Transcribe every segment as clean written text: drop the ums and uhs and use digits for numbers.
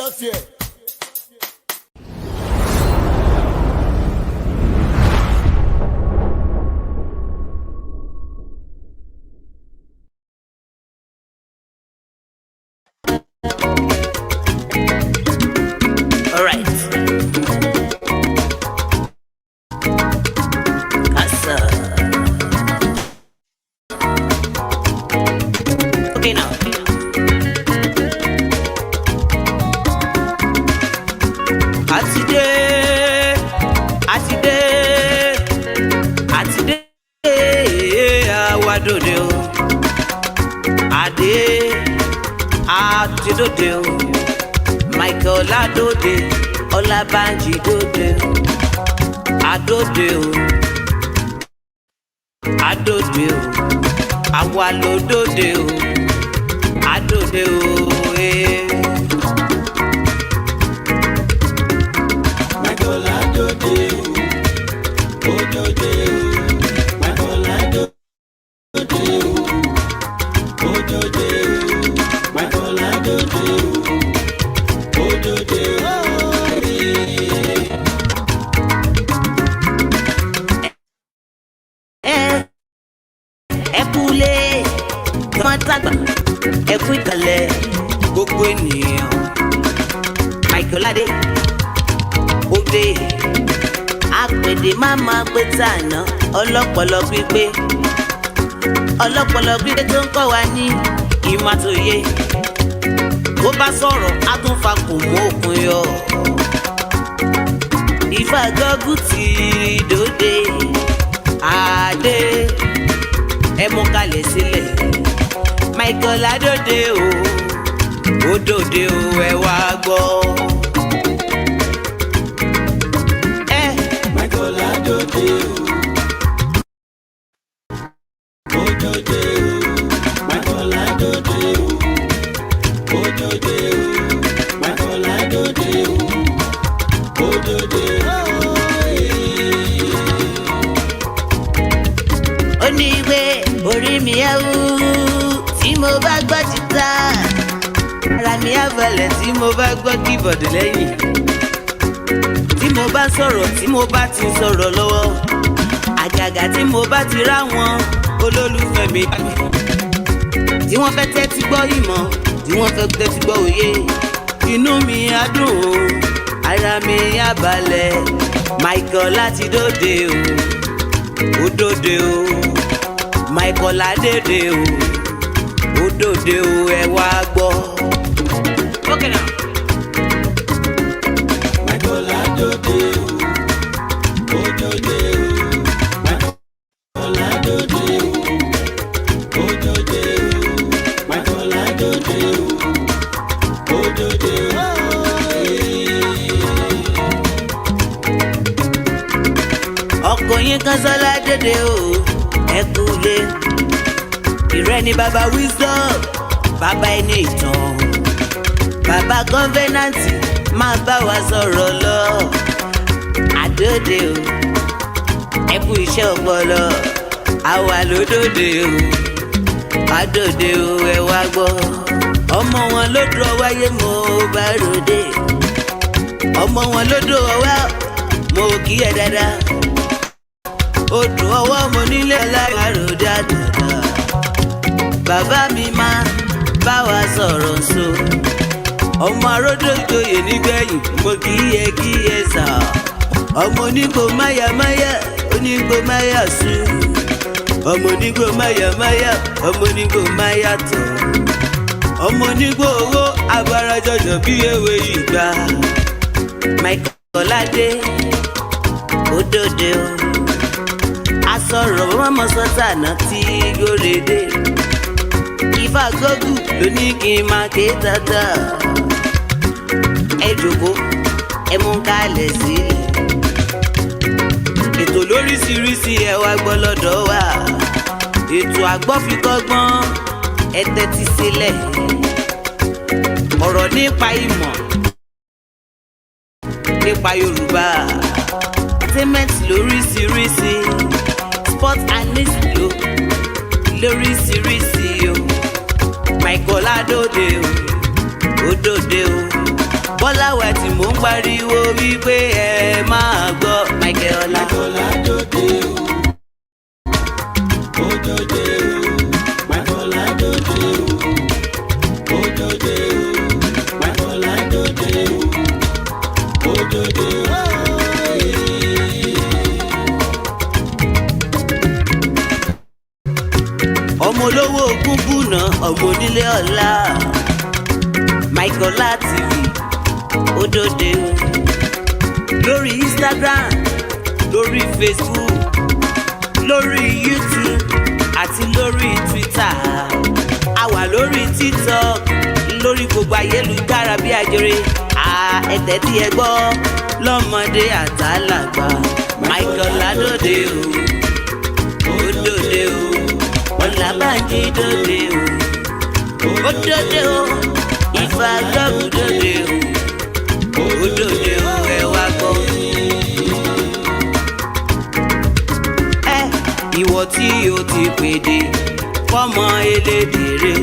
just here. Michael Adode, Olabanji Dode, Adode, Adode, Awalo Dode, Adode, Michael Adode, Odode, Michael Adode, Odode, Michael Adode. Ẹkú ìkàlẹ̀ gbogbo ènìyàn. Michael Adé Ode àpèdè máma pé tàná ọlọ́pọlọ pípé tó ń kọ́ wa ní ìmọ̀tòye. Bó bá sọ̀rọ̀ á tún fa kò mú òkun yọ. Ifá gọ́gù ti dòde Adé ẹ mú kalẹ̀ sílẹ̀. Michael Adode o, Odode o, ẹ wá gbọ́. Michael Adode o, Odode o, Michael Adode o, Odode o, Michael Adode o, Odode o. Oníwé orí mi ẹ̀ wú. Tí mo bá gbọ́ títà, ara mi á balẹ̀ tí mo bá gbọ́ kíbọ̀dù lẹ́yìn. Tí mo bá sọ̀rọ̀ tí mo bá ti sọ̀rọ̀ lọ́wọ́. Àgàgà tí mo bá ti ráwọn olólùfẹ́ mi. Tí wọ́n fẹ́ tẹ́tí gbọ́ ìmọ̀, tí wọ́n fẹ́ tẹ́tí gbọ́ òye. Inú mi á dùn o, ara mi á balẹ̀. Michael láti dòde o, ó dòde o, Michael Adode o. Odode o, ẹ wá gbọ́. Okay now. Michael Adode o, Odode o, Michael Adode o, Odode o, Michael Adode o, Odode o. Ọkọ yín kan sọ́lá dédé o, ẹ kúlé. Ìrẹ́ ni bàbá wisdom, bàbá ẹni ìtàn, bàbá covenant máa bá wa sọ̀rọ̀ lọ. Adode o, ẹ kú iṣẹ́ ọpọlọ, àwa lódòde o, Adode o, ẹ wá gbọ́. Ọmọ wọn ló dúró wáyé mo bá ròde, ọmọ wọn ló dúró wá mo kí ẹ dáadáa. Odò ọwọ́ mo nílé aláìwárò dáadáa. Bàbá mi máa bá wa sọ̀rọ̀ so. Ọmọ aródò ìjòyè nígbẹ̀yìn mo kí ẹ sà. Ọmọ onígbò máyàmáyà onígbò máyà sú. Ọmọ onígbò máyàmáyà ọmọ onígbò máyà tọ̀. Ọmọ onígbò owó abarajọjọ bí ewé ìgbà. Michael Adé Odode o. Asọ̀rọ̀ mọ́mọ́ sọ́tà náà tí gòrèdè. Ifá gọ́gù ló ní kí n máa ké tata. Ẹ jòkó ẹ mú kalẹ̀ sílẹ̀. Ètò lóríṣiríṣi ẹ wá gbọ́ lọ́dọ̀ wa. Ètò àgbọ́fikọ́gbọ́n ẹ tẹ́tí sílẹ̀. Ọ̀rọ̀ nípa ìmọ̀ nípa Yorùbá. Entertainment lóríṣiríṣi. Sport and news lóríṣiríṣi o. Michael Adode o, Odode o, Bọ́láwà tí mò ń pariwo wípé ẹ máa gbọ́ Michael Ọlá. Michael Adode o, Odode o, Michael Adode o, Odode o, Michael Adode o, Odode o. Ọmọ olówó gúngúnà ọmọ onílé ọlá Michael Ọlá TV Odode o. Lórí Instagram, lórí Facebook, lórí YouTube àti lórí Twitter. A wà lórí TikTok, lórí gbogbo ayélujára bí ajere. Ẹ̀tẹ̀ tí ẹ gbọ́ lọ́mọdé àtàlàgbà Michael Adode o, Odode o, Ọlábànjí dòde o, Odode o, Ifá gbọ́gùn dòde o, Odode o, ẹ wá gbọ́. Ìwọ tí o ti pèdè fọ́mọ elédèrè,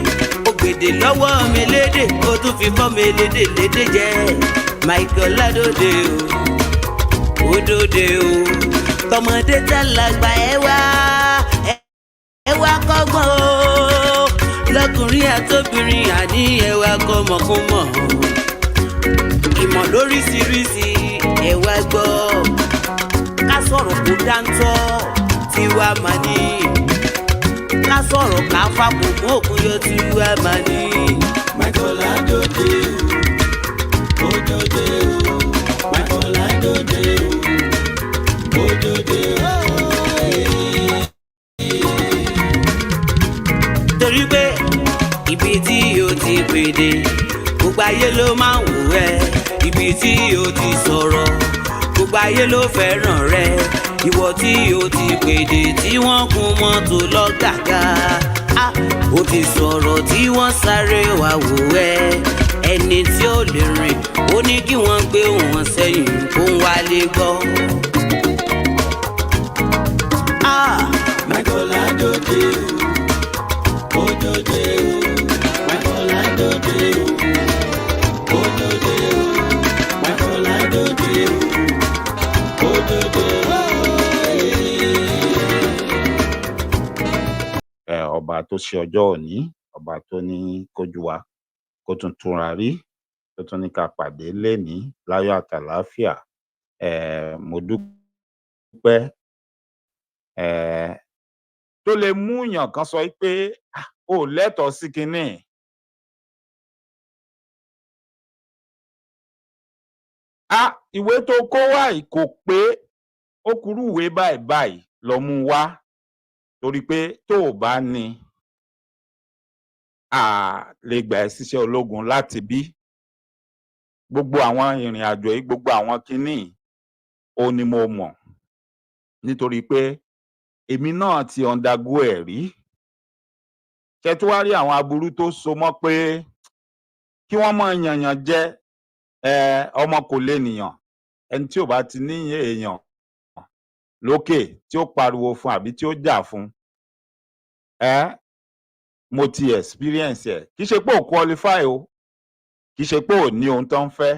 ó gbèdè lọ́wọ́ mi lédè, ó tún fi fọ́mọ elédè lédè jẹ́ Michael Adode o, Odode o, tọmọdé tàlàgbà ẹ wá kọ́gbọ́n o, lọ́kùnrin àtòbìnrin àní ẹ wá kọ́mọkúmọ̀, ìmọ̀ lóríṣiríṣi ẹ wá gbọ́, ká sọ̀rọ̀ kó dáńtọ́ tiwa máa ní, ká sọ̀rọ̀ ká fapò mọ́ òkun yọ tiwa máa ní. Michael Adode o, Odode o, Michael Adode o, Odode o. Torí pé ibi tí o ti pèdè gbogbo ayé ló máa ń wò ẹ́, ibi tí o ti sọ̀rọ̀ gbogbo ayé ló fẹ́ràn rẹ, ìwọ tí o ti pèdè tí wọ́n kún mọ́tò lọ́gàgà, o ti sọ̀rọ̀ tí wọ́n sáré wá wò ẹ́, ẹni tí ó lè rìn ó ní kí wọ́n gbé wọn sẹ́yìn kó ń wálé gbọ́. Michael Adode o, Odode o, Michael Adode o, Odode o, Michael Adode o, Odode o. Ọba tó ṣe ọjọ́ òní, ọba tó ní kójú wa kó tún túnra rí, tó tún ní ká pàdé lénìí láyọ̀ àtàlàáfíà. Mo dúpẹ́ tó lè mú yàn kan sọ pé ó lẹ́tọ̀ọ́ sí kinní. Ìwé tó kó wá yìí kò pé, ó kúrú ìwé báyìí báyìí lọ mú wá, torí pé tó o bá ní lè gbà ẹ́ síṣẹ́ ológun láti bí. Gbogbo àwọn ìrìn àjò yìí, gbogbo àwọn kinní ó ní mo mọ̀, nítorí pé èmi náà ti undergo ẹ̀ rí. Ṣé tó wá rí àwọn aburú tó so mọ́ pé kí wọ́n mọ̀ yànyàn jẹ ọmọ kò lè nìyàn, ẹni tí ò bá ti ní èèyàn lókè tí ó pariwo fún àbí tí ó jà fún, mo ti experience ẹ̀. Kì í ṣe pé ò qualify o, kì í ṣe pé ò ní ohun tó ń fẹ́,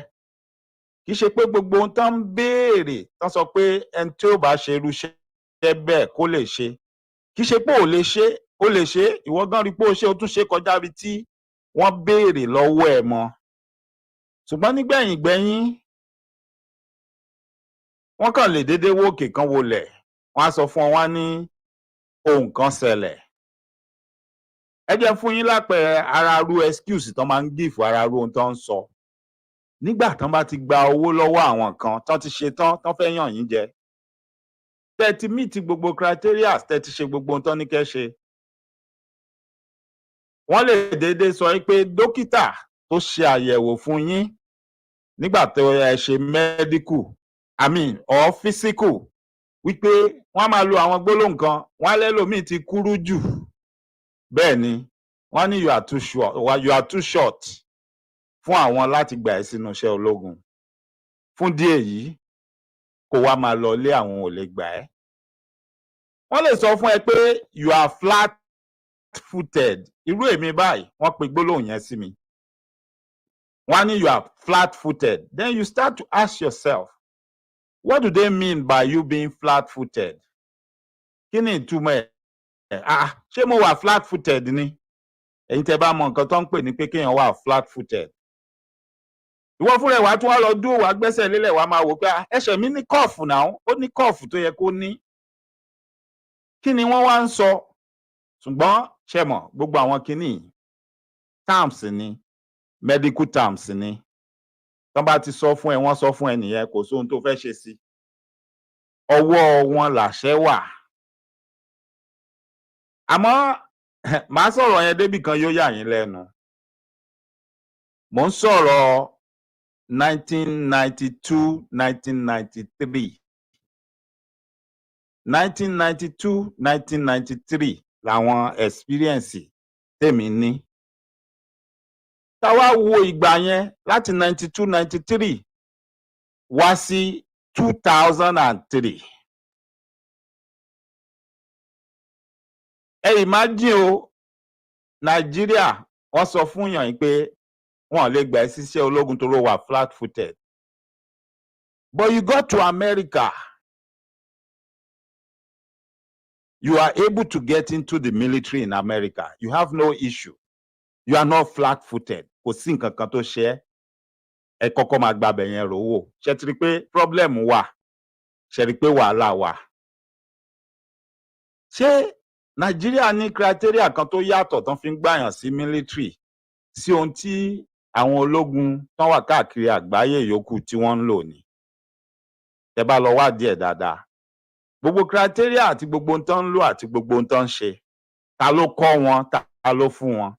kì í ṣe pé gbogbo ohun tó ń béèrè tó ń sọ pé ẹni tí ó bá ṣe irú iṣẹ́ bẹ́ẹ̀ kó lè ṣe, kì í ṣe pé ò lè ṣe, ó lè ṣe, ìwọ gan rí pé ó ṣe, ó tún ṣe kọjá bí tí wọ́n béèrè lọ́wọ́ ẹ̀ mọ́. Ṣùgbọ́n nígbẹ̀yìn gbẹ̀yìn wọ́n kàn lè dédé wòkè kan wọlẹ̀, wọ́n á sọ fún ọ, wọ́n á ní ohun kan ṣẹlẹ̀. Ẹ jẹ́ fún yín lápẹẹrẹ ara ru excuse tán máa ń give ara ru ohun tán ń sọ. Nígbà tán bá ti gba owó lọ́wọ́ àwọn kan tán ti ṣe tán fẹ́ yàn yín jẹ, tẹ́ ti meet gbogbo criteria, tẹ́ ti ṣe gbogbo ohun tán ní kẹ́ ṣe, wọ́n lè dédé sọ pé dókítà tó ṣe àyẹ̀wò fún yín nígbà tó ẹ ṣe medical or physical, wípé wọ́n á máa lo àwọn gbólóhùn kan, wọ́n á lẹ́lòmíì ti kúrú jù, bẹ́ẹ̀ ni wọ́n ní you are too short fún àwọn láti gbà ẹ́ sínú iṣẹ́ ológun. Fún díẹ̀ yìí kó wá máa lọ lé àwọn ò lè gbà ẹ́. Wọ́n lè sọ fún ẹ pé you are flat footed. Irú èmi báyìí wọ́n pe gbólóhùn yẹn sí mi. When you are flat-footed, then you start to ask yourself, what do they mean by you being flat-footed? Kí ni ìtumọ̀ ẹ̀? Ṣé mo wà flat-footed ni? Ẹ̀yin tẹ́ bá mọ nǹkan tó ń pè ní pé kéèyàn wà flat-footed. Ìwọ fúnra ẹ̀ wá tún wá lọ dúró wá gbẹ́sẹ̀ lélẹ̀ wá máa wò pé ẹsẹ̀ mi ní kọ́ọ̀fù náà, ó ní kọ́ọ̀fù tó yẹ kó ní. Kí ni wọ́n wá ń sọ? Ṣùgbọ́n ṣe mọ̀ gbogbo àwọn kinní terms ni, medical terms ni. Tán bá ti sọ fún ẹ, wọ́n sọ fún ẹ nìyẹn, kò sóhun tó fẹ́ ṣe sí. Ọwọ́ wọn làṣẹ wà. Àmọ́ màá sọ̀rọ̀ yẹn débì kan yóò yà yín lẹ́nu. Mò ń sọ̀rọ̀ 1992, 1993. 1992, 1993 làwọn experience tèmi ní. Tá wá wo ìgbà yẹn láti 92, 93 wá sí 2003. Ẹ imagine o, Nigeria wọ́n sọ fún yàn yín pé wọ́n lè gbà ẹ́ síṣẹ́ ológun tó wà flat-footed. But you got to America, you are able to get into the military in America. You have no issue. You are not flat-footed. Kò sí nǹkan kan tó ṣe ẹ́. Ẹ kọ́kọ́ máa gbàbẹ̀ yẹn rò wò. Ṣé ti rí pé problem wà? Ṣé rí pé wàhálà wà? Ṣé Nigeria ní criteria kan tó yàtọ̀ tán fi ń gbàyàn sí military sí ohun tí àwọn ológun tán wà káàkiri àgbáyé yòókù tí wọ́n ń lò ní? Tẹ́ bá lọ wádìí ẹ̀ dáadáa. Gbogbo criteria àti gbogbo ohun tán ń lò àti gbogbo ohun tán ń ṣe, ta ló kọ́ wọn, ta ló fún wọn?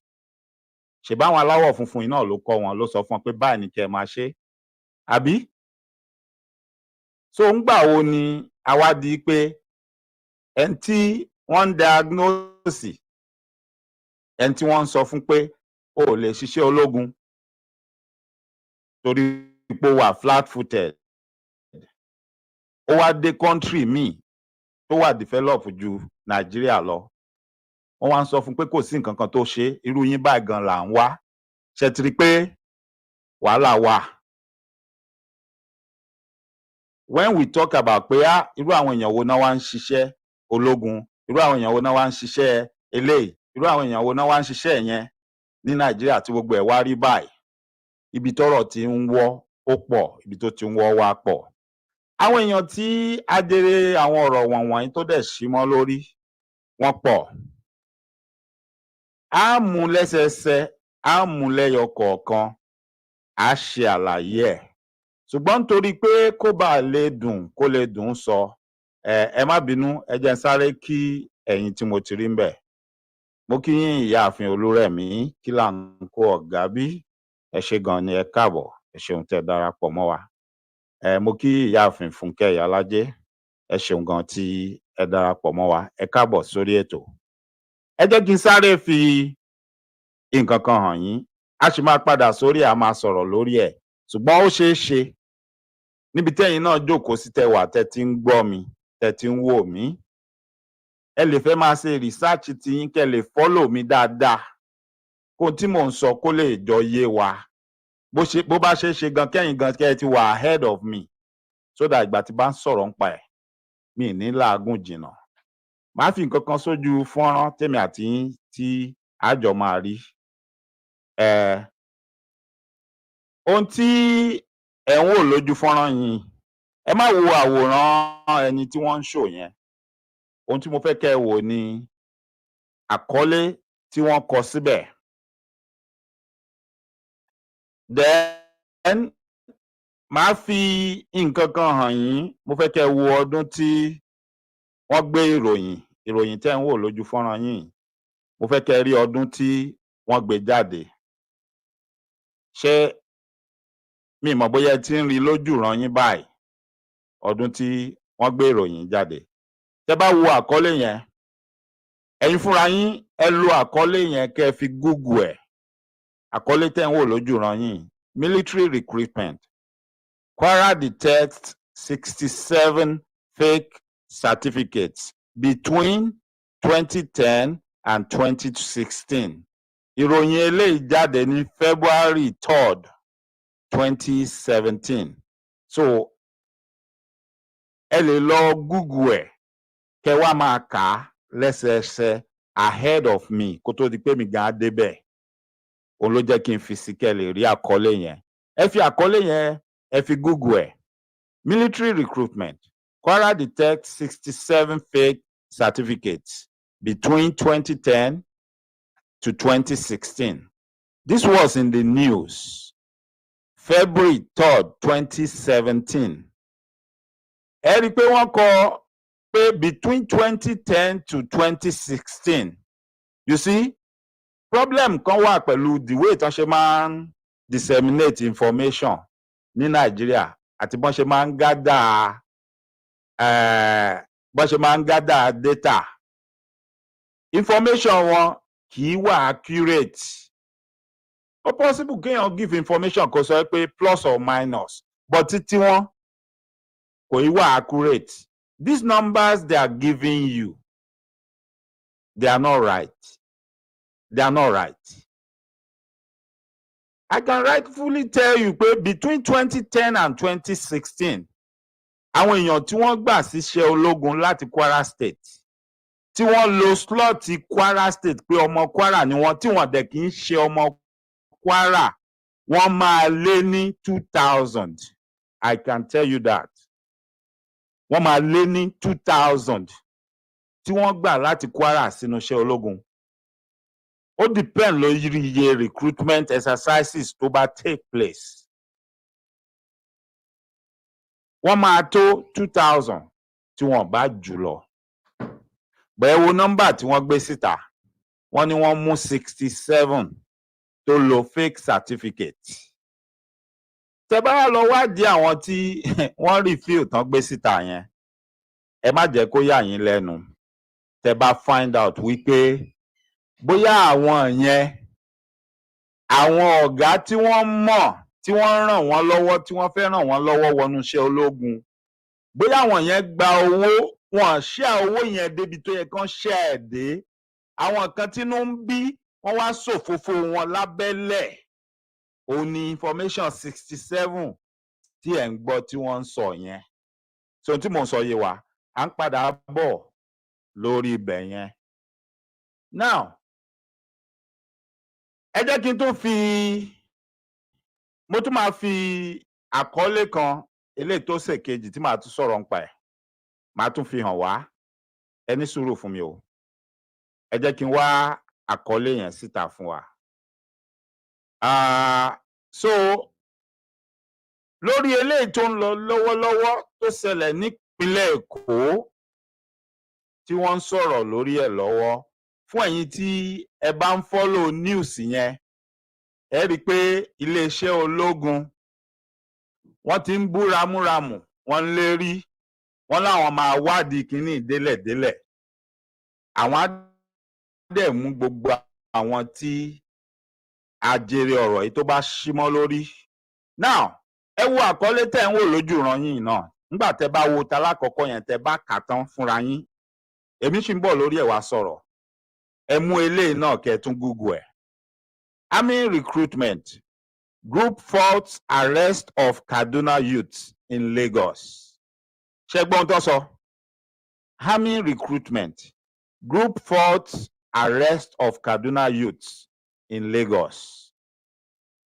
Ṣé báwọn aláwọ̀ funfun yìí náà ló kọ́ wọn, ló sọ fún wọn pé báyìí ni kẹ́ ẹ máa ṣe? Àbí? So ńgbà wo ni a wá di pé ẹni tí wọ́n ń diagnose, ẹni tí wọ́n ń sọ fún pé o ò lè ṣiṣẹ́ ológun torí pé ó wà flat-footed, ó wá dé country míì tó wà develop ju Nàìjíríà lọ. Wọ́n wá ń sọ fún pé kò sí nǹkan kan tó ṣe, irú yín báyìí gan là ń wá. Ṣé ti rí pé wàhálà wà? When we talk about pé irú àwọn èèyàn wo náà wá ń ṣiṣẹ́ ológun, irú àwọn èèyàn wo náà wá ń ṣiṣẹ́ eléyìí, irú àwọn èèyàn wo náà wá ń ṣiṣẹ́ yẹn ní Nàìjíríà tí gbogbo ẹ̀ wá rí báyìí, ibi tọ́rọ̀ ti ń wọ́ ó pọ̀, ibi tó ti ń wọ́ wá pọ̀. Àwọn èèyàn tí ajere àwọn ọ̀rọ̀ wọ̀nyí tó dẹ̀ sí mọ́ lórí wọ́n pọ̀. Á mú lẹ́sẹẹsẹ, á mú lẹ́yọ kọ̀ọ̀kan, á ṣe àlàyé ẹ̀. Ṣùgbọ́n nítorí pé kó bá lè dùn, kó lè dùn sọ, ẹ má bínú, ẹ jẹ́ n sáré kí ẹ̀yin tí mo ti rí ńbẹ̀. Mo kí yín ìyáàfin Olúrẹ̀mí, kí là ń kó ọ̀gá bí? Ẹ ṣé gan ni, ẹ káàbọ̀, ẹ ṣeun tẹ́ darapọ̀ mọ́ wa. Mo kí ìyáàfin Fúnkẹ́ Ìyálájé, ẹ ṣeun gan tí ẹ darapọ̀ mọ́ wa, ẹ káàbọ̀ sórí ètò. Ẹ jẹ́ kí n sáré fi nǹkan kan hàn yín. A sì máa padà sórí ẹ̀, a máa sọ̀rọ̀ lórí ẹ̀. Ṣùgbọ́n ó ṣeé ṣe níbi tẹ́yin náà jókòó sí tẹ́ wà, tẹ́ ti ń gbọ́ mi, tẹ́ ti ń wò mí. Ẹ lè fẹ́ máa ṣe research tiyín kẹ́ lè follow mi dáadáa. Kó tí mò ń sọ kó lè jọ yé wa. Bó bá ṣe é ṣe gan kẹ́yin gan kẹ́ ẹ ti wà ahead of me. So that ìgbà tí bá ń sọ̀rọ̀ ńpa ẹ̀, mi ní làágùn jìnnà. Màá fi nǹkan kan sójú fọ́nrán tèmi àti yín tí a jọ máa rí. Ohun tí ẹ̀ ń wò lójú fọ́nrán yìí, ẹ má wo àwòrán ẹni tí wọ́n ń show yẹn. Ohun tí mo fẹ́ kẹ́ ẹ wò ni àkọlé tí wọ́n kọ síbẹ̀. Then màá fi nǹkan kan hàn yín. Mo fẹ́ kẹ́ ẹ wo ọdún tí wọ́n gbé ìròyìn tẹ́ ń wò lójú fọ́nrán yìí. Mo fẹ́ kẹ́ ẹ rí ọdún tí wọ́n gbé jáde. Ṣé mi mọ̀ bóyá ẹ ti ń rí lójú ìran yín báyìí, ọdún tí wọ́n gbé ìròyìn jáde. Tẹ́ bá wo àkọlé yẹn, ẹ̀yin fúnra yín ẹ lo àkọlé yẹn kẹ́ ẹ fi Google ẹ̀. Àkọlé tẹ́ ń wò lójú ìran yìí, military recruitment. Kwara detects 67 fake certificates between 2010 and 2016. Ìròyìn eléyìí jáde ní February 3rd, 2017. So ẹ lè lọ Google ẹ̀ kẹ́ wá máa kà á lẹ́sẹẹsẹ ahead of me kó tó di pé mi gan á débẹ̀. Òun ló jẹ́ kí n fi sí kẹ́ lè rí àkọlé yẹn. Ẹ fi àkọlé yẹn ẹ fi Google ẹ̀. Military recruitment. Kwara detects 67 fake certificates between 2010 to 2016. This was in the news, February 3rd, 2017. Ẹ rí i pé wọ́n kọ pé between 2010 to 2016. You see, problem kan wà pẹ̀lú the way tán ṣe máa ń disseminate information ní Nàìjíríà àti bọ́n ṣe máa ń gather data. Information wọn kì í wà accurate. Ó possible kéèyàn give information kó sọ pé plus or minus, but títí wọn kò í wà accurate. These numbers they are giving you, they are not right. They are not right. I can rightfully tell you pé between 2010 and 2016, àwọn èèyàn tí wọ́n gbà síṣẹ́ ológun láti Kwara State, tí wọ́n lo slot Kwara State pé ọmọ Kwara ni wọ́n, tí wọ́n dẹ̀ kì í ṣe ọmọ Kwara, wọ́n máa lé ní 2,000. I can tell you that. Wọ́n máa lé ní 2,000 tí wọ́n gbà láti Kwara sínú iṣẹ́ ológun. Ó depend lórí iye recruitment exercises tó bá take place. Wọ́n máa tó 2,000 tí wọ́n bá jù lọ. Bẹ́ẹ̀ wo nọ́mbà tí wọ́n gbé síta. Wọ́n ní wọ́n mú 67 tó lo fake certificate. Tẹ́ bá lọ wádìí àwọn tí wọ́n refill tán gbé síta yẹn, ẹ má jẹ́ kó yà yín lẹ́nu. Tẹ́ bá find out wípé bóyá àwọn yẹn, àwọn ọ̀gá tí wọ́n mọ̀, tí wọ́n ràn wọ́n lọ́wọ́, tí wọ́n fẹ́ ràn wọ́n lọ́wọ́ wọnú iṣẹ́ ológun, bóyá àwọn yẹn gba owó, wọn share owó yẹn débi tó yẹ kán share dé. Àwọn kan tínú ń bí, wọ́n wá ṣòfófó wọn lábẹ́lẹ̀. Ó ní information 67 tí ẹ̀ ń gbọ́ tí wọ́n ń sọ yẹn. So tí mò ń sọ yé wa, à ń padà bọ̀ lórí ibẹ̀ yẹn. Now, ẹ jẹ́ kí n tún mo tún máa fi àkọlé kan eléyìí tó ṣèkejì tí màá tún sọ̀rọ̀ nípa ẹ̀. Màá tún fi hàn wá. Ẹ ní sùúrù fún mi o. Ẹ jẹ́ kí n wá àkọlé yẹn síta fún wa. So lórí eléyìí tó ń lọ lọ́wọ́lọ́wọ́ tó ṣẹlẹ̀ nípínlẹ̀ Èkó tí wọ́n ń sọ̀rọ̀ lórí ẹ̀ lọ́wọ́, fún ẹ̀yin tí ẹ bá ń follow news yẹn, ẹ rí i pé iléeṣẹ́ ológun wọ́n ti ń bú ramúramù, wọ́n ń lérí, wọ́n láwọn máa wádìí kínní délẹ̀délẹ̀. Àwọn á dẹ̀ mú gbogbo àwọn tí ajere ọ̀rọ̀ yìí tó bá símọ́ lórí. Now, ẹ wo àkọlé tẹ́ ń wò lójú ìran yín náà. Nígbà tẹ́ bá wo talákọ̀ọ́kọ́ yẹn tẹ́ bá kà tán fúnra yín. Èmi sì ń bọ̀ lórí ẹ̀ wá sọ̀rọ̀. Ẹ mú eléyìí náà kẹ́ tún Google ẹ̀. Army recruitment. Group faults arrest of Kaduna youths in Lagos. Ṣé gbọ́n tó sọ? Army recruitment. Group faults arrest of Kaduna youths in Lagos.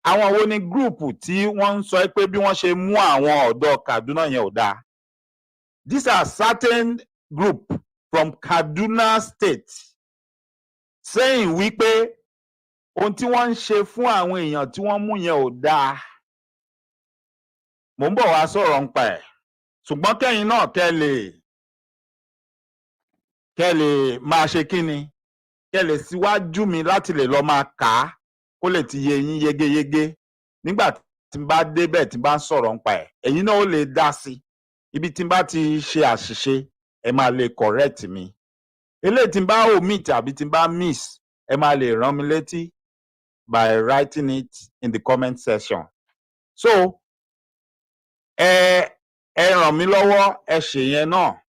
Àwọn wo ni gúrùpù tí wọ́n ń sọ pé bí wọ́n ṣe mú àwọn ọ̀dọ́ Kaduna yẹn ò dáa? These are certain group from Kaduna State saying wípé ohun tí wọ́n ń ṣe fún àwọn èèyàn tí wọ́n mú yẹn ò dáa. Mò ń bọ̀ wá sọ̀rọ̀ nípa ẹ̀. Ṣùgbọ́n kẹ́yìn náà kẹ́ lè máa ṣe kíni? Kẹ́ lè síwájú mi láti lè lọ máa kà á kó lè ti yé yín yégéyégé. Nígbà tí n bá débẹ̀ tí n bá ń sọ̀rọ̀ nípa ẹ̀, ẹ̀yin náà ó lè dá sí. Ibi tí n bá ti ṣe àṣìṣe, ẹ máa lè correct mi. Eléyìí tí n bá omit àbí tí n bá miss, ẹ máa lè rán mi létí by writing it in the comment section. So, ẹ ràn mí lọ́wọ́, ẹ ṣe yẹn náà.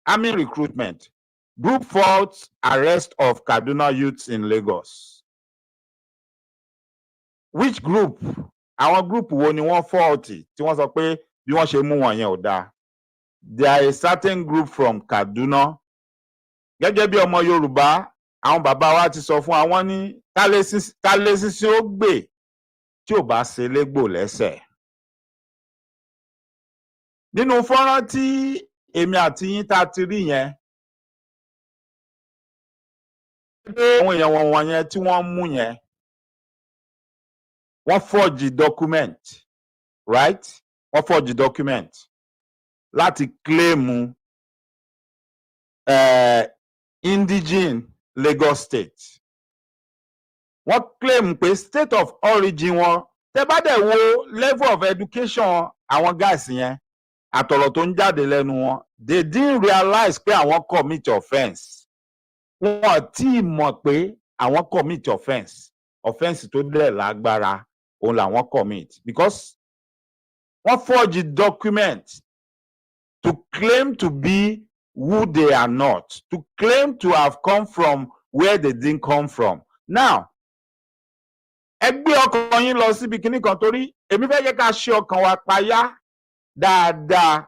Army recruitment. Group faults arrest of Kaduna youths in Lagos. Which group àwọn group wo ni wọ́n faulty tí wọ́n sọ pé bí wọ́n ṣe mú wọn yẹn ò dáa. There are a certain group from Kaduna. Gẹ́gẹ́ bí ọmọ Yorùbá, àwọn bàbá wa ti sọ fún àwọn ní tálẹ́ sísìn ó gbè tí ò bá ṣe légbò lẹ́sẹ̀. Nínú fọ́nrán tí èmi àti yín tá ti rí yẹn, àwọn èèyàn wọ̀nyẹn tí wọ́n mú yẹn, wọ́n forge document, right? Wọ́n forge document láti claim indigene Lagos State. Wọ́n claim pé state of origin wọn, tẹ́ bá dẹ̀ wo level of education àwọn guys yẹn, àtọ̀rọ̀ tó ń jáde lẹ́nu wọn, they didn't realize pé àwọn commit offence. Wọ́n tí mọ̀ pé àwọn commit offence tó dẹ̀ lágbára òun làwọn commit, because wọ́n forge document to claim to be who they are not, to claim to have come from where they didn't come from. Now, ẹ gbé ọkàn yín lọ síbi kíní kan torí èmi fẹ́ jẹ́ ká ṣe ọkàn wa payá dáadáa.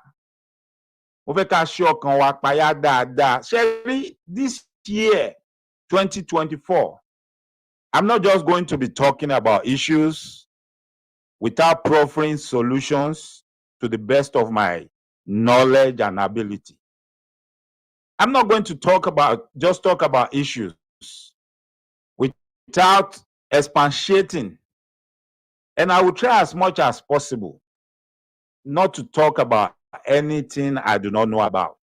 Mo fẹ́ ká ṣe ọkàn wa payá dáadáa. Ṣé rí this year 2024, I'm not just going to be talking about issues without proffering solutions to the best of my knowledge and ability. I'm not going to talk about issues without expatiating, and I will try as much as possible not to talk about anything I do not know about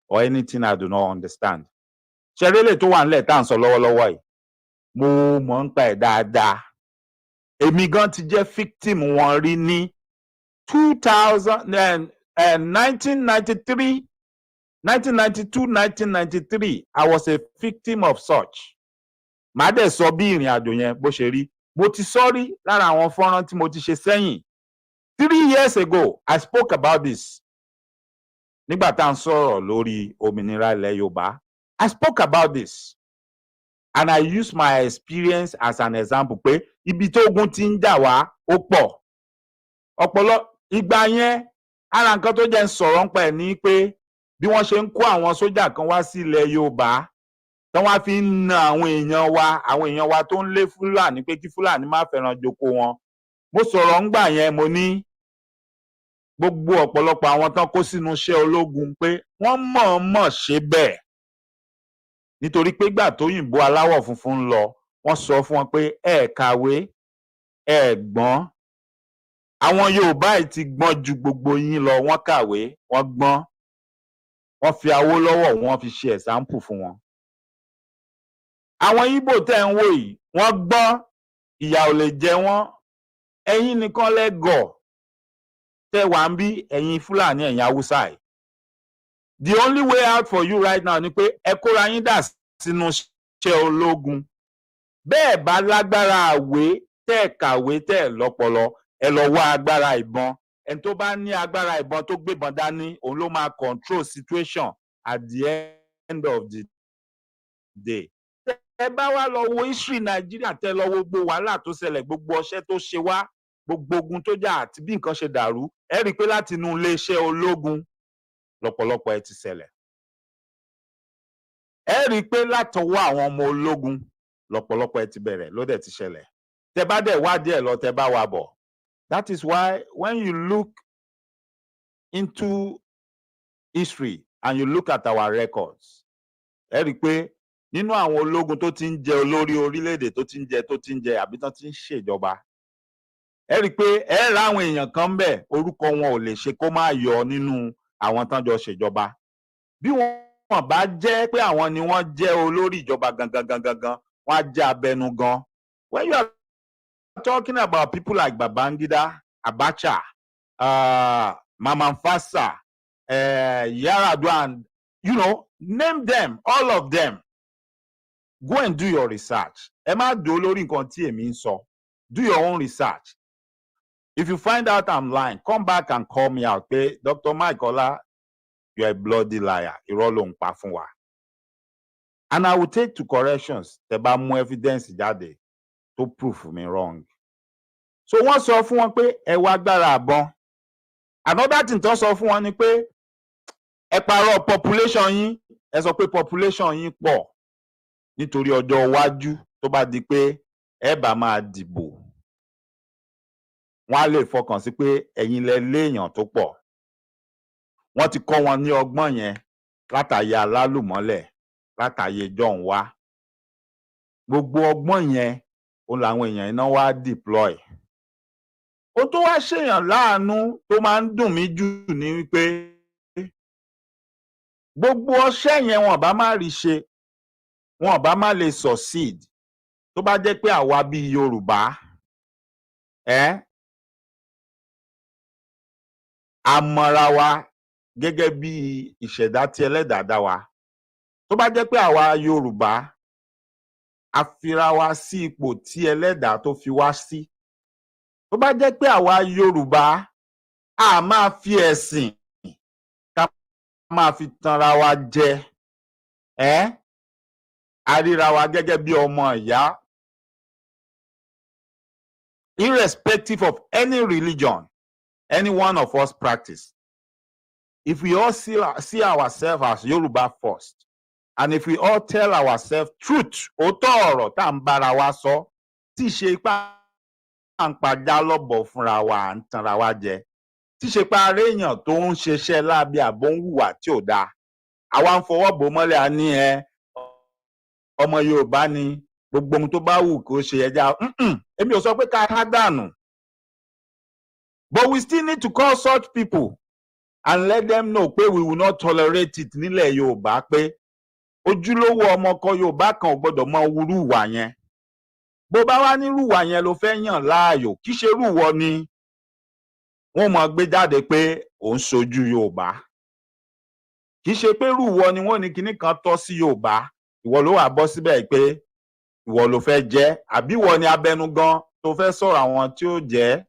or anything I do not understand. Ṣẹ̀rẹ́lẹ̀ tó wà nílẹ̀ tá à ń sọ lọ́wọ́lọ́wọ́ yìí, mo mọ̀ ń pa ẹ̀ dáadáa. Èmi gan ti jẹ́ victim wọn rí ní 1993, 1992, 1993. I was a victim of such. Màá dẹ̀ sọ bí ìrìn àjò yẹn bó ṣe rí. Mo ti sọ rí lára àwọn fọ́nrán tí mo ti ṣe sẹ́yìn. 3 years ago, I spoke about this. Nígbà tá à ń sọ̀rọ̀ lórí òmìnira ilẹ̀ Yorùbá, I spoke about this. And I use my experience as an example pé ibi tó ogun ti ń jà wá ó pọ̀. Ọ̀pọ̀lọpọ̀ ìgbà yẹn, ara nǹkan tó jẹ́ ń sọ̀rọ̀ nípa ẹ̀ ní pé bí wọ́n ṣe ń kó àwọn sójà kan wá sí ilẹ̀ Yorùbá, tí wọ́n fi ń na àwọn èèyàn wa tó ń lé Fúlàní pé kí Fúlàní má fẹ́ràn joko wọn. Mo sọ̀rọ̀ ńgbà yẹn, mo ní gbogbo ọ̀pọ̀lọpọ̀ àwọn tán kó sínú iṣẹ́ ológun pé wọ́n mọ̀ọ́mọ̀ ṣe bẹ́ẹ̀. Nítorí pé ìgbà tóyìnbó aláwọ̀ funfun ń lọ, wọ́n sọ fún wọn pé ẹ kàwé, ẹ gbọ́n. Àwọn Yorùbá yìí ti gbọ́n ju gbogbo yín lọ, wọ́n kàwé, wọ́n gbọ́n. Wọ́n fi Awólọ́wọ̀ wọ́n fi ṣe ẹ̀sáǹpù fún wọn. Àwọn Ìgbò tẹ́ ń wò yìí, wọ́n gbọ́n, ìyà ò lè jẹ wọ́n. Ẹ̀yin nìkan lẹ́gọ̀ tẹ́ wà ń bí ẹ̀yin Fúlàní, ẹ̀yin Haúsá yìí. The only way out for you right now ni pé ẹ kóra yín dà sínú iṣẹ́ ológun. Bẹ́ẹ̀ bá lágbára àwé, tẹ́ kàwé, tẹ́ lọ́pọlọ, ẹ lọ wá agbára ìbọn. Ẹni tó bá ní agbára ìbọn tó gbébọn dání, òun ló máa control situation at the end of the day. Tẹ́ bá wá lọ wo history Nàìjíríà, tẹ́ lọ wo gbogbo wàhálà tó ṣẹlẹ̀, gbogbo ọṣẹ́ tó ṣe wá, gbogbo ogun tó jà àti bí nǹkan ṣe dàrú, ẹ rí i pé láti inú iléeṣẹ́ ológun lọ́pọ̀lọpọ̀ ẹ ti ṣẹlẹ̀. Ẹ rí i pé látọwọ́ àwọn ọmọ ológun lọ́pọ̀lọpọ̀ ẹ ti bẹ̀rẹ̀ ló dẹ̀ ti ṣẹlẹ̀. Tẹ́ bá dẹ̀ wá díẹ̀ lọ, tẹ́ bá wá bọ̀. That is why when you look into history and you look at our records, ẹ rí i pé nínú àwọn ológun tó ti ń jẹ olórí orílẹ̀-èdè tó ti ń jẹ àbí tán ti ń ṣèjọba, ẹ rí i pé ẹ ra àwọn èèyàn kan bẹ̀, orúkọ wọn ò lè ṣe kó má yọ nínú àwọn tán jọ ṣèjọba. Bí wọ́n bá jẹ́ pé àwọn ni wọ́n jẹ́ olórí ìjọba gangan, wọ́n á jẹ́ abẹnugan. When you are talking about people like Babangida, Abacha, Mamman-Fasa, Yar'Adua, and name them, all of them. Go and do your research. Ẹ má dúró lórí nǹkan tí èmi ń sọ. Do your own research. If you find out I'm lying, come back and call me out. Pé Dr. Mike Ola, you're a bloody liar. Irọ́ ló ń pa fún wa. And I will take to corrections. Tẹ́ bá mú evidence jáde to prove me wrong. so wọ́n sọ fún wọn pé ẹ wá agbára àbọn. Another thing tó sọ fún wọn ni pé ẹ pààrọ̀ population yín, ẹ sọ pé population yín pọ̀ nítorí ọjọ́ iwájú tó bá di pé ẹ bá máa dìbò wọ́n á lè fọkàn sí pé ẹ̀yin lẹ léèyàn tó pọ̀. Wọ́n ti kọ́ wọn ní ọgbọ́n yẹn látàyè alálùmọ́lẹ̀ látàyè jọ̀hún wá. Gbogbo ọgbọ́n yẹn òun làwọn èèyàn iná wá deploy. Ó tó wá ṣèyàn láàánú tó máa ń dùn mí jù ní wípé gbogbo ọṣẹ́ yẹn wọn bá má rí ṣe, wọn bá má lè succeed tó bá jẹ́ pé àwa bíi Yorùbá a mọra wa gẹ́gẹ́ bí ìṣẹ̀dá tí Ẹlẹ́dàá dá wa. Tó bá jẹ́ pé àwa Yorùbá a fira wa sí ipò tí Ẹlẹ́dàá tó fi wá sí. Tó bá jẹ́ pé àwa Yorùbá a máa fi ẹ̀sìn ká máa fi tanra wa jẹ, a ríra wa gẹ́gẹ́ bí ọmọ ìyá, irrespective of any religion any one of us practice. If we all see ourselves as Yoruba first, and if we all tell ourselves truth, òótọ́ ọ̀rọ̀ tá à ń bára wa sọ, tí ṣe ipá à ń padà lọ́bọ̀ fúnra wa à ń tanra wa jẹ, tí ṣe pé ara èèyàn tó ń ṣiṣẹ́ lábí àbó ń hùwà tí ò dáa, àwa ń fọwọ́ bò mọ́lẹ̀ a ní ọmọ Yorùbá ni gbogbo ohun tó bá wù kó ṣe ẹja. Èmi ò sọ pé ká há dànù. But we still need to call such people and let them know pé we will not tolerate it nílẹ̀ Yorùbá, pé ojúlówó ọmọ kan Yorùbá kan ò gbọdọ̀ mọ wúrú ìwà yẹn. Bó bá wá nírú ìwà yẹn ló fẹ́ yàn láàyò, kì í ṣe irú ìwọ ni wọ́n mọ̀ gbé jáde pé òun ṣojú Yorùbá. Kì í ṣe pé irú ìwọ ni wọ́n ní kinní kan tọ́ sí Yorùbá, ìwọ ló wà bọ́ síbẹ̀ pé ìwọ ló fẹ́ jẹ́, àbí ìwọ ni abẹnugan tó fẹ́ sọ̀rọ̀ àwọn tí ó jẹ́.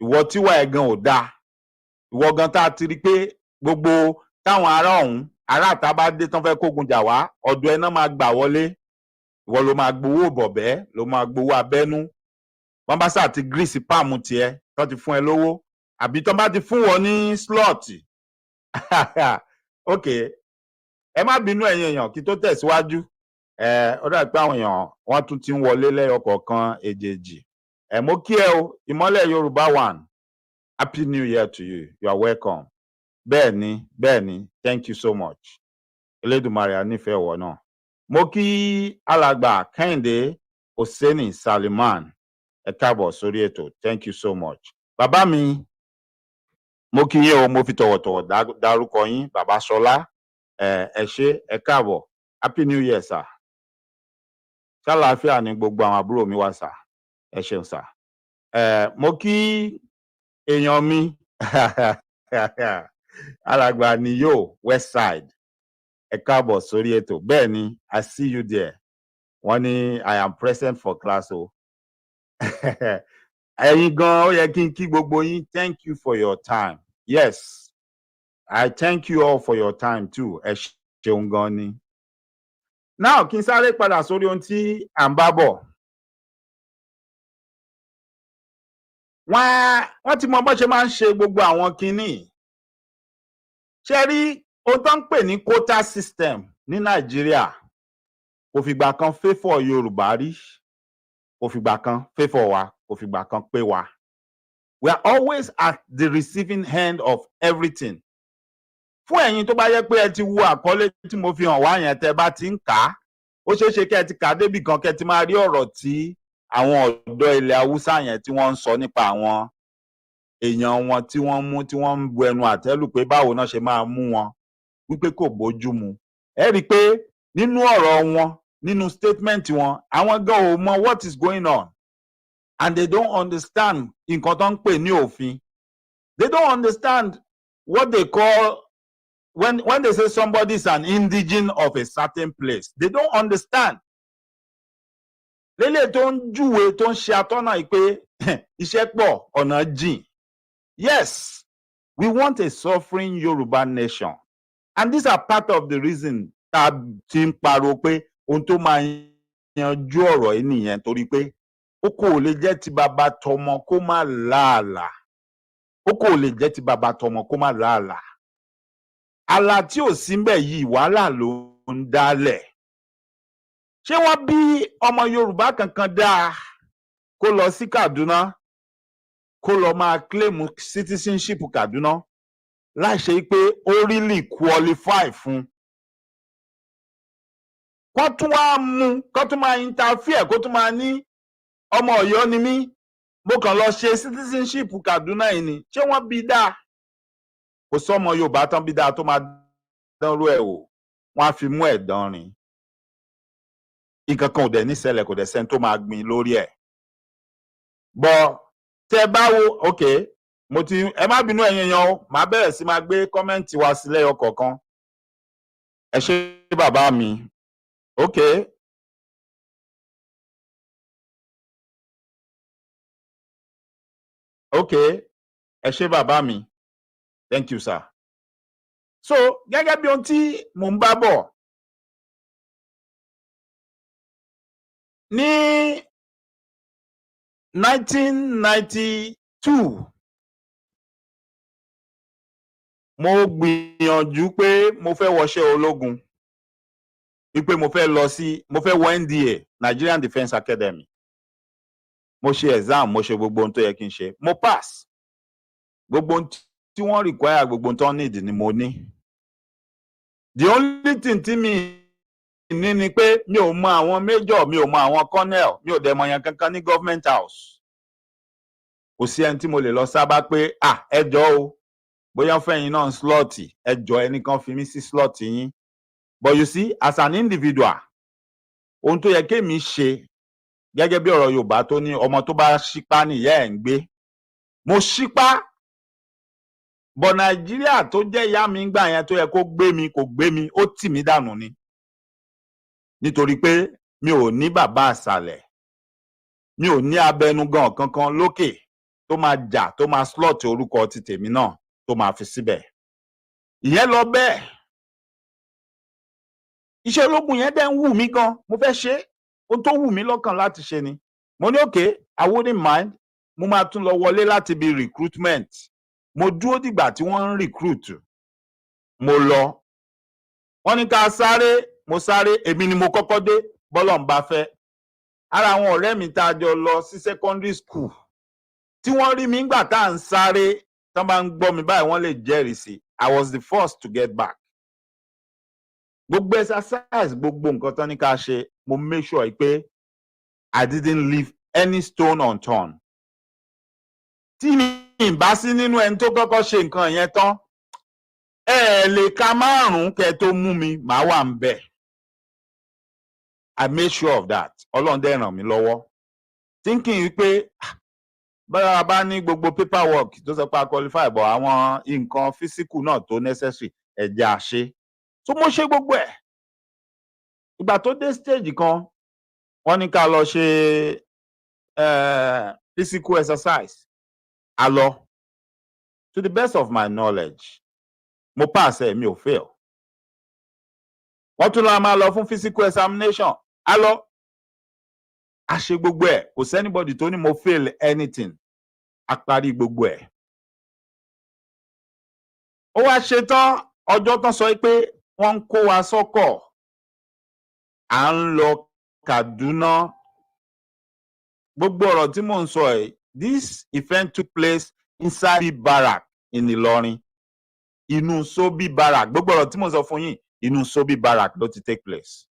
Ìwọ tíwà ẹ̀gan ò dáa, ìwọ gan tá a ti rí pé gbogbo táwọn ará ọ̀hún ará àta bá dé tán fẹ́ kógun jà wá, ọ̀dọ̀ ẹ náà máa gbà wọlé. Ìwọ ló máa gbowó bọ̀bẹ́, ló máa gbowó abẹ́nú. Wọ́n bá sá ti gírísì páàmù tiẹ̀ tán ti fún ẹ lówó, àbí tán bá ti fún wọn ní slọ́ọ̀tì. Ok, ẹ má bínú ẹ̀yin èèyàn kí tó tẹ̀síwájú. Ó dà pé àwọn èèyàn wọ́n tún ti ń wọlé lẹ́yọ kọ̀ọ̀kan èjèèjì. Mo kí ẹ o, Ìmọ́lẹ̀ Yorùbá one. Happy New Year to you. You are welcome. Bẹ́ẹ̀ni, thank you so much. Elédùmarè á nífẹ̀ẹ́ ìwọ náà. Mo kí alàgbà Kẹ́hìndé Hosseini Saliman. Ẹ káàbọ̀ sórí ètò. Thank you so much. Bàbá mi, mo kí yín o, mo fi tọ̀wọ̀tọ̀wọ̀ dárúkọ yín, Bàbá Ṣọlá. Ẹ ṣé, ẹ káàbọ̀. Happy New Year, sir. Ṣàlàáfíà ni gbogbo àwọn àbúrò mi wà, sir. Ẹ ṣeun, sir. Mo kí èèyàn mi alàgbà Niyo West Side. Ẹ káàbọ̀ sórí ètò. Bẹ́ẹ̀ ni, I see you there. Wọ́n ní I am present for class o. Ẹ̀yin gan ó yẹ kí n kí gbogbo yín. Thank you for your time. Yes, I thank you all for your time too. Ẹ ṣeun gan ni. Now kí n sáré padà sórí ohun tí à ń bá bọ̀. Wọ́n ti mọ bó ṣe máa ń ṣe gbogbo àwọn kinní. Ṣé rí ohun tó ń pè ní quota system ní Nàìjíríà kò fìgbà kan favour Yorùbá rí, kò fìgbà kan favour wa, kò fìgbà kan pé wa. We are always at the receiving end of everything. Fún ẹ̀yin tó bá yẹ pé ẹ ti wo àkọlé tí mo fi hàn wá yẹn, tẹ́ bá ti ń kà á, ó ṣeé ṣe kẹ́ ẹ ti kà á débì kan kẹ́ ẹ ti máa rí ọ̀rọ̀ tí àwọn ọ̀dọ́ ilẹ̀ Haúsá yẹn tí wọ́n ń sọ nípa àwọn èèyàn wọn tí wọ́n mú, tí wọ́n ń bu ẹnu àtẹ́lù pé báwo náà ṣe máa mú wọn, wípé kò bójú mu. Ẹ rí i pé nínú ọ̀rọ̀ wọn, nínú statement wọn, àwọn gan ò mọ what is going on, and they don't understand nǹkan tó ń pè ní òfin. They don't understand what they call when they say somebody is an indigene of a certain place. They don't understand. Lélẹ̀ tó ń júwe tó ń ṣe atọ́nà yìí pé iṣẹ́ pọ̀ ọ̀nà jìn. Yes, we want a sovereign Yoruba nation, and these are part of the reason tá a ti ń pariwo pé ohun tó máa yanjú ọ̀rọ̀ yìí nìyẹn, torí pé oko ò lè jẹ́ ti bàbá tọmọ kó má làálàá. Oko ò lè jẹ́ ti bàbá tọmọ kó má làálàá. Àlà tí ò sí ńbẹ̀ yìí wàhálà ló ń dálẹ̀. Ṣé wọ́n bí ọmọ Yorùbá kankan dáa kó lọ sí Kaduna kó lọ máa claim citizenship Kaduna láì ṣe pé ó really qualify fún? Kó tún wá mú, kó tún máa interfere, kó tún máa ní ọmọ Ọ̀yọ́ ni mí, mo kàn lọ ṣe citizenship Kaduna yìí ni. Ṣé wọ́n bí dáa? Kò sọ́mọ Yorùbá tán bí dáa tó máa dánrú ẹ̀ wò. Wọ́n á fi mú ẹ̀dán rìn. Nǹkan kan ò dẹ̀ ní ṣẹlẹ̀, kò dẹ̀ sẹ́ni tó máa gbìn lórí ẹ̀. Bọ̀ tẹ́ bá wo, okay, ẹ má bínú ẹ̀yin èèyàn o, màá bẹ̀rẹ̀ sí máa gbé kọ́mẹ́ǹtì wa sílẹ̀ ọ̀kọ̀ọ̀kan. Ẹ ṣé bàbá mi. Okay. Okay. Ẹ ṣé bàbá mi. Thank you, sir. So, gẹ́gẹ́ bí ohun tí mò ń bá bọ̀, ní 1992, mo gbìyànjú pé mo fẹ́ wọṣẹ́ ológun. Wípé mo fẹ́ wọ NDA, Nigerian Defence Academy. Mo ṣe exam, mo ṣe gbogbo ohun tó yẹ kí n ṣe. Mo pass. Gbogbo ohun tí wọ́n require, gbogbo ohun tó need ni mo ní. The only thing tí mi ní ni pé mi ò mọ àwọn major, mi ò mọ àwọn colonel, mi ò dẹ̀ mọ yan kankan ní government house. Kò sí ẹni tí mo lè lọ sábà pé ẹ jọ̀ọ́ o, bóyá fẹ́yìn náà slot, ẹ jọ̀ọ́ ẹnìkan fi mí sí slot yín. But you see, as an individual, ohun tó yẹ kémi ṣe gẹ́gẹ́ bí ọ̀rọ̀ Yorùbá tó ní ọmọ tó bá ṣípá nìyá ẹ̀ ń gbé. Mo ṣípá, bọ̀ Nàìjíríà tó jẹ́ ìyá mi ńgbà yẹn tó yẹ kó gbé mi, kò gbé mi, ó tì mí dànù ni. Nítorí pé mi ò ní bàbá àsàlẹ̀, mi ò ní abẹnugan kankan lókè tó máa jà, tó máa slot orúkọ ti tèmi náà tó máa fi síbẹ̀. Ìyẹn lọ bẹ́ẹ̀. Iṣẹ́ ológun yẹn dẹ̀ ń wù mí gan, mo fẹ́ ṣe, ohun tó wù mí lọ́kàn láti ṣe ni. Mo ní okay, I wouldn't mind, mo máa tún lọ wọlé láti bí recruitment. Mo dúró dìgbà tí wọ́n ń recruit. Mo lọ. Wọ́n ní ká sáré, mo sáré, èmi ni mo kọ́kọ́ dé, bọ́lọ́run bá fẹ́. Ara àwọn ọ̀rẹ́ mi tá a jọ lọ sí secondary school, tí wọ́n rí mi ńgbà tá à ń sáré, tán bá ń gbọ́ mi báyìí wọ́n lè jẹ́rìí sí. I was the first to get back. Gbogbo exercise, gbogbo nǹkan tán ní ká ṣe, mo make sure pé I didn't leave any stone unturned. Tí mi bá sí nínú ẹni tó kọ́kọ́ ṣe nǹkan yẹn tán, ẹ lè ka márùn-ún kẹ́ tó mú mi, màá wà ń bẹ̀. I made sure of that. Ọlọ́run dẹ̀ ràn mí lọ́wọ́. Thinking wípé bára bá ní gbogbo paperwork tó sọ pé a qualify, bọ̀ àwọn nǹkan physical náà tó necessary ẹ̀jẹ̀ àṣe. So mo ṣe gbogbo ẹ̀. Ìgbà tó dé stage kan, wọ́n ní ká lọ ṣe physical exercise. A lọ. To the best of my knowledge, mo pass ẹ̀, mi ò fail. Wọ́n tún máa lọ fún physical examination. A lọ. A ṣe gbogbo ẹ̀. Kò sí anybody tó ní mo fail anything. A parí gbogbo ẹ̀. Ó wá ṣe tán, ọjọ́ tán sọ pé wọ́n ń kó wa sọ́kọ̀. À ń lọ Kaduna. Gbogbo ọ̀rọ̀ tí mò ń sọ ẹ̀, this event took place inside the barrack in Ìlọrin. Inú Sobi barrack. Gbogbo ọ̀rọ̀ tí mò ń sọ fún yín, inú Sobi barrack ló ti take place.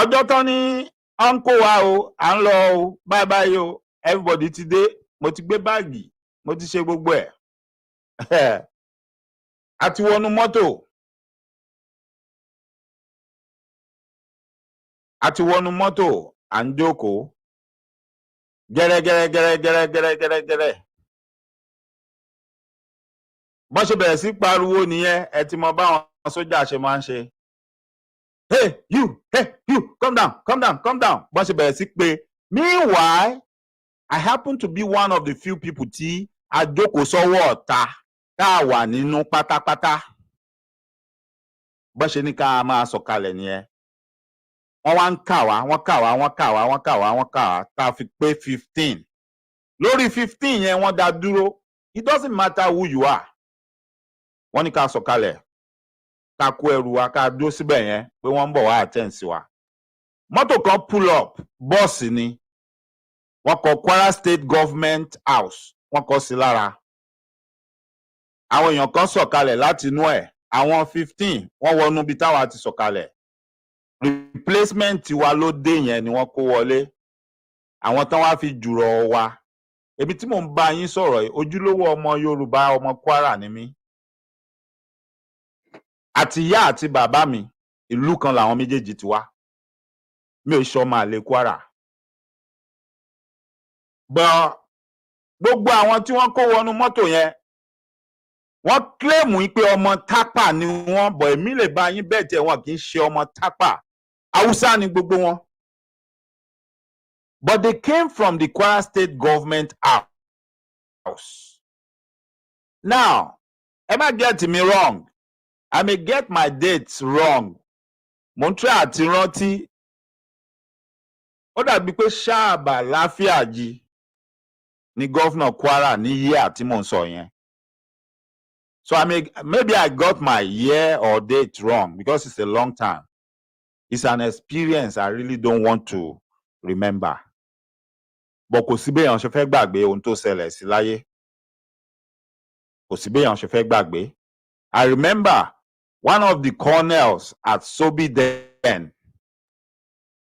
Ọjọ́ tán ní à ń kó wa o, à ń lọ o, bye bye o, everybody ti dé, mo ti gbé báàgì, mo ti ṣe gbogbo ẹ̀. A ti wọnú mọ́tò. A ti wọnú mọ́tò, à ń jókòó. Gẹ́rẹ́gẹ́rẹ́. Bọ́n ṣe bẹ̀rẹ̀ sí pariwo nìyẹn, ẹ ti mọ báwọn sójà ṣe máa ń ṣe. Hey, you, come down. Bọ́n ṣe bẹ̀rẹ̀ sí pé. Meanwhile, I happen to be one of the few people tí a jókòó sọ́wọ́ ọ̀tá tá a wà nínú pátápátá. Bọ́n ṣe ní ká máa sọ̀kalẹ̀ nìyẹn. wọ́n wá ń kà wá tá a fi pé 15 lórí 15 yẹn wọ́n dá dúró. It doesn't matter who you are. Wọ́n ní ká sọ̀kalẹ̀ ká kó ẹrù wa ká dúró síbẹ̀ yẹn pé wọ́n ń bọ̀ wá attend sí wa. Mọ́tò kan pull up, bọ́ọ̀sì ni, wọ́n kọ Kwara State Government House, wọ́n kọ sí lára. Àwọn èèyàn kan sọ̀kalẹ̀ láti inú ẹ̀, àwọn 15 wọ́n wọnú bí táwa ti sọ̀kalẹ̀. Replacement wa ló dé yẹn ni wọ́n kó wọlé. Àwọn tán wá fi jùrọ̀ wa. Ebi tí mò ń bá yín sọ̀rọ̀ yìí, ojúlówó ọmọ Yorùbá, ọmọ Kwara ni mí. Àti ìyá àti bàbá mi, ìlú kan làwọn méjèèjì ti wá. Mi ò ṣe ọmọ àlè Kwara. Gbogbo àwọn tí wọ́n kó wọnú mọ́tò yẹn, wọ́n kílèmù pé ọmọ tápà ni wọ́n, bọ̀ èmi lè bá yín bẹ́ẹ̀ tẹ̀ wọ́n kì í ṣe ọmọ tápà. Haúsá ni gbogbo wọn. But they came from the Kwara State Government House. Now, ẹ má get me wrong. I may get my dates wrong. Mo ń try àti rántí. Ó dàbí pé Ṣáàbà Láfíàjì ni Governor Kwara ní year tí mò ń sọ yẹn. So maybe I got my year or date wrong because it's a long time. It's an experience I really don't want to remember. But kò sí béèyàn ṣe fẹ́ gbàgbé ohun tó ṣẹlẹ̀ sí láyé. Kò sí béèyàn ṣe fẹ́ gbàgbé. I remember one of the colonels at Sobi then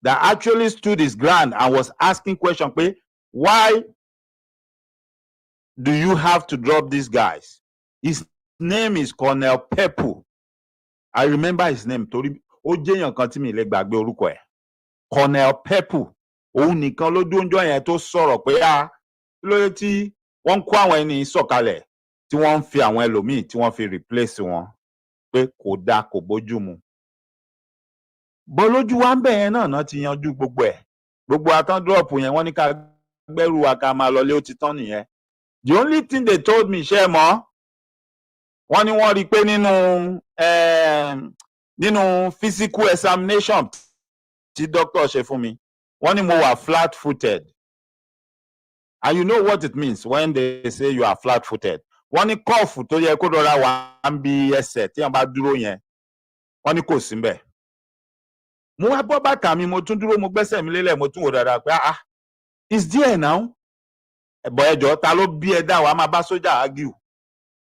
that actually stood his ground and was asking question pé why do you have to drop these guys? His name is Colonel Pepu. I remember his name torí ó jẹ́ èèyàn kan tí mi lè gbàgbé orúkọ ẹ̀. Colonel Pepu. Òun nìkan ló dúnjọ́ yẹn tó sọ̀rọ̀ pé lóye tí wọ́n ń kó àwọn ẹni sọ̀kalẹ̀ tí wọ́n ń fi àwọn ẹlòmíì tí wọ́n fi replace wọn pé kò dáa kò bójú mu. Bọ́ lójú wa ń bẹ̀ yẹn náà ti yanjú gbogbo ẹ̀. Gbogbo àtàn drop yẹn wọ́n ní ká gbẹ́rù wa ká máa lọlé ó ti tán nìyẹn. The only thing they told me ṣe mọ́ wọ́n ní wọ́n rí i pé nínú physical examination tí doctor ṣe fún mi wọ́n ní mo wà flat-footed. And you know what it means when they say you are flat-footed. Wọ́n ní kọ́ọ̀fù tó yẹ kó dọ́ra wà ń bí ẹsẹ̀ tí wọ́n bá dúró yẹn wọ́n ní kò sí mbẹ̀. Mo wá bọ́ bàtà mi mo tún dúró mo gbẹ́sẹ̀ mi lélẹ̀ mo tún wò dáadáa pé is there now? Ẹ̀bọ̀ ẹjọ́ ta ló bí ẹ dá wàá máa bá sójà argue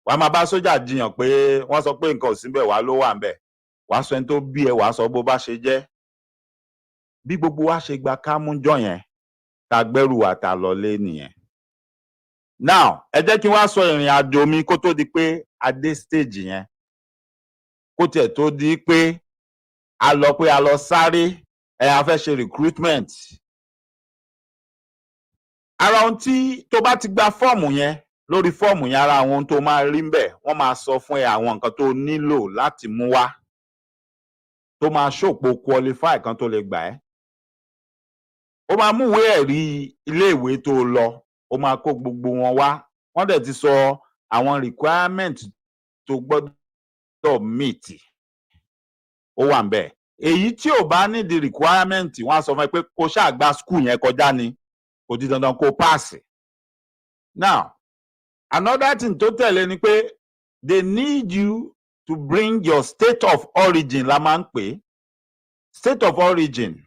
wàá máa bá sójà jiyàn pé wọ́n sọ pé nǹkan ò sí mbẹ̀ wàá ló wà mbẹ̀ wàá sọ ẹni tó bí ẹ wàá sọ bó bá ṣe jẹ́. Bí gbogbo wa ṣe gba kámújọ yẹn ta gbẹ́rù wa ta lọlé nìyẹn. Now ẹ jẹ́ kí n wá sọ ìrìn àjò mi kó tó di pé a dé stage yẹn kó tiẹ̀ tó di pé a lọ sáré a fẹ́ ṣe recruitment. Ara ohun tí tó bá ti gba fọ́ọ̀mù yẹn lórí fọ́ọ̀mù yẹn ara àwọn ohun tó máa rí ńbẹ̀ wọ́n máa sọ fún ẹ àwọn nǹkan tó nílò láti mú wá tó máa ṣòpò qualify kan tó lè gbà ẹ́. Ó máa mú ìwé ẹ̀rí iléèwé tó lọ ó máa kó gbogbo wọn wá wọ́n dẹ̀ ti sọ àwọn requirement tó gbọ́dọ̀ meet ó wà ńbẹ̀. Èyí tí ò bá ní the requirement wọ́n á sọ fún ẹ pé kó ṣáà gba school yẹn kọjá ni kò di dandan kó pass. Now another thing tó tẹ̀lé ni pé they need you to bring your state of origin la máa ń pè state of origin.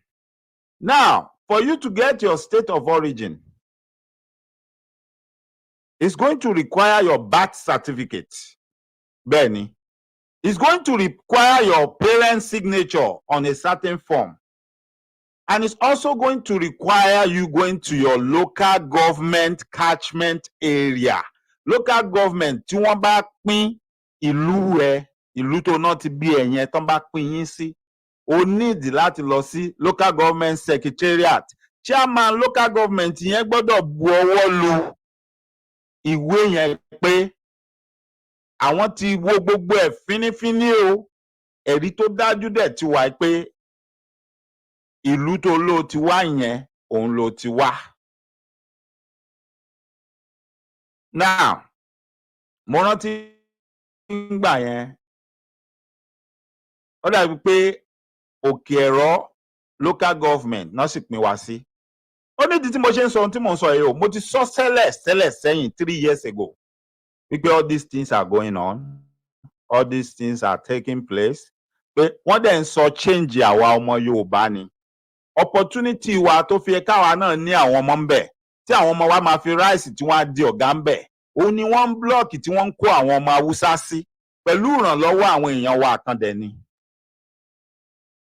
Now for you to get your state of origin it's going to require your birth certificate. Bẹ́ẹ̀ni, it's going to require your parents' signature on a certain form. And it's also going to require you going to your local government catchment area. Local government tí wọ́n bá pín ìlú ẹ, ìlú tó náà ti bí ẹ̀yẹn tán bá pín yín sí. O need láti lọ sí local government secretariat. Chairman local government yẹn gbọ́dọ̀ bu ọwọ́ lu ìwé yẹn pé àwọn ti wo gbogbo ẹ̀ fínífíní o. Ẹ̀rí tó dájú dẹ̀ ti wà pé ìlú tó lò ti wá yẹn òun ló ti wá. Now mo rántí nígbà yẹn ó dàbí pé òkè ẹ̀rọ local government náà sì pín wá sí. Ó ní ìdí tí mo ṣe ń sọ ohun tí mo ń sọ yìí o, mo ti sọ tẹ́lẹ̀ sẹ́yìn 3 years ago wípé all these things are going on, all these things are taking place, pé wọ́n dẹ̀ ń sọ change àwa ọmọ Yorùbá ni. Opportunity wa tó fi káwa náà ní àwọn ọmọ ń bẹ̀, tí àwọn ọmọ wa máa fi ráìsì tí wọ́n á di ọ̀gá ń bẹ̀, òun ni wọ́n ń blọ́ọ̀kì tí wọ́n ń kó àwọn ọmọ Haúsá sí pẹ̀lú ìrànlọ́wọ́ àwọn èèyàn wa kan dẹ̀ ni.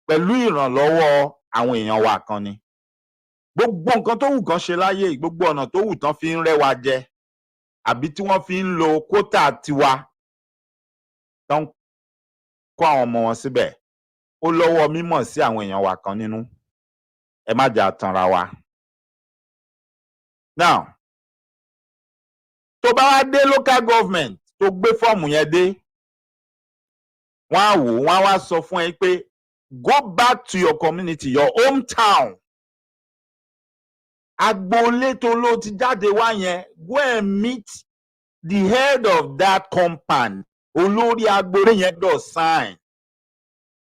Pẹ̀lú ìrànlọ́wọ́ àwọn èèyàn wa kan ni. Gbogbo nǹkan tó wù kán ṣe láyé, gbogbo ọ̀nà tó wù tán fi ń rẹ́ wa jẹ, àbí tí wọ́n fi ń lo kótà tiwa tán ń kó àwọn ọmọ wọn síbẹ̀, ó lọ́wọ́ mímọ̀ sí àwọn èèyàn wa kan nínú. Ẹ má jà tanra wa. Now, tó bá wá dé local government tó gbé fọ́ọ̀mù yẹn dé, wọ́n á wò, wọ́n á wá sọ fún ẹ pé go back to your community, your hometown. Agboolé tó ló ti jáde wá yẹn, go and meet the head of that compound. Olórí agboolé yẹn dọ̀ sign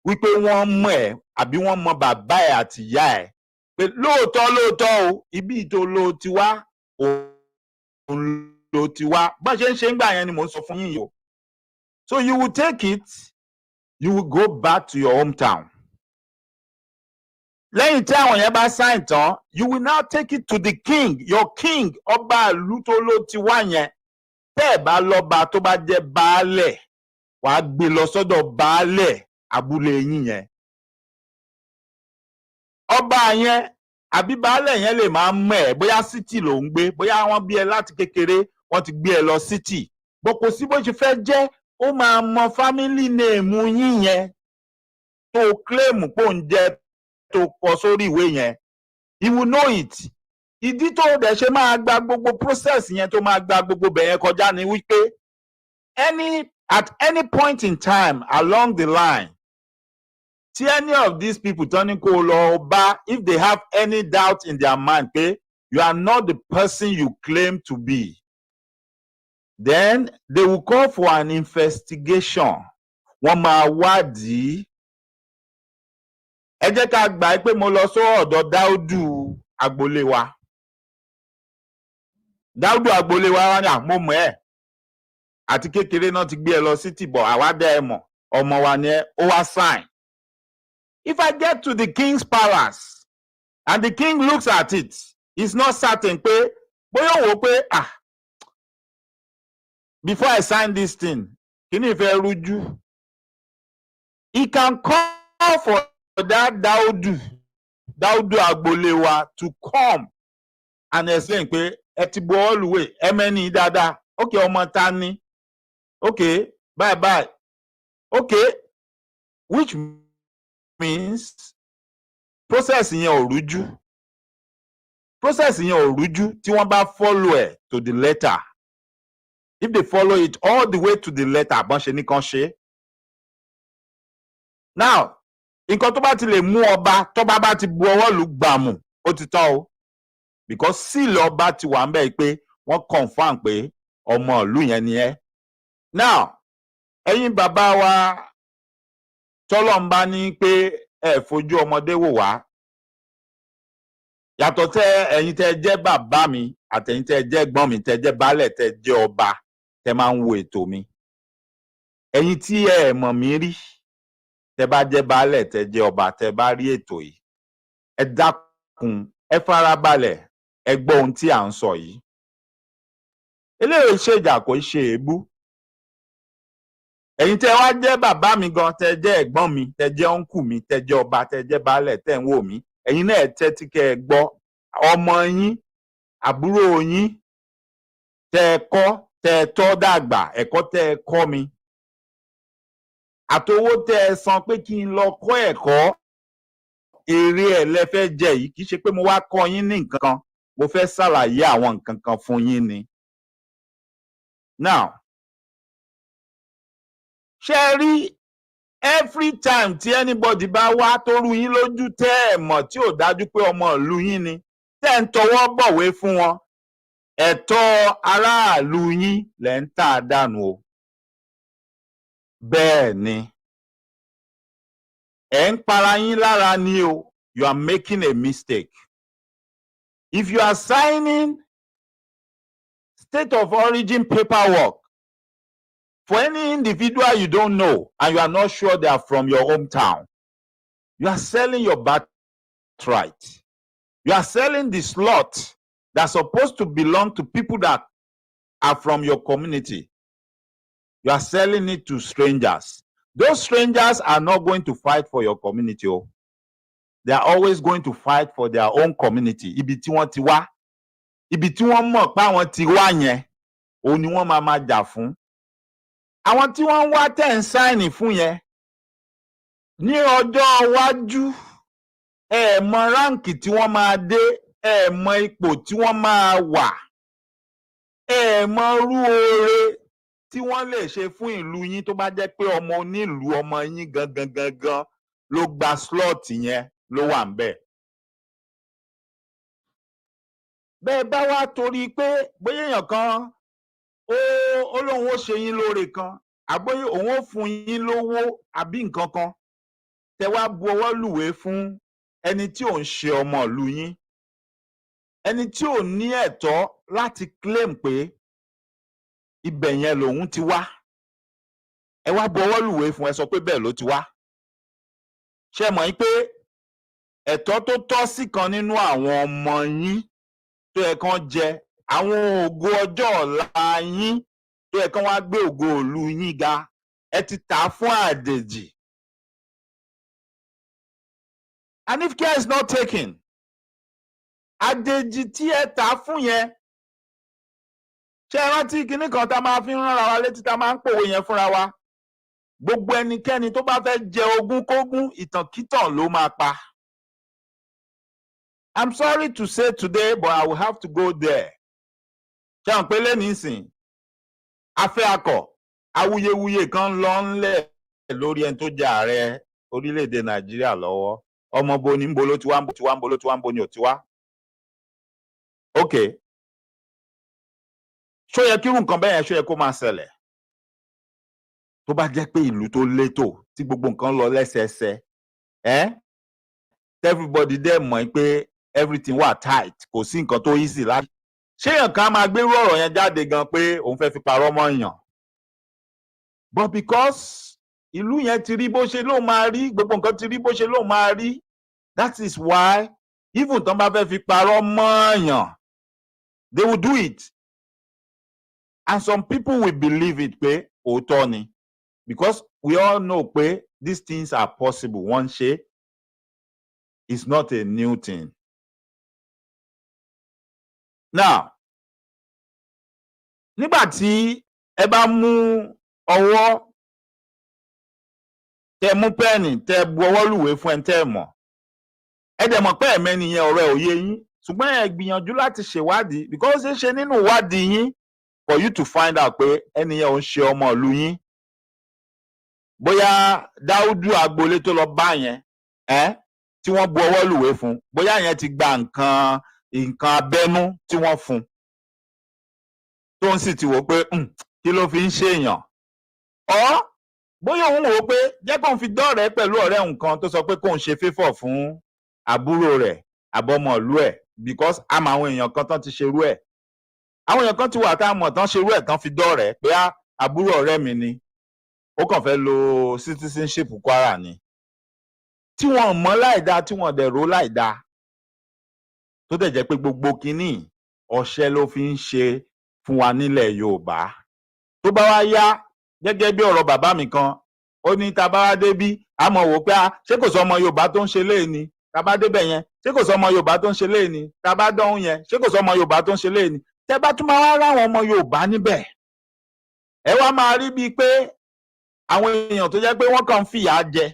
wípé wọ́n mọ̀ ẹ́ àbí wọ́n mọ bàbá ẹ̀ àti ìyá ẹ̀. Pé lóòótọ́ o, ibi tó ló ti wá, òun ló ti wá. Bá ṣe ń ṣe ń gbà yẹn ni mò ń sọ fún yín yìí o. So you will take it, you will go back to your hometown. Lẹ́yìn tí àwọn yẹn bá sign tán, you will now take it to the king, your king, ọba ìlú tó ló ti wá yẹn. Tẹ́ ẹ̀ bá lọ́ba tó bá jẹ́ baálẹ̀, wàá gbé lọ sọ́dọ̀ baálẹ̀ abúlé yín yẹn. Ọba yẹn àbí baálẹ̀ yẹn lè máa mọ̀ ẹ́ bóyá city ló ń gbé, bóyá wọ́n bí ẹ láti kékeré, wọ́n ti gbé ẹ lọ city. Bó kò sí bó ṣe fẹ́ jẹ́, ó máa mọ family name yín yẹn tó claim pò ń jẹ́ tó kọ sórí ìwé yẹn. He will know it. Ìdí tó dẹ̀ ṣe máa gba gbogbo process yẹn tó máa gba gbogbo bẹ̀yẹn kọjá ni wípé at any point in time along the line, tí any of these people tán ní kó lọ bá, if they have any doubt in their mind pé you are not the person you claim to be, then they will call for an investigation. Wọ́n máa wádìí. Ẹ jẹ́ ká gbà pé mo lọ sọ́dọ̀ Dáúdù agboolé wa. Dáúdù agboolé wa wá ní mo mọ̀ ẹ́. Àti kékeré náà ti gbé ẹ lọ city bọ̀, àwa dá ẹ mọ̀, ọmọ wa ni ẹ, ó wá sign. If I get to the king's palace and the king looks at it, he's not certain pé bóyá wò pé before I sign this thing, kí ni ìfẹ́ rújú? He can call for that Dáúdù agboolé wa to come and explain pé ẹ ti bu ọlùwé ẹ mẹ́ni dáadáa. Okay, ọmọ ta ni? Okay, bye. Okay, which means process yẹn ò rújú. Process yẹn ò rújú tí wọ́n bá follow ẹ̀ to the letter. If they follow it all the way to the letter, bọ́n ṣe ní kan ṣe. Now, nǹkan tó bá ti lè mú ọba, tọ́ba bá ti bu ọwọ́ lù gbàmù, ó ti tán o. Because sílẹ̀ ọba ti wà ń bẹ̀ pé wọ́n confirm pé ọmọ ìlú yẹn ni ẹ́. Now, ẹ̀yin bàbá wa tọ́lọ̀ ń bá ní pé ẹ fojú ọmọdé wò wá. Yàtọ̀ tẹ́ ẹ̀yin tẹ́ jẹ́ bàbá mi àtẹ̀yin tẹ́ jẹ́ ẹ̀gbọ́n mi tẹ́ jẹ́ baálẹ̀ tẹ́ jẹ́ ọba tẹ́ máa ń wo ètò mi. Ẹ̀yin tí ẹ mọ̀ mí rí tẹ́ bá jẹ́ baálẹ̀ tẹ́ jẹ́ ọba tẹ́ bá rí ètò yìí. Ẹ dákun, ẹ farabalẹ̀, ẹ gbọ́ ohun tí à ń sọ yìí. Eléyìí ṣèjà kò ṣe èébú. Ẹ̀yin tẹ́ wá jẹ́ bàbá mi gan, tẹ́ jẹ́ ẹ̀gbọ́n mi, tẹ́ jẹ́ ọ̀nkù mi, tẹ́ jẹ́ ọba, tẹ́ jẹ́ baálẹ̀, tẹ́ ń wò mí. Ẹ̀yin náà tẹ́tí kẹ́ ẹ gbọ́. Ọmọ yín, àbúrò yín, tẹ́ ẹ kọ́, tẹ́ ẹ tọ́ dàgbà, ẹ̀kọ́ tẹ́ ẹ kọ́ mi. Àtowó tẹ́ ẹ san pé kí n lọ kọ́ ẹ̀kọ́, èrè ẹ̀ lẹ fẹ́ jẹ yìí, kì í ṣe pé mo wá kọ́ yín ní nǹkan kan, mo fẹ́ ṣàlàyé àwọn nǹkan kan fún yín ni. Now, ṣé rí every time tí anybody bá wá tó rú yín lójú tẹ́ ẹ mọ̀ tí ò dájú pé ọmọ ìlú yín ni, tẹ́ ń tọwọ́ bọ̀wé fún wọn, ẹ̀tọ́ aráàlú yín lẹ̀ ń tà dànù o. Bẹ́ẹ̀ ni, ẹ̀ ń para yín lára ni o. you are making a mistake. If you are signing state of origin paperwork for any individual you don't know and you are not sure they are from your hometown, you are selling your birthright. You are selling the slot that's supposed to belong to people that are from your community. You are selling it to strangers. Those strangers are not going to fight for your community. Oh. They are always going to fight for their own community. Ibi tí wọ́n ti wá, ibi tí wọ́n mọ̀ pé àwọn ti wá yẹn, òun ni wọ́n máa jà fún. Àwọn tí wọ́n wá tẹ̀ ń sáìnì fún yẹn, ní ọjọ́ iwájú, ẹ mọ ráǹkì tí wọ́n máa dé, ẹ mọ ipò tí wọ́n máa wà, ẹ mọ irú oore tí wọ́n lè ṣe fún ìlú yín tó bá jẹ́ pé ọmọ onílùú ọmọ yín gangan ló gba slot yẹn ló wà ńbẹ̀. Bẹ́ẹ̀ bá wá torí pé bóyá èèyàn kan ó lóun ó ṣe yín lóore kan, àbóyá òun ó fún yín lówó àbí nǹkan kan, tẹ wá bu ọwọ́ lùwé fún ẹni tí ò ń ṣe ọmọ ìlú yín, ẹni tí ò ní ẹ̀tọ́ láti claim pé ibẹ̀ yẹn lòun ti wá, ẹ wá bu ọwọ́ lùwé fún, ẹ sọ pé bẹ́ẹ̀ ló ti wá. Ṣé mọ̀ yín pé ẹ̀tọ́ tó tọ́ sí kan nínú àwọn ọmọ yín tó yẹ kán jẹ, àwọn ògo ọjọ́ ọ̀la yín tó yẹ kán wá gbé ògo ìlú yín ga, ẹ ti tà á fún àjèjì. And if care is not taken, àjèjì tí ẹ tà á fún yẹn, ṣé ẹ rántí kinní kan tá a máa fi ń ránra wa létí tá a máa ń pòwe yẹn fúnra wa? Gbogbo ẹnikẹ́ni tó bá fẹ́ jẹ ogún kógún, ìtànkítàn ló máa pa. I'm sorry to say today, but I will have to go there. Ṣé àwọn pé lẹ́nu ìsìn, afẹ́ akọ̀, awuyewuye kan lọ ńlẹ̀ lórí ẹni tó jẹ ààrẹ orílẹ̀-èdè Nàìjíríà lọ́wọ́. Ọmọ bo ni ń bo ló ti wá, ń bo ti wá, ń bo ló ti wá, ń bo ni ò ti wá. Okay. Ṣó yẹ kí irú nǹkan bẹ́ẹ̀ yẹn ṣó yẹ kó máa ṣẹlẹ̀? Tó bá jẹ́ pé ìlú tó létò tí gbogbo nǹkan lọ lẹ́sẹẹsẹ, everybody dẹ̀ mọ̀ pé everything wà tight, kò sí nǹkan tó easy láti. Ṣé èèyàn kan máa gbérú ọ̀rọ̀ yẹn jáde gan pé òun fẹ́ fi parọ́ mọ́ èèyàn? But because ìlú yẹn ti rí bó ṣe ló máa rí, gbogbo nǹkan ti rí bó ṣe ló máa rí, that is why even tán bá fẹ́ fi parọ́ mọ́ èèyàn, they will do it. And some people will believe it pé òótọ́ ni. Because we all know pé these things are possible. Wọ́n ṣe, it's not a new thing. Now, nígbà tí ẹ bá mú ọwọ́, tẹ mú pẹ́ẹ̀nì, tẹ bu ọwọ́ lùwé fún ẹni tẹ́ ẹ mọ̀, ẹ dẹ̀ mọ̀ pé ẹ̀mẹ́ni yẹn ọ̀rọ̀ ẹ̀ ò yé yín, ṣùgbọ́n ẹ gbìyànjú láti ṣèwádìí, because ṣe nínú ìwádìí yín for you to find out pé ẹni yẹn ò ń ṣe ọmọ ìlú yín. Bóyá Dáúdù agboolé tó lọ bá yẹn, tí wọ́n bu ọwọ́ lùwé fún, bóyá yẹn ti gba nǹkan abẹ́nú tí wọ́n fún, tó ń sì ti wò pé kí ló fi ń ṣèèyàn. Ọ́ bóyá òun wò ó pé jẹ́ kóun fi dọ́rẹ̀ẹ́ pẹ̀lú ọ̀rẹ́ nǹkan tó sọ pé kóun ṣe favour fún àbúrò rẹ̀ àbọ̀mọ̀ ìlú ẹ̀, because àmọ́ àwọn èèyàn kan tán ti ṣerú ẹ̀. Àwọn èèyàn kan ti wà tá a mọ̀ tán ṣerú ẹ̀ tán fi dọ́rẹ̀ẹ́ pé àbúrò ọ̀rẹ́ mi ni, ó kàn fẹ́ lo citizenship Kwara ni. Tí wọ́n mọ̀ láìda, tí wọ́n dẹ̀ rò láìda, tó dẹ̀ jẹ́ pé gbogbo kínní ọṣẹ́ ló fi ń ṣe fún wa nílẹ̀ Yorùbá. Tó bá wá yá, gẹ́gẹ́ bí ọ̀rọ̀ bàbá mi kan, ó ní tá a bá wá débí, a mọ̀ wò pé ṣé kò sọ ọmọ Yorùbá tó ń ṣe léè ni? Tá a bá débẹ̀ yẹn, ṣé kò sọ ọmọ Yorùbá tó ń ṣe léè ni? Tá a bá dọ́hùn yẹn, ṣé kò sọ ọmọ Yorùbá tó ń ṣe léè ni? Tẹ́ bá tún máa wá ráwọn ọmọ Yorùbá níbẹ̀, ẹ wá máa rí bíi pé àwọn èèyàn tó jẹ́ pé wọ́n kàn ń fìyà jẹ,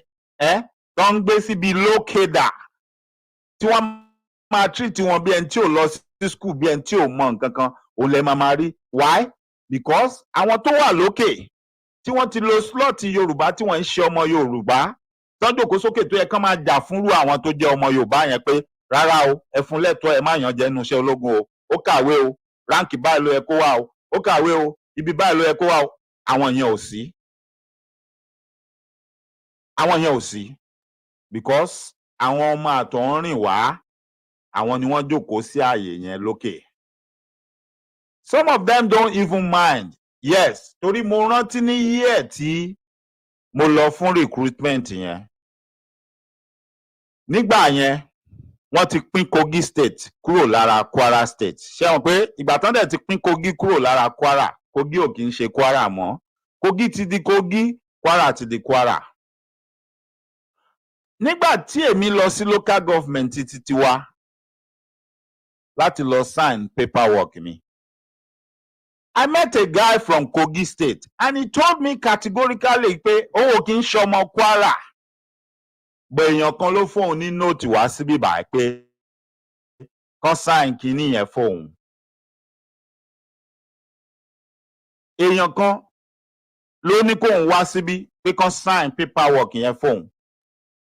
tó ń gbé síbi lókèdà, tí wọ́n máa treat wọn bí ẹni tí ò lọ sí school, bí ẹni tí ò mọ nǹkan kan, òun lè máa rí. Why? Because àwọn tó wà lókè tí wọ́n ti lo slot Yorùbá tí wọ́n ń ṣe ọmọ Yorùbá, tán jókòó sókè tó yẹ kán máa jà fúnrú àwọn tó jẹ́ ọmọ Yorùbá yẹn pé rárá o, ẹ fún lẹ́tọ̀ọ́, ẹ má yàn jẹ nínú iṣẹ́ ológun o, ó kàwé o, ráǹkì báyìí ló yẹ kó wà o, ó kàwé o, ibi báyìí ló yẹ kó wà o. Àwọn yẹn ò sí. Àwọn yẹn ò sí. Because àwọn ọmọ àtọ̀húnrìn wá àwọn ni wọ́n jókòó sí ààyè yẹn lókè. Some of them don't even mind. Yes, torí mo rántí ní year tí mo lọ fún recruitment yẹn. Nígbà yẹn wọ́n ti pín Kogi state kúrò lára Kwara state. Ṣé wọn pé ìgbà tán dẹ̀ ti pín Kogi kúrò lára Kwara, Kogi ò kì í ṣe Kwara mọ́. Kogi ti di Kogi, Kwara ti di Kwara. Nígbà tí èmi lọ sí local government títí wa láti lọ sign paperwork mi, I met a guy from Kogi state and he told me categorically pé òun kì í ṣọmọ Kwara. Bọ̀ èèyàn kan ló fóun ní nóòtì wá síbí báyìí pé kán sign kínní yẹn fóun. Èèyàn kan ló ní kóun wá síbí pé kán sign paperwork yẹn fóun.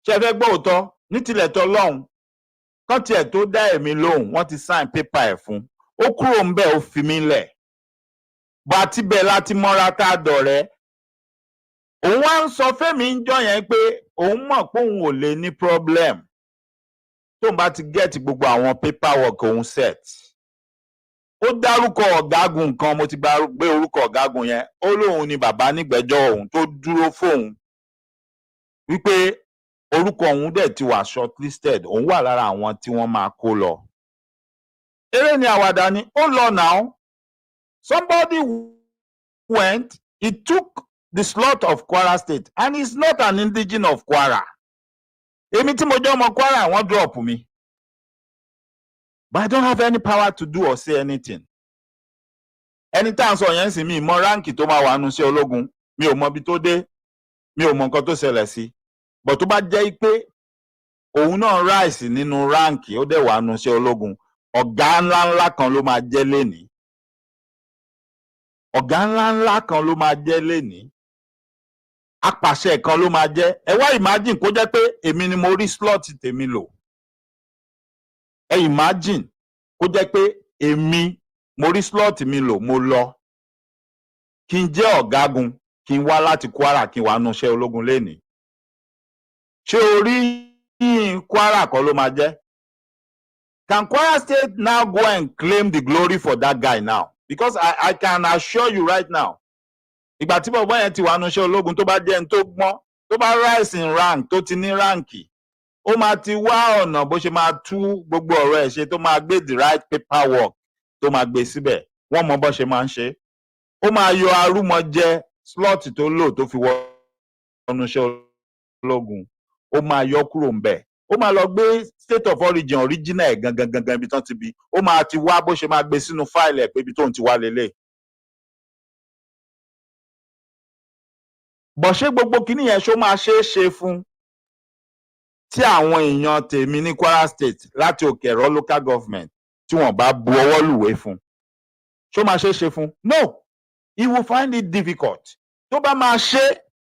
Ṣé ẹ fẹ́ gbọ́ òótọ́? Ní tilẹ̀ tọ́ lọ́hùn, kán tiẹ̀ tó dá èmi lóhùn, wọ́n ti sign paper ẹ̀ fún. Ó kúrò ń bẹ̀ ó fi mí lẹ̀. Bá ti bẹ̀ láti mọ́ra tá a dọ̀rẹ́. Òun wá ń sọ fẹ́mi ń jọ yẹn pé òun mọ̀ pé òun ò lè ní problem tóun bá ti get gbogbo àwọn paperwork òun set. Ó dárúkọ ọ̀gágun kan, mo ti gbé orúkọ ọ̀gágun yẹn. Ó lóun ni bàbá nígbẹ̀jọ́ òun tó dúró fóun wípé orúkọ òun dẹ̀ ti wà shortlisted, òun wà lára àwọn tí wọ́n máa kó lọ. Eré ni àwàdà ni, ó lọ now. Somebody went, he took the slot of Kwara State and he's not an indigene of Kwara. Èmi tí mo jẹ́ ọmọ Kwara, wọ́n drop mi. But I don't have any power to do or say anything. Ẹni tá à ń sọ yẹn sì mi mọ ráǹkì tó máa wà nù sí ológun, mi ò mọ ibi tó dé, mi ò mọ nǹkan tó ṣẹlẹ̀ sí. But tó bá jẹ́ pé òun náà rise nínú ráǹkì ó dẹ̀ wà nù sí ológun, ọ̀gá ńláńlá kan ló máa jẹ́ lénìí. Ọ̀gá ńláńlá kan ló máa jẹ́ lénìí. Apàṣẹ kan ló máa jẹ́. Ẹ wá imagine kó jẹ́ pé èmi ni mo rí slot tèmi lò. Ẹ imagine kó jẹ́ pé èmi mo rí slot mi lò, mo lọ. Kí n jẹ́ ọ̀gágun, kí n wá láti Kwara, kí n wá núṣẹ́ ológun lénìí. Ṣé orí yín Kwara kan ló máa jẹ́? Can Kwara State now go and claim the glory for that guy now? Because I can assure you right now, ìgbà tí bọ̀bọ́ yẹn ti wà núṣẹ́ ológun tó bá jẹ́ ẹni tó gbọ́n, tó bá rise in rank, tó ti ní ráǹkì, ó máa ti wá ọ̀nà bó ṣe máa tú gbogbo ọ̀rọ̀ ẹ̀ ṣe, tó máa gbé the right paperwork tó máa gbé síbẹ̀. Wọ́n mọ bó ṣe máa ń ṣe. Ó máa yọ arúmọjẹ slot tó lò tó fi wọ núṣẹ́ ológun. Ó máa yọ kúrò ń bẹ̀. Ó máa lọ gbé state of origin original ẹ̀ gangan ibi tán ti bí. Ó máa ti wá bó ṣe máa gbé sínú fáìlì ẹ̀ pé ibi tóun ti wá lélẹ̀. Bọ̀ ṣé gbogbo kíní yẹn ṣó máa ṣeé ṣe fún tí àwọn èèyàn tèmi ní Kwara State láti òkè ẹ̀rọ local government tí wọ́n bá bu ọwọ́ lùwé fún? Ṣó máa ṣeé ṣe fún? No, he will find it difficult. Tó bá máa ṣe,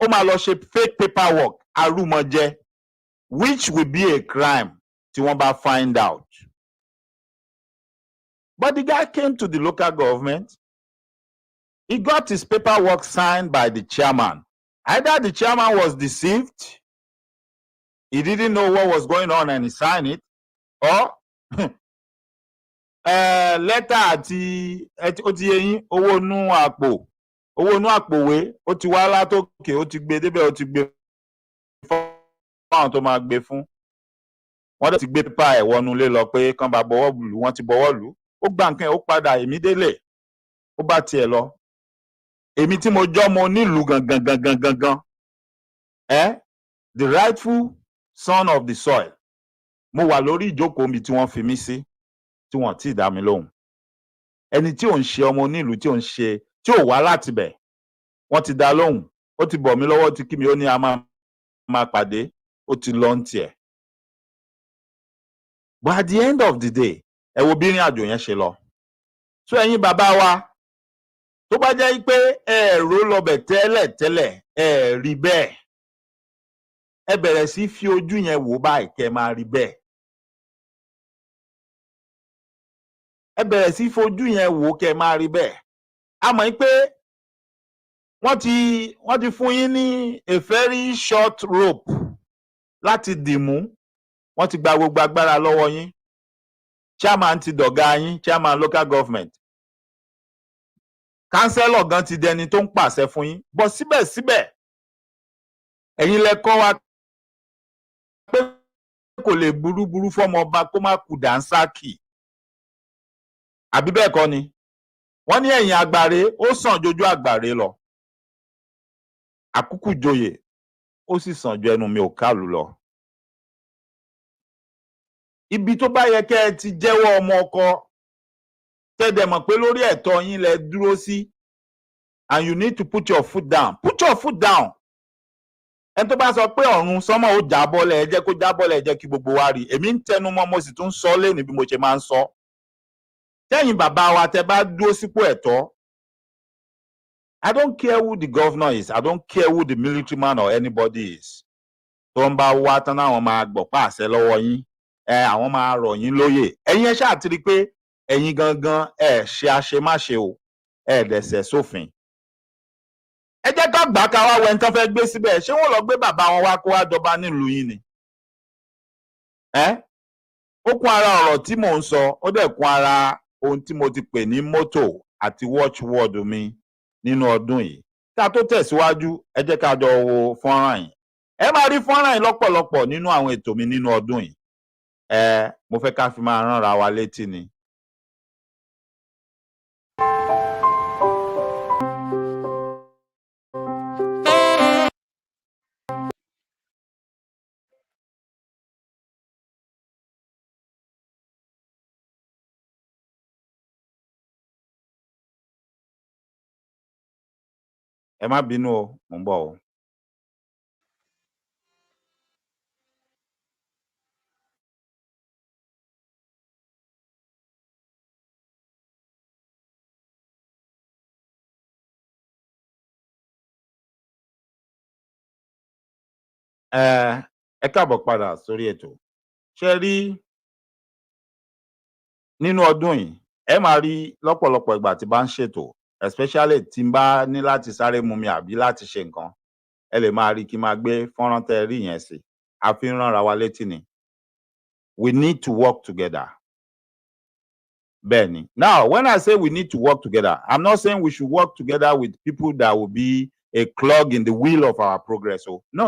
ó máa lọ ṣe fake paperwork arúmọjẹ, which will be a crime tí wọ́n bá find out. But the guy came to the local government. He got his paperwork signed by the chairman. Either the chairman was deceived, he didn't know what was going on and he signed it, or letter àti ó ti yẹyin owó nú àpòwé ó ti wá látòkè, ó ti gbé débẹ̀, ó ti gbé fáwọn tó máa gbé fún. Wọ́n dẹ̀ ti gbé pépà ẹ̀ wọnú ilé lọ pé kán bá bọwọ́ lù, wọ́n ti bọwọ́ lù. Ó gba nǹkan ẹ̀, ó padà, èmi délé, ó bá tiẹ̀ lọ. Èmi tí mo jọ́ mo nílùú gangan, the rightful son of the soil. Mo wà lórí ìjókòó mi tí wọ́n fi mí sí, tí wọ́n ti dá mi lóhùn. Ẹni tí ò ń ṣe ọmọ onílùú, tí ò wá láti bẹ̀, wọ́n ti dá lóhùn. Ó ti bọ̀ mí lọ́wọ́, ó ti kí mi, ó ní a máa pàdé, ó ti lọ ń tiẹ̀. But at the end of the day, ẹ wo bí ìrìn àjò yẹn ṣe lọ. So ẹ̀yin bàbá wa, tó bá jẹ́ pé ẹ̀rọ lọ́bẹ̀ tẹ́lẹ̀ ẹ rí bẹ́ẹ̀, ẹ bẹ̀rẹ̀ sí fi ojú yẹn wò báyìí kẹ́ máa rí bẹ́ẹ̀. Ẹ bẹ̀rẹ̀ sí fojú yẹn wò kẹ́ máa rí bẹ́ẹ̀. A mọ̀ pé wọ́n ti fún yín ní a very short rope láti dìmú wọ́n ti gba gbogbo agbára lọ́wọ́ yín, chairman ti dọ̀gá yín, chairman local government, councillor gan ti dẹni tó ń pàṣẹ fún yín, bọ́ síbẹ̀síbẹ̀ ẹ̀yin lẹ kọ́ wa pé kò lè burúburú fọ́mọ ọba kó má kú dànsákì, àbí bẹ́ẹ̀ kọ́ ni? Wọ́n ní ẹ̀yìn àgbàre ó sàn jojú àgbàre lọ, àkúkú joyè ó sì sàn ju ẹnu mi ò kálù lọ. Ibi tó bá yẹ kẹ́ ẹ ti jẹ́wọ́ ọmọ ọkọ tẹ́dẹ̀ mọ̀ pé lórí ẹ̀tọ́ yín lẹ dúró sí, and you need to put your foot down. Put your foot down. Ẹni tó bá sọ pé ọ̀run sánmọ̀ ó jábọ́lẹ̀, ẹ jẹ́ kó jábọ́lẹ̀, ẹ jẹ́ kí gbogbo wa rí. Èmi ń tẹnu mọ́, mo sì tún sọ lẹ́nu bí mo ṣe máa ń sọ. Tẹ́yìn bàbá wa tẹ́ bá dúró sípò ẹ̀tọ́, I don't care who the governor is, I don't care who the military man or anybody is. Tó ń bá wá tán náà wọ́n máa gbọ̀pá àṣẹ lọ́wọ́ yín, àwọn máa rọ̀ yín lóyè. Ẹ̀yin ẹ ṣáà ti rí pé ẹ̀yin gangan ẹ ṣe àṣemáṣe o, ẹ dẹ̀sẹ̀ sófin. Ẹ jẹ́ ká gbà ká wá wẹ́n tán fẹ́ gbé síbẹ̀, ṣé wọ́n lọ gbé bàbá wọn wá kó wá jọba nílùú yín ni? Ó kún ara ọ̀rọ̀ tí mò ń sọ, ó dẹ̀ kún ara ohun tí mo ti pè ní motto àti watchword mi nínú ọdún yìí. Ká tó tẹ̀síwájú, ẹ jẹ́ ká jọ wo fọ́nrán yìí. Ẹ máa rí fọ́nrán yìí lọ́pọ̀lọpọ̀ nínú àwọn ètò mi nínú ọdún yìí. Mo fẹ́ ká fi máa ránra wa létí ni. Ẹ má bínú o, mò ń bọ̀ o. Ẹ káàbọ̀ padà sórí ètò. Ṣé rí nínú ọdún yìí, ẹ máa rí lọ́pọ̀lọpọ̀ ìgbà tí bá ń ṣètò, especially tí n bá ní láti sáré mu mi àbí láti ṣe nǹkan, ẹ lè máa rí kí n máa gbé fọ́nrán tẹ́ rí yẹn sí. A fi ń ránra wa létí ni. We need to work together. Bẹ́ẹ̀ni. Now, when I say we need to work together, I'm not saying we should work together with people that will be a clog in the wheel of our progress. Oh, no.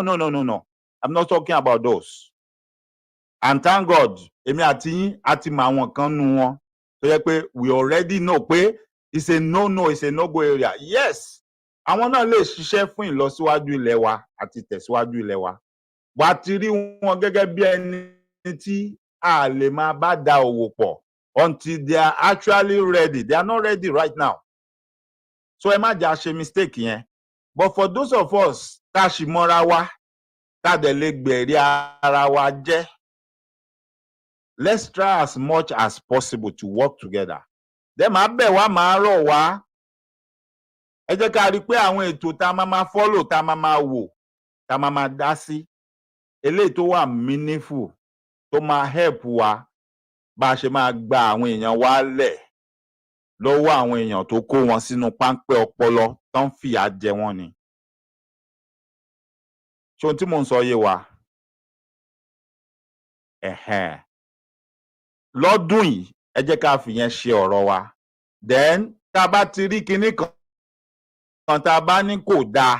I'm not talking about those. And thank God, èmi àti yín àti mọ àwọn kan nù wọn tó yẹ pé we already know pé it's a no, it's a no-go area. Yes, àwọn náà lè ṣiṣẹ́ fún ìlọsíwájú ilẹ̀ wa àti tẹ̀síwájú ilẹ̀ wa. Wà á ti rí wọn gẹ́gẹ́ bí ẹni tí a lè máa bá da òwò pọ̀ until they are actually ready. They are not ready right now. So ẹ má jà ṣe mistake yẹn. But for those of us tá a ṣì mọ́ra wa, tá a dẹ̀ lè gbẹ̀rí ara wa jẹ́, let's try as much as possible to work together. Then máa bẹ̀ wá, máa rọ̀ wá. Ẹ jẹ́ ká rí pé àwọn ètò tá a máa follow, tá a máa wò, tá a máa dá sí, eléyìí tó wà meaningful, tó máa help wa bá a ṣe máa gba àwọn èèyàn wa lẹ̀ lọ́wọ́ àwọn èèyàn tó kó wọn sínú páńpẹ́ ọpọlọ tó ń fìyà jẹ wọ́n ni. Ṣé ohun tí mò ń sọ yé wa? Lọ́dún yìí, ẹ jẹ́ ká fìyẹn ṣe ọ̀rọ̀ wa. Then tá a bá ti rí kinní kan tá a bá ní kò dáa,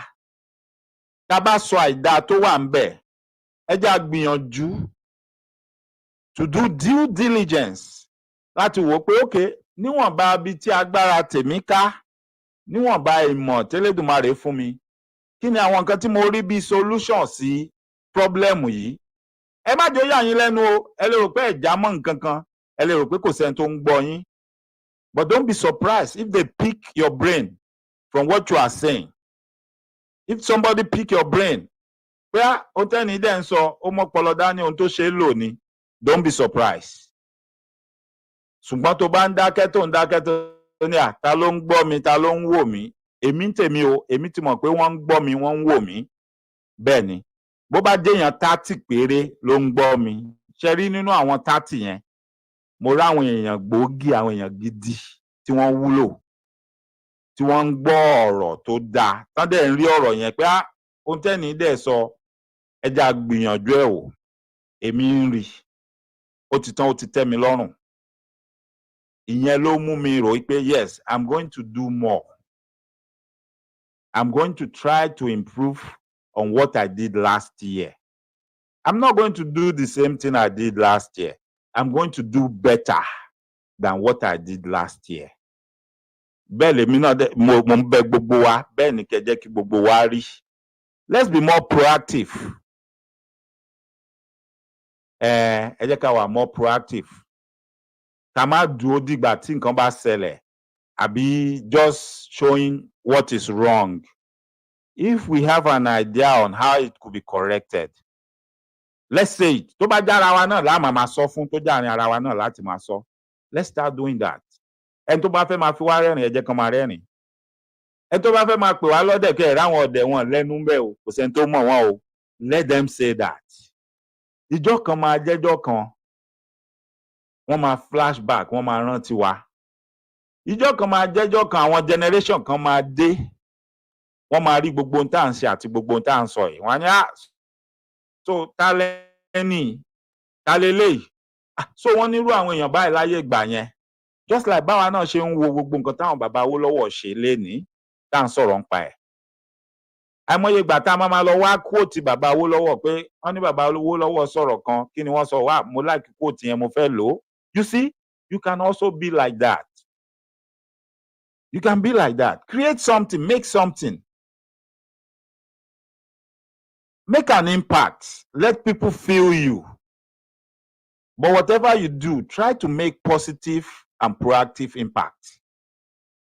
tá a bá sọ àìdáa tó wà ń bẹ̀, ẹ jẹ́ á gbìyànjú to do due diligence láti wò pé okay, níwọ̀nba ibi tí agbára tèmi ká, níwọ̀nba ìmọ̀ tẹ́lẹ̀dùmarè fún mi, kí ni àwọn nǹkan tí mo rí bí solution sí problem yìí? Ẹ má jẹ́ ó yà yín lẹ́nu o, ẹ lè rò pé ẹ já mọ́ nǹkan kan, ẹ lè rò pé kò sẹ́ni tó ń gbọ́ yín. But don't be surprised if they pick your brain from what you are saying. If somebody pick your brain, pé ó tẹ́ni dẹ́ ń sọ, ó mọ́pọlọ dání ohun tó ṣe é lò ni, don't be surprised. Ṣùgbọ́n tó bá ń dákẹ́ tó ní ta ló ń gbọ́ mi, ta ló ń wò mí, èmi ń tèmi o, èmi ti mọ̀ pé wọ́n ń gbọ́ mi, wọ́n ń wò mí. Bẹ́ẹ̀ ni, bó bá jẹ́yàn 30 péré ló ń gbọ́ mi, ṣe rí nínú àwọn 30 yẹn, mo rí àwọn èèyàn gbòógì, àwọn èèyàn gidi tí wọ́n wúlò, tí wọ́n ń gbọ́ ọ̀rọ̀ tó dáa, tán dẹ̀ ń rí ọ̀rọ̀ yẹn pé ohun tẹ́ni dẹ̀ sọ, ẹ jẹ́ á gbìyànjú ẹ̀ wò. èmi ń rí ó ti tán ó ti tẹ́ mi lọ́rùn ìyẹn ló mú mi rò pé yes I'm going to do more. I'm going to try to improve on what I did last year. I'm not going to do the same thing I did last year. I'm going to do better than what I did last year. Bẹ́ẹ̀ lèmi náà mo ń bẹ̀ gbogbo wa bẹ́ẹ̀ ni kẹ́ jẹ́ kí gbogbo wa rí. Let's be more proactive. Ẹ jẹ́ ká wà more proactive. Ká má dúró dìgbà tí nǹkan bá ṣẹlẹ̀ àbí just showing what is wrong. If we have an idea on how it could be corrected, let's say it. Tó bá jẹ́ ara wa náà la máa sọ fún tó jẹ́ àárín ara wa náà láti máa sọ. Let's start doing that. Ẹni tó bá fẹ́ máa fi wá rẹ́rìn ẹ jẹ́ kán máa rẹ́rìn. Ẹni tó bá fẹ́ máa pè wá lọ́dẹ̀ kẹ́ ẹ̀ ráwọn ọ̀dẹ̀ wọn lẹ́nu ń bẹ̀ o kò sẹ́ni tó mọ̀ wọ́n o. Let them say that. Ìjọ kan máa jẹ́jọ́ kan wọ́n máa flashback wọ́n máa rántí wa. Ìjọ kan máa jẹ́jọ́ kan àwọn generation kan máa dé wọ́n máa rí gbogbo ohun tá à ń ṣe àti gbogbo ohun tá à ń sọ yìí. Wọ́n á ní so ta lẹ́ni ta lélẹ́yìí so wọ́n nírú àwọn èèyàn báyìí láyé ìgbà yẹn just like báwa náà ṣe ń wo gbogbo nǹkan táwọn bàbá Awólọ́wọ̀ ṣe lénìí tá à ń sọ̀rọ̀ nípa ẹ̀. Àìmọye ìgbà tá a máa lọ wá kóòtù bàbá Awólọ́wọ̀ pé wọ́n ní bàbá Awólọ́wọ̀ sọ̀rọ̀ kan kí ni wọ́n sọ wá mo like kóòtù yẹn mo fẹ́ lò ó. You see, you can also be like that. You can be like that. Create something, make something. Make an impact. Let people feel you. But whatever you do, try to make positive and proactive impact.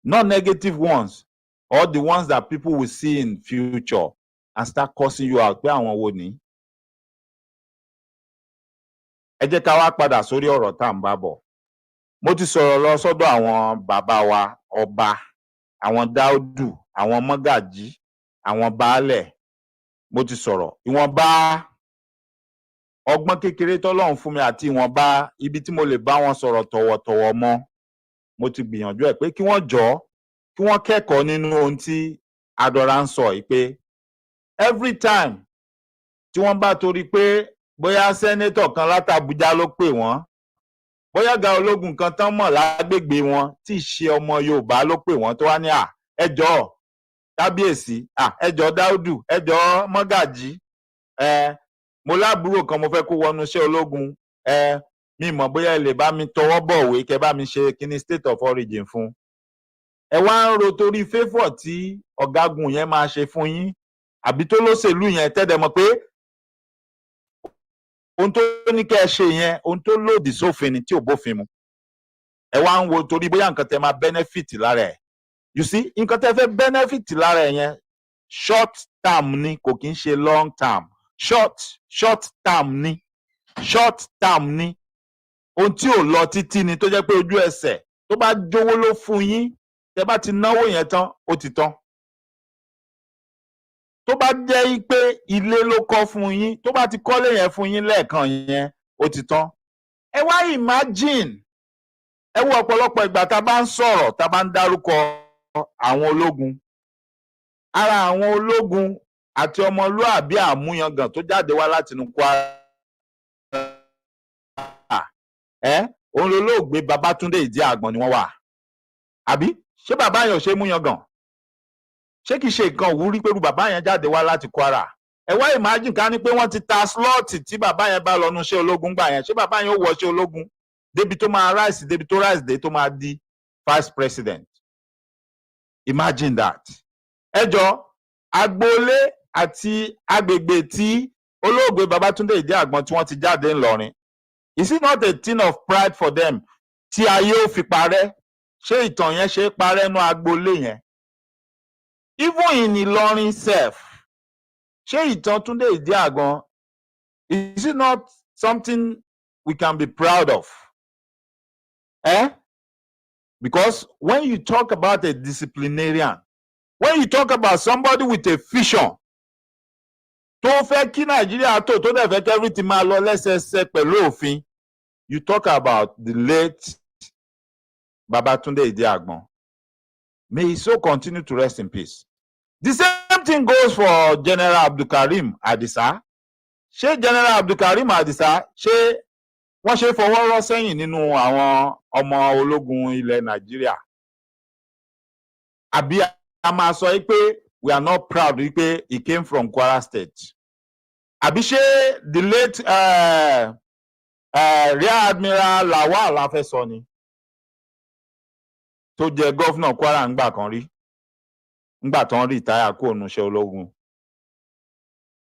Not negative ones or the ones that people will see in future and start cursing you out. Pé àwọn wo ni? Ẹ jẹ́ ká wá padà sórí ọ̀rọ̀ tá à ń bá bọ̀. Mo ti sọ̀rọ̀ lọ sọ́dọ̀ àwọn bàbá wa ọba, àwọn Dáúdù, àwọn mọ́gàjí, àwọn baálẹ̀. Mo ti sọ̀rọ̀ ìwọ̀nba ọgbọ́n kékeré tọ́lọ́run fún mi àti ìwọ̀nba ibi tí mo lè bá wọn sọ̀rọ̀ tọ̀wọ̀tọ̀wọ̀ mọ́. Mo ti gbìyànjú ẹ̀ pé kí wọ́n jọ̀ọ́ kí wọ́n kẹ́kọ̀ọ́ nínú ohun tí Adora ń sọ yìí pé every time tí wọ́n bá torí pé bóyá sẹ́nétọ̀ kan láti Abuja ló pè wọ́n bóyá ọ̀gá ológun kan tán mọ̀ lágbègbè wọn tí ì ṣe ọmọ Yorùbá ló pè wọ́n tó wá ní ẹ jọ̀ọ́ kábíyèsí ẹ jọ̀ọ́ Dáúdù ẹ jọ̀ọ́ mọ́gàjí mo lábúrò kan mo fẹ́ kó wọnú iṣẹ́ ológun mi mọ̀ bóyá ẹ lè bá mi tọwọ́ bọ̀wé kẹ́ bá mi ṣe kíní state of origin fún. Ẹ wá ń ro torí favour tí ọ̀gágun yẹn máa ṣe fún yín àbí tó lóṣèlú yẹn tẹ́lẹ̀ mọ̀ pé ohun tó ní kẹ́ ẹ ṣe yẹn ohun tó lòdì sófin ni tí ò bófin mu. Ẹ wá ń wo torí bóyá nǹkan tẹ́ máa benefit lára ẹ̀. You see nǹkan tẹ́ fẹ́ benefit lára ẹ̀ yẹn short term ni kò kí ń ṣe long term. Short term ni ohun tí ò lọ títí ni tó jẹ́ pé ojú ẹsẹ̀ tó bá jówó ló fún yín tẹ́ bá ti náwó yẹn tán ó ti tán. Tó bá jẹ́ pé ilé ló kọ́ fún yín tó bá ti kọ́lé yẹn fún yín lẹ́ẹ̀kan yẹn ó ti tán. Ẹ wá imagine ẹ wo ọ̀pọ̀lọpọ̀ ìgbà tá a bá ń sọ̀rọ̀ tá a bá ń dárúkọ àwọn ológun ara àwọn ológun àti ọmọlúàbí àmúyangàn tó jáde wá láti inú Kwara òun lolóògbé Babátúndé Ìdí Àgbọ̀n ni wọ́n wà àbí ṣé bàbá yẹn ò ṣe múyangàn ṣé kìí ṣe nǹkan òwúrí pẹ̀lú bàbá yẹn jáde wá láti Kwara. Ẹ wá imagine ká ní pé wọ́n ti ta slọ́ọ̀tì tí bàbá yẹn bá lọ nu iṣẹ́ ológun gbà yẹn ṣé bàbá yẹn ó wọ iṣẹ́ ológun débi tó máa rise débi tó rise dé tó máa di vice president. Imagine that. Ẹ jọ agboolé àti agbègbè tí olóògbé Babátúndé Ìdí Àgbọ̀n tí wọ́n ti jáde ńlọrin. Is it not a thing of pride for them tí ayé ó fi parẹ́? Ṣé ìtàn yẹn ṣe é parẹ́ nú agboolé yẹn? Even in Ìlọrin self, ṣé ìtàn Túndé Ìdí Àgbọ̀n is it not something we can be proud of? Because when you talk about a disciplinarian, when you talk about somebody with a vision, tó fẹ́ kí Nàìjíríà tó dẹ̀ fẹ́ kí everything máa lọ lẹ́sẹẹsẹ pẹ̀lú òfin, you talk about the late Babátúndé Ìdí Àgbọ̀n. May he so continue to rest in peace. The same thing goes for General Abdulkarim Adisa. ṣé General Abdulkareem Adisa ṣé wọ́n ṣe fọwọ́ rọ́ sẹ́yìn nínú àwọn ọmọ ológun ilẹ̀ Nàìjíríà? Àbí a máa sọ pé we are not proud pé he came from Kwara State? Àbí ṣé the late Rear Admiral Lawal la fẹ́ sọ ni, tó jẹ́ gọ́fúnà Kwara ńgbà kan rí, ńgbà tán rìtáyà kúrò níṣẹ́ ológun?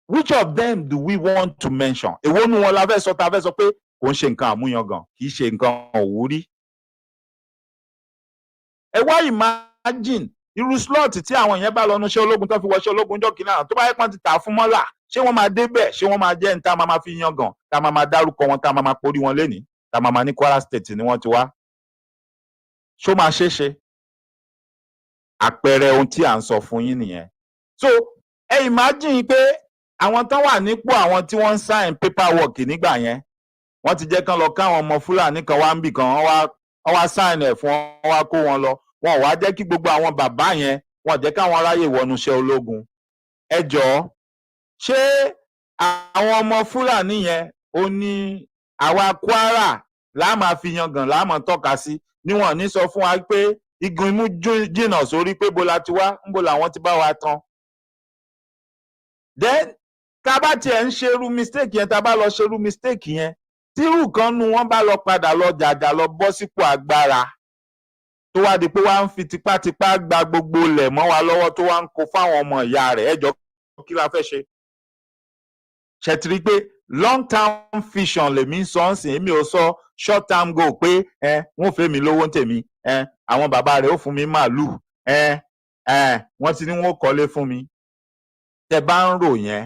Which of them do we want to mention? Èwo nu wọn la fẹ́ sọ ta fẹ́ sọ pé kò ń ṣe nǹkan àmúyangàn, kì í ṣe nǹkan òwúrí? Ẹ wá imagine irú slot tí àwọn yẹn bá lọ níṣẹ́ ológun tó fi wọṣẹ́ ológun jọ́ kìnnà tó bá yẹ pọ́n ti tà fún mọ́là, ṣé wọ́n máa débẹ̀? Ṣé wọ́n máa jẹ́ ní tá a máa fi yangàn, tá a máa dárúkọ wọn, tá a máa porí wọn lénìí, tá a máa ní Kwara State ni wọ́n ti wá? Ṣó máa ṣeé ṣe? Àpẹẹrẹ ohun tí à ń sọ fún yín nìyẹn. So ẹ imagine pé àwọn tán wà nípò àwọn tí wọ́n ń sign paperwork nígbà yẹn, wọ́n ti jẹ́ kán lọ káwọn ọmọ Fúlàní kan wá ń bì kan, wọ́n wá sign ẹ̀ fún wọn, wá kó wọn lọ. Wọn ò wá jẹ́ kí gbogbo àwọn bàbá yẹn, wọn ò jẹ́ káwọn aráyè wọnú iṣẹ́ ológun. Ẹ jọ̀ọ́, ṣé àwọn ọmọ Fúlàní yẹn ó ní àwa Kwara la máa fi yangàn, la máa tọ́ka sí? Níwọ̀n ní sọ fún wa pé igun imú jìnnà sórí pé bó la ti wá, ń bó làwọn ti bá wa tán. Then tá bá tiẹ̀ ń ṣerú mistake yẹn, tá bá lọ ṣerú mistake yẹn, tírú kan nu wọn bá lọ padà lọ jàjà lọ bọ́ sípò agbára, tó wá di pé wá ń fi tipátipá gba gbogbo ilẹ̀ mọ́ wa lọ́wọ́, tó wá ń kó fáwọn ọmọ ìyá rẹ̀, ẹ jọ̀ọ́ kí la fẹ́ ṣe? Ṣé ti rí pé long term vision lèmi ń sọ ń sìn, èmi ò sọ short term goal pé wọ́n fẹ́ mi lówó ń tèmi, àwọn bàbá rẹ̀ ó fún mi màálù, wọ́n ti ní wọ́n kọ́lé fún mi. Tẹ́ bá ń rò yẹn,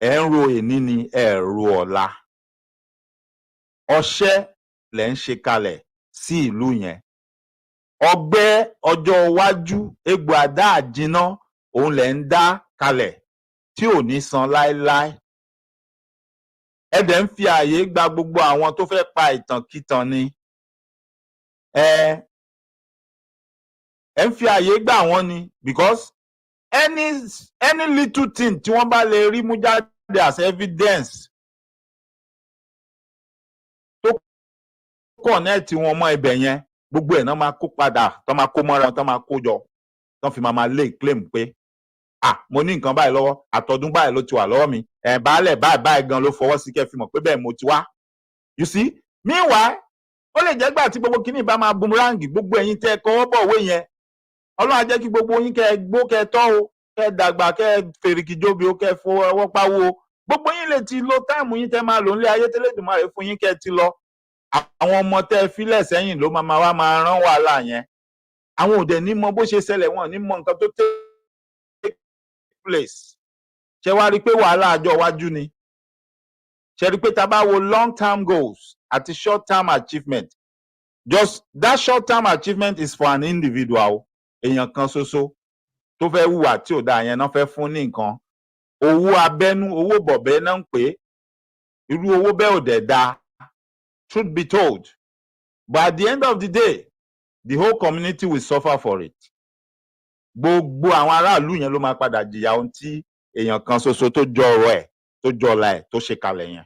ẹ ń ro èní ni, ẹ ro ọ̀la. Ọṣẹ́ lẹ̀ ń ṣe kalẹ̀ sí ìlú yẹn. Ọgbẹ́ ọjọ́ iwájú, egbò àdá àjìná, òun lẹ̀ ń dá kalẹ̀ tí ò ní san láéláé. Ẹ dẹ̀ ń fi ààyè gba gbogbo àwọn tó fẹ́ pa ìtànkítan ni. Ẹ ń fi ààyè gbà wọ́n ni, because any little thing tí wọ́n bá lè rí mú jáde as evidence tó connect wọn mọ́ ibẹ̀ yẹn, gbogbo ẹ̀ náà máa kó padà, tán máa kó mọ́ra, tán máa kó jọ, tán fi máa lay claim pé mo ní nǹkan báyìí lọ́wọ́, àtọdún báyìí ló ti wà lọ́wọ́ mi, baálẹ̀ báyìí gan ló fọwọ́ sí, kẹ́ fi mọ̀ pé bẹ́ẹ̀ mo ti wá. You see, meanwhile ó lè jẹ́ gbà tí gbogbo kíní bá máa boomerang, gbogbo ẹ̀yin tẹ́ kọ́wọ́ bọ̀ wé yẹn, Ọlọ́run á jẹ́ kí gbogbo yín kẹ́ gbó, kẹ́ tọ́ o, kẹ́ dàgbà, kẹ́ fèrèkì jóbi o, kẹ́ fọwọ́ pawó o. Gbogbo yín lè ti lo táìmù yín tẹ́ máa lò nílé ayé tẹ́lẹ̀dùmarè fún yín, kẹ́ ti lọ. Àwọn ọmọ tẹ́ filẹ̀ sẹ́yìn ló máa wá máa rán wàhálà yẹn. Àwọn ò dẹ̀ ní mọ bó ṣe ṣẹlẹ̀, wọn ní mọ nǹkan tó take place. Ṣé wá rí pé wàhálà àjọ iwájú ni? Ṣé rí pé tá bá wo long term goals àti short term achievement, just that short term achievement is for an individual, èèyàn kan ṣoṣo tó fẹ́ hùwà tí ò dáa yẹn náà fẹ́ fún ní nǹkan. Owó abẹ́nú, owó bọ̀bẹ́ náà ń pè é. Irú owó bẹ́ẹ̀ ò dẹ̀ dáa, truth be told. But at the end of the day, the whole community will suffer for it. Gbogbo àwọn aráàlú yẹn ló máa padà jìyà ohun tí èèyàn kan ṣoṣo tó jọ ọ̀rọ̀ ẹ̀, tó jọ ọ̀la ẹ̀, tó ṣe kalẹ̀ yẹn.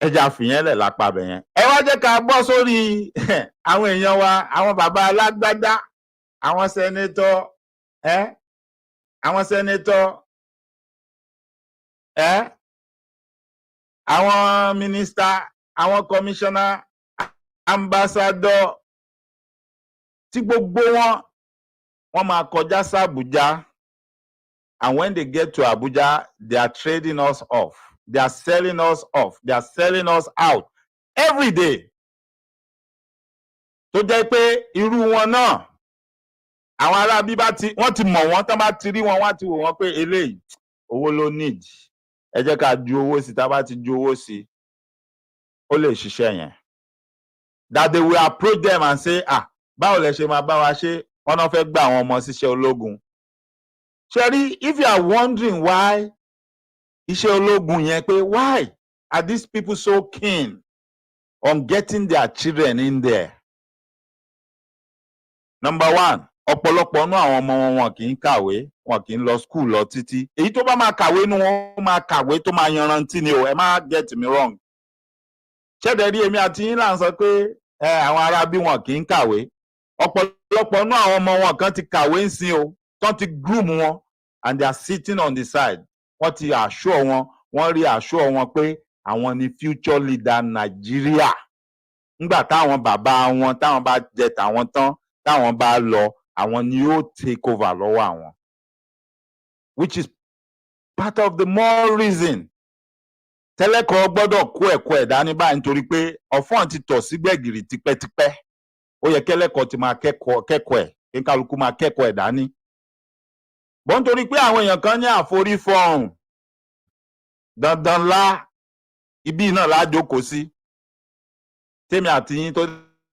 Ẹja fìyẹn lẹ̀ lápá bẹ̀ yẹn. Ẹ wá jẹ́ ká bọ́ sórí àwọn èèyàn wa, àwọn bàbá alágbádá, àwọn sẹ́nétọ̀, àwọn sẹ́nétọ̀, àwọn mínísítà, àwọn kọmíṣánná, ambassador, tí gbogbo wọn máa kọjá sí Abuja, and when they get to Abuja, they are trading us off, they are selling us off, they are selling us out every day. Tó jẹ́ pé irú wọn náà, àwọn ará bí wọ́n ti mọ̀ wọ́n, tán bá ti rí wọn, wọ́n ti wò wọ́n pé eléyìí owó ló need, ẹ jẹ́ ká ju owó sí, tá bá ti ju owó sí, ó lè ṣiṣẹ́ yẹn. That they will approach them and say, báwo lẹ ṣe máa bá wa ṣe, wọ́n náà fẹ́ gba àwọn ọmọ síṣẹ́ ológun. Sherry, if you are wondering why iṣẹ́ ológun yẹn, pé why are these people so keen on getting their children in there? Number one, ọ̀pọ̀lọpọ̀ nú àwọn ọmọ wọn kì í kàwé, wọn kì í lọ school lọ títí. Èyí tó bá máa kàwé nú wọn máa kàwé tó máa yanrantí ni o, ẹ má get me wrong. Ṣẹ́dẹ̀ rí èmi àti yín là ń sọ pé àwọn ará bí wọn kì í kàwé. Ọ̀pọ̀lọpọ̀ nú àwọn ọmọ wọn kan ti kàwé ń sin o, tán ti groom wọn, and they are sitting on the side. Wọ́n ti assure wọn, wọ́n rí assure wọn pé àwọn ni future leader Nigeria. Nígbà táwọn bàbá wọn táwọn bá jẹ tàwọn tán, táwọn bá lọ, àwọn ni yóò take over lọ́wọ́ àwọn. Which is part of the more reason tẹ́lẹ̀kọ́ gbọ́dọ̀ kó ẹ̀kọ́ ẹ̀ dání báyìí nítorí pé ọ̀fọ́n ti tọ̀ sí gbẹ̀gìrì tipẹ́tipẹ́. Ó yẹ kẹ́lẹ́kọ̀ọ́ ti máa kẹ́kọ̀ọ́ ẹ̀, kí kálukú máa kẹ́kọ̀ọ́ ẹ̀ dání. Bọ́n nítorí pé àwọn èèyàn kan ní àforífọ̀hùn, dandan lá ibi náà lájókòó sí. Tèmi àti yín tó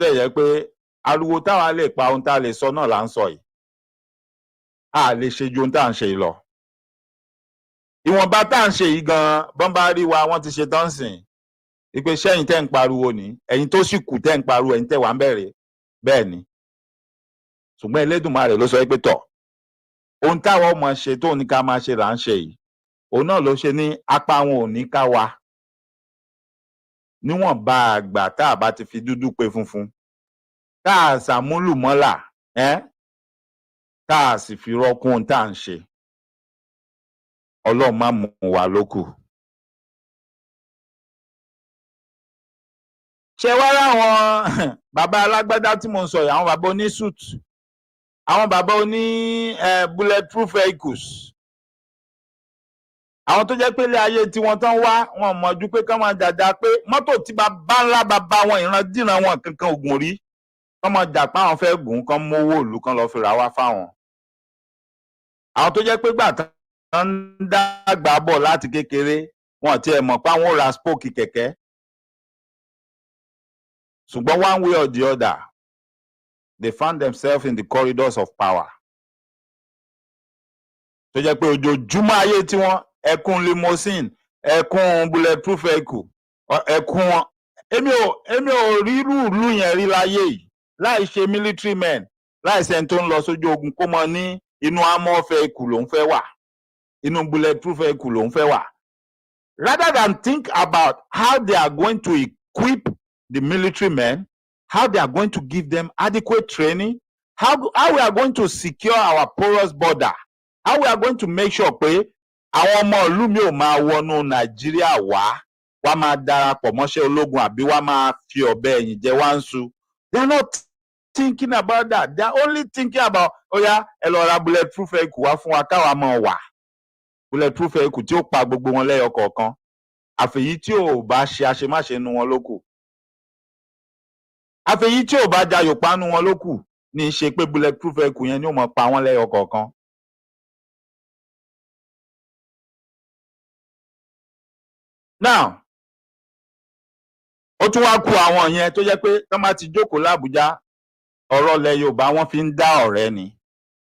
dẹ̀ yẹ pé ariwo táwa lè pa ohun tá a lè sọ náà là ń sọ yìí. A lè ṣe ju ohun tá à ń ṣe yìí lọ. Ìwọ̀nba tá à ń ṣe yìí gan-an bọ́n bá rí wa wọ́n ti ṣe tán sìn. Ìpè sẹ́yìn tẹ́ ń pariwo ní ẹ̀yin tó sì kù tẹ́ ń pariwo ẹ̀yin tẹ́ wà ń bẹ̀rẹ̀ bẹ́ẹ̀ ni. Ṣùgbọ́n Elédùmarè ló sọ pé tọ̀. Ohun táwọn ọmọ ṣe tó ní ká máa ṣe là ń ṣe yìí. Òun náà ló ṣe ní apá wọn ò ní ká wa. Níwọ̀n bá àgbà tá a bá ti fi dúdú pe funfun. Tá a ṣàmúlùmọ́là tá a sì fi rọ́kún ohun tá à ń ṣe. Ọlọ́run má mú wa lókù. Ṣé wá láwọn bàbá alágbádá tí mo ń sọ yìí, àwọn bàbá oní suit, àwọn bàbá oní bulletproof vehicles, àwọn tó jẹ́ pé ilé ayé tí wọ́n tán wá wọn mọ̀ ju pé kán máa dàda pé mọ́tò tí bàbá ńlá bàbá wọn ìrandíran wọn kankan ògùn rí, kán máa jà pé àwọn fẹ́ gùn kán mówó ìlú kán lọ fi rà wá fáwọn. Àwọn tó jẹ́ pé gbà tán ń dàgbà bọ̀ láti kékeré wọn tiẹ̀ mọ̀ pé àwọn ò ra spoke kẹ̀kẹ́. Ṣùgbọ́n one way or the other, they found themselves in the corridors of power. Tó jẹ́ pé ojoojúmọ́ ayé tí wọ́n ẹkún limousine, ẹkún bulletproof vehicle, ẹkún wọn. Èmi ò rí irú ìlú yẹn rí láyé yìí, láì ṣe military men, láì ṣe ẹni tó ń lọ sójú ogun kó mọ ní inú armor vehicle lòún fẹ́ wà, inú bulletproof vehicle lòún fẹ́ wà. Rather than think about how they are going to equip the military men, how they are going to give them adequate training, how we are going to secure our porous border, how we are going to make sure pé àwọn ọmọ ìlú mi ò máa wọnú Nàìjíríà wá máa darapọ̀ mọ́ṣẹ́ ológun àbí wá máa fi ọ̀bẹ ẹ̀yìn jẹ wá ń su. They are not thinking about that. They are only thinking about oya ẹ lọ ra bulletproof vehicle wá fún wa káwa máa wà. Bulletproof vehicle tí ó pa gbogbo wọn lẹ́yọ kọ̀ọ̀kan. Àfẹ̀yí tí ò bá ṣe àṣemáṣe nu wọn lókù. Àfẹ̀yí tí ò bá jayò pánu wọn lókù ní í ṣe pé bulletproof vehicle yẹn ni ó mọ̀ pa wọ́n lẹ́yọ kọ̀ọ̀kan. Now, ó tún wá kù àwọn yẹn tó jẹ́ pé tán bá ti jókòó l'Ábùjá ọ̀rọ̀ ilẹ̀ Yorùbá wọ́n fi ń dá ọ̀rẹ́ ni.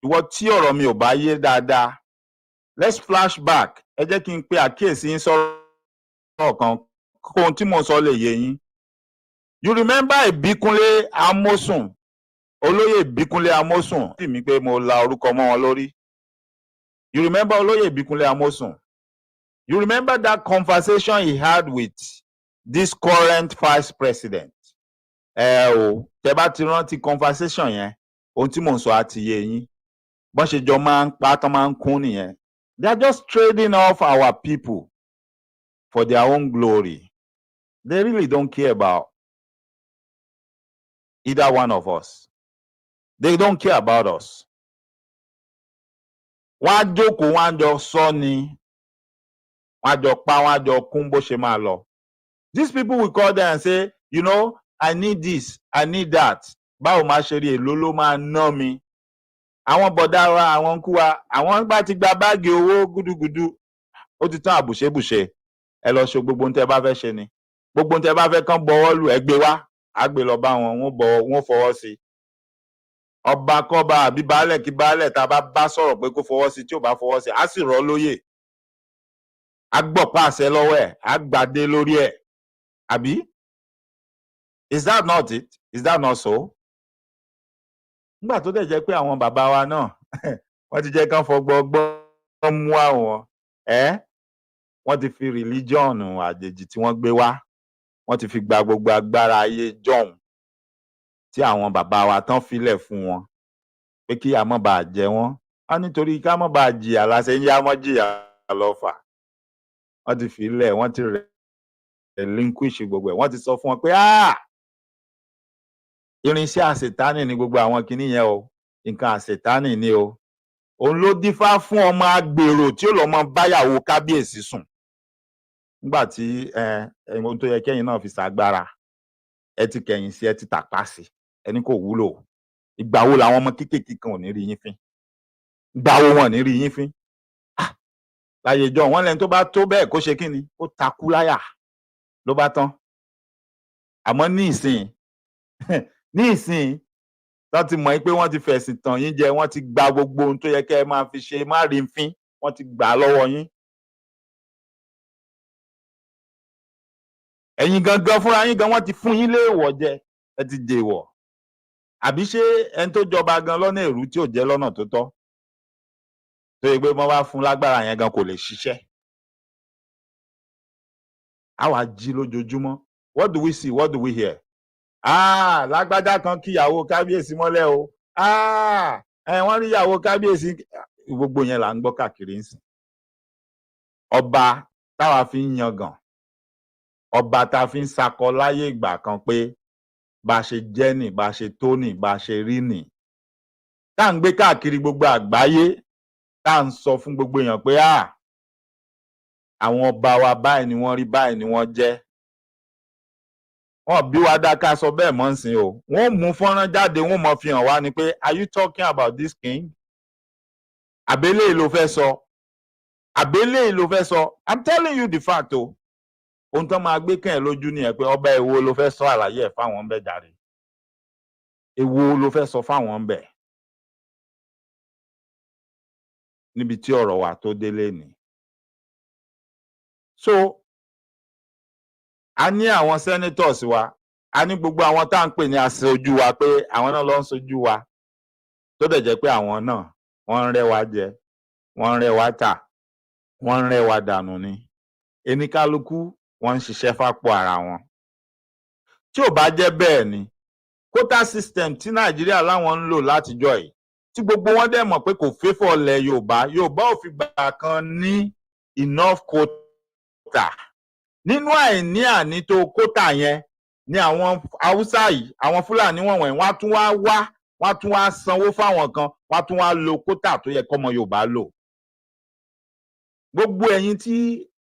Ìwọ tí ọ̀rọ̀ mi ò bá yé dáadáa, let's flash back. Ẹ jẹ́ kí n pe àkíyèsí yín sọ̀rọ̀ kan kó ohun tí mo sọ lè yé yín. You remember Ìbíkúnlé Amósùn, olóyè Ìbíkúnlé Amósùn, tí mi pé mo la orúkọ mọ́ wọn lórí. You remember olóyè Ìbíkúnlé Amósùn? You remember that conversation he had with this current vice president? Tẹ́ bá ti rántí conversation yẹn, ohun tí mò ń sọ àti yé yín. Bọ́n ṣe jọ máa ń pa tán máa ń kún nìyẹn. They are just trading off our people for their own glory. They really don't care about either one of us. They don't care about us. Wọ́n á jókòó, wọ́n á jọ sọ ni. Wọ́n á jọ pa, wọ́n á jọ kún bó ṣe máa lọ. These people will call them and say, you know, I need this, I need that. Báwo máa ṣe rí èlò ló máa ná mi? Àwọn bọ̀dá wa, àwọn kú wa, àwọn bá ti gba báàgì owó gúdúgúdú. Ó ti tán àbùṣebùṣe. Ẹ lọ ṣe gbogbo ohun tẹ́ bá fẹ́ ṣe ni. Gbogbo ohun tẹ́ bá fẹ́ kán bọwọ́ lù ẹ gbé wá. Á gbé lọ bá wọn, wọ́n fọwọ́ sí. Ọba kọ́ba àbí baálẹ̀ kí baálẹ̀ tá a bá sọ̀rọ̀ pé kó fọwọ́ sí tí ò bá fọwọ́ sí, á sì rọ̀ lóyè. Á gbọ̀pá àṣẹ lọ́wọ́ ẹ̀, á gbàdé lórí ẹ̀. Àbí? Is that not it? Is that not so? nígbà tó dẹ̀ jẹ́ pé àwọn bàbá wa náà wọ́n ti jẹ́ kán fọgbọ́n mú àwọn wọ́n ti fi religion àjèjì tí wọ́n gbé wá wọ́n ti fi gba gbogbo agbára ayé jọ̀hún tí àwọn bàbá wa tán filẹ̀ fún wọn pé kí a má bàa jẹ wọ́n á nítorí ká má bàa jìyà láṣẹ ń yá mọ́ jìyà lọ́fà wọ́n ti filẹ̀ wọ́n ti relinquish gbogbo ẹ̀ wọ́n ti sọ fún wọn pé irinṣẹ́ àṣetánì ni gbogbo àwọn kinní yẹn o nǹkan àṣetánì ni o òun ló dífá fún ọmọ agbèrò tí ó lọ mọ báyàwó kábíyèsí sùn nígbà tí ohun tó yẹ kẹ́yìn náà fi ṣàgbára ẹ ti kẹ̀yìn sí ẹ ti tàpá sí ẹni kò wúlò ìgbà wo làwọn ọmọ kéékèèké kan ò ní rí yín fín ìgbà wo wọn ò ní rí yín fín láyé ìjọ wọn lẹni tó bá tó bẹ́ẹ̀ kó ṣe kí ni ó takú láyà ló bá tán àmọ́ ní ìsìn wọ́n ti mọ̀ pé wọ́n ti fẹ̀sìn tàn yín jẹ wọ́n ti gba gbogbo ohun tó yẹ kẹ́ ẹ máa fi ṣe má rí fín wọ́n ti gbà á lọ́wọ́ yín. ẹ̀yin gangan fúnra yín gan wọ́n ti fún yín léèwọ̀ jẹ ẹ ti dèèwọ̀ àbí ṣé ẹni tó jọba gan lọ́nà èrú tí ò jẹ́ lọ́nà tó tọ́ tó yẹ pé wọ́n bá fún lágbára yẹn gan kò lè ṣiṣẹ́. a wá jí lójoojúmọ́ what do we see what do we hear? lágbájá kan kíyàwó kábíyèsí mọ́lẹ̀ o wọ́n rí ìyàwó kábíyèsí gbogbo yẹn là ń gbọ́ káàkiri ńsìn. ọba táwa fi ń yangàn ọba tá a fi ń sakọ láyé ìgbà kan pé bá a ṣe jẹ́ nì bá a ṣe tó nì bá a ṣe rí nì tá à ń gbé káàkiri gbogbo àgbáyé tá à ń sọ fún gbogbo èèyàn pé àwọn ọba wa báyìí ni wọ́n rí báyìí ni wọ́n jẹ́ wọn bí wàá dáká sọ bẹ́ẹ̀ mọ́ nsìn o wọ́n mú fọ́nrán jáde wọ́n mọ̀ fi hàn wá ni pé are you talking about this king? àbẹ́lẹ̀ ló fẹ́ sọ àbẹ́lẹ̀ ló fẹ́ sọ I'm telling you the fact o ohun tó máa gbé kẹ́hìn lójú ni ẹ̀ pé ọba èwo ló fẹ́ sọ àlàyé ẹ̀ fáwọn ń bẹ̀ jàre èwo ló fẹ́ sọ fáwọn ń bẹ̀ níbi tí ọ̀rọ̀ wa tó délé ni. So a ní àwọn senators wa a ní gbogbo àwọn tá à ń pè ní aṣojú wa pé àwọn náà ló ń ṣojú wa tó dẹ̀ jẹ́ pé àwọn náà wọ́n ń rẹ́ wa jẹ wọ́n ń rẹ́ wa tà wọ́n ń rẹ́ wa dànù ni eníkálukú wọ́n ń ṣiṣẹ́ fápò ara wọn. tí ò bá jẹ́ bẹ́ẹ̀ ni quota system tí Nàìjíríà láwọn ń lò látijọ́ yìí tí gbogbo wọn dẹ̀ mọ̀ pé kò fẹ́fọ̀ lẹ̀ Yorùbá ò fi gbà kan ní enough quota nínú àìní ànító kótà yẹn ni àwọn Haúsá yìí àwọn Fúlàní wọ̀nyí wọ́n á tún wá sanwó fáwọn kan wọ́n á tún wá lo kótà tó yẹ kọ́mọ Yorùbá lò. gbogbo ẹ̀yin tí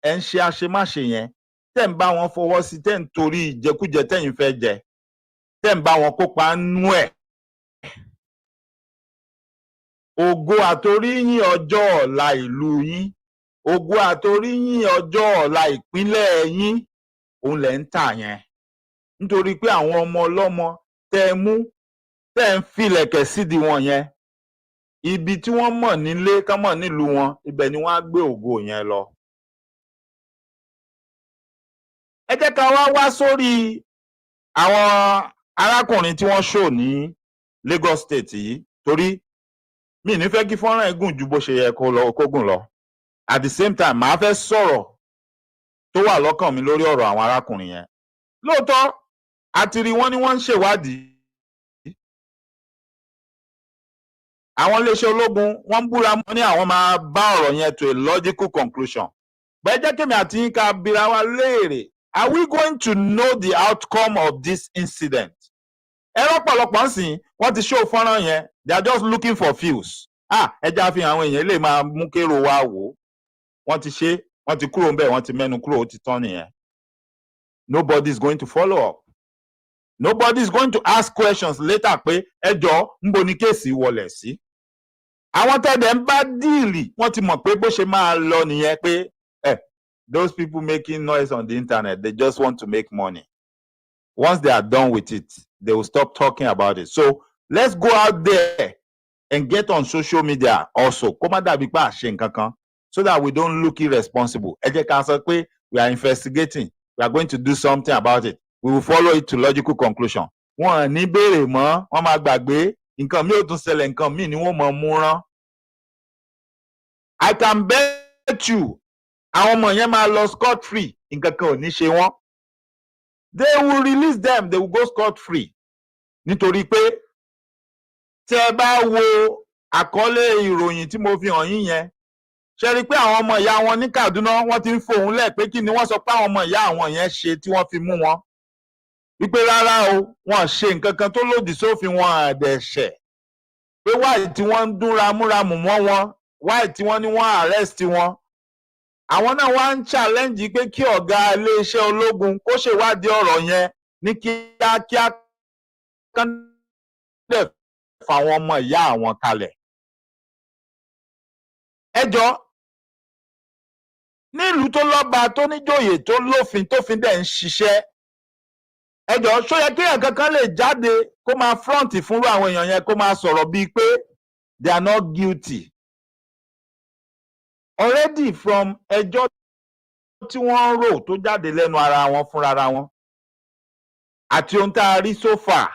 ẹ̀ ń ṣe àṣemáṣe yẹn tẹ́ ń bá wọn fọwọ́ sí tẹ́ ń torí ìjẹkújẹ tẹ́yin fẹ́ jẹ tẹ́ ń bá wọn kópa nú ẹ̀. ògo àtoríyìn ọjọ́ ọ̀la ìlú yín ògo àtoríyìn ọjọ́ ọ̀la ìpínlẹ̀ yín òun lẹ̀ ń tà yẹn nítorí pé àwọn ọmọ ọlọ́mọ tẹ́ ẹ mú tẹ́ ẹ ń filẹ̀kẹ̀ sídìí wọn yẹn ibi tí wọ́n mọ̀ nílé kán mọ̀ nílùú wọn ibẹ̀ ni wọ́n á gbé ògo yẹn lọ. ẹ jẹ́ ká wá sórí àwọn arákùnrin tí wọ́n ṣò ní Lagos State yìí torí mi ní fẹ́ kí fọ́nrán ẹ̀ gùn ju bó ṣe yẹ kó gùn lọ. At the same time màá fẹ́ sọ̀rọ̀ tó wà lọ́kàn mi lórí ọ̀rọ̀ àwọn arákùnrin yẹn. lóòótọ́ àti rí wọn ni wọ́n ń ṣèwádìí àwọn iléeṣẹ́ ológun wọ́n ń búra mọ́ ní àwọn máa bá ọ̀rọ̀ yẹn to a logical conclusion. bẹ́ẹ̀ jẹ́ kémi àti yín ká bira wa léèrè are we going to know the outcome of this incident? ẹ̀rọ pọ̀lọpọ̀ ń sìn wọ́n ti ṣó fọ́nrán yẹn they are just looking for views. ẹja fi àwọn èèyàn lè máa mú kérò wá wò ó wọ́n ti ṣe wọ́n ti kúrò ńbẹ̀ wọ́n ti mẹ́nu kúrò ó ti tán nìyẹn. Nobody is going to follow up. Nobody is going to ask questions later pé ẹjọ́ ńbo ni kéèsì wọlẹ̀ sí. àwọn tẹ́lẹ̀ ń bá díìlì wọ́n ti mọ̀ pé bó ṣe máa lọ nìyẹn pé those people making noise on the internet they just want to make money. Once they are done with it they will stop talking about it. So let's go out there and get on social media also kó má dàbí pé àṣe nǹkan kan so that we don't look irresponsible. ẹ jẹ́ ká sọ pé we are investigating we are going to do something about it we will follow it to logical conclusion. wọn ní béèrè mọ́ wọ́n máa gbàgbé nǹkan mi ò tún ṣẹlẹ̀, nǹkan mi ni wọ́n mọ̀ mú rán. I can bet you àwọn ọmọ yẹn máa lọ scot free, nǹkan kan ò ní ṣe wọ́n. They will release them, they will go scot free. Nítorí pé tí ẹ bá wo àkọlé ìròyìn tí mo fi hàn yín yẹn, ṣe rí i pé àwọn ọmọ ìyá wọn ní Kaduna wọ́n ti ń fohùn lẹ̀ pé kí ni wọ́n sọ pé àwọn ọmọ ìyá àwọn yẹn ṣe tí wọ́n fi mú wọn. Wípé rárá o, wọ́n ṣe nǹkan kan tó lòdì sófin, wọn àdẹ̀ṣẹ̀. Pé wáyé tí wọ́n ń dún ramúramù mọ́ wọn, wáyé tí wọ́n ní wọ́n arrest wọn. Àwọn náà wá ń challenge pé kí ọ̀gá iléeṣẹ́ ológun kó ṣèwádìí ọ̀rọ̀ yẹn ní kíákíá kán dẹ̀ fáwọn ọmọ ìyá àwọn kalẹ̀. Ẹ jọ̀ọ́, nílùú tó lọ́ba tó níjòyè tó lófin tófin dẹ̀ ń ṣiṣẹ́, ẹ jọ̀ọ́ ṣó yẹ kí èèyàn kankan lè jáde kó máa front fúnrú àwọn èèyàn yẹn kó máa sọ̀rọ̀ bíi pé they are not guilty. Already from ẹjọ́ tí wọ́n rò tó jáde lẹ́nu ara wọn fúnra wọn àti ohun tá a rí so far,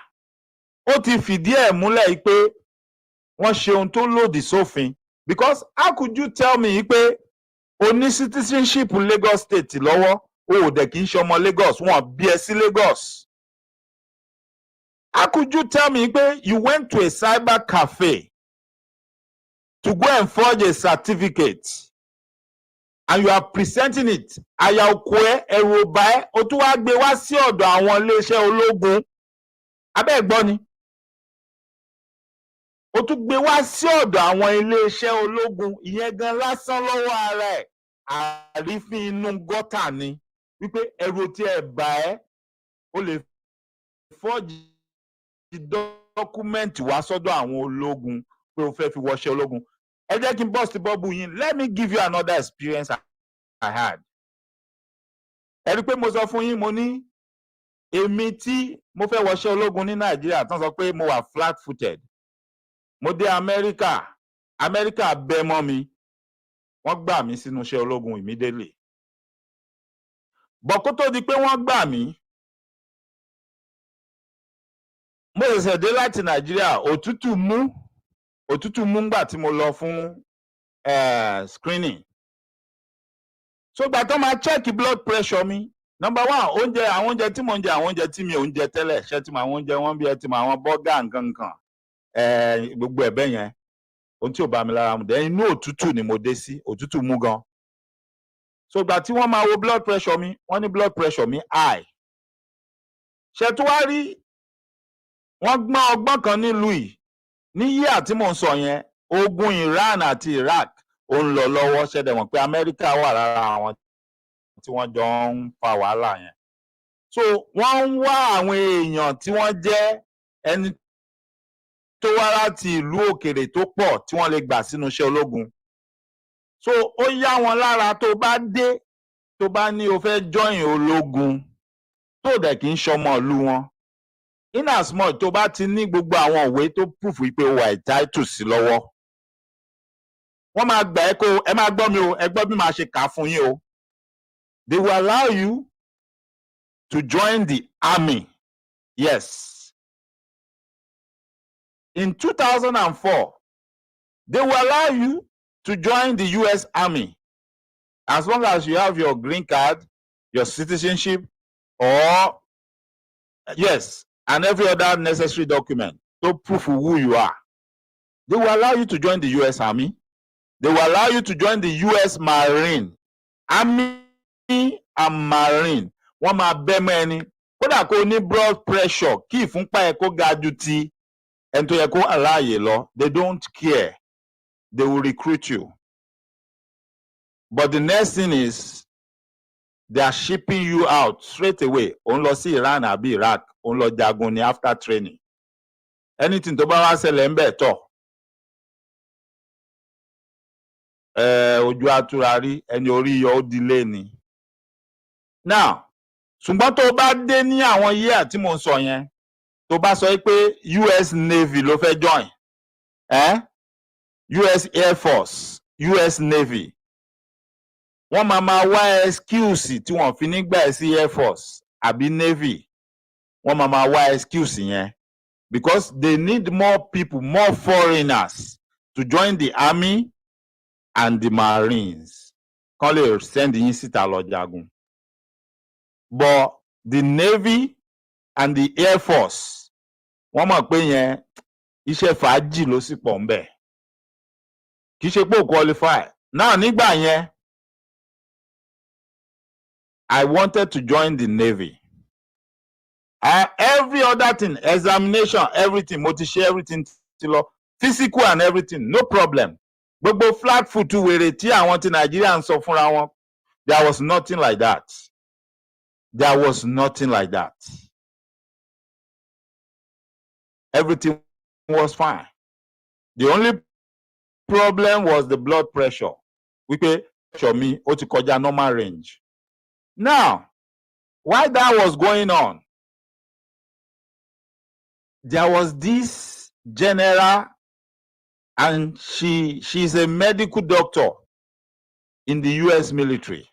ó ti fìdí ẹ̀ múlẹ̀ pé wọ́n ṣe ohun tó lòdì sófin. Because how could you tell me pé o ní citizenship Lagos State lọ́wọ́, o ò dẹ̀ kí n ṣe ọmọ Lagos, wọ́n bí ẹ sí Lagos? How could you tell me pé you went to a cyber cafe to go and forge a certificate and you are presenting it, àyà òkú ẹ, ẹ̀rù ọba ẹ, o tún wá gbé wá sí ọ̀dọ̀ àwọn iléeṣẹ́ ológun? Abẹ́ gbọ́ ni? O tún gbé wá sí ọ̀dọ̀ àwọn iléeṣẹ́ ológun, ìyẹn gan lásán lọ́wọ́ ara ẹ̀ àrífín inú gọ́tà ni. Wípé ẹ̀rù tí ẹ bà ẹ́, o lè fọ́ọ̀jì dọ́kúmẹ́ǹtì wá sọ́dọ̀ àwọn ológun pé o fẹ́ fi wọṣẹ́ ológun. Ẹ jẹ́ kí n bọ́ sí bọ́ọ̀bù yín. Let me give you another experience I had. Ẹ rí i pé mo sọ fún yín, mo ní èmi tí mo fẹ́ wọṣẹ́ ológun ní Nàìjíríà tán sọ pé mo wà flat footed. Mo dé Amẹ́ríkà bẹ́ mọ́ mi, wọ́n gbà mí sínú iṣẹ́ ológun immediately. Bọ̀ kó tó di pé wọ́n gbà mí, mo ṣẹ̀ṣẹ̀ dé láti Nàìjíríà, òtútù mú ngbà tí mo lọ fún screening. So gbà tó máa check blood pressure mi, number one, àwọn oúnjẹ tí mo ń jẹ, àwọn oúnjẹ tí mi ò ń jẹ tẹ́lẹ̀, ṣé tí mo àwọn oúnjẹ wọn bí ẹ ti mọ àwọn bọ́gà nǹkan gbogbo ẹ̀bẹ̀ yẹn, ohun tí ò bá mi lára mu dẹ̀, inú òtútù ni mo dé sí, òtútù mú gan. So gbà tí wọ́n máa wo blood pressure mi, wọ́n ní blood pressure mi high. Ṣé tó wá rí, wọ́n gbọ́n ọgbọ́n kan nílùú yìí ní yíyà tí mò ń sọ yẹn, ogun Iran àti Iraq ó ń lọ lọ́wọ́. Ṣẹ̀dẹ̀ mọ̀ pé Amẹ́ríkà wà lára àwọn tí wọ́n jọ ń fa wàhálà yẹn. So wọ́n ń wá àwọn èèyàn tí wọ́n jẹ́ ẹni tó wá láti ìlú òkèrè tó pọ̀ tí wọ́n lè gbà sínú iṣẹ́ ológun. So ó yá wọn lára tó bá dé, tó bá ní o fẹ́ join ológun tó dẹ̀ kí ń ṣọmọ ìlú wọn. In as much tó bá ti ní gbogbo àwọn òwe tó proof wípé o wà entitled sí lọ́wọ́, wọ́n máa gbà ẹ́ kó, ẹ máa gbọ́ mi o, ẹ gbọ́ bí màá ṣe kà á fún yín o. They will allow you to join the army. Yes. In 2004, they will allow you to join the US Army as long as you have your green card, your citizenship, or yes, and every other necessary document to prove who you are. They will allow you to join the US Army. They will allow you to join the US Marine. Army and Marine. Wọ́n máa bẹ́ mọ́ ẹni. Kódà kó ní blood pressure, kí ìfúnpá ẹ kó ga ju ti ẹni tó yẹ kó aláàyè lọ. They don't care. They will recruit you. But the next thing is, they are shipping you out straight away. Òun lọ sí Iran àbí Iraq, òun lọ jagun ni after training. Anything tó bá wá ṣẹlẹ̀ ń bẹ̀ tọ̀. Ojú àtúrárí, ẹni orí yọ ó dilé ni. Now, ṣùgbọ́n tó bá dé ní àwọn year tí mo ń sọ yẹn, tó bá sọ pé US Navy ló fẹ́ join, US Air Force, US Navy, wọ́n máa wá excuse tí wọ́n fi nígbà sí Air Force àbí Navy, wọ́n máa wá excuse yẹn. because they need more people, more foreigners to join the army and the marines. Kán lè send yín síta lọ jagun. But the navy and the air force, wọ́n mọ̀ pé yẹn iṣẹ́ fàájì ló sì pọ̀ ńbẹ̀. Kì í ṣe pé ó qualify. Now nígbà yẹn, I wanted to join the navy. Every other thing, examination, everything, mo ti ṣe everything ti lọ, physical and everything, no problem. Gbogbo flat foot wèrè tí àwọn ti Nigeria ń sọ fúnra wọn, there was nothing like that. There was nothing like that. Everything was fine. The only problem was the blood pressure. Wípé pressure mi ó ti kọjá normal range. Now, while that was going on, there was this general, and she's a medical doctor in the US military.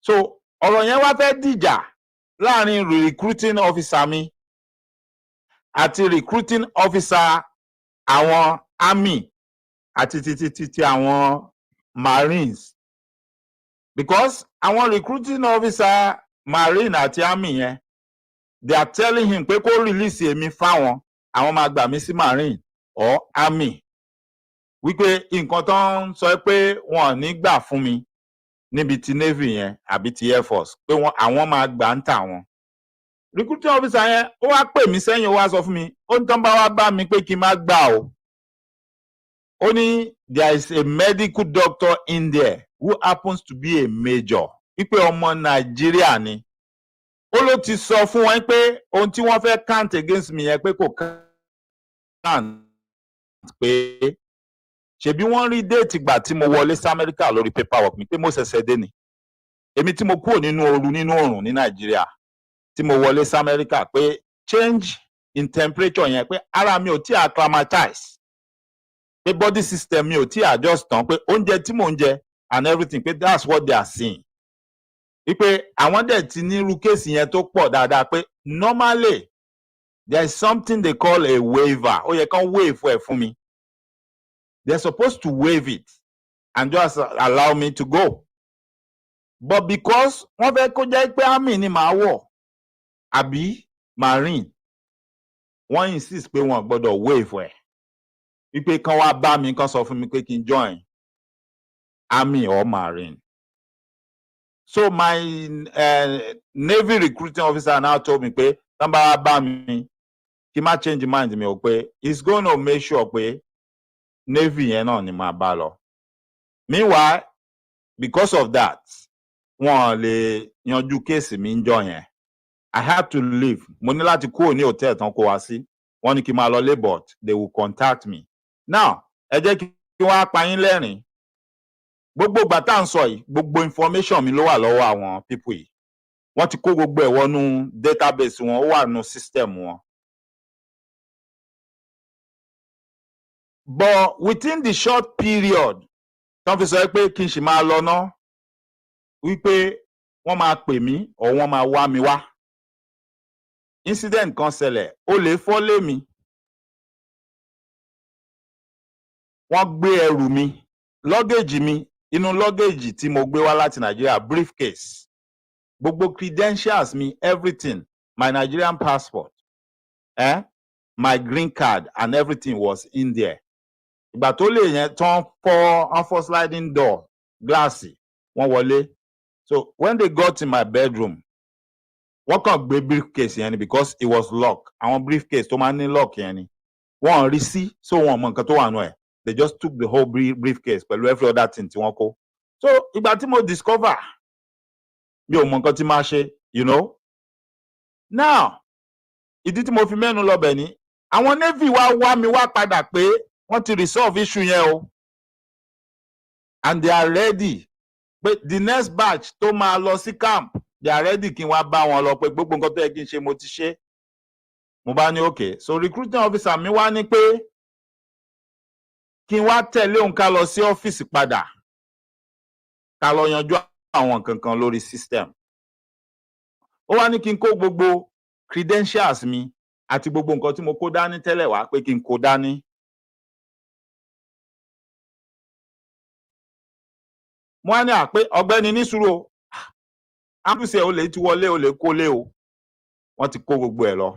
So ọ̀rọ̀ yẹn wá fẹ́ dìjà láàrin recruiting officer mi àti recruiting officer àwọn army àti títí àwọn marines, because àwọn recruiting officer marine àti army yẹn, they are telling him pé kó release èmi fáwọn, àwọn máa gbà mí sí marine or army. Wípé nǹkan tó ń sọ pé wọn ò ní gbà fún mi níbi ti navy yẹn àbí ti air force, pé àwọn máa gbà ń tà wọn. Recruiting officer yẹn ó wá pè mí sẹ́yìn, ó wá sọ fún mi, ó ní tán bá wá bá mi pé kí n má gbà o. Ó ní there is a medical doctor in there who happens to be a major. Wípé ọmọ Nàìjíríà ni. Ó ló ti sọ fún wọn pé ohun tí wọ́n fẹ́ count against me yẹn pé kò count, pé ṣebí wọ́n rí déètì ìgbà tí mo wọlé sí Amẹ́ríkà lórí paperwork mi pé mo ṣẹ̀ṣẹ̀ dé ni. Èmi tí mo kúrò nínú ooru nínú oòrùn ní Nàìjíríà tí mo wọlé sí Amẹ́ríkà, pé change in temperature yẹn, pé ara mi ò tí acclimatize, pé body system mi ò tí adjust tán, pé oúnjẹ tí mò ń jẹ and everything, pé that's what they are seeing. Wípé àwọn dẹ̀ ti ní irú kéèsì yẹn tó pọ̀ dáadáa, pé normally there is something they call a waiver. Ó yẹ kán waive ẹ̀ fún mi. They're supposed to waive it and just allow me to go. But because wọ́n fẹ́ kó jẹ́ pé army ni màá wọ̀ àbí marine, wọ́n insist pé wọ́n gbọ́dọ̀ waive ẹ̀. Wípé kán wá bá mi, kán sọ fún mi pé kí n join army or marine. So my navy recruiting officer now told me pé tán bá wá bá mi kí n má change mind mi o, pé he's going to make sure pé navy yẹn náà ni màá bá lọ. Meanwhile, because of that, wọ́n lè yanjú kéèsì mi ń jọ yẹn. I had to leave. Mo ní láti kúrò ní hotel tán kó wá sí. Wọ́n ní kí n máa lọ lé, but they will contact me. Now, ẹ jẹ́ kí wọ́n á pa yín lẹ́rìn. Gbogbo ìgbà tá à ń sọ yìí, gbogbo information mi ló wà lọ́wọ́ àwọn people yìí. Wọ́n ti kó gbogbo ẹ̀ wọnú database wọn, ó wà nínú system wọn. But within the short period, tán fi sọ pé kí n ṣì máa lọ ná, wípé wọ́n máa pè mí or wọ́n máa wá mi wá. Incident kan ṣẹlẹ̀, olè fọ́ lé mi. Wọ́n gbé ẹrù mi, luggage mi, inú luggage tí mo gbé wá láti Nigeria, briefcase. Gbogbo credentials mi, everything, my Nigerian passport, my green card and everything was in there. Ìgbà tó lè yẹn tán fọ́ sliding door, glassy, wọ́n wọlé. So when they got in my bedroom, wọ́n kàn gbé briefcase yẹn ni, because it was locked. Àwọn briefcase tó máa ní lock yẹn ni. Wọ́n rí sí, so wọ́n mọ nǹkan tó wà nù ẹ̀. They just took the whole briefcase pẹ̀lú every other thing tí wọ́n kó. So ìgbà tí mo discover, mi ò mọ nǹkan tí máa ṣe, you know. Now, ìdí tí mo fi mẹ́nu lọ́bẹ̀ ni, àwọn navy wá mi wá padà pé wọ́n ti resolve issue yẹn o. And they are ready. But the next batch tó máa lọ sí camp, they are ready kí n wá bá wọn lọ, pé gbogbo nǹkan tó yẹ kí n ṣe mo ti ṣe. Mo bá ní okay. So recruiting officer mi wá ní pé kí n wá tẹ̀lé òun ká lọ sí ọ́fíìsì padà. Ká lọ yanjú àwọn nǹkan kan lórí system. Ó wá ní kí n kó gbogbo credentials mi àti gbogbo nǹkan tí mo kó dání tẹ́lẹ̀ wá pé kí n kó dání. Mo wá ní pé ọ̀gbẹ́ni ní sùúrù o, àbùsẹ̀ olè ti wọlé olè kólé o, wọ́n ti kó gbogbo ẹ̀ lọ.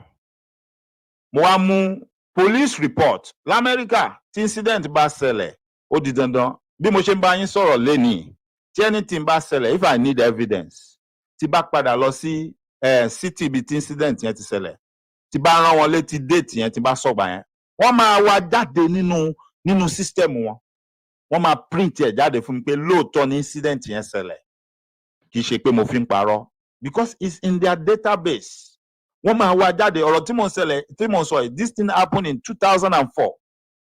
Mo wá mú police report l'Amẹ́ríkà tí incident bá ṣẹlẹ̀ ó di dandan bí mo ṣe ń bá yín sọ̀rọ̀ lénìí tí anything bá ṣẹlẹ̀ if I need evidence tí bá padà lọ sí city ibi tí incident yẹn ti ṣẹlẹ̀ tí bá rán wọn létí date yẹn tí bá sọ̀gbà yẹn wọ́n máa wá jáde nínú system wọn wọ́n máa print ẹ̀ jáde fún mi pé lóòótọ́ ni incident yẹn ṣẹlẹ̀ kì í ṣe pé mo fi ń parọ́ because it's in their database. Wọ́n máa wá jáde ọ̀rọ̀ tí mo ń sọ yìí this thing happened in 2004.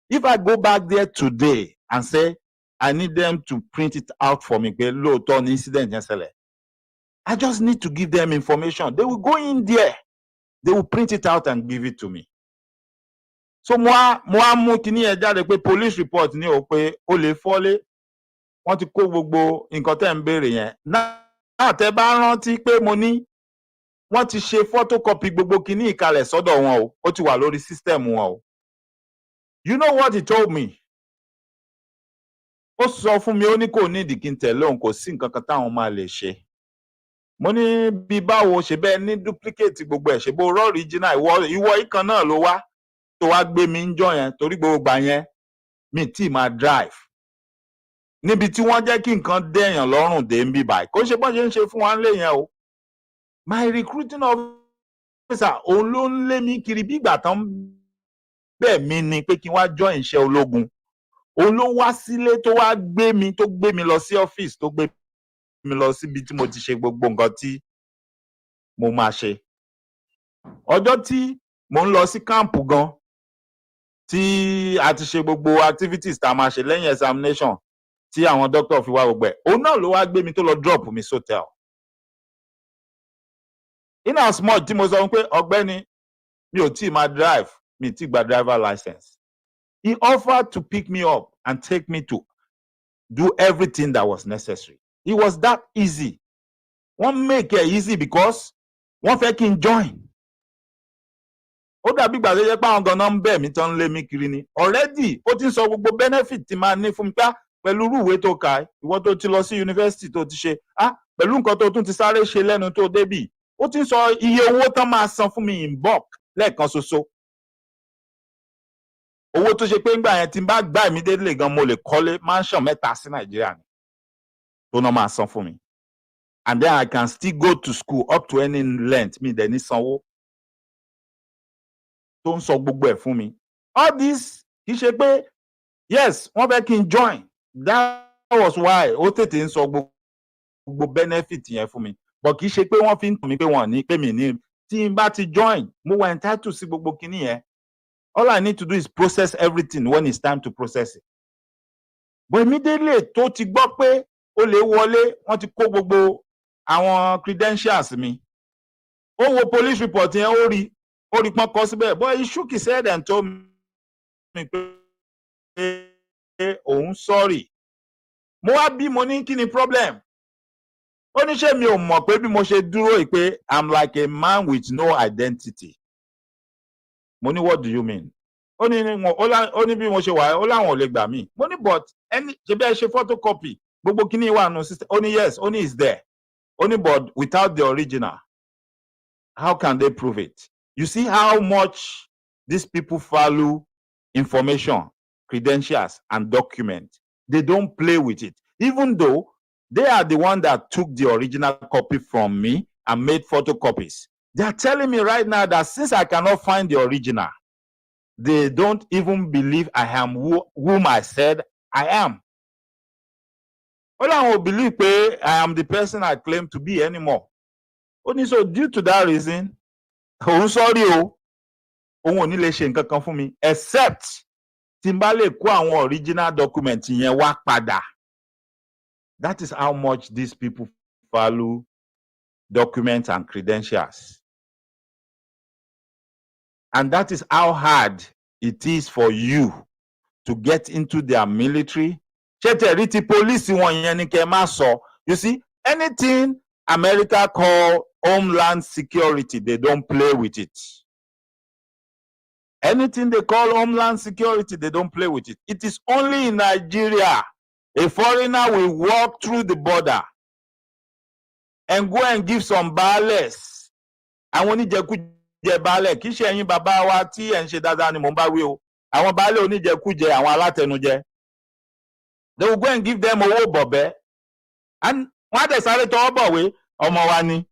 If I go back there today and say I need them to print it out for me pé lóòótọ́ ni incident yẹn ṣẹlẹ̀, I just need to give them information. They will go in there, they will print it out and give it to me. So mo á mú kíní ẹ̀ jáde pé police report ní o pé ó lè fọ́lé wọ́n ti kó gbogbo nǹkan tẹ́ ń béèrè yẹn. Náà tẹ́ bá rántí pé mo ní wọ́n ti ṣe photocopy gbogbo kíní ìkalẹ̀ sọ́dọ̀ wọn o, ó ti wà lórí system wọn o. You know what he told me? Ó sọ fún mi ó ní kò ní ìdí kí n tẹ̀lé òun kò sí nǹkan kan táwọn máa lè ṣe. Mo ní bí báwo ṣe bẹ́ẹ̀ ní duplicate gbogbo ẹ̀ ṣe bó rọ́ original ìwọ ìkan náà ló wá tó wá gbé mi ń jọ yẹn torí gbogbo gbà yẹn mi tí máa drive. Níbi tí wọ́n jẹ́ kí nǹkan dẹ̀yàn lọ́rùn dé ń bí báyìí kò ṣe bọ́n ṣe ń ṣe fún wa lé yẹn o. My recruiting officer òun ló ń lé mi kiri bí ìgbà tán bẹ́ẹ̀ mi ni pé kí n wá join iṣẹ́ ológun. Òun ló wá sílé tó wá gbé mi lọ sí ọ́fíìsì tó gbé mi lọ síbi tí mo ti ṣe gbogbo nǹkan tí mo máa ṣe. Ọjọ́ tí mo ń lọ sí káàmpù gan tí a ti ṣe gbogbo activities tá a máa ṣe lẹ́yìn examination tí àwọn doctor fi wá gbogbo ẹ̀ òun náà ló wá gbé mi tó lọ drop mi sótẹ́l. In as much tí mo sọ pé ọ̀gbẹ́ni mi ò tí máa drive mi ti gba driver license. He offered to pick me up and take me to do everything that was necessary. It was that easy. Wọ́n make it easy because wọ́n fẹ́ kí n join. Ó dàbí ìgbà tó jẹ́ pé àwọn gan-an ń bẹ̀ mí tán lé mi kiri ni. Already ó ti ń sọ gbogbo benefit tí máa ní fún mi pé pẹ̀lú irú ìwé tó kà ìwọ tó ti lọ sí yunifásitì tó ti ṣe pẹ̀lú nǹkan tó tún ti sáré ṣe lẹ́nu tó débì. Ó ti ń sọ iye owó tán máa san fún mi in bulk lẹ́ẹ̀kan ṣoṣo. Owó tó ṣe pé ńgbà yẹn tí n bá gbà immediately gan mo lè kọ́lé mansion 3 sí Nàìjíríà ni tó náà máa san fún mi. And then I can still go to school up to any length mi dẹ̀ ní sanwó tó ń sọ gbogbo ẹ̀ fún mi. All this kì í ṣe pé yes wọ́n fẹ́ kí n join. That was why ó tètè ń sọ gbogbo benefit yẹn fún mi. But kì í ṣe pé wọ́n fi ń tàn mí pé wọ́n ní pé mi ní tí n bá ti join mo wà entitled sí gbogbo kíní yẹn. All I need to do is process everything when it's time to process it. But immediately tó ti gbọ́ pé ó lè wọlé wọ́n ti kó gbogbo àwọn credentials mi. Ó wo police report yẹn ó rí pọ́n kọ síbẹ̀. But he shook his head and told me pé òun sorry. Mo wá bí mo ní kí ni problem? Ó ní ṣé mi ò mọ̀ pé bí mo ṣe dúró yìí pé I'm like a man with no identity. Mo ní what do you mean? Ó ní bí mo ṣe wà ó láwọn ò lè gbà mí. Mo ní but ṣe bẹ́ẹ̀ ṣe photocopy gbogbo kíní wà nù system. Ó ní yes, ó ní is there. Ó ní but without the original. How can they prove it? You see how much these people value information, credentials, and documents. They don't play with it. Even though they are the one that took the original copy from me and made photocopies. They are telling me right now that since I cannot find the original, they don't even believe I am whom I said I am. All I will believe I am the person I claim to be anymore. Only so due to that reason, I'm sorry òun ò ní lè ṣe nǹkan kan fún mi except tí n bá lè kó àwọn original document yẹn wá padà. That is how much these people value documents and credentials. And that is how hard it is for you to get into their military. Police you see, anything America call homeland security, they don't play with it. Anything they call homeland security, they don't play with it. It is only in Nigeria a foreigner will walk through the border and go and give some baales. Àwọn oníjẹkújẹ baálẹ̀ kì í ṣe ẹ̀yin bàbá wa tí ẹ̀ ń ṣe dáadáa ni mò ń bá wí o. Àwọn baálẹ̀ oníjẹkújẹ, àwọn alátẹnujẹ. They will go and give them owó bọ̀bẹ́. And wọ́n á dẹ̀ sáré tọwọ́ bọ̀wé ọmọ wa ni.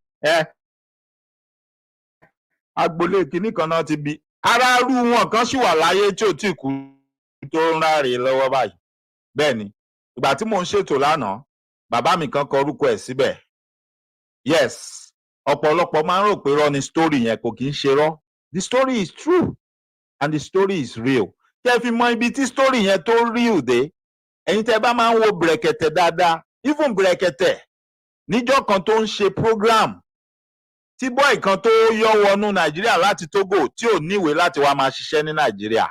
Agboolé kìíní kan náà ti bí. Aráàlú wọn kan sì wà láyé tí ò tí kú tó ń ráre lọ́wọ́ báyìí. Bẹ́ẹ̀ ni, ìgbà tí mò ń ṣètò lánàá, bàbá mi kan kọ orúkọ ẹ̀ síbẹ̀. Yes, ọ̀pọ̀lọpọ̀ máa ń rò pé rọ́ ni story yẹn, kò kì í ṣe rọ́. The story is true and the story is real. Tẹ́ fi mọ ibi tí story yẹn tó real dé, ẹ̀yin tẹ́ bá máa ń wo Brekete dáadáa, even Brekete níjọ́ kan tó ń ṣe program tí boy kan tó yọ wọnú Nàìjíríà láti Togo tí ò níwèé láti wá máa ṣiṣẹ́ ní Nàìjíríà.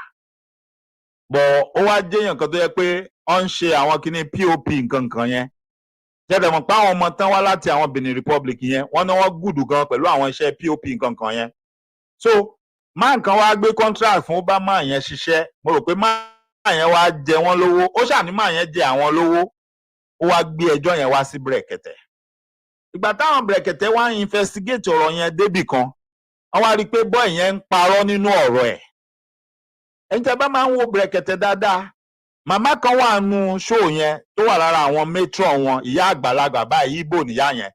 Bọ̀ ó wá jẹ́yàn kan tó yẹ pé ó ń ṣe àwọn kinní POP nǹkan yẹn. Jẹ́dẹ̀ mọ̀ pé àwọn ọmọ tán wá láti àwọn Benin Republic yẹn, wọ́n ní wọ́n gùdù gan pẹ̀lú àwọn iṣẹ́ POP nǹkan yẹn. So máa nǹkan wá gbé contract fún Obama yẹn ṣiṣẹ́, mo rò pé máa yẹn wá jẹ wọ́n lówó, ó ṣàní máa yẹn jẹ àwọn lówó, ó wá gbé ẹjọ́ yẹn wá sí Brekete. Ìgbà táwọn Brekete wá investigate ọ̀rọ̀ yẹn débì kan, wọ́n wá rí i pé boy yẹn ń parọ́ nínú ọ̀rọ̀ ẹ̀. Ẹ̀yin tẹ́ bá máa ń wo Brekete dáadáa, màmá kan wà nù show yẹn tó wà lára àwọn matron wọn, ìyá àgbàlagbà báyìí, Ìgbò níyà yẹn.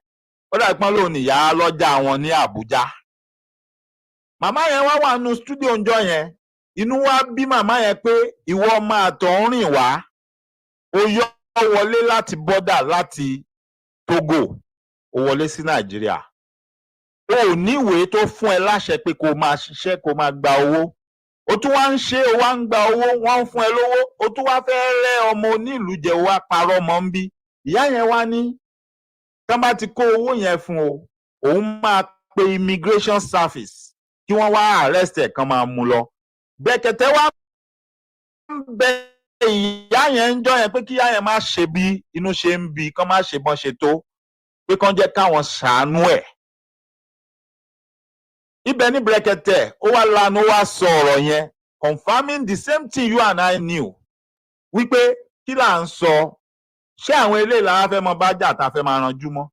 Ó dàbí pọ́n lóun níyà lọ́jà wọn ní Àbújá. Màmá yẹn wà nù studio ńjọ́ yẹn, inú wa bí màmá yẹn pé ìwọ ọmọ àtọ̀húnrìn wá, ó yọ wọlé láti border láti Togo, ó wọlé sí Nàìjíríà. O ò níwèé tó fún ẹ láṣẹ pé kó máa ṣiṣẹ́, kó máa gba owó. O tún wá ń ṣe, o wá ń gba owó, wọ́n ń fún ẹ lówó, o tún wá fẹ́ rẹ́ ọmọ onílùú jẹ, o wá parọ́ mọ́ ń bí. Ìyá yẹn wá ní tán bá ti kó owó yẹn fún o, òun máa pe immigration service kí wọ́n wá arrest ẹ̀ kan máa mú lọ. Brekete wá ń bẹ ìyá yẹn ń jọ́ yẹn pé kí ìyá yẹn má ṣe bí inú ṣe ń bí, kán má ṣe bọ́n ṣe tó, pé kán jẹ́ káwọn ṣàánú ẹ̀. Ibẹ̀ ní Brekete ó wá lanu wá sọ ọ̀rọ̀ yẹn, confirming the same thing you and I knew. Wípé kí là ń sọ, ṣé àwọn eléyìí làwọn fẹ́ mọ bá jà tá a fẹ́ máa ranjú mọ́?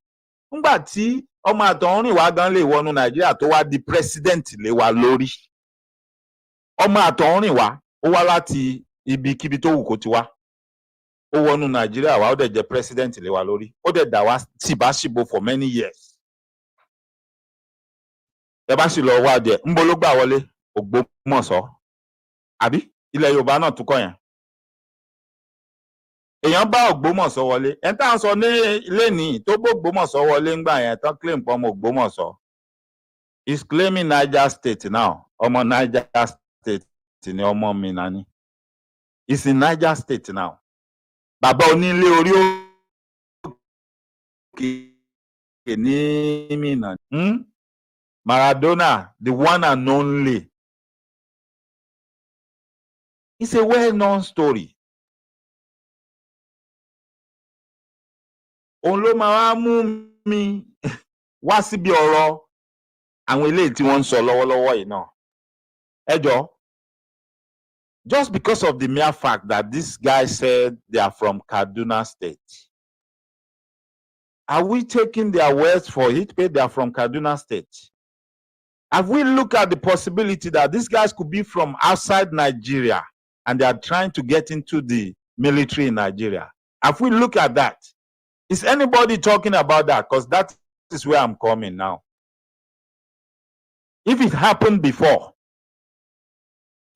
Nígbà tí ọmọ àtọ̀húnrìn wá gan lè wọnú Nàìjíríà tó wá di president lé wa lórí. Ọmọ àtọ̀húnrìn wá, ó wá láti ibikíbi tó wù kó ti wá. Ó wọnú Nàìjíríà wá, ó dẹ̀ jẹ́ president lé wa lórí. Ó dẹ̀ dà wá tìbáṣìbò for many years. Ẹ bá sì lọ wá jẹ, ńbo ló gbà wọlé? Ògbómọ̀ṣọ́. Àbí ilẹ̀ Yorùbá náà tún kọ́ yẹn. Èèyàn bá Ògbómọ̀ṣọ́ wọlé. Ẹ̀ tá à ń sọ ní lẹ́nìí tó bó Ògbómọ̀ṣọ́ wọlé ńgbà yẹn tán claim pọ̀ ọmọ Ògbómọ̀ṣọ́. He's claiming Niger State now. Ọmọ Niger State ni ọmọ mi nání. He's in Niger State now. Bàbá onílé orí òkè ní Mínà. Maradona, the one and only. It's a well-known story. Òun ló máa mú mi wá síbi ọ̀rọ̀ àwọn eléyìí tí wọ́n ń sọ lọ́wọ́lọ́wọ́ yìí náà. Ẹ jọ̀ọ́, just because of the mere fact that this guy said they are from Kaduna State, are we taking their words for it? They are from Kaduna State. Have we looked at the possibility that these guys could be from outside Nigeria and they are trying to get into the military in Nigeria? Have we looked at that? Is anybody talking about that? Because that is where I'm coming now. If it happened before,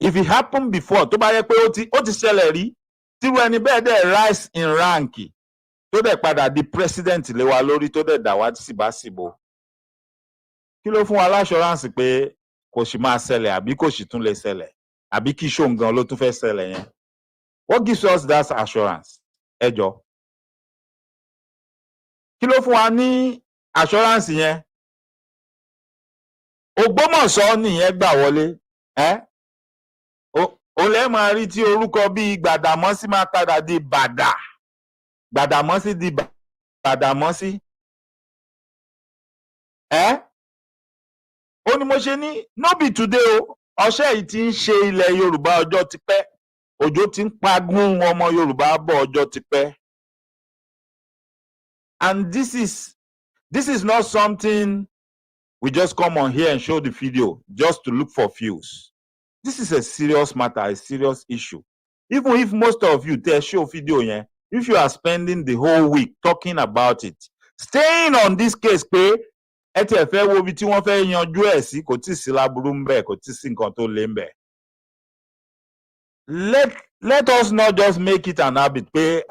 tó bá yẹ pé ó ti ṣẹlẹ̀ rí, tí ẹni bẹ́ẹ̀ dẹ̀ rise in rank, tó dẹ̀ padà di president lé wa lórí, tó dẹ̀ dà wá síbáṣìbò. Kí ló fún wa l'assurance pé kò sì máa ṣẹlẹ̀ àbí kò sì tún lè ṣẹlẹ̀ àbí kí ṣóǹgan ló tún fẹ́ ṣẹlẹ̀ yẹn? What gives us that assurance? Ẹ jọ̀ọ́. Kí ló fún wa ní assurance yẹn? Ògbómọ̀ṣọ́ nìyẹn gbà wọlé. Ó lè máa rí tí orúkọ bíi Gbàdàmọ́sí máa padà di Bàdà. Gbàdàmọ́sí di Gbàdàmọ́sí. Ó ní mo ṣe ní no be today o, ọṣẹ́ yìí ti ń ṣe ilẹ̀ Yorùbá ọjọ́ ti pẹ́. Òjò ti ń pagún ọmọ Yorùbá bọ̀ ọjọ́ ti pẹ́. And this is not something we just come on here and show the video just to look for views. This is a serious matter, a serious issue. Even if most of you tell show video yẹn, if you are spending the whole week talking about it, staying on this case pé ẹ ti ẹ fẹ́ wo bí tí wọ́n fẹ́ yanjú ẹ̀ sí, kò tí sí láburú ńbẹ̀, kò tí sí nǹkan tó lé ńbẹ̀. Let us not just make it an habit pé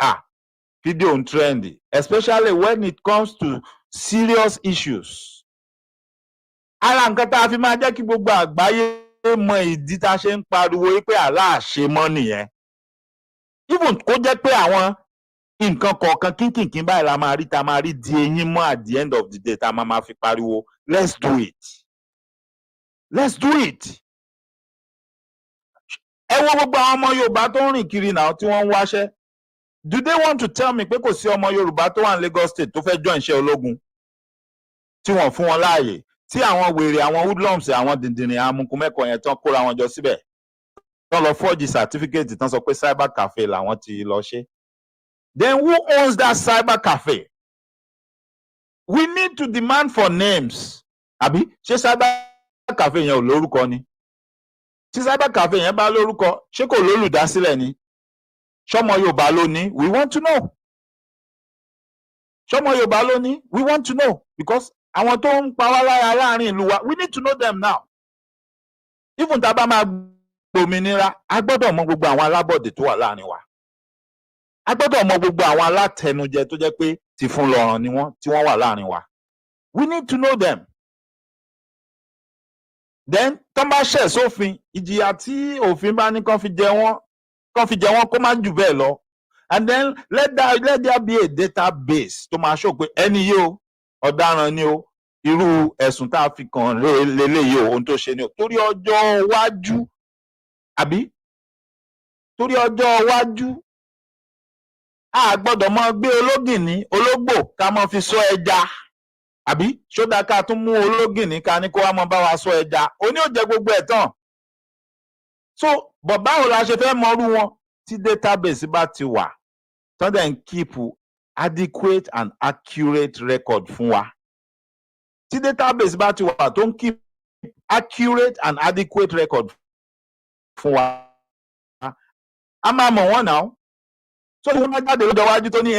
video on trendy, especially when it comes to serious issues. Ara nǹkan tá a fi máa jẹ́ kí gbogbo àgbáyé mọ ìdí tá a ṣe ń pariwo pé aláàṣe mọ́ nìyẹn. Even kó jẹ́ pé àwọn nǹkan kọ̀ọ̀kan kínkìnkín báyìí la máa rí tá a máa rí di eyín mọ́ at the end of the day tá a máa fi pariwo. Let's do it. Let's do it. Ẹ wo gbogbo àwọn ọmọ Yorùbá tó ń rìn kiri náà tí wọ́n ń wáṣẹ́. Do they want to tell me pé kò sí ọmọ Yorùbá tó wà ní Lagos State tó fẹ́ join iṣẹ́ ológun tí wọ́n fún wọn láàyè, tí àwọn wèrè, àwọn hoodlums, àwọn dìndìnrín, amukun mẹ́kọ̀ọ́ yẹn tán kóra wọn jọ síbẹ̀, tán lọ forge certificate tán sọ pé cyber cafe làwọn ti lọ ṣe. Then who owns that cyber cafe? We need to demand for names. Àbí ṣé cyber cafe yẹn ò lórúkọ ni? Tí cyber cafe yẹn bá lórúkọ, ṣé kò lólùdásílẹ̀ ni? Ṣọmọ Yorùbá ló ní? We want to know. Ṣọmọ Yorùbá ló ní? We want to know, because àwọn tó ń pa wá lára láàrin ìlú wa, we need to know them now. Even tá a bá máa gbòmìnira, a gbọ́dọ̀ mọ gbogbo àwọn alábọ̀dé tó wà láàrin wa. A gbọ́dọ̀ mọ gbogbo àwọn alátẹnujẹ tó jẹ́ pé ti fún lọ́rùn ni wọ́n tí wọ́n wà láàrin wa. We need to know them. Then tán bá ṣẹ̀ sófin, ìjìyà tí òfin bá ní kán fi jẹ wọ́n kó má jù bẹ́ẹ̀ lọ. And then let there be a database tó máa show pé ẹni yìí o ọ̀daràn ni o, irú ẹ̀sùn tá a fi kàn lélẹ́yìí o, ohun tó ṣe ni o. Torí ọjọ́ iwájú, àbí torí ọjọ́ iwájú, a gbọ́dọ̀ mọ gbé ológìnní ológbò ká mọ fi sọ ẹja, àbí ṣódà ká tún mú ológìnní ká ní kó wá mọ bá wa sọ ẹja, oní ò jẹ gbogbo ẹ̀ tán. So báwo la ṣe fẹ́ mọrú wọn tí database bá ti wà tán dẹ̀ ń keep adequate and accurate record fún wa? Tí database bá ti wà tó ń keep accurate and adequate record fún wa, a máa mọ̀ wọ́n náà. So wọ́n máa jáde lọ́jọ́ iwájú tó ní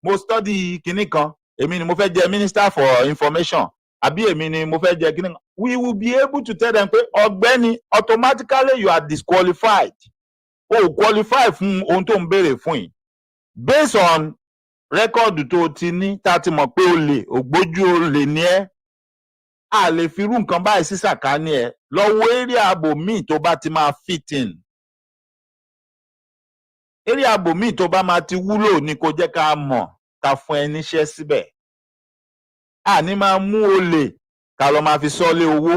mo study kinní kan, èmi ni mo fẹ́ jẹ minister for information, àbí èmi ni mo fẹ́ jẹ kinní kan. We will be able to tell them pé ọ̀gbẹ́ni, automatically you are disqualified. O qualify fún ohun tó ń béèrè fún yìí. Based on record tó ti ní, tá a ti mọ̀ pé ògbójú olè ni ẹ́, a lè fi irú nǹkan báyìí sí sàkání ẹ. Lọ́wọ́ area ààbò míì tó bá ti máa fit in. Area ààbò míì tó bá máa ti wúlò ni kò jẹ́ ká mọ̀, ká fún ẹ níṣẹ́ síbẹ̀. A ní máa mú olè ká lọ máa fi sọ́lé owó.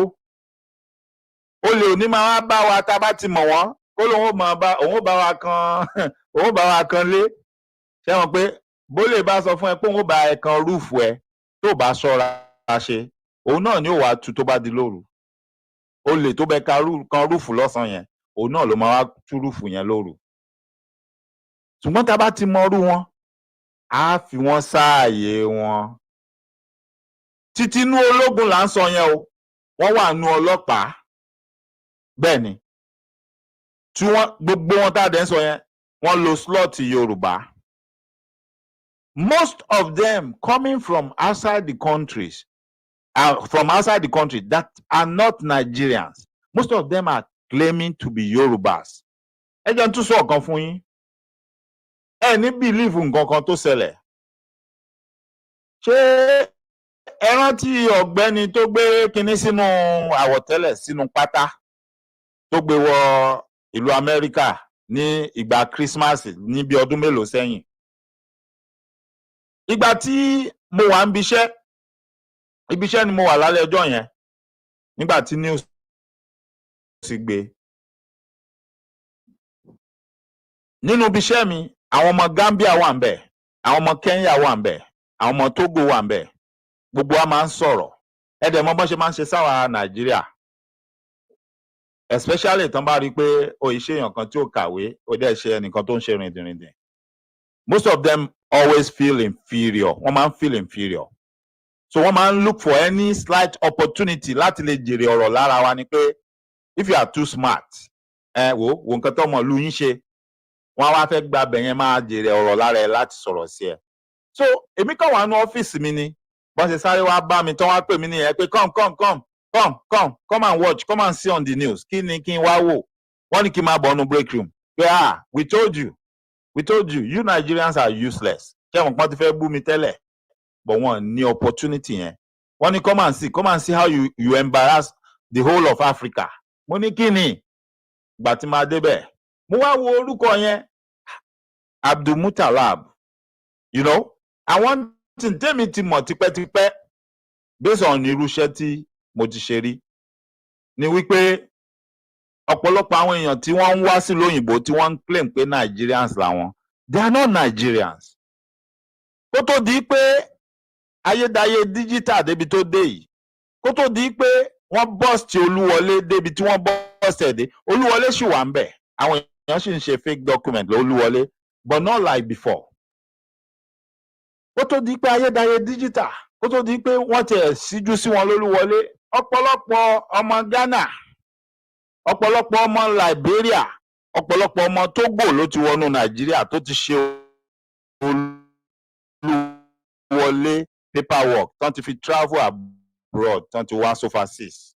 Olè ò ní máa wá bá wa tá a bá ti mọ̀ wọ́n, kó lóun òun bá wa kan lé. Ṣé wọn pé bólè bá sọ fún ẹ pé òun bá ẹ kan rúùfù ẹ tó bá ṣọ́ra ṣe, òun náà ni ó wàá tu tó bá di lóru. Olè tó bẹ kan rúùfù lọ́sàn yẹn, òun náà ló máa wá tú rúùfù yẹn lóru. Ṣùgbọ́n tá a bá ti mọrú wọn, á fi wọ́n sáàyè wọn. Títí inú ológun là ń sọ yẹn o, wọ́n wà nú ọlọ́pàá. Bẹ́ẹ̀ ni, tí gbogbo wọn tá a dẹ̀ ń sọ yẹn, wọ́n lo slot Yorùbá. Most of them coming from outside the countries, that are not Nigerians. Most of them are claiming to be Yorubas. Ẹ jẹ́ n tún sọ ọ̀kan fún yín. Ẹ ní believe nǹkan kan tó ṣẹlẹ̀. Ṣé ẹ rántí ọ̀gbẹ́ni tó gbé kinní sínú àwọ̀tẹ́lẹ̀ sínú pátá tó gbé wọ ìlú Amẹ́ríkà ní ìgbà Christmas ní bí ọdún mélòó sẹ́yìn? Ìgbà tí mo wà ń ibiṣẹ́ ni mo wà lálẹ́ ọjọ́ yẹn, nígbà tí news sì gbé. Nínú ibiṣẹ́ mi, àwọn ọmọ Gambia wà ńbẹ̀, àwọn ọmọ Kenya wà ńbẹ̀, àwọn ọmọ Togo wà ńbẹ̀. Gbogbo wa máa ń sọ̀rọ̀. Ẹ dẹ̀ mọ̀ bọ́n ṣe máa ń ṣe sáwà Nàìjíríà. especially tán bá rí pé o ṣe èèyàn kan tí ó kàwé ó dẹ̀ ṣe ẹnìkan tó ń ṣe rìndìnrìndìn. Most of them always feel inferior. Wọ́n máa ń feel inferior. So wọ́n máa ń look for any slight opportunity láti lè jèrè ọ̀rọ̀ lára wa ni pé if you are too smart, wo nǹkan tó mọ̀ lu yín ṣe, wọ́n á wá fẹ́ gba bẹ̀yẹn máa jèrè ọ̀rọ̀ lára ẹ láti sọ̀rọ̀ sí ẹ. So èmi kàn wá ní ọ́fíìsì mi ni bọ́n ṣe sáré wá bá mi tán wá pè mí nìyẹn pé come and watch, come and see on the news. Kí ni kí n wá wò? Wọ́n ní kí n máa bọ̀ ọ́nú break room. Pé we told you, you Nigerians are useless. Ṣé àwọn kan ti fẹ́ bú mi tẹ́lẹ̀? But wọ́n ní opportunity yẹn. Wọ́n ní come and see how you embarrass the whole of Africa. Mo ní kí ni? Ìgbà tí máa débẹ̀. Mo wá wo orúkọ yẹn. Abdulmutalab. You know, àwọn tí tèmi ti mọ̀ tipẹ́tipẹ́ based on irú iṣẹ́ tí mo ti ṣe rí ni wípé ọ̀pọ̀lọpọ̀ àwọn èèyàn tí wọ́n ń wá sí lóyìnbó tí wọ́n ń claim pé Nigerians làwọn, they are not Nigerians. Kó tó di pé ayédáyé digital débi tó dé yìí, kó tó di pé wọ́n bust Olúwọlé débi tí wọ́n bust ẹ̀ dé, Olúwọlé ṣì wà ń bẹ̀, àwọn èèyàn ṣì ń ṣe fake document lÓlúwọlé, but not like before. Kó tó di pé ayédáyé digital, kó tó di pé wọ́n tiẹ̀ síjú sí wọn lÓlúwọlé, ọ̀pọ̀lọpọ̀ ọmọ Ghana, ọ̀pọ̀lọpọ̀ ọmọ Liberia, ọ̀pọ̀lọpọ̀ ọmọ Togo ló ti wọnú Nàìjíríà tó ti ṣe Olúwọlé paperwork, tán ti fi travel abroad, tán ti wá overseas,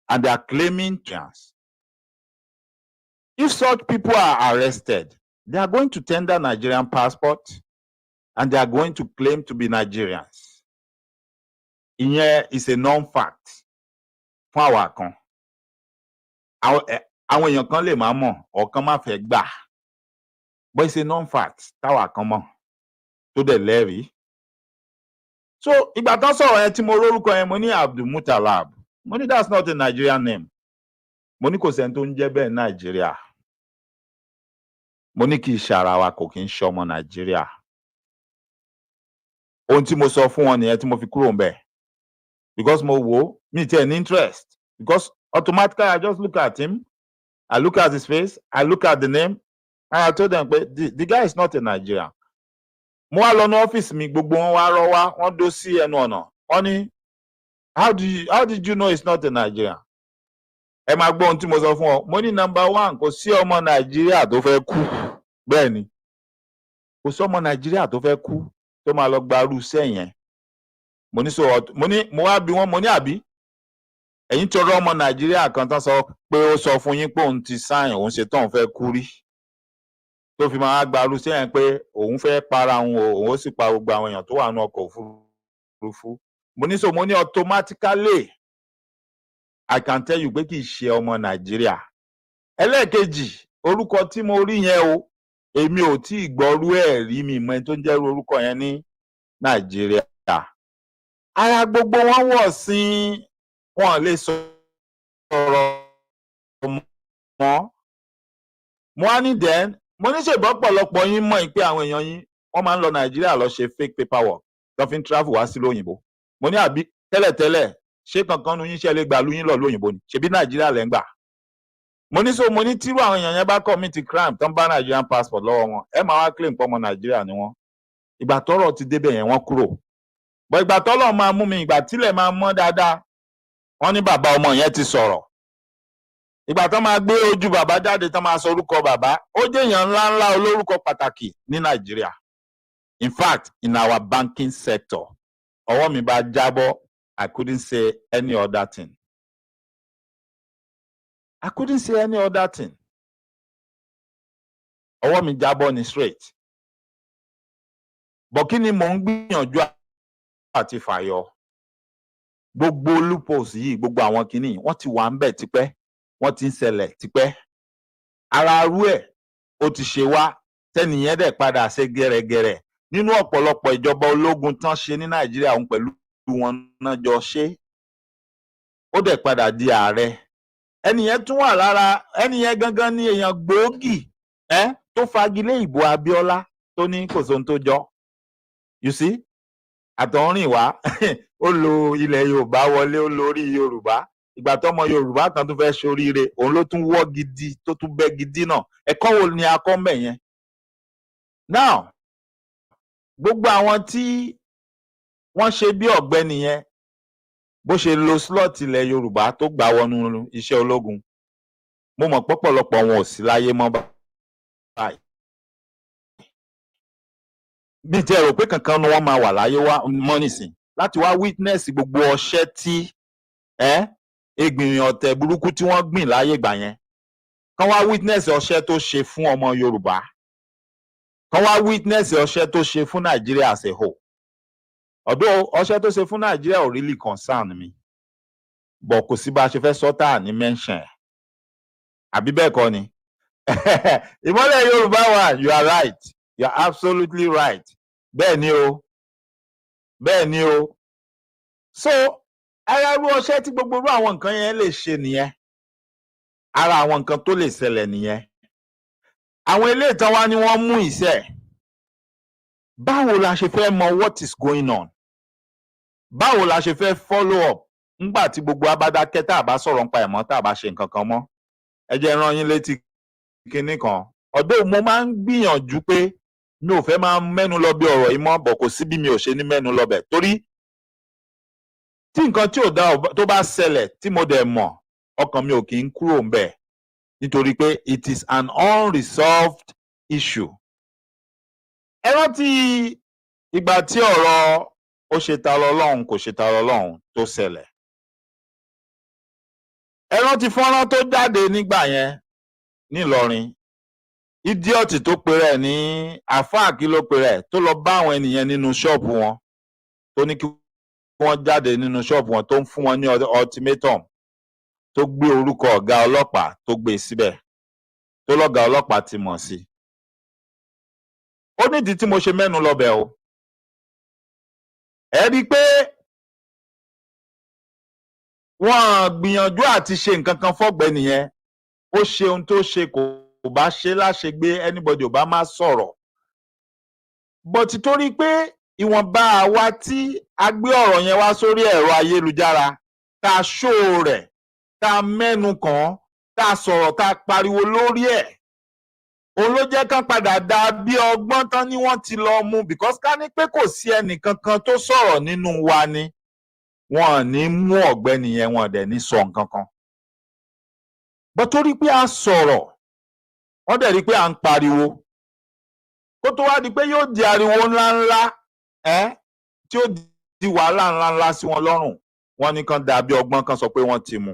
and they are claiming chance. If such people are arrested, they are going to tender Nigerian passport and they are going to claim to be Nigerians. Ìyẹn is a non-fact fún àwa kan. Àwọn èèyàn kan lè máa mọ̀ ọ̀kan má fẹ́ gbà, but it's a non-fact táwa kan mọ̀ tó dẹ̀ lẹ́rìí. So ìgbà tán sọ̀rọ̀ yẹn tí mo rórúkọ yẹn mo ní Abdulmutalab, mo ní that's not a Nigerian name, mo ní kò sẹ́ni tó ń jẹ́ bẹ́ẹ̀ Nàìjíríà, mo ní kì í ṣe ara wa, kò kì í ṣe ọmọ Nàìjíríà. Ohun tí mo sọ fún wọn nìyẹn tí mo fi kúrò ńbẹ̀, because mo wò mi tiẹ̀ ní interest, because automatically I just look at him, I look at his face, I look at the name, and I told them pé the guy is not a Nigerian. Mo wá lọ ní ọ́fíìsì mi, gbogbo wọn wá rọ́ wá, wọ́n dó sí ẹnu ọ̀nà, wọ́n ní how did you know it's not a Nigerian? Ẹ máa gbọ́ ohun tí mo sọ fún ọ, mo ní number one, kò sí ọmọ Nàìjíríà tó fẹ́ kú, bẹ́ẹ̀ ni, kò sí ọmọ Nàìjíríà tó fẹ́ kú tó máa lọ gbarú iṣẹ́ yẹn. Mo wá bí wọ́n, mo ní àbí ẹ̀yin tọrọ ọmọ Nàìjíríà kan tán sọ pé ó sọ fún yín pé òun ti sáyìn, òun ṣe tóun fẹ́ kú rí, tó fi máa gbarú iṣẹ́ yẹn pé òun fẹ́ para òun ó sì pa gbogbo àwọn èèyàn tó wà ní ọkọ̀ òfurufú. Mo ní automatically I can tell you pé kì í ṣe ọmọ Nàìjíríà. Ẹlẹ́ẹ̀kejì, orúkọ tí mo rí yẹn o, èmi ò tí ì gbọ́rú ẹ̀ rí, mi mọ ẹni tó ń jẹ́rú orúkọ yẹn ní Nàìjíríà. Ara gbogbo wọn wọ̀ sí wọn lè sọ̀rọ̀ mọ́. Mo wá ní then, mo ní ṣèbọ́ pọ̀lọpọ̀ yín mọ̀ pé àwọn èèyàn yín wọ́n máa ń lọ Nàìjíríà lọ ṣe fake paperwork tó fi ń travel wá sí lóyìnbó. Mo ní àbí tẹ́lẹ̀tẹ́lẹ̀ ṣé kankan nu yín ṣe lè gbà lu yín lọ lóyìnbó ni, ṣebí Nàìjíríà lẹ́ ń gbà. Mo ní tírú àwọn èèyàn yẹn bá commit crime tán bá Nigerian passport lọ́wọ́ wọn, ẹ máa wá claim pé ọmọ Nàìjíríà ni wọ́n. Ìgbà tọ́rọ̀ ti débẹ̀ yẹn wọ́n kúrò. Bọ́ ìgbà tọ́lọ̀ máa mú mi, ìgbà tílẹ̀ máa mọ́ dáadáa, wọ́n ní bàbá ọmọ yẹn ti sọ̀rọ̀. Ìgbà tán máa gbé ojú bàbá jáde tán máa sọ orúkọ bàbá, ó jẹ́ èèyàn ńláńlá olórúkọ pàtàkì ní Nàìjíríà. In fact, in our banking sector, ọwọ́ mi bá jábọ́, I couldn't say any other thing. I couldn't say any other thing. Ọwọ́ mi jábọ́ ni straight. Bọ̀ kí ni mò ń gbìyànjú àti fàyọ? Gbogbo loopholes yìí, gbogbo àwọn kìíní, wọ́n ti wà ń bẹ̀ tipẹ́, wọ́n ti ń ṣẹlẹ̀ tipẹ́. Ara arú ẹ̀ ó ti ṣe wá, tẹ́nìyẹn dẹ̀ padà ṣe gẹ́rẹ́gẹ́rẹ́. Nínú ọ̀pọ̀lọpọ̀ ìjọba ológun tán ṣe ní Nàìjíríà òun pẹ̀lú wọn náà jọ ṣe. Ó dẹ̀ padà di ààrẹ. Ẹnìyẹn tún wà lára, ẹnìyẹn gangan ní èèyàn gbòógì tó fagilé ìbò Abíọ́lá tó ní kò sóhun tó jọ. You see? Àtọ̀húnrìn wá, ó lo ilẹ̀ Yorùbá wọlé, ó lo orí Yorùbá, ìgbà tó ọmọ Yorùbá kan tó fẹ́ ṣoríire òun ló tún wọ́ gidi tó tún bẹ́ gidi náà. Ẹ̀kọ́ wo ni a kọ́ mbẹ̀ yẹn? Now gbogbo àwọn tí wọ́n ṣe bí ọ̀gbẹ́ni yẹn bó ṣe lo slot ilẹ̀ Yorùbá tó gbà wọnú iṣẹ́ ológun, mo mọ̀ pọ̀pọ̀lọpọ̀ wọn ò sí láyé mọ́ báyìí. Bí tí ẹ rò pé kankan ni wọ́n máa wà láyé wá mọ́ nísìn láti wá witness gbogbo ọṣẹ́ tí egbìnrin ọ̀tẹ̀ burúkú tí wọ́n gbìn láyé ìgbà yẹn, kán wá witness ọṣẹ́ tó ṣe fún ọmọ Yorùbá, kán wá witness ọṣẹ́ tó ṣe fún Nàìjíríà as a whole. Although ọṣẹ́ tó ṣe fún Nàìjíríà ò really concern mi, but kò sí bá a ṣe fẹ́ sọ́tà ní mention ẹ̀. Àbí bẹ́ẹ̀ kọ́ ni? Ìmọ́lẹ̀ Yorùbá wà, you are right, you are absolutely right. Bẹ́ẹ̀ ni o, bẹ́ẹ̀ ni o. So ara irú ọṣẹ́ tí gbogbo irú àwọn nǹkan yẹn lè ṣe nìyẹn, ara àwọn nǹkan tó lè ṣẹlẹ̀ nìyẹn. Àwọn ilé ìtàn wa ni wọ́n mú ìṣe. Báwo la ṣe fẹ́ mọ what is going on? Báwo la ṣe fẹ́ follow up nígbà tí gbogbo abádákẹ́ tá a bá sọ̀rọ̀ nípa ẹ̀mọ́ tá a bá ṣe nǹkan kan mọ́? Ẹ jẹ́ rán yín létí kinní kan. Ọ̀dọ̀ mo máa ń gbìyànjú pé mi ò fẹ́ máa mẹ́nu lọ bí ọ̀rọ̀ yìí mọ́, bọ̀ kò sí bí mi ò ṣe ní mẹ́nu lọ bẹ̀. Torí tí nǹkan tí ò dá tó bá ṣẹlẹ̀ tí mo dẹ̀ mọ̀, ọkàn mi ò kì í kúrò ńbẹ̀, nítorí pé it is an unresolved issue. Ẹ rántí ìgbà tí ọ̀rọ̀ ó ṣe ta lọ́lọ́run kò ṣe ta lọ́lọ́run tó ṣẹlẹ̀. Ẹ rántí fọ́nrán tó jáde nígbà yẹn nílọrin, idiot tó pe rẹ̀ ní àfáà kí ló pe rẹ̀ tó lọ bá àwọn ènìyàn nínú ṣọ́ọ̀bù wọn tó ní kí wọ́n jáde nínú ṣọ́ọ̀bù wọn, tó ń fún wọn ní ultimatum, tó gbé orúkọ ọ̀gá ọlọ́pàá tó gbé síbẹ̀, tó lọ́gàá ọlọ́pàá ti mọ̀ sí. Ó nídìí tí mo ṣe mẹ́nu lọ́bẹ̀ o. Ẹ rí i pé wọ́n gbìyànjú àti ṣe nǹkan kan fọ́gbẹ́ni yẹn, ó ṣe ohun tó ṣe kò bá ṣe láṣegbé, anybody ò bá má sọ̀rọ̀. But torí pé ìwọ̀nba àwa tí a gbé ọ̀rọ̀ yẹn wá sórí ẹ̀rọ ayélujára, tá a ṣó rẹ̀, tá a mẹ́nu kàn, tá a sọ̀rọ̀, tá a pariwo lórí ẹ̀, òun ló jẹ́ kán padà dà bí ọgbọ́n tán ni wọ́n ti lọ mú, because ká ní pé kò sí ẹnìkankan tó sọ̀rọ̀ nínú wa ni wọn ò ní mú ọ̀gbẹ́ni yẹn, wọn dẹ̀ ní sọ nǹkan kan. But torí pé a sọ̀rọ̀, wọ́n dẹ̀ rí pé à ń pariwo, kó tó wá di pé yóò di ariwo ńláńlá tí ó di wàhálà ńláńlá sí wọn lọ́rùn, wọ́n ní kán dà bí ọgbọ́n, kan sọ pé wọ́n ti mú.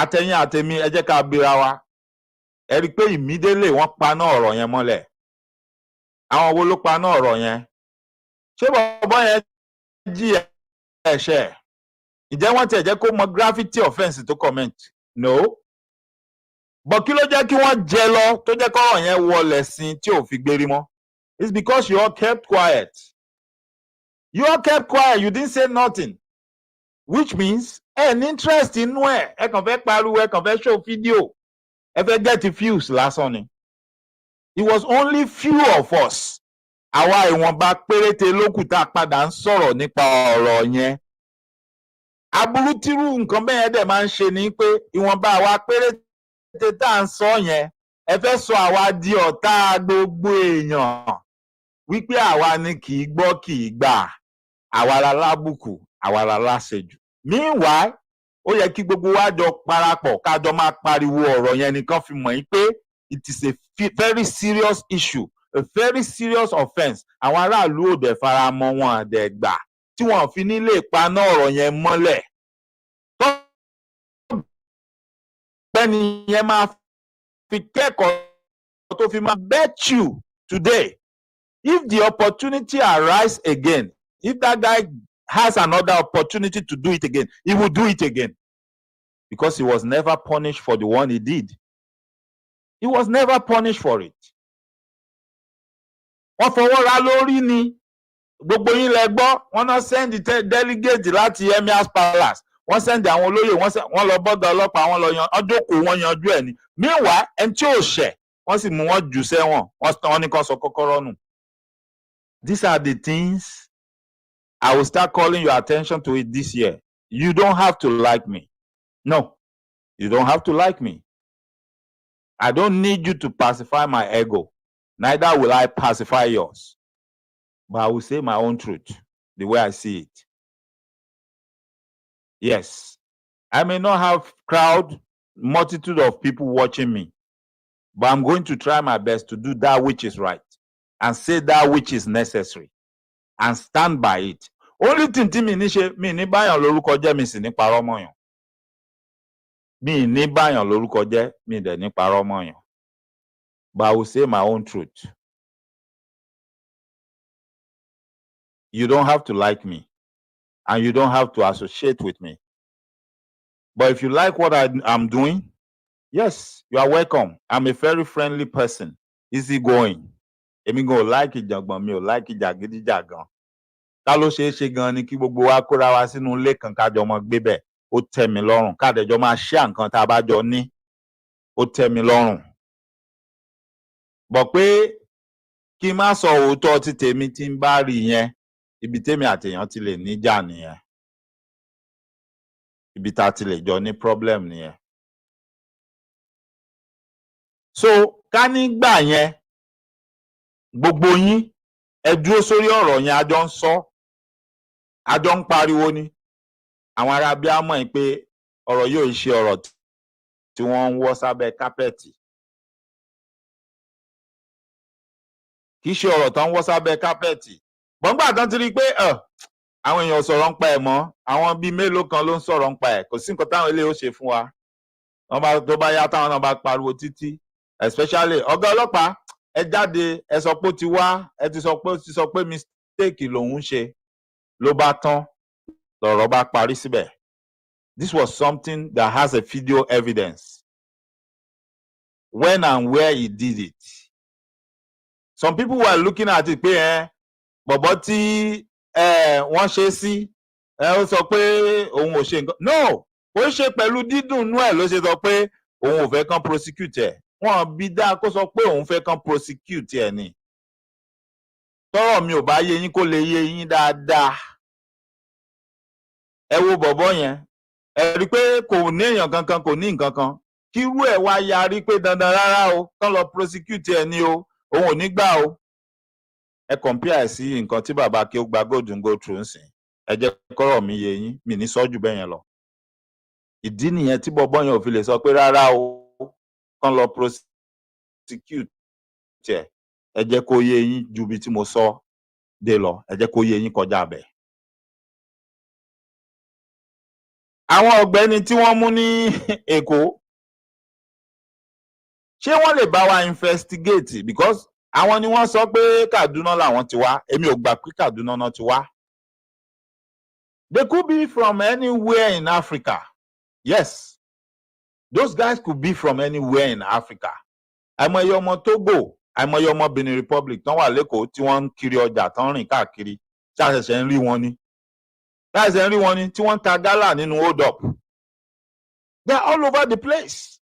Àtẹ̀yìn àtẹ̀mí ẹ jẹ́ ká bira wa, ẹ rí i pé immediately wọ́n paná ọ̀rọ̀ yẹn mọ́lẹ̀. Àwọn wo ló paná ọ̀rọ̀ yẹn? Ṣé bọ̀bọ́ yẹn jí ẹ̀ṣẹ̀? Ǹjẹ́ wọ́n tiẹ̀ jẹ́ kó mọ gravity offence tó comment? No. But kí ló jẹ́ kí wọ́n jẹ lọ tó jẹ́ kọ́rọ̀ yẹn wọlẹ̀ sí tí ò fi gbérí mọ́? It's because you all kept quiet. You all kept quiet, you didn't say nothing. Which means ní interest inú ẹ̀, ẹ kàn fẹ́ pariwo, ẹ kàn fẹ́ show fídíò, ẹ fẹ́ get views lásán ni. It was only few of us, àwa ìwọ̀nba péréte lókù tá a padà ń sọ̀rọ̀ nípa ọ̀rọ̀ yẹn. Aburú tírú nǹkan bẹ́ẹ̀ dẹ̀ máa ń ṣe ni pé ìwọ̀nba àwa péréte tá à ń sọ yẹn, ẹ fẹ́ sọ àwa di ọ̀tá gbogbo èèyàn, wípé àwa ni kì í gbọ́ kì í gbà, àwa la lábùkù, àwa la láṣejù. Meanwhile, ó yẹ kí gbogbo wa jọ parapọ̀ ká jọ máa pariwo ọ̀rọ̀ yẹn nìkan fi mọ̀ yín pé it is a very serious issue, a very serious offence. Àwọn aráàlú ò dẹ̀ fara mọ́, wọn àdẹ̀ gbà, tí wọ́n fi ní lè paná ọ̀rọ̀ yẹn mọ́lẹ̀. Bẹ́ẹ̀ni yẹn máa fi kẹ́kọ̀ọ́ tó fi máa bet you today, if the opportunity arise again, if that guy has another opportunity to do it again, he will do it again, because he was never punished for the one he did. He was never punished for it. Wọ́n fọwọ́ ra lórí ni, gbogbo yín lẹ gbọ́, wọ́n náà send delegate láti Emir's Palace, wọ́n send àwọn olóyè, wọ́n lọ bọ́gà ọlọ́pàá, wọ́n lọ yan ọjọ́kọ̀, wọ́n yanjú ẹ̀ ni. Meanwhile, ẹni tí ò ṣẹ̀, wọ́n sì mú wọn jù sẹ́wọ̀n, wọ́n ní kán sọ kọ́kọ́rọ́ nù. These are the things I will start calling your attention to it this year. you don't have to like me. No, you don't have to like me. I don't need you to pacify my ego. Neither will I pacify yours. But I will say my own truth, the way I see it. Yes, I may not have multitude of people watching me, but I'm going to try my best to do that which is right and say that which is necessary and stand by it. Only thing tí mi ní ṣe, mi ní báyàn lórúkọ jẹ́, mi sì ní parọ́ mọ́yàn. Mi ní báyàn lórúkọ jẹ́, mi dẹ̀ ní parọ́ mọ́yàn. But I will say my own truth. You don't have to like me, and you don't have to associate with me. But if you like what I'm doing, yes, you are welcome. I'm a very friendly person, easygoing. Èmi go like ìjàngbọ̀n, mi ò like ìjàgídíjàgan. Ká ló ṣeé ṣe gan ni kí gbogbo wa kóra wa sínú ilé kan ká jọ mọ gbé bẹ̀. Ó tẹ́ mi lọ́rùn. Ká dẹ̀ jọ máa share nǹkan tá a bá jọ ní. Ó tẹ́ mi lọ́rùn. Bọ̀ pé kí n má sọ òótọ́ tí tèmi tí ń bá rí yẹn, ibi tèmi àtèèyàn ti lè níjà nìyẹn. Ibi tá ti lè jọ ní problem nìyẹn. So ká nígbà yẹn gbogbo yín ẹ dúró sórí ọ̀rọ̀ yẹn, a jọ ń sọ, a jọ ń pariwo ni. Àwọn ará bí a mọ̀ pé ọ̀rọ̀ yóò ṣe ọ̀rọ̀ tí wọ́n ń wọ́ sábẹ́ kápẹ́ẹ̀tì. Kì í ṣe ọ̀rọ̀ tó ń wọ́ sábẹ́ kápẹ́ẹ̀tì. Gbọ̀ngbà tán ti rí pé àwọn èèyàn sọ̀rọ̀ ń pa ẹ̀ mọ́, àwọn bíi mélòó kan ló ń sọ̀rọ̀ ń pa ẹ̀. Kò sí nǹkan táwọn eléyìí ó ṣe fún wa. Tó bá yá táwọn náà bá pariwo títí, especially ọ̀gá ọlọ́pàá, ẹ jáde, ẹ sọ pé ó ti wá, ẹ ti sọ pé mistake lòun ṣe, ló bá tán, lọ̀rọ̀ bá parí síbẹ̀. This was something that has a video evidence. When and where he did it. Some people were looking at it pé bọ̀bọ̀ tí wọ́n ṣe sí, ó sọ pé òun ò ṣe nǹkan. No, ó ṣe pẹ̀lú dídùn inú ẹ̀ ló ṣe sọ pé òun ò fẹ́ kán prosecute ẹ̀. Wọ́n bí dá kó sọ pé òun fẹ́ kán prosecute ẹ̀ ni. Tọ́rọ̀ mi ò bá yé yín kó lè yé yín dáadáa. Ẹ wo bọ̀bọ̀ yẹn, ẹ rí pé kò ní èèyàn kankan, kò ní nǹkan kan. Kírú ẹ̀ wá yarí pé dandan rárá o, kán lọ prosecute ẹ̀ ni o, òun ò ní gbà o. Ẹ compare sí nǹkan tí bàbá kí ó gba golden go through ń sìn. Ẹ jẹ́ kọ́rọ̀ mi yé yín, mi ní sọ́jú bẹ́ẹ̀ yẹn lọ. Ìdí nìyẹn tí bọ̀bọ̀ yẹn ò fi lè sọ pé rárá o, kán lọ prosecute ẹ̀. Ẹ jẹ́ kó yé yín ju bí tí mo sọ dé lọ. Ẹ jẹ́ kó yé yín kọjá bẹ́ẹ̀. Àwọn ọ̀gbẹ́ni tí wọ́n mú ní Èkó, ṣé wọ́n lè bá wa investigate? Because àwọn ni wọ́n sọ pé Kaduna làwọn ti wá. Èmi ò gbà pé Kaduna náà ti wá. They could be from anywhere in Africa. Yes, those guys could be from anywhere in Africa. Àìmọye ọmọ Togo, àìmọye ọmọ Benin Republic tán wà lẹ́kọ̀ọ́ tí wọ́n ń kiri ọjà tán rìn káàkiri. Ṣé àṣẹ̀ṣẹ̀ ń rí wọn ni? Ṣé ń rí wọn ni tí wọ́n ń ta gálà nínú hold up? They are all over the place.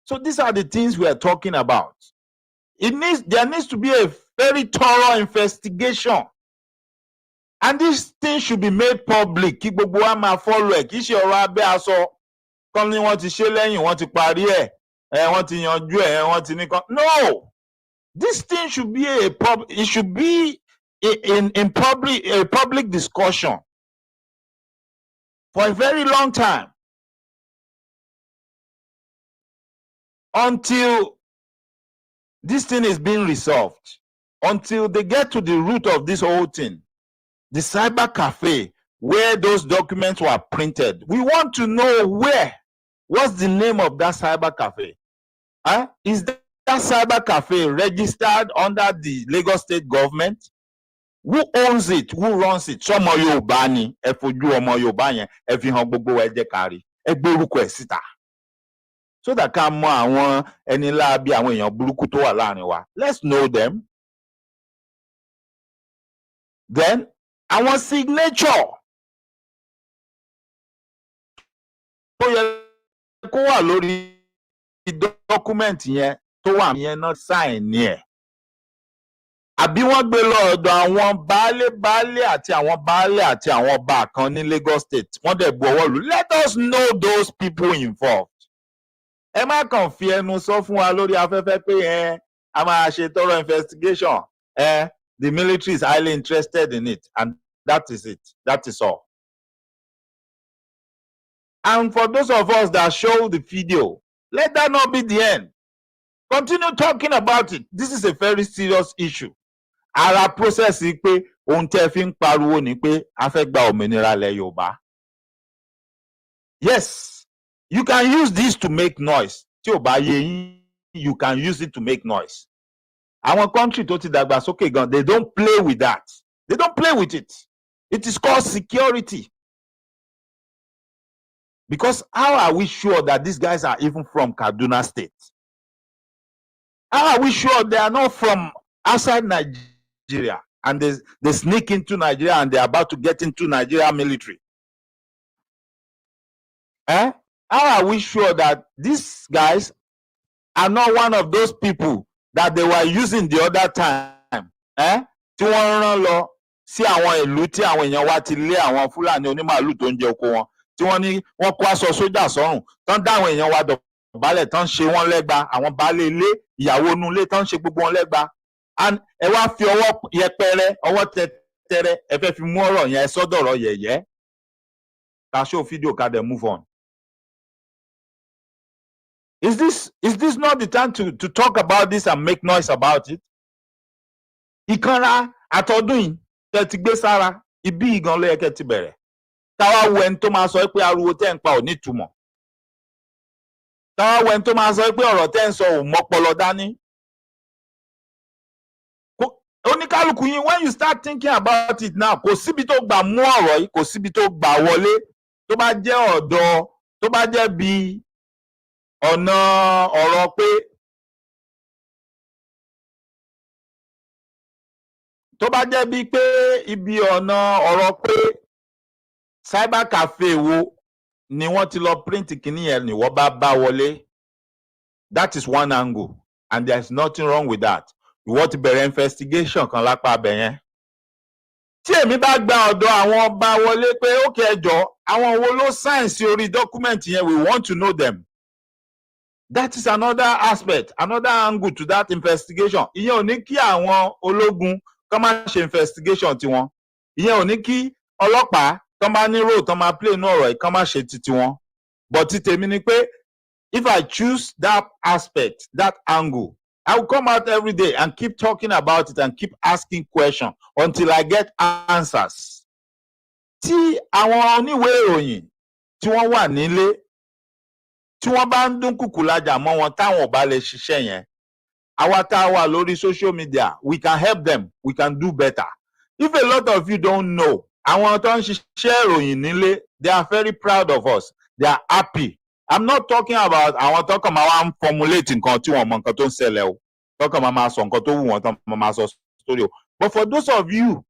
So these are the things we are talking about. There needs to be a very thorough investigation. And this thing should be made public. Kí gbogbo wa máa follow ẹ̀. Kì í ṣe ọ̀rọ̀ abẹ́ aṣọ. Kán ní wọ́n ti ṣe lẹ́yìn, wọ́n ti parí ẹ̀. Wọ́n ti yanjú ẹ̀, wọ́n ti ní kan. No! This thing should be a public discussion for a very long time. Until this thing is being resolved. Until they get to the root of this whole thing. The cyber cafe where those documents were printed. We want to know where. What's the name of that cyber cafe? Is that cyber cafe registered under the Lagos state government? Who owns it? Who runs it? Ọmọ Yorùbá ni. Ẹ fojú ọmọ Yorùbá yẹn, ẹ fi hàn gbogbo ẹ jẹ́ ká rí. Ẹ gbé orúkọ ẹ̀ síta. So that ká mọ àwọn ẹni láabi àwọn èèyàn burúkú tó wà láàrin wa. Let's know them. Then àwọn signature tó yẹ kó wà lórí document yẹn tó wà yẹn náà sign ẹ̀. àbí wọ́n gbé lọ ọ̀dọ̀ àwọn baálé àti àwọn ọba kan ní Lagos State wọ́n dẹ̀ bu ọwọ́ lù. Let us know those people involved. Ẹ má kàn fi ẹnu sọ fún wa lórí afẹ́fẹ́ pé a máa ṣe thorough investigation. The military is highly interested in it, and that is it. That is all. And for those of us that show the video, let that not be the end. Continue talking about it. This is a very serious issue. Ara process yìí pé ohun tẹ́ fi ń pariwo ni pé a fẹ́ gba òmìnira ilẹ̀ Yorùbá. Yes, you can use this to make noise. Tí ò bá yé yín, you can use it to make noise. Àwọn country tó ti dàgbàsókè gan, they don't play with that. They don't play with it. It is called security. Because how are we sure that these guys are even from Kaduna State? How are we sure they are not from outside Nigeria and they sneak into Nigeria and they're about to get into Nigeria military? How are we sure that these guys are not one of those people that they were using the other time? Tí wọ́n rán lọ sí àwọn ìlú tí àwọn èèyàn wá ti lé àwọn Fúlàní onímàálù tó ń jẹ oko wọn, tí wọ́n ní wọ́n kó aṣọ sójà sọ́rùn, tán dá àwọn èèyàn wá dọ̀bálẹ̀, tán ṣe wọ́n lẹ́gba, àwọn baálé ilé, ìyàwó inú ilé, tán ṣe gbogbo wọn lẹ́gba. And ẹ wá fi ọwọ́ yẹpẹrẹ, ọwọ́ tẹtẹrẹ, ẹ fẹ́ fi mú ọ̀rọ̀ yẹn sọ́dọ̀rọ̀ yẹ̀yẹ́. Ká show fídíò ká dẹ̀ move on. Is this not the time to talk about this and make noise about it? Ìkanra àtọdún yìí tẹ́ ti gbé sára, ibi ìgan ló yẹ kẹ́ ti bẹ̀rẹ̀. Táwa wo ẹni tó máa sọ pé ariwo tẹ́ ń pa ò ní ìtumọ̀. Táwa wo ẹni tó máa sọ pé ọ̀rọ̀ tẹ́ ń sọ ò mọ́pọlọ dání. Oníkálukú yín, when you start thinking about it now, kò síbi tó gbà mú ọ̀rọ̀ yìí, kò síbi tó gbà wọlé. Tó bá jẹ́ ọ̀dọ̀, tó bá jẹ́ bí ọ̀nà ọ̀rọ̀ pé tó bá jẹ́ bí pé ibi ọ̀nà ọ̀rọ̀ pé cyber cafe wo ni wọ́n ti lọ print kìíní yẹn ni wọ́n bá wọlé. That is one angle and there is nothing wrong with that. Ìwọ ti bẹ̀rẹ̀ investigation kan lápá abẹ yẹn. Tí èmi bá gba ọ̀dọ̀ àwọn ọba wọlé pé ókè ẹjọ́ àwọn wo ló sign sí orí document yẹn, we want to know them. That is another aspect, another angle to that investigation. Ìyẹn ò ní kí àwọn ológun kán máa ṣe investigation tiwọn. Ìyẹn ò ní kí ọlọ́pàá tán bá ní role tán máa play inú ọ̀rọ̀ yìí kán máa ṣe titi wọn. But ti tèmi ni pé if I choose that aspect, that angle, I will come out every day and keep talking about it and keep asking questions until I get answers. Tí àwọn oníwèé ìròyìn tí wọ́n wà nílé tí wọ́n bá ń dún kùkù lájà mọ́ wọn táwọn ò bá lè ṣiṣẹ́ yẹn, àwa tá a wà lórí social media, we can help them, we can do better. If a lot of you don't know, àwọn tó ń ṣiṣẹ́ ìròyìn nílé, they are very proud of us, they are happy. I'm not talking about àwọn tó kàn máa wá ń formulate nǹkan tí wọ́n mọ nǹkan tó ń ṣẹlẹ̀ o, tó kàn máa sọ nǹkan tó wù wọ́n tó máa sọ story o. But for those of you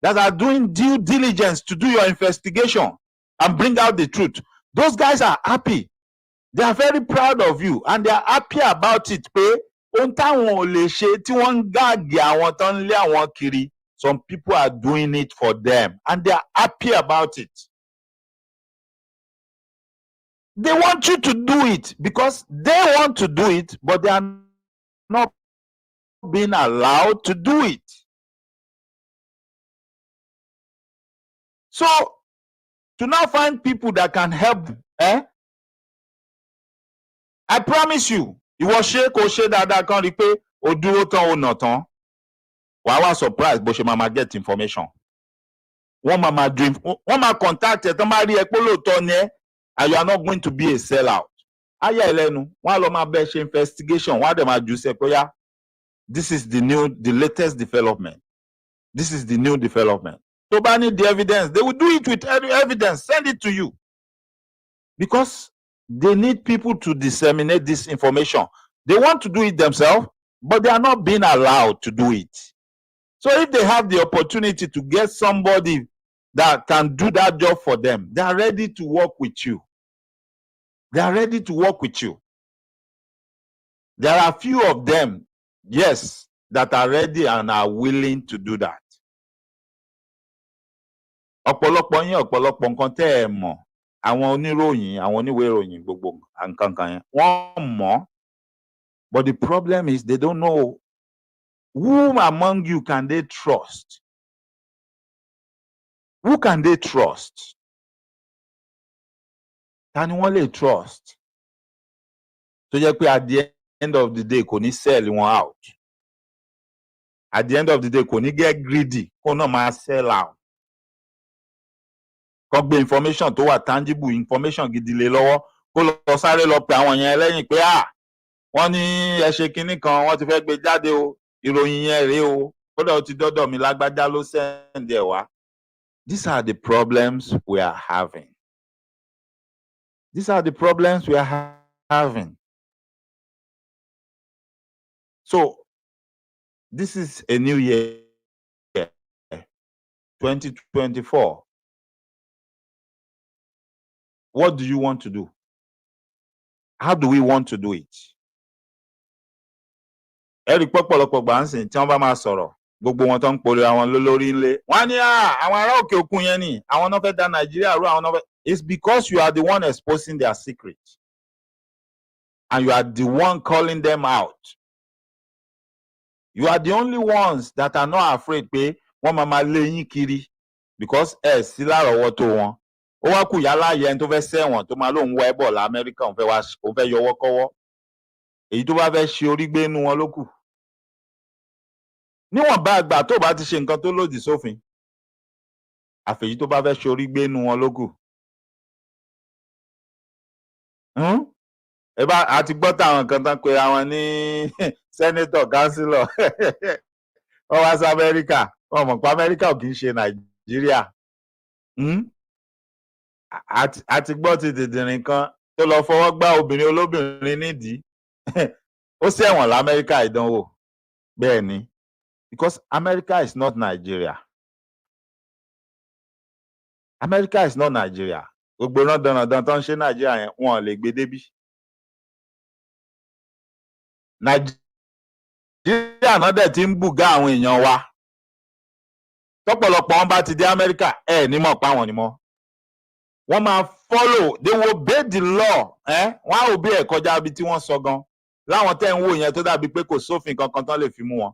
that are doing due diligence to do your investigation and bring out the truth, those guys are happy. They are very proud of you and they are happy about it. Pé ohun táwọn ò lè ṣe tí wọ́n ń gàgì àwọn tó ń lé àwọn kiri, some people are doing it for them and they are happy about it. They want you to do it because they want to do it, but they are not being allowed to do it. So, to now find people that can help, I promise you, ìwọ ṣe kò ṣe dáadáa kan rí pé o dúró tán o nà tán, wàá wá surprise bó ṣe máa get information. Wọ́n máa dream, wọ́n máa contact ẹ̀ tán bá rí ẹ pé lóòótọ́ ni ẹ́, and you are not going to be a sellout. Ayé ẹlẹ́nu, wọ́n á lọ máa bẹ́ẹ̀ ṣe investigation, wọ́n á dẹ̀ máa jù sẹ́ pé yá, this is the latest development. This is the new development. Tó bá need the evidence, they will do it with evidence, send it to you. Because they need people to disseminate this information. They want to do it themselves, but they are not being allowed to do it. So if they have the opportunity to get somebody that can do that job for them, they are ready to work with you. They are ready to work with you. There are a few of them, yes, that are ready and are willing to do that. Ọ̀pọ̀lọpọ̀ yín ọ̀pọ̀lọpọ̀ nǹkan tẹ́ ẹ mọ̀, àwọn oníròyìn, àwọn oníwèé ìròyìn gbogbo nǹkan kan yẹn, wọ́n mọ̀. But the problem is they don't know whom among you can they trust. Who can they trust? Ta ni wọ́n lè trust? Tó jẹ́ pé at the end of the day kò ní sell wọn out. At the end of the day kò ní get greedy kó náà máa sell out. Kó gbé information tó wà tangible, information gidi lé lọ́wọ́, kó lọ sáré lọ pe àwọn yẹn lẹ́yìn pé wọ́n ní ẹ ṣe kinní kan, wọ́n ti fẹ́ gbé jáde o, ìròyìn yẹn rèé o, kódà ó ti dọ́dọ̀ mi lágbájá ló send ẹ̀ wá. These are the problems we are having. These are the problems we are having. So, this is a new year, 2024. What do you want to do? How do we want to do it? Ẹ̀rí pọ̀pọ̀lọpọ̀ gbà ń sìn tí wọ́n bá máa sọ̀rọ̀, gbogbo wọn tó ń polówó àwọn lórí ńlé. Wọ́n á ní àwọn ará òkè òkun yẹn ni, àwọn náà fẹ́ dá Nàìjíríà rú, àwọn náà fẹ́. It's because you are the one exposing their secret. And you are the one calling them out. You are the only ones that are not afraid pé wọ́n máa lé yín kiri because sí lárọ̀ọ́wọ́tó wọn. Ó wá kù yálà yẹn tó fẹ́ sẹ́wọ̀n tó máa lóun wá ẹbọ l'Amẹ́ríkà òun fẹ́ yọwọ́ kọ́wọ́. Èyí tó bá fẹ́ ṣe orí gbé inú wọn ló kù. Níwọ̀n bá àgbà tó bá ti ṣe nǹkan tó lòdì sófin, àfẹ̀yí tó bá fẹ́ ṣe orí gbé inú wọn ló kù. Ẹ bá àti gbọ́ táwọn kan tán pé àwọn ní senator councillor wọ́n wá sí Amẹ́ríkà, wọ́n mọ̀ pé Amẹ́ríkà ò kì í ṣe Nàìjíríà. Àti gbọ́ ti dìndìnrín kan tó lọ fọwọ́ gbá obìnrin olóbìnrin nídìí ó ṣẹ̀wọ̀n l'Amẹ́ríkà ìdánwò. Bẹ́ẹ̀ ni, because America is not Nigeria. America is not Nigeria. Gbogbo náà dandan tó ń ṣe Nàìjíríà yẹn wọn ò lè gbé débí. Nàìjíríà náà dẹ̀ ti ń bùgá àwọn èèyàn wa. Tọ́pọ̀lọpọ̀ wọn bá ti dé Amẹ́ríkà ní mọ̀ pa wọn ni mọ́. Wọ́n máa follow, they will obey the law. Wọ́n á obey ẹ̀ kọjá ibi tí wọ́n sọ gan. Láwọn tẹ́ ń wò yẹn tó dàbí pé kò sófin kankan tán lè fi mú wọn.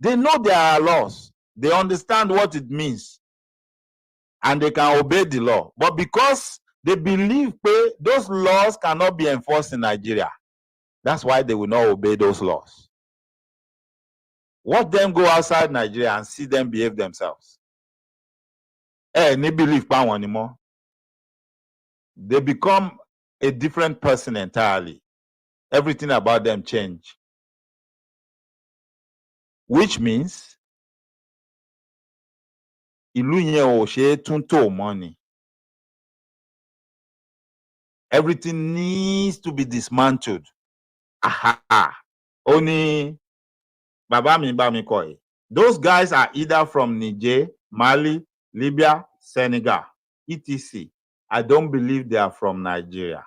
They know there are laws. They understand what it means. And they can obey the law. But because they believe those laws cannot be enforced in Nigeria, that's why they will not obey those laws. Watch them go outside Nigeria and see them behave themselves. Ní believe pa wọn ni mọ́. They become a different person entirely. Everything about them change. Which means ìlú yẹn ò ṣe é tún tò mọ́ ni. Everything needs to be dismantled. Ó ní bàbá mi bá mi kọ ẹ̀. Those guys are either from Niger, Mali, Libya, Senegal, etc. I don't believe they are from Nigeria.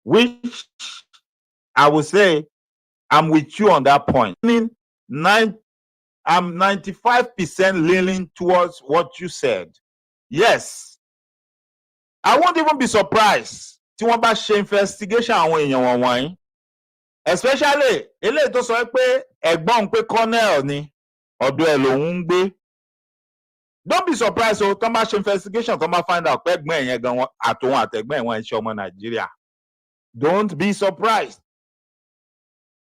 Which I would say I'm with you on that point. I'm 95% leaning towards what you said. Yes. I won't even be surprised tí wọ́n bá ṣe investigation àwọn èèyàn wọ̀nyí. Especially eléyìí tó sọ pé ẹ̀gbọ́n pé colonel ni ọ̀dọ̀ ẹ̀ lòun ń gbé. Don't be surprised o tó bá ṣe investigation tó bá find out pé ẹ̀gbọ́n ẹ̀yẹn gan àtòun àtẹ̀gbọ́n ẹ̀wọ̀n ṣe ọmọ Nàìjíríà. Don't be surprised.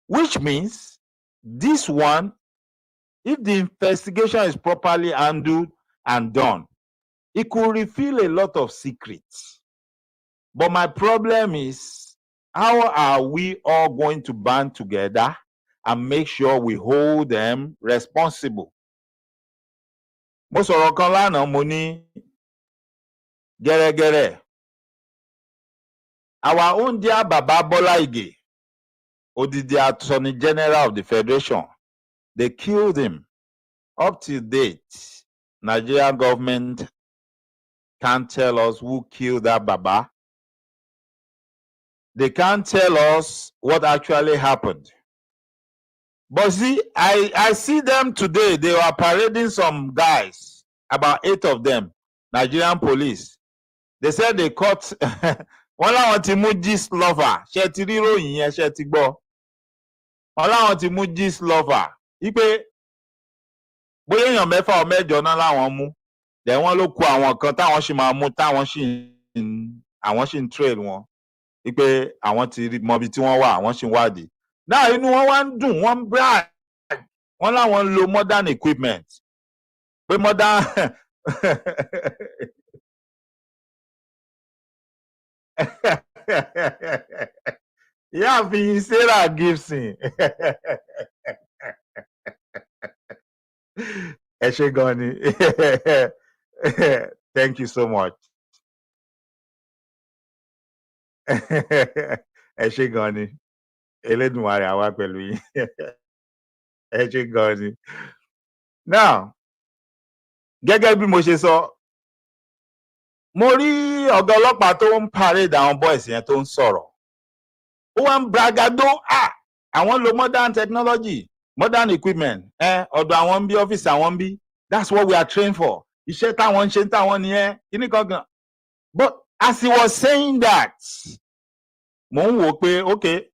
Which means this one, if the investigation is properly handled and done, it could reveal a lot of secrets. But my problem is, how are we all going to band together and make sure we hold them responsible? Mo sọ̀rọ̀ kan lánàá mo ní gẹ́rẹ́gẹ́rẹ́. Our own dear Baba Bola Ige, Odidi Attorney General of the Federation, they killed him. Up to date, Nigerian government can't tell us who killed that Baba. They can't tell us what actually happened. But see, I see them today. They were parading some guys, about 8 of them, Nigerian police. They said they caught one láwọn ti mú gist lover. Ṣé ti rí ìròyìn yẹn, ṣé ti gbọ́? Wọ́n láwọn ti mú gist lover. Wípé bóyá èèyàn 4 or 8 náà láwọn mú. Then wọ́n ló kù àwọn kan táwọn sì máa mú táwọn sì ń trail wọn. Wípé àwọn ti mọ ibi tí wọ́n wà, àwọn sì ń wádìí. Náà inú wọn wá ń dùn, wọ́n ń brag. Wọ́n láwọn ń lo modern equipment. Pé modern Ìyáàfin Sarah Gibson. Ẹ ṣé gan ni. Thank you so much. Ẹ ṣé gan ni. Elédùmarè á wà pẹ̀lú yín. Ẹ ṣé gan ni. Now, gẹ́gẹ́ bí mo ṣe sọ, mo rí ọ̀gá ọlọ́pàá tó ń parade àwọn boys yẹn tó ń sọ̀rọ̀. Ó wá ń bragado, àwọn lo modern technology, modern equipment. Ọ̀dọ̀ àwọn ń bí, ọ́fíìsì àwọn ń bí. That's what we are trained for. Iṣẹ́ táwọn ń ṣe táwọn nìyẹn, kíní kankan. But as he was saying that, mo ń wò pé, okay,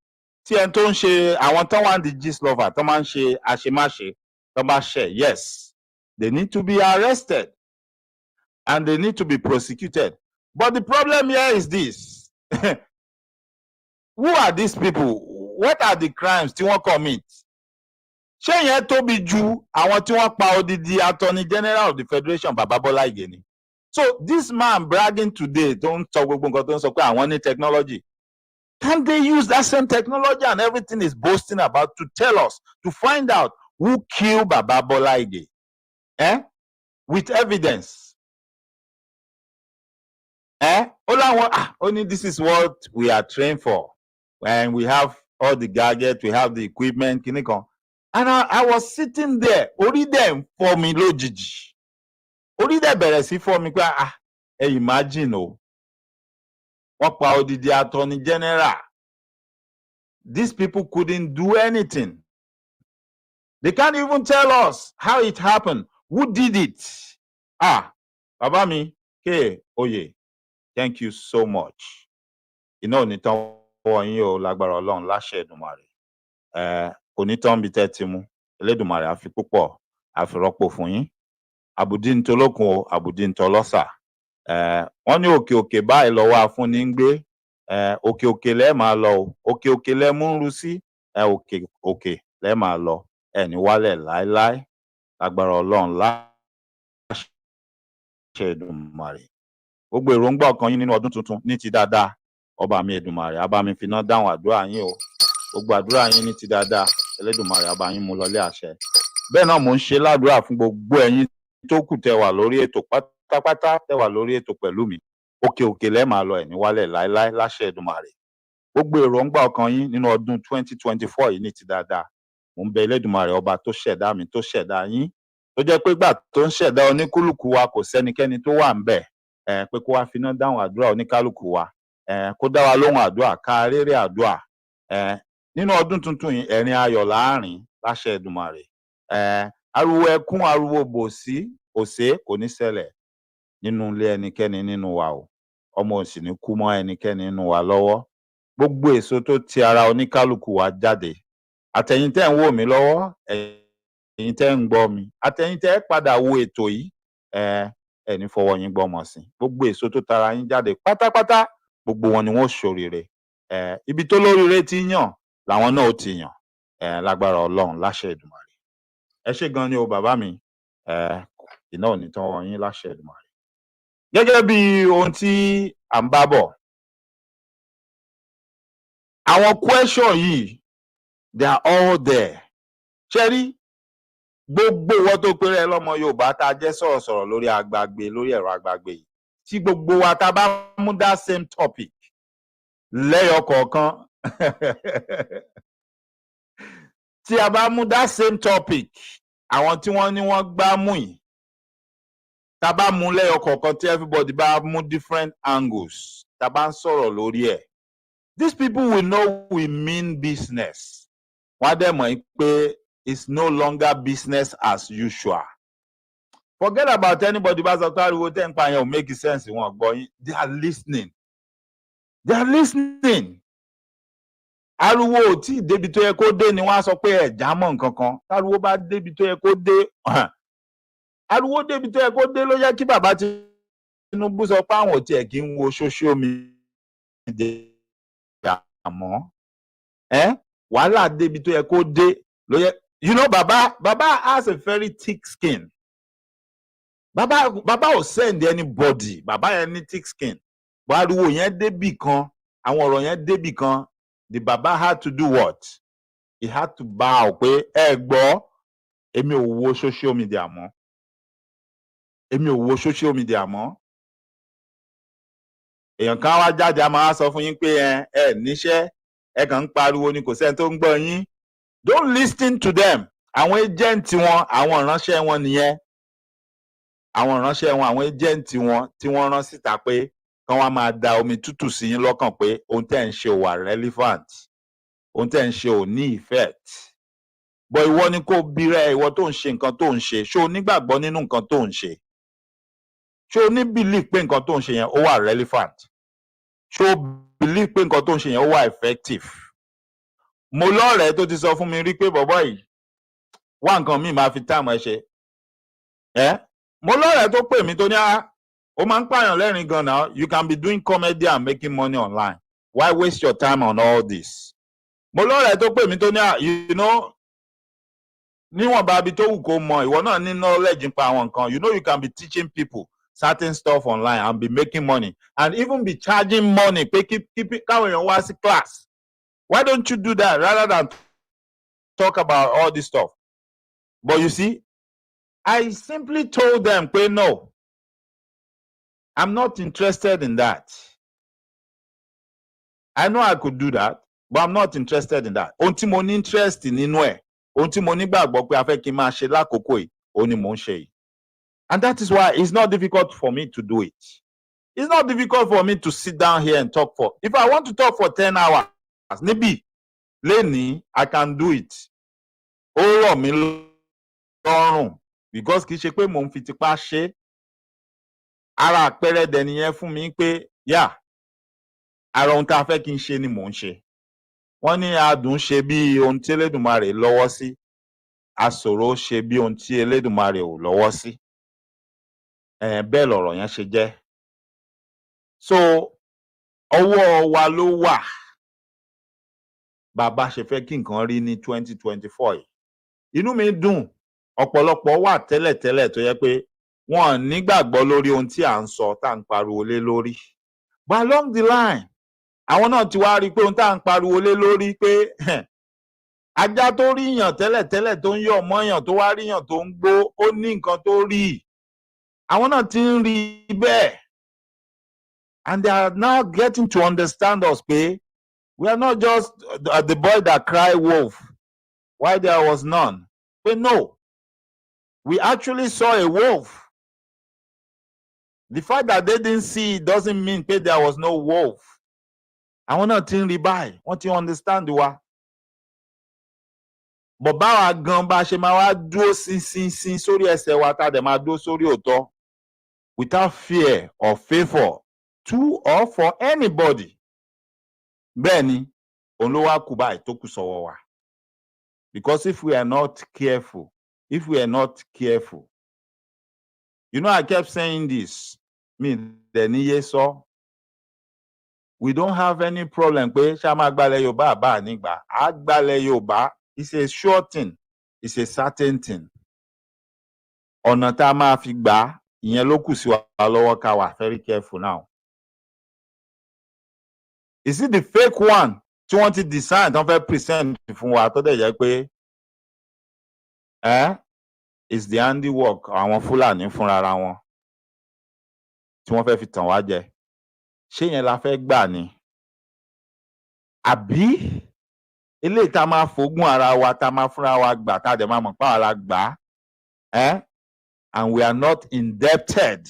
tí ẹni tó ń ṣe àwọn tó wà ní gist lover tó máa ń ṣe àṣemáṣe tó bá ṣẹ̀, yes, they need to be arrested and they need to be prosecuted. But the problem here is this. Who are these people? What are the crimes tí wọ́n commit? Ṣé yẹn tóbi ju àwọn tí wọ́n pa odidi Attorney General of the Federation, Baba Bola Ige ni? So this man bragging today, don't sọ gbogbo nǹkan tó ń sọ pé àwọn ní technology. Can they use that same technology and everything is boasting about to tell us, to find out who killed Baba Bola Ige? With evidence. Only this is what we are trained for. And we have all the gadgets, we have the equipment, and I was sitting there, orí dẹ̀ for me lójijì. Orí dẹ̀ bẹ̀rẹ̀ sí for me pé imagine o. Wọ́n pa odidi Attorney General. These people couldn't do anything. They can't even tell us how it happened. Who did it? Bàbá mi, Tey Ojo, thank you so much. Iná ò ní tán wọ́ yín o, lágbára Ọlọ́run láṣẹ Èdùmàrè. Kò ní tán bí tẹ́ ti mú. Elédùmarè á fi púpọ̀, á fi rọ́pò fún yín. Àbùdí ń tolókun o, àbùdí ń tọlọ́sà. Wọ́n ní òkè òkè báyìí lọ́wọ́ afúnni ń gbé. Òkè òkè lẹ́ẹ̀ máa lọ o. Òkè òkè lẹ́ mú ń ru sí. Òkè òkè lẹ́ẹ̀ máa lọ. Ẹni wálẹ̀ láéláé. Lágbára Ọlọ́run láṣẹ Èdùmàrè. Gbogbo èròǹgbà ọkàn yín nínú ọdún tuntun ní ti dáadáa. Ọba mi Èdùmàrè á bá mi finá dáhùn àdúrà yín o. Gbogbo àdúrà yín ní ti dáadáa. Elédùmarè á bá yín mú lọlé àṣẹ. Bẹ́ẹ̀ náà mò ń ṣe ládùúrà fún gbogbo ẹ̀yin tó kù tẹ́ wà lórí ètò pátápátá tẹ́ wà lórí ètò pẹ̀lú mi. Òkè òkè lẹ́ máa lọ ẹ̀ní wálẹ̀ láéláé láṣẹ Èdùmàrè. Gbogbo èròǹgbà ọkàn yín nínú ọdún 2024 yìí ní ti dáadáa. Mo ń bẹ Elédùmarè ọba tó ṣẹ̀dá mi, tó ṣẹ̀dá yín. Tó jẹ́ pé gbà tó ń ṣẹ̀dá oníkúlùkù wa kò sẹ́nikẹ́ni tó wà ńbẹ̀. Pé kó wá finá dáhùn àdúrà oníkálùkù wa. Kó dá wa lóhùn àdúrà, ká réré àdúrà. Nínú ọdún tuntun yìí ẹ̀rín ayọ̀ láàrin láṣẹ Èdùmàrè. Ariwo ẹkún, ariwo bòsí, òṣè kò ní ṣẹlẹ̀ nínú ilé ẹnikẹ́ni nínú wa o. Ọmọ ò sì ní kú mọ́ ẹnikẹ́ni nínú wa lọ́wọ́. Gbogbo èso tó ti ara oníkálùkù wa jáde. Àtẹ̀yin tẹ́ ń wò mí lọ́wọ́, ẹ̀yin tẹ́ ń gbọ́ mi, àtẹ̀yin tẹ́ padà wo ètò yìí, ẹni fọwọ́ yín gbọ́mọ sí. Gbogbo èso tó tara yín jáde pátápátá, gbogbo wọn ni wọ́n ṣoríire. Ibi tó lóríire ti yàn làwọn náà ó ti yàn. Lágbára Ọlọ́run láṣẹ Èdùmàrè. Ẹ ṣé gan ni o bàbá mi. Iná ò ní tán wọ́ yín láṣẹ Èdùmàrè. Gẹ́gẹ́ bí ohun tí à ń bá bọ̀, àwọn question yìí, they are all there. Ṣé rí gbogbo ìwọ tó péré lọ́mọ Yorùbá tá a jẹ́ sọ̀rọ̀sọ̀rọ̀ lórí agbágbé, lórí ẹ̀rọ agbágbé yìí, tí gbogbo wa tá bá mú that same topic lẹ́yọ kọ̀ọ̀kan tí a bá mú that same topic, àwọn tí wọ́n ní wọ́n gbá mú yìí, tá bá mú lẹ́yọ kọ̀ọ̀kan tí everybody bá mú different angles, tá bá ń sọ̀rọ̀ lórí ẹ̀, these people will know we mean business. Wọ́n á dẹ̀ mọ̀ pé it's no longer business as usual. Forget about anybody bá sọ pé ariwo tẹ́ ń pa yẹn ò make sense wọn gbọ́ yín. They are listening. They are listening. Ariwo ò tí ì débi tó yẹ kó dé ni wọ́n á sọ pé ẹ̀já mọ̀ nǹkan kan. Ariwo bá débi tó yẹ kó dé. Ariwo débi tó yẹ kó dé ló yẹ kí bàbá Tinubu sọ pé àwọn ò tiẹ̀ kí ń wo social media àmọ́. Wàhálà débi tó yẹ kó dé ló yẹ. You know, Baba has a very thick skin. Baba ò send anybody. Baba yẹn ní thick skin. But ariwo yẹn débì kan, àwọn ọ̀rọ̀ yẹn débì kan. The Baba had to do what? He had to bow pé ẹ gbọ́, èmi ò wo social media mọ́. Èmi ò wo social media mọ́. Èèyàn kan wá jáde a máa sọ fún yín pé ẹ níṣẹ́, ẹ kàn ń pariwo ni kò sẹ́ni tó ń gbọ́ yín. Don't listen to them. Àwọn agent wọn, àwọn ìránṣẹ́ wọn nìyẹn. Àwọn ìránṣẹ́ wọn, àwọn agent wọn tí wọ́n rán síta pé kán wá máa da omi tútù sí yín lọ́kàn pé ohun tẹ́ ń ṣe ò wà relevant. Ohun tẹ́ ń ṣe ò ní effect. But ìwọ ni kó bi rẹ̀, ìwọ tó ń ṣe nǹkan tó ń ṣe. Ṣé o nígbàgbọ́ nínú nǹkan tó ń ṣe? Ṣé o ní believe pé nǹkan tó ń ṣe yẹn ó wà relevant? Ṣé o believe pé nǹkan tó ń ṣe yẹn ó wà effective? Mo lọ́rẹ̀ẹ́ tó ti sọ fún mi rí pé bọ̀bọ́ yìí wá nǹkan míì máa fi táàmù ẹ ṣe. Mo lọ́rẹ̀ẹ́ tó pè mí tó ní ó máa ń pààyàn lẹ́rìn gan now. You can be doing comedy and making money online. Why waste your time on all this? Mo lọ́rẹ̀ẹ́ tó pè mí tó ní you know, níwọ̀nba ibi tó wù kó mọ ìwọ náà ní knowledge nípa àwọn nǹkan. You know you can be teaching people certain stuff online and be making money and even be charging money pé káwọn èèyàn wá sí class. Why don't you do that rather than talk about all this stuff? But you see, I simply told them, no, I'm not interested in that. I know I could do that, but I'm not interested in that. Ohun tí mo ní interest nínú ẹ̀, ohun tí mo nígbàgbọ́ pé a fẹ́ kí n máa ṣe lákòókò yìí, òun ni mò ń ṣe yìí. And that is why it's not difficult for me to do it. It's not difficult for me to sit down here and talk for. If I want to talk for 10 hours, níbí, lénìí, I can do it. Ó rọ̀ mí lọ́rùn because kì í ṣe pé mò ń fi tipá ṣe. Ara àpẹẹrẹ dẹ̀ nìyẹn fún mi pé ara ohun tá a fẹ́ kí n ṣe ni mò ń ṣe. Wọ́n ní adùn ṣe bí ohun tí Elédùmarè lọ́wọ́ sí. Àsọ̀rọ̀ ṣe bí ohun tí Elédùmarè ò lọ́wọ́ sí. Bẹ́ẹ̀ lọ̀rọ̀ yẹn ṣe jẹ́. So ọwọ́ wa ló wà. Bàbá ṣe fẹ́ kí nǹkan rí ní 2024 yìí. Inú mi dùn. Ọ̀pọ̀lọpọ̀ wà tẹ́lẹ̀tẹ́lẹ̀ tó yẹ pé wọ́n nígbàgbọ́ lórí ohun tí à ń sọ tá à ń pariwo lé lórí. But along the line, àwọn náà ti wá rí pé ohun tá à ń pariwo lé lórí pé ajá tó rí yàn tẹ́lẹ̀tẹ́lẹ̀ tó ń yọ̀ mọ́yàn tó wá rí yàn tó ń gbó ó ní nǹkan tó rí. Àwọn náà ti ń rí bẹ́ẹ̀. And they are now getting to understand us pé we are not just the boy that cried wolf while there was none. But no, we actually saw a wolf. The fact that they didn't see it doesn't mean that there was no wolf. Àwọn náà ti ń rí báyìí, wọ́n ti understand wa. But báwa gan bá ṣe máa wá dúró sínsínsín sórí ẹsẹ̀ wa tá a dẹ̀ máa dúró sórí òótọ́ without fear or favour to or for anybody. Bẹ́ẹ̀ ni, òun ló wá kù báyìí tó kù sọ́wọ́ wa. Because if we are not careful, you know, I kept saying this. Me, Deniye so. We don't have any problem. Pé ṣá máa gbalẹ̀ Yorùbá àbá nígbà. Àgbálẹ̀ Yorùbá is a sure thing. It's a certain thing. Ọ̀nà tá a máa fi gbà ìyẹn ló kù sí wa lọ́wọ́ ká wà very careful now. Is it the fake one tí wọ́n ti design tán fẹ́ present fún wa tó dẹ̀ jẹ́ pé is the handiwork àwọn Fúlàní fúnra wọn tí wọ́n fẹ́ fi tàn wá jẹ? Ṣé yẹn la fẹ́ gbà ni? Àbí eléyìí tá máa fogún ara wa tá máa fúnra wa gbà tá dẹ̀ máa mọ̀ pa ara gbà and we are not indebted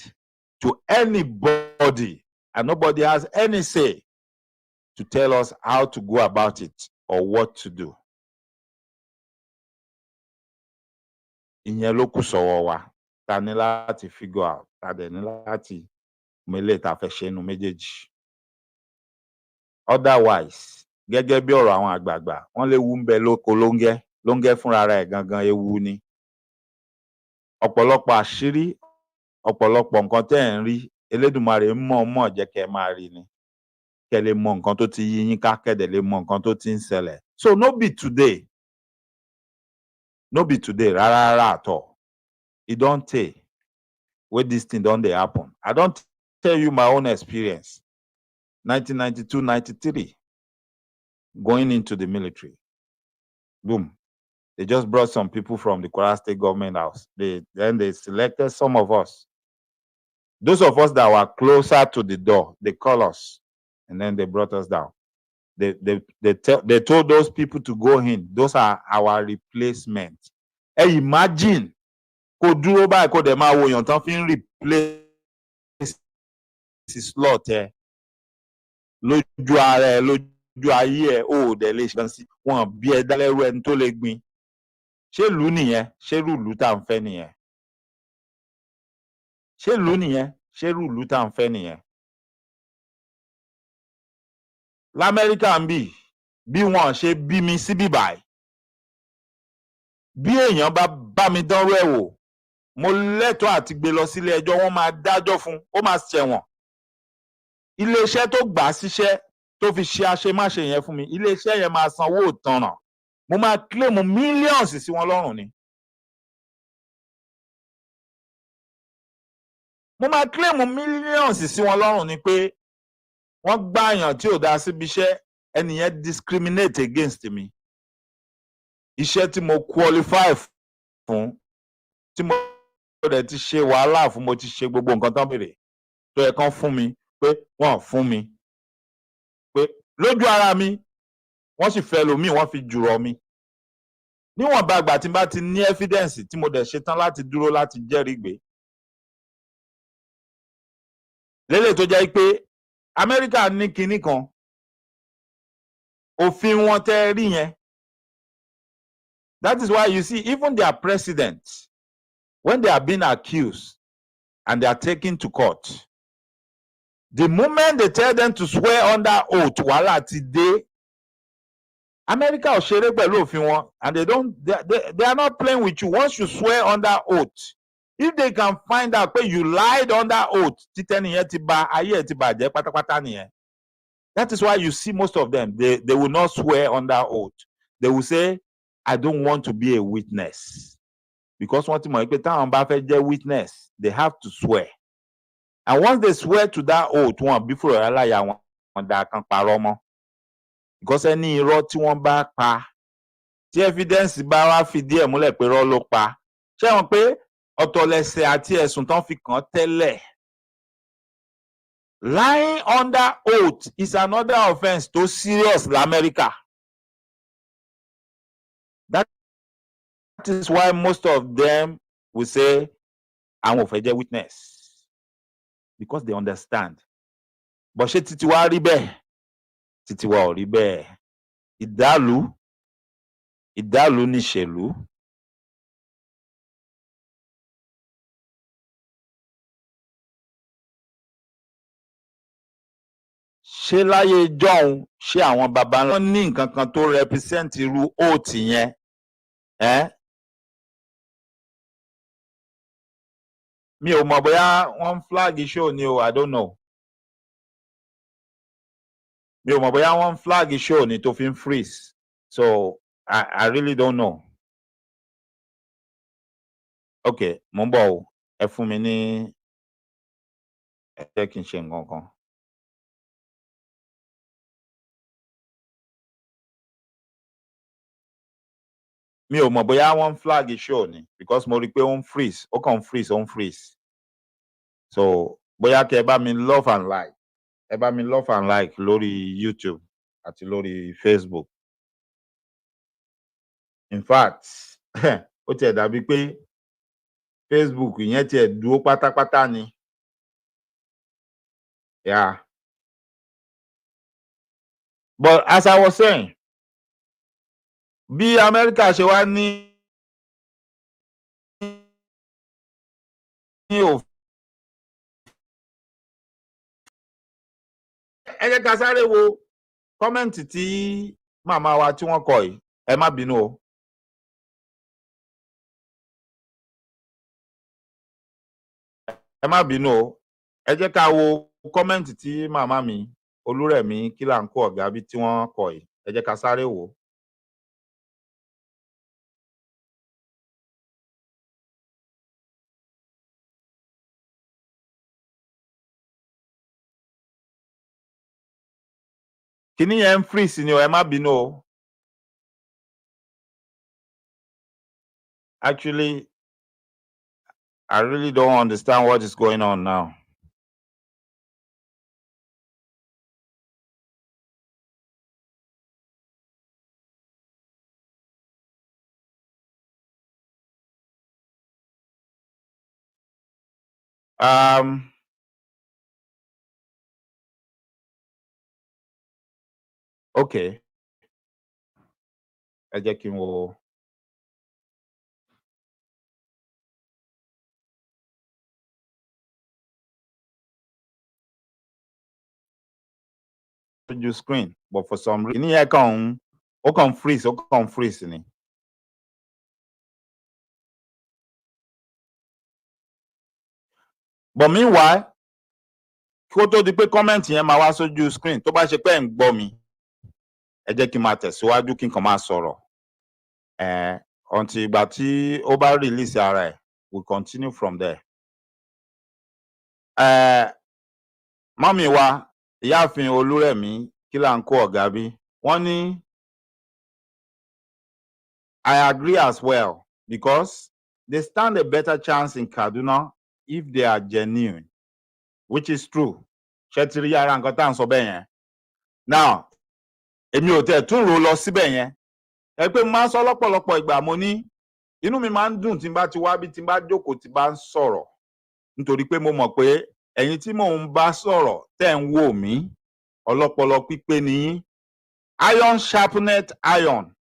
to anybody and nobody has any say to tell us how to go about it or what to do. Ìyẹn ló kù sọ́wọ́ wa. Ta ní láti figure out. Ta dẹ̀ ní láti mọ eléyìí tá fẹ́ ṣe nínú méjèèjì. Otherwise, gẹ́gẹ́ bí ọ̀rọ̀ àwọn àgbààgbà, wọ́n léwu ń bẹ lóko lóńgẹ́. Lóńgẹ́ fúnra rẹ̀ gangan ewu ni. Ọ̀pọ̀lọpọ̀ àṣírí, ọ̀pọ̀lọpọ̀ nǹkan tẹ́ ẹ̀ ń rí, Elédùmarè mọ̀ jẹ́ kẹ́ ẹ máa rí ni. Kẹ́ lè mọ nǹkan tó ti yí yín ká, kẹ́ dẹ̀ lè mọ nǹkan tó ti ń ṣẹlẹ̀. So no be today. No be today rárá at all. It don tey wey this thing don dey happen. I don tell you my own experience. 1992, 93, going into the military. Boom. They just brought some people from the Kwara State government house. Then they selected some of us. Those of us that were closer to the door, they called us, and then they brought us down. They told those people to go in. Those are our replacements. Hey, imagine, kó dúró báyìí kó dẹ̀ máa wo èèyàn tán fi ń replace slot ẹ lójú ara ẹ lójú ayé ẹ ó dẹ̀ lè ṣe sí wọn bí ẹ dálẹ́rú ẹni tó lè gbin. Ṣé ìlú nìyẹn? Ṣé irú ìlú tá à ń fẹ́ nìyẹn? Ṣé ìlú nìyẹn? Ṣé irú ìlú tá à ń fẹ́ nìyẹn? L'Amẹ́ríkà ń bí wọn ṣe bí mi síbí báyìí. Bí èèyàn bá mi dánrú ẹ̀ wò, mo lẹ́tọ̀ọ́ àti gbé lọ sílé ẹjọ́, wọ́n máa dájọ́ fún, ó máa ṣẹ̀wọ̀n. Iléeṣẹ́ tó gbà á síṣẹ́ tó fi ṣe àṣemáṣe yẹn fún mi, iléeṣẹ́ yẹn máa sanwó ìtanràn. Mo máa claim millions sí wọn lọ́rùn ni. Mo máa claim millions sí wọn lọ́rùn ni pé wọ́n gbá èèyàn tí ò dá síbi iṣẹ́, ẹnìyẹn discriminate against mi. Iṣẹ́ tí mo qualify fún, tí mo dẹ̀ ti ṣe wàhálà fún, mo ti ṣe gbogbo nǹkan tán béèrè tó yẹ kán fún mi, pé wọ́n fún mi. Pé lójú ara mi, wọ́n sì fẹ́ lòmíì, wọ́n fi jùrọ̀ mi. Níwọ̀nba ìgbà tí n bá ti ní evidence tí mo dẹ̀ ṣetán láti dúró láti jẹ́rìí gbé. Lélẹ̀ tó jẹ́ pé Amẹ́ríkà ní kinní kan, òfin wọn tẹ́ rí yẹn. That is why you see even their presidents, when they are being accused and they are taken to court, the moment they tell them to swear under oath, wàhálà ti dé. America ò ṣeré pẹ̀lú òfin wọn, and they are not playing with you. Once you swear under oath, if they can find out pé you lied under oath, títẹ́niyẹn ti ba ayé ẹ̀ ti bàjẹ́ pátápátá nìyẹn. That is why you see most of them, they will not swear under oath. They will say, I don't want to be a witness. Because wọ́n ti mọ̀ pé táwọn bá fẹ́ jẹ́ witness, they have to swear. And once they swear to that oath, wọn bí fúrọ̀ aláya wọn dá kan parọ́ mọ́. Because ẹni irọ́ tí wọ́n bá pa, tí evidence bá wá fìdí ẹ̀ múlẹ̀ pé irọ́ ló pa, ṣé wọn pé ọ̀tọ̀lẹ̀sẹ̀ àti ẹ̀sùn tán fi kàn tẹ́lẹ̀. Lying under oath is another offense tó serious l'Amẹ́ríkà. That is why most of them will say, àwọn ò fẹ́ jẹ́ witness. Because they understand. But ṣé títí wá rí bẹ́ẹ̀? Títí wá ò rí bẹ́ẹ̀. Ìdálù níṣèlú. Ṣé láyé ìjọ́un, ṣé àwọn baba wọn ní nǹkan kan tó represent irú oath yẹn? Mi ò mọ̀ bóyá wọ́n flag show ni o, I don't know. Mi ò mọ̀ bóyá wọ́n flag show ni tó fi ń freeze. So I really don't know. Okay, mo ń bọ̀ o. Ẹ fún mi ní ẹ jẹ́ kí n ṣe nǹkan kan. Mi ò mọ̀ bóyá wọ́n flag show ni because mo rí pé ó ń freeze, ó kàn ń freeze. So bóyá kẹ́ ẹ bá mi love and like. Ẹ bá mi love and like lórí YouTube àti lórí Facebook. In fact, ó tiẹ̀ dàbí pé Facebook yẹn tiẹ̀ dúró pátápátá ni. Yeah. But as I was saying, bí Amẹ́ríkà ṣe wá ní òfin, ẹ jẹ́ ká sáré wo kọ́mẹ́ǹtì tí màmá wa tí wọ́n kọ yìí, ẹ má bínú o. Ẹ má bínú o, ẹ jẹ́ ká wo kọ́mẹ́ǹtì tí màmá mi Olúrẹ̀mí Kílàńkó Ọ̀gábí tí wọ́n kọ yìí, ẹ jẹ́ ká sáré wò ó. Kíní yẹn ń freeze ni o, ẹ má bínú o. Actually, I really don't understand what is going on now. Okay. Ẹ jẹ́ kí n wo. Ojú screen, but for some reason, kíní yẹn kàn freeze ni. But meanwhile, kó tó di pé kọ́mẹ́ǹtì yẹn máa wá sójú screen, tó bá ṣe pé ẹ̀ ń gbọ́ mi, ẹ jẹ́ kí n máa tẹ̀síwájú kí n kàn máa sọ̀rọ̀. Until ìgbà tí ó bá release ara ẹ̀, we continue from there. Mọ́mì wa, ìyáàfin Olúrẹ̀mí Kílàńkó Ọ̀gábí, wọ́n ní I agree as well because they stand a better chance in Kaduna if they are genuine, which is true. Ṣé ti rí ara nǹkan tá à ń sọ bẹ́ẹ̀ yẹn? Now, èmi ò tẹ̀ tún rò lọ síbẹ̀ yẹn. Ẹ pé mo máa ń sọ lọ́pọ̀lọpọ̀ ìgbà, mo ní inú mi máa ń dùn tí n bá ti wá bí tí n bá jókòó tí bá ń sọ̀rọ̀, nítorí pé mo mọ̀ pé ẹ̀yin tí mò ń bá sọ̀rọ̀ tẹ́ ń wò mí, ọlọ́pọlọ pípé ni yín. Iron sharpened iron.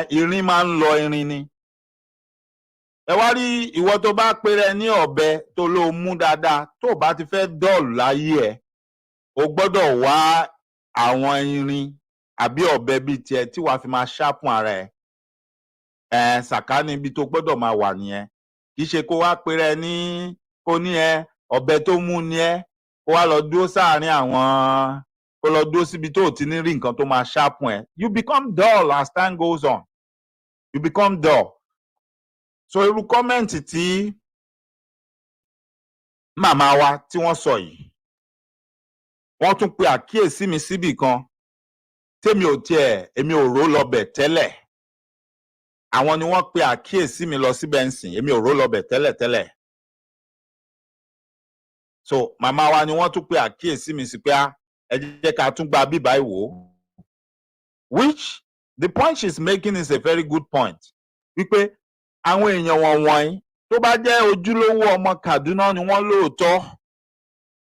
Irin máa ń lọ irin ni. Ẹ wá rí ìwọ tó bá péré ní ọ̀bẹ tó ló mú dáadáa, tó bá ti fẹ́ dọ́ọ̀lù láyé ẹ̀, o gbọ́dọ̀ wá àwọn irin àbí ọ̀bẹ bíi tiẹ̀ tí wàá fi máa sharpen ara ẹ̀. Sàkání ibi tó gbọ́dọ̀ máa wà nìyẹn. Kì í ṣe kó wá péré ní kó ní ọ̀bẹ tó mú ni kó wá lọ dúró sáàárín àwọn, kó lọ dúró síbi tó ti ní rí nǹkan tó máa sharpen ẹ̀. You become dull as time goes on. You become dull. So irú kọ́mẹ́ǹtì tí màmá wa tí wọ́n sọ yìí, wọ́n tún pe àkíyèsí mi síbì kan tèmi ò rò lọ́bẹ̀ tẹ́lẹ̀. Àwọn ni wọ́n pe àkíyèsí mi lọ síbẹ̀ ń sìn, èmi ò rò lọ́bẹ̀ tẹ́lẹ̀. So màmá wa ni wọ́n tún pe àkíyèsí mi sí pé ẹ jẹ́ ká tún gba bíbá ìwò. Which the point she's making is a very good point. Wípé àwọn èèyàn wọ̀nyí tó bá jẹ́ ojúlówó ọmọ Kaduna ni wọ́n lóòótọ́,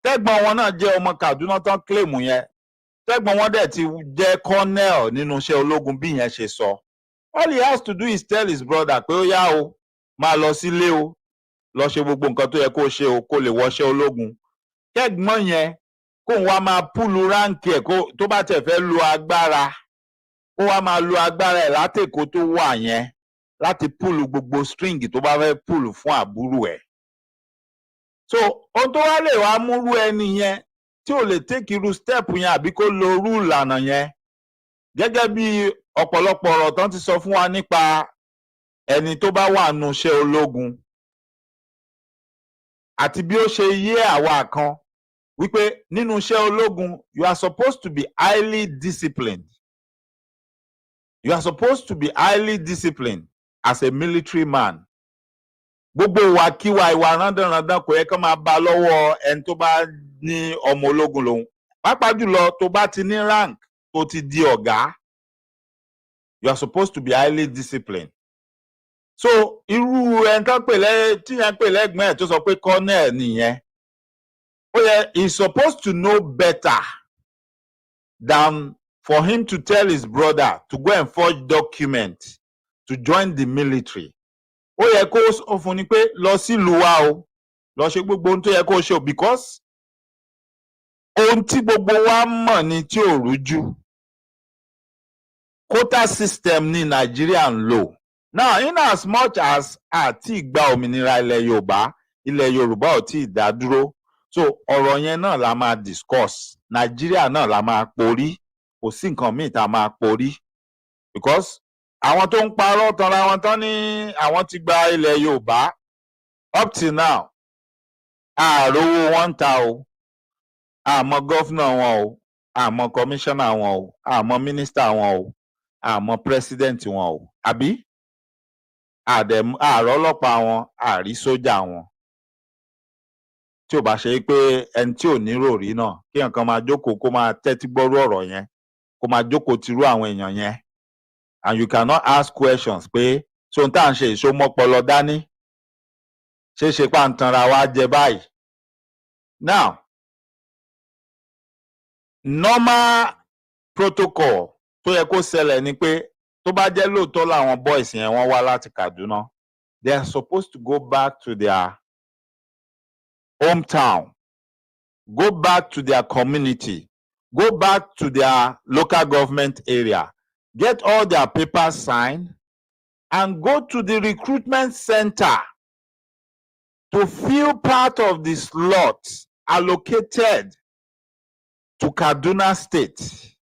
tẹ́gbọ́n wọn náà jẹ́ ọmọ Kaduna tán claim yẹn, tẹ́gbọ́n wọn dẹ̀ ti jẹ́ colonel nínú iṣẹ́ ológun bí yẹn ṣe sọ. All he has to do is tell his brother pé ó yá o, máa lọ sílé o, lọ ṣe gbogbo nǹkan tó yẹ kó ṣe o, kó lè wọṣẹ́ ológun. Kẹ́gbọ́n yẹn kóun wá máa púlù ráǹkì ẹ̀ tó bá tẹ̀ fẹ́ lo agbára, kó wá máa lo agbára ẹ̀ látèkó tó wà yẹn láti púlù gbogbo string tó bá fẹ́ púlù fún àbúrò ẹ̀. So ohun tó wá lè wá múrú ẹni yẹn tí ò lè take irú step yẹn àbí kó lo irú ìlànà yẹn, gẹ́gẹ́ bí ọ̀pọ̀lọpọ̀ ọ̀rọ̀ tán ti sọ fún wa nípa ẹni tó bá wà nù iṣẹ́ ológun àti bí ó ṣe yé àwa kan wípé nínú iṣẹ́ ológun you are supposed to be highly disciplined. You are supposed to be highly disciplined as a military man. Gbogbo ìwàkiwà ìwà rándanrandan kò yẹ kó máa bá lọ́wọ́ ẹni tó bá ní ọmọ ológun lòun. Pàápàá jùlọ tó bá ti ní rank tó ti di ọ̀gá, you are supposed to be highly disciplined. So irú ẹni tó tí yẹn pè lẹ́gbẹ̀ẹ́ tó sọ pé colonel nìyẹn, ó yẹ he is supposed to know better than for him to tell his brother to go and forge documents to join the military. Ó yẹ kó sọ fún ni pé lọ sílùú wa o, lọ ṣe gbogbo ohun tó yẹ kó ṣe o, because ohun tí gbogbo wa mọ̀ ni tí ò rújú. Quota system ní Nigeria ń lò. Now, in as much as àti ìgbà òmìnira ilẹ̀ Yorùbá ò tí ì dá dúró, so ọ̀rọ̀ yẹn náà la máa discuss. Nigeria náà la máa porí, kò sí nǹkan míì tá a máa porí, because àwọn tó ń parọ́ tanra wọn tán ní àwọn ti gba ilẹ̀ Yorùbá up till now àròwó wọn ń ta o, àmọ́ gọ́fúnà wọn o, àmọ́ kọmíṣánná wọn o, àmọ́ mínísítà wọn o, àmọ́ pírẹsidẹ́ǹtì wọn o, àbí ààrọ̀ ọlọ́pàá wọn, àrí sójà wọn. Tí ò bá ṣe pé ẹni tí ò ní ròrí náà kí nǹkan máa jókòó kó máa tẹ́tí gbọ́rú ọ̀rọ̀ yẹn, kó máa jókòó tirú àwọn èèyàn yẹn, and you cannot ask questions pé so n tá à ń ṣe ìṣómọ́pọlọ dání, ṣe pá ń tanra wa jẹ báyìí. Now, normal protocol tó yẹ kó ṣẹlẹ̀ ni pé tó bá jẹ́ lóòótọ́ làwọn boys yẹn wọ́n wá láti Kaduna, they are supposed to go back to their hometown, go back to their community, go back to their local government area, get all their papers signed, and go to the recruitment center to fill part of the slots allocated to Kaduna State.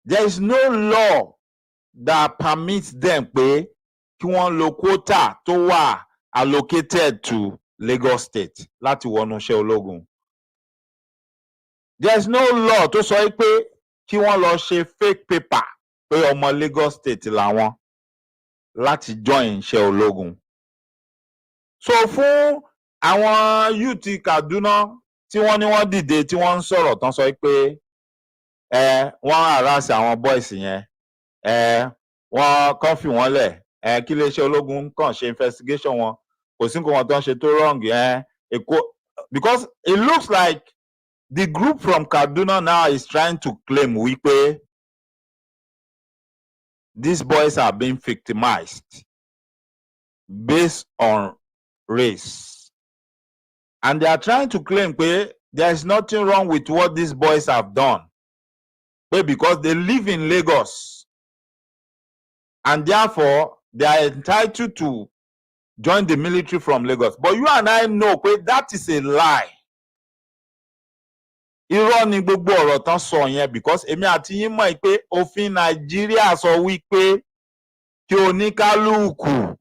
There is no law that permits them pé kí wọ́n lo quota tó wà allocated to Lagos State láti wọnú iṣẹ́ ológun. There is no law tó sọ pé kí wọ́n lọ ṣe fake paper pé ọmọ Lagos State làwọn láti join iṣẹ́ ológun. So fún àwọn youth Kaduna tí wọ́n ní wọ́n dìde tí wọ́n ń sọ̀rọ̀ tán sọ pé wọ́n harass àwọn boys yẹn, wọ́n kàn fi wọ́n lẹ̀, kí iléeṣẹ́ ológun kàn ṣe investigation wọn, kò sí nǹkan wọn tó ń ṣe tó wrong Èkó, because it looks like the group from Kaduna now is trying to claim wípé these boys are being victimized based on race, and they are trying to claim pé there is nothing wrong with what these boys have done, because they live in Lagos and therefore they are entitled to join the military from Lagos. But you and I know that is a lie. Irọ́ ni gbogbo ọ̀rọ̀ tán sọ yẹn, because èmi àti yín mọ̀ pé òfin Nàìjíríà sọ wípé kí oníkálùkù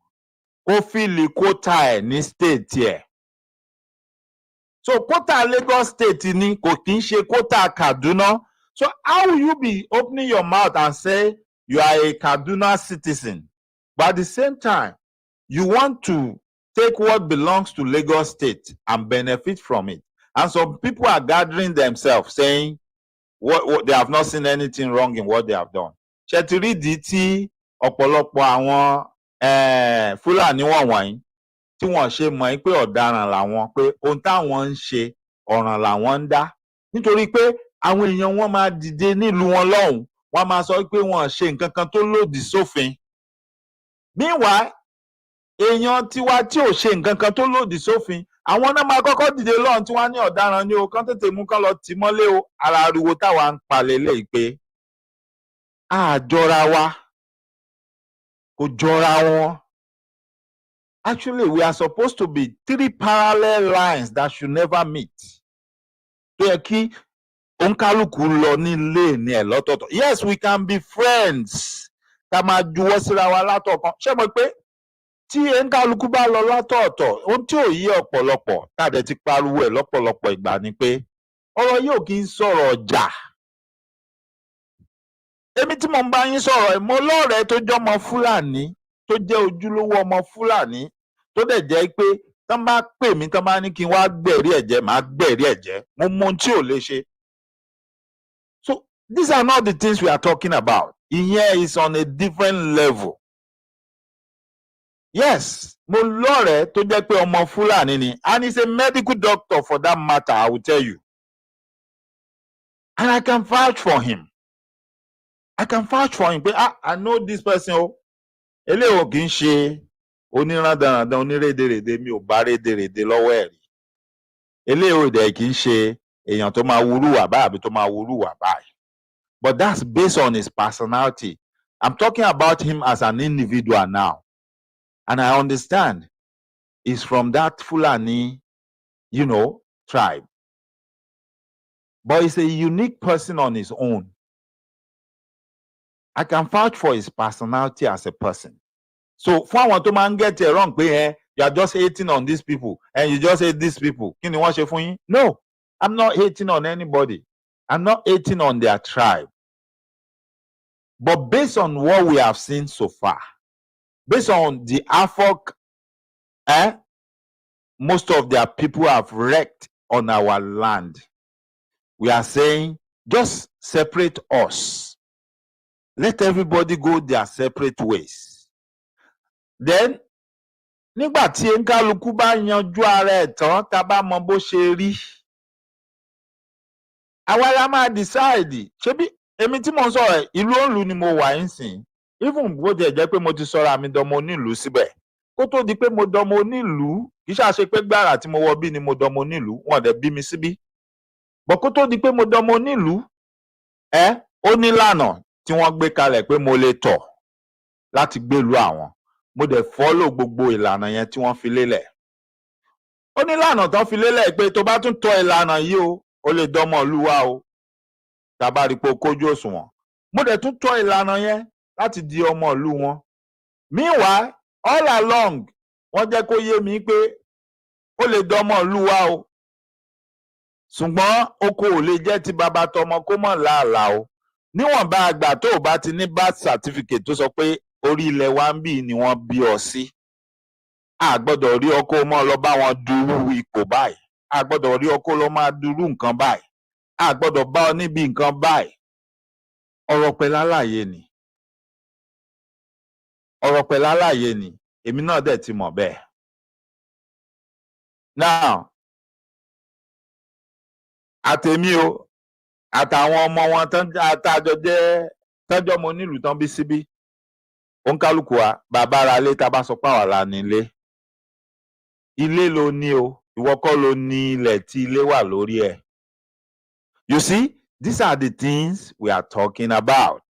kó fìlì quota ẹ̀ ní state ẹ̀. So quota Lagos State ni, kò kí ń ṣe quota Kaduna. So how will you be opening your mouth and say you are a Kaduna citizen, but at the same time you want to take what belongs to Lagos State and benefit from it? And some people are gathering themselves saying what they have not seen anything wrong in what they have done. Ṣètìrídìí tí ọ̀pọ̀lọpọ̀ àwọn Fúlàní wọ̀nyí tí wọ́n ṣe mọ̀ pé ọ̀daràn làwọn, pé ohun táwọn ń ṣe ọ̀ràn làwọn ń dá, nítorí pé àwọn èèyàn wọn máa dìde nílùú wọn lọ́hùn, wọ́n máa sọ pé wọ́n ṣe nǹkan kan tó lòdì sófin. Meanwhile, èèyàn tiwa tí ò ṣe nǹkan kan tó lòdì sófin, àwọn náà máa kọ́kọ́ dìde lọ́hùn tí wọ́n ní ọ̀daràn ni o, kán tètè mú kán lọ tì mọ́lé o. Ara ariwo táwa ń palẹ̀ lẹ́yìn pé àjọra wa, kò jọra wọn. Actually, we are supposed to be three parallel lines that should never meet. Tó yẹ kí òǹkálùkù lọ nílé ní ẹ̀ lọ́tọ̀ọ̀tọ̀. Yes, we can be friends. Ká máa juwọ́ síra wa látọ̀ọ̀kan. Ṣé mo pé tí òǹkálùkù bá lọ látọ̀ọ̀tọ̀, ohun tí ò yé ọ̀pọ̀lọpọ̀ tàdé ti pariwo ẹ̀ lọ́pọ̀lọpọ̀ ìgbà ni pé ọ̀rọ̀ yóò kí ń sọ̀rọ̀ ọjà. Èmi tí mo ń bá yín sọ̀rọ̀ ẹ̀, mo lọ́rẹ̀ẹ́ tó jọmọ Fúlàní, tó jẹ́ ojúlówó ọmọ Fúlàní, tó dẹ̀ jẹ́ pé tán bá pè mí tán bá ní kí n wá gbẹ̀rí ẹ̀jẹ̀, màá gbẹ̀rí ẹ̀jẹ̀. Mo mọ ohun tí ò lè ṣe. So these are not the things we are talking about. Ìyẹn is on a different level. Yes, mo lọ́rẹ̀ẹ́ tó jẹ́ pé ọmọ Fúlàní ni, and he's a medical doctor for that matter, I will tell you. And I can vouch for him. I can vouch for him pé I know this person o eléyìí ò kì í ṣe onírandanrandan onírèdèrèdè mi ò bá rédèrèdè lọ́wọ́ ẹ̀ rí eléyìí ò dẹ̀ kì í ṣe èèyàn tó máa wúrú wà báyìí àbí tó máa wúrú wà báyìí. But that's based on his personality. I'm talking about him as an individual now. And I understand he's from that Fulani, tribe. But he's a unique person on his own. I can vouch for his personality as a person. So, for àwọn tó máa ń get it wrong pé you are just hating on these people and you just hate these people. Kí ni wọ́n ṣe fún yín? No, I'm not hating on anybody. I'm not hating on their tribe. But based on what we have seen so far, based on the havoc most of their people have wreaked on our land, we are saying, just separate us. Let everybody go their separate ways. Then, nígbà tí enkálukú bá yanjú ara ẹ̀ tán, tá bá mọ bó ṣe rí, àwa la máa decide. Ṣebí èmi tí mo ń sọ̀rọ̀ ìlú òǹlù ni mo wà ń sìn. Even bó tiẹ̀ jẹ́ pé mo ti sọ̀rọ̀ àmì dọmọ onílùú síbẹ̀. Kó tó di pé mo dọmọ onílùú, kì í ṣàṣe pé gbàrà tí mo wọ bí ni mo dọmọ onílùú, wọn dẹ̀ bí mi síbí. But kó tó di pé mo dọmọ onílùú, ó ní ìlànà tí wọ́n gbé kalẹ̀ pé mo lè tọ̀ láti gbèlú àwọn. Mo dẹ̀ follow gbogbo ìlànà yẹn tí wọ́n fi lélẹ̀. Ó ní ìlànà tán fi lélẹ̀ pé tó bá tún tọ̀ ìlànà yìí o lè dọmọ ìlú wa o. Tàbá rí pé o kójú òṣùwọ̀n. Mo dẹ̀ tún tọ̀ ìlànà yẹn láti di ọmọ ìlú wọn. Meanwhile, all along, wọ́n jẹ́ kó yé mi pé ó lè dọmọ ìlú wa o. Ṣùgbọ́n oko ò lè jẹ́ ti bàbá tọmọ kó mọ̀ láàlá o. Níwọ̀nba àgbà tó o bá ti ní birth certificate tó sọ pé orí ilẹ̀ wa ń bì ni wọ́n bí ọ sí. A gbọ́dọ̀ rí ọkọ mọ́ lọ bá wọn durú ipò báyìí. A gbọ́dọ̀ rí ọkọ lọ máa durú nǹkan báyìí. A gbọ́dọ̀ bá ọ níbi nǹkan báyìí. Ọ̀rọ̀ pẹ̀lú àlàyé ni. Ọ̀rọ̀ pẹ̀lú àlàyé ni. Èmi náà dẹ̀ ti mọ̀ bẹ́ẹ̀. Now, àtèmi o, àtàwọn ọmọ wọn àtàjọ jẹ́ tọ́jọ́ mo nílùú tán bí síbí. Òǹkálùkù wa, bàbá ara ilé tá bá sọ pé àwa la ní ilé. Ilé ló ní o, ìwọ kọ́ ló ní ilẹ̀ tí ilé wà lórí ẹ̀. You see, these are the things we are talking about.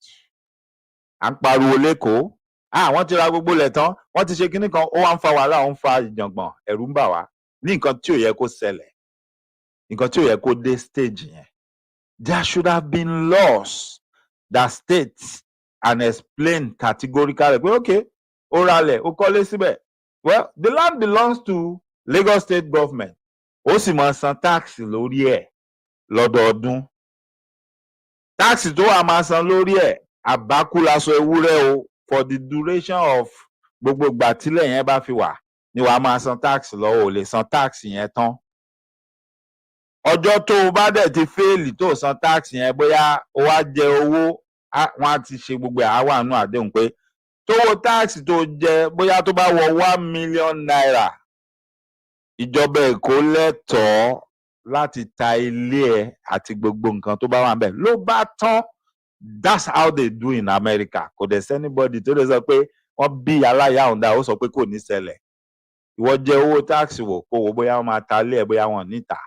À ń pariwo lÉkòó. Wọ́n ti ra gbogbo ilẹ̀ tán, wọ́n ti ṣe kinní kan, ó wá ń fa wàhálà, ó ń fa ìjàngbọ̀n, ẹ̀rù ń bà wá. Ní nǹkan tí ò yẹ kó ṣẹlẹ̀. Nǹkan tí ò yẹ kó dé stage yẹn. There should have been laws that states and explain categorically pé okay, ó ralẹ̀, ó kọ́lé síbẹ̀. Well, the land belongs to Lagos State government. Ó sì máa san tax lórí ẹ̀ lọ́dọọdún. Tax tó wà máa san lórí ẹ̀ àbákú laṣọ ewúrẹ́ o for the duration of gbogbo ìgbà tílẹ̀ yẹn bá fi wà ni wàá máa san tax lọ́wọ́, ò lè san tax yẹn tán. Ọjọ́ tó o bá dẹ̀ ti fẹ́ẹ̀lì tó san tax yẹn bóyá o wá jẹ owó, wọ́n á ti ṣe gbogbo àwa nù àdéhùn pé tówó tax tó jẹ bóyá tó bá wọ 1 million naira, ìjọba Èkó lẹ́tọ̀ọ́ láti ta ilé ẹ̀ àti gbogbo nǹkan tó bá wà ńbẹ̀ ló bá tán. That's how they do in America. Kò dẹ̀ sí anybody tó lè sọ pé wọ́n bí aláya ọ̀dà ó sọ pé kò ní ṣẹlẹ̀. Ìwọ jẹ owó tax wò kó wo bóyá wọ́n máa ta ilé ẹ̀ bóyá wọ́n ní tà.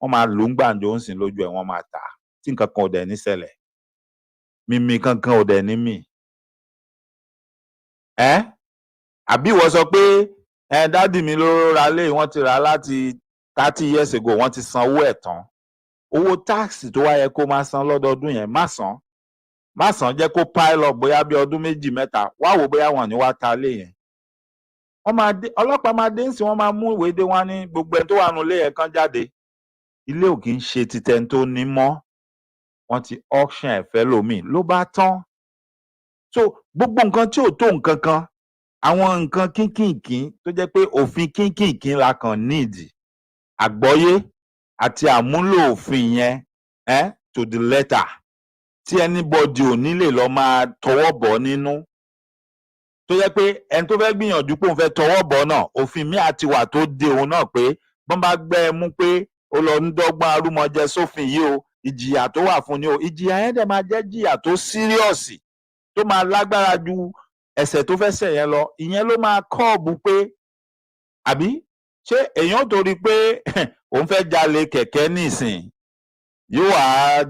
Wọ́n máa lù ú gbàǹjo ń sìn lójú ẹ̀ wọ́n máa tà tí nǹkan kan ò dẹ̀ ní ṣẹlẹ̀. Mímí kankan ò dẹ̀ ní mì. Àbí ìwọ sọ pé dádì mi ló ra lé, wọ́n ti rà láti 30 years ago, wọ́n ti san owó ẹ̀ tán. Owó tax tó wá yẹ kó máa san lọ́dọọdún yẹn má san. Má san, jẹ́ kó pile up bóyá bí ọdún 2 mẹ́ta. Wá wò bóyá wọ́n ní wá ta lé yẹn. Ọlọ́pàá máa dé ńsìn, wọ́n máa mú ìwé dé, wọ́n ní gbogbo ẹni tó wà nínú ilé yẹn kan jáde. Ilé ò kì í ṣe titẹni tó ní mọ́. Wọ́n ti auction ẹ̀ fẹ́ lómi ló bá tán. So gbogbo nǹkan tí ò tó nǹkan kan, àwọn nǹkan kínkìnkín tó jẹ́ pé òfin kínkìnkín la kàn níìdì. Àgbọ́yé àti àmúlò òfin yẹn to the letter. Tí anybody ò ní lè lọ máa tọwọ́ bọ̀ nínú. Tó jẹ́ pé ẹni tó fẹ́ gbìyànjú pé òun fẹ́ tọwọ́ bọ̀ náà, òfin mi àti wà tó de òun náà pé bọ́n bá gbẹ́ ẹ mú pé ó lọ ń dọ́gbọ́n arúmọjẹ sófin yìí o, ìjìyà tó wà fún ni o. Ìjìyà yẹn dẹ̀ máa jẹ́ jìyà tó síríọ̀sì. tó máa lágbára ju ẹ̀ṣẹ̀ tó fẹ́ ṣẹ̀ yẹn lọ, ìyẹn ló máa kọ́ọ̀bù pé àbí ṣé èèyàn torí pé òun fẹ́ jalè kẹ̀kẹ́ nísìn yóò wá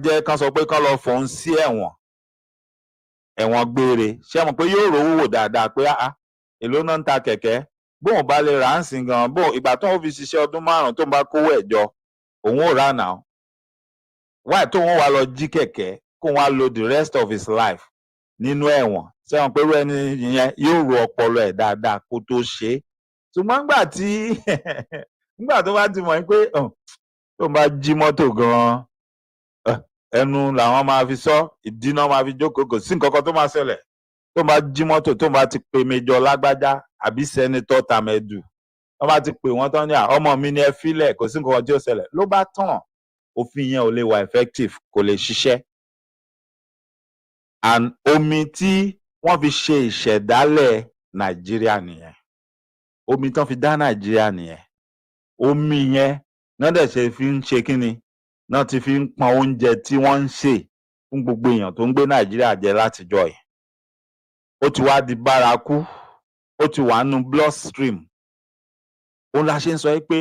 jẹ́ kán sọ pé kán lọ fòun sí ẹ̀wọ̀n gbére, ṣé mọ̀ pé yóò rówó wò dáadáa pé èló náà ń ta kẹ̀kẹ́, bóun bá lè rà á ń sìn gan, bóun ìgbà tó ń fi ṣiṣẹ́ ọdún 5 tó ń bá kówó ẹ̀ jọ òun ò rà náà, wáì tó wọ́n wá lọ jí kẹ̀kẹ́ kó wọ́n á lo the rest of his life nínú ẹ̀wọ̀n, ṣé mọ̀ pé irú ẹni yẹn yóò ro ọpọlọ ẹ̀ dáadáa kó tó ṣe é. Ṣùgbọ́n nígbà tó bá ti mọ̀ pé tó ń bá jí mọ́tò gan-an ẹnu làwọn máa fi sọ, ìdí náà máa fi jókòó, kò sí nǹkan kan tó máa ṣẹlẹ̀. Tó ń bá jí mọ́tò, tó ń bá ti pe Major Lágbájá àbí Sẹ́nitọ́ Tàmẹ̀dù, wọ́n bá ti pè wọ́n tán ní ọmọ mi ni ẹ fílẹ̀, kò sí nǹkan kan tí ó ṣẹlẹ̀, ló bá tàn. Òfin yẹn ò lè wà effective, kò lè ṣiṣẹ́. And omi tí wọ́n fi ṣe ìṣẹ̀dálẹ̀ Nàìjíríà nìyẹn, omi tán fi dá Nàìjíríà nìyẹn, omi yẹn náà dẹ̀ ṣe fi ń ṣe kíni, náà ti fi ń pọn oúnjẹ tí wọ́n ń ṣe fún gbogbo èèyàn tó ń gbé Nàìjíríà jẹ látijọ́ yìí. Ó ti wá di bárakú, ó ti wà nínú bloodstream. Òun la ṣe ń sọ pé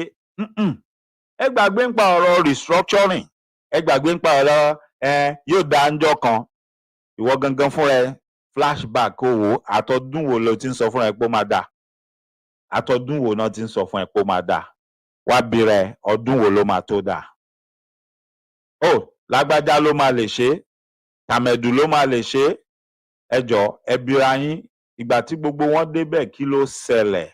ẹ gbàgbé ń pa ọ̀rọ̀ restructuring, ẹ gbàgbé ń pa ọ̀rọ̀ yóò dá ńjọ́ kan. Ìwọ gangan fúnra ẹ flashback kó wò, àtọdún wo ló ti ń sọ fúnra ẹ pé ó máa dà, àtọdún wo náà ti ń sọ fún ẹ pé ó máa dà, wá bira ẹ ọdún wo ló máa tó dà. Lágbájá ló máa lè ṣe, Tàmẹ̀dù ló máa lè ṣe, ẹ jọ̀ọ́ ẹ bira yín, ìgbà tí gbogbo wọn débẹ̀ kí ló ṣẹlẹ̀?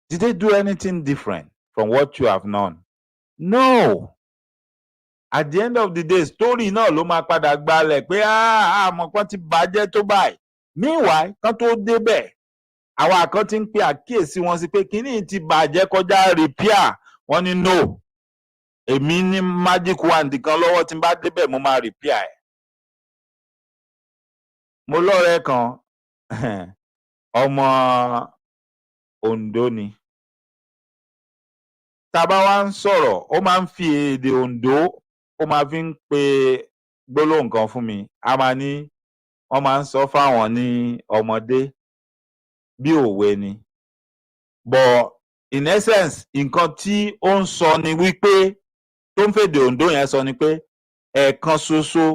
Did they do anything different from what you have known? No. At the end of the day, story náà ló máa padà gbalẹ̀ pé àmọ́ kan ti bàjẹ́ tó báyìí. Meanwhile, kan tó débẹ̀, àwa kan ti ń pe àkíyèsí wọn sí pé kíní ti bàjẹ́ kọjá repair. Wọ́n ní no. Èmi ní magic wand kan lọ́wọ́, tí n bá débẹ̀ mo máa repair ẹ̀. Mo lọ́rẹ̀ẹ́ kan ọmọ Ondo ni. Tá bá wá ń sọ̀rọ̀, ó máa ń fi èdè Ondo, ó máa fi ń pe gbólóhùn kan fún mi. A máa ní wọ́n máa ń sọ fáwọn ní ọmọdé bí òwe ni. But in essence, nǹkan tí ó ń sọ ni wípé, tó ń fèdè Ondo yẹn sọ ni pé ẹ̀ẹ̀kan ṣoṣo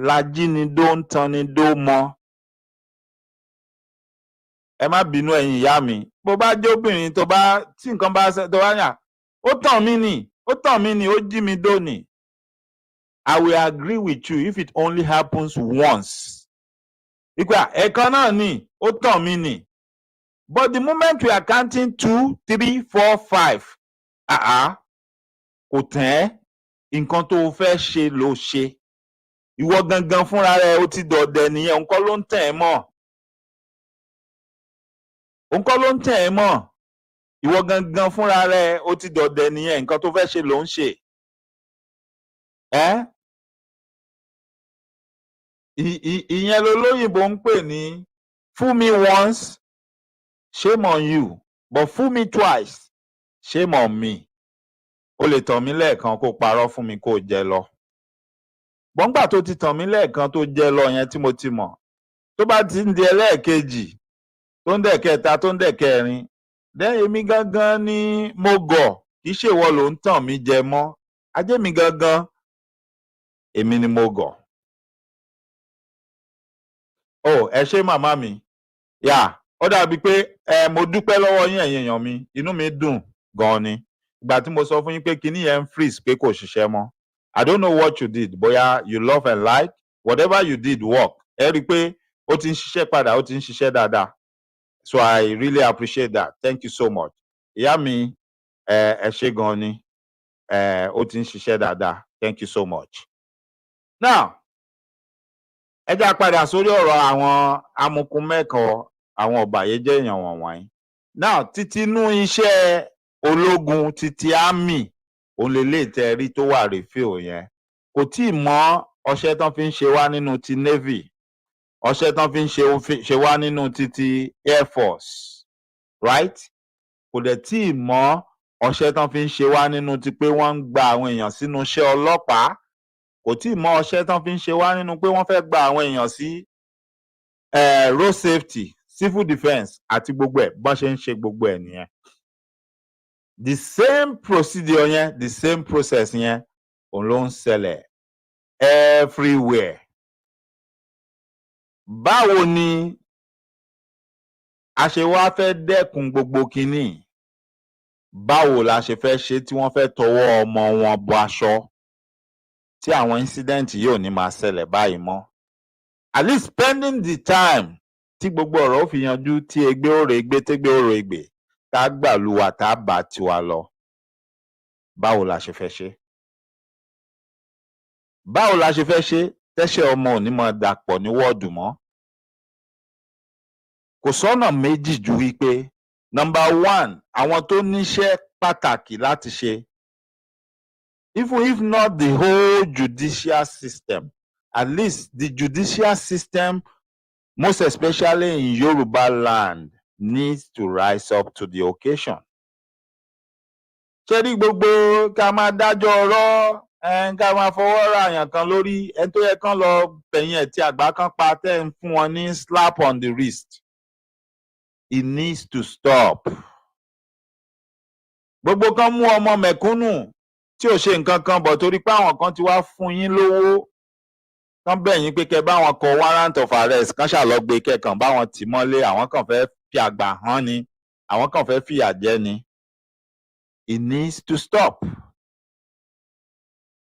lajínigbó ń tanidó mọ́. Ẹ má bínú ẹ̀yin ìyá mi, bó bá jẹ́ obìnrin tó bá tí nǹkan bá ṣe tó bá yàn, ó tàn mí nì, ó jí mi dó nì. I will agree with you if it only happens once. Ìgbà ẹ̀ẹ̀kan náà ni ó tàn mí nì. But the moment we are counting 2, 3, 4, 5, kò tẹ́ nǹkan tó fẹ́ ṣe ló ṣe. Ìwọ gangan fúnra rẹ̀ ó ti dọ̀dẹ̀ nìyẹn, òun kọ́ ló ń tẹ̀ ẹ́ mọ́. Òun kọ́ ló ń tẹ̀ ẹ́ mọ́. Ìwọ gangan fúnra rẹ̀ ó ti dọ̀dẹ̀ nìyẹn, nǹkan tó fẹ́ ṣe ló ń ṣe. Ìyẹn lolóyìnbó ń pè ní fool me once, shame on you, but fool me twice, shame on me. O lè tàn mí lẹ́ẹ̀kan kó parọ́ fún mi kó jẹ lọ. Bọ́ngbà tó ti tàn mí lẹ́ẹ̀kan tó jẹ lọ yẹn tí mo ti mọ̀, tó bá ti ń di ẹlẹ́ẹ̀kejì, tó ń dẹ̀ kẹta, tó ń dẹ̀ kẹrin, then èmi gangan ni mo gọ̀, kì í ṣe ìwọ ló ń tàn mí jẹ mọ́. Ajé mi gangan, èmi ni mo gọ̀. Ẹ ṣé màmá mi. Ó dàbí pé mo dúpẹ́ lọ́wọ́ yín ẹ̀yin èèyàn mi, inú mi dùn gan ni. Ìgbà tí mo sọ fún yín pé kíní yẹn ń freeze pé kò ṣiṣẹ́ mọ́. I don't know what you did, bóyá you love and like, whatever you did work. Ẹ rí i pé ó ti ń ṣiṣẹ́ padà, ó ti ń ṣiṣẹ́ dáadáa. So I really appreciate that. Thank you so much. Ìyá mi, ẹ ṣé gan ni. Ó ti ń ṣiṣẹ́ dáadáa. Thank you so much. Now, ẹ já padà sórí ọ̀rọ̀ àwọn amukun mẹ́kọ̀ọ́, àwọn ọ̀bàyéjẹ́ èèyàn wọ̀nyí. Now, títí inú iṣẹ́ ológun, títí army, òun lè lè tẹ rí tó wà refill yẹn. Kò tí ì mọ ọṣẹ́ tán fi ń ṣe wá nínú ti navy, ọṣẹ́ tán fi ń ṣe wá nínú ti air force, right? Kò dẹ̀ tí ì mọ ọṣẹ́ tán fi ń ṣe wá nínú ti pé wọ́n ń gba àwọn èèyàn sínú iṣẹ́ ọlọ́pàá. Kò tí ì mọ ọṣẹ́ tán fi ń ṣe wá nínú pé wọ́n fẹ́ gba àwọn èèyàn sí road safety, civil defence àti gbogbo ẹ̀ bọ́n ṣe ń ṣe gbogbo ẹ̀ nìyẹn. The same procedure yẹn, the same process yẹn òun ló ń ṣẹlẹ̀ everywhere. Báwo ni a ṣe wá fẹ́ dẹ́kun gbogbo kínní? Báwo la ṣe fẹ́ ṣe tí wọ́n fẹ́ tọwọ́ ọmọ wọn bọ aṣọ tí àwọn incident yóò ní máa ṣẹlẹ̀ báyìí mọ́? At least spending the time tí gbogbo ọ̀rọ̀ ó fi yanjú, tí egbe ó re egbe, tégbé ó ro egbè, tá a gbàlúwa tá a bá tiwa lọ. Báwo la ṣe fẹ́ ṣe? Báwo la ṣe fẹ́ ṣe tẹ́ṣẹ̀ ọmọ ò ní máa dàpọ̀ ní wọ́ọ̀dù mọ́? Kò sọ́nà méjì ju wípé number one, àwọn tó níṣẹ́ pàtàkì láti ṣe, even if not the whole judicial system, at least the judicial system, most especially in Yoruba land, needs to rise up to the occasion. Ṣé rí gbogbo ká máa dájọ́ ọ̀rọ̀, ká máa fọwọ́ ra àyàn kan lórí, ẹni tó yẹ kán lọ bẹ̀yìn ẹ̀ tí àgbà kan pa tẹ́ ń fún wọn ní slap on the wrist. It needs to stop. Gbogbo kan mú ọmọ mẹ̀kúnnù tí ò ṣe nǹkan kan bọ̀ torí pé àwọn kan ti wá fún yín lówó, kán bẹ̀yìn pé kẹ́ báwọn kọ warrant of arrest, kán ṣàlọ́gbé kẹ́kàn báwọn tì mọ́lé, àwọn kan fẹ́ fi àgbà hàn ni, àwọn kan fẹ́ fìyà jẹ ni. It needs to stop.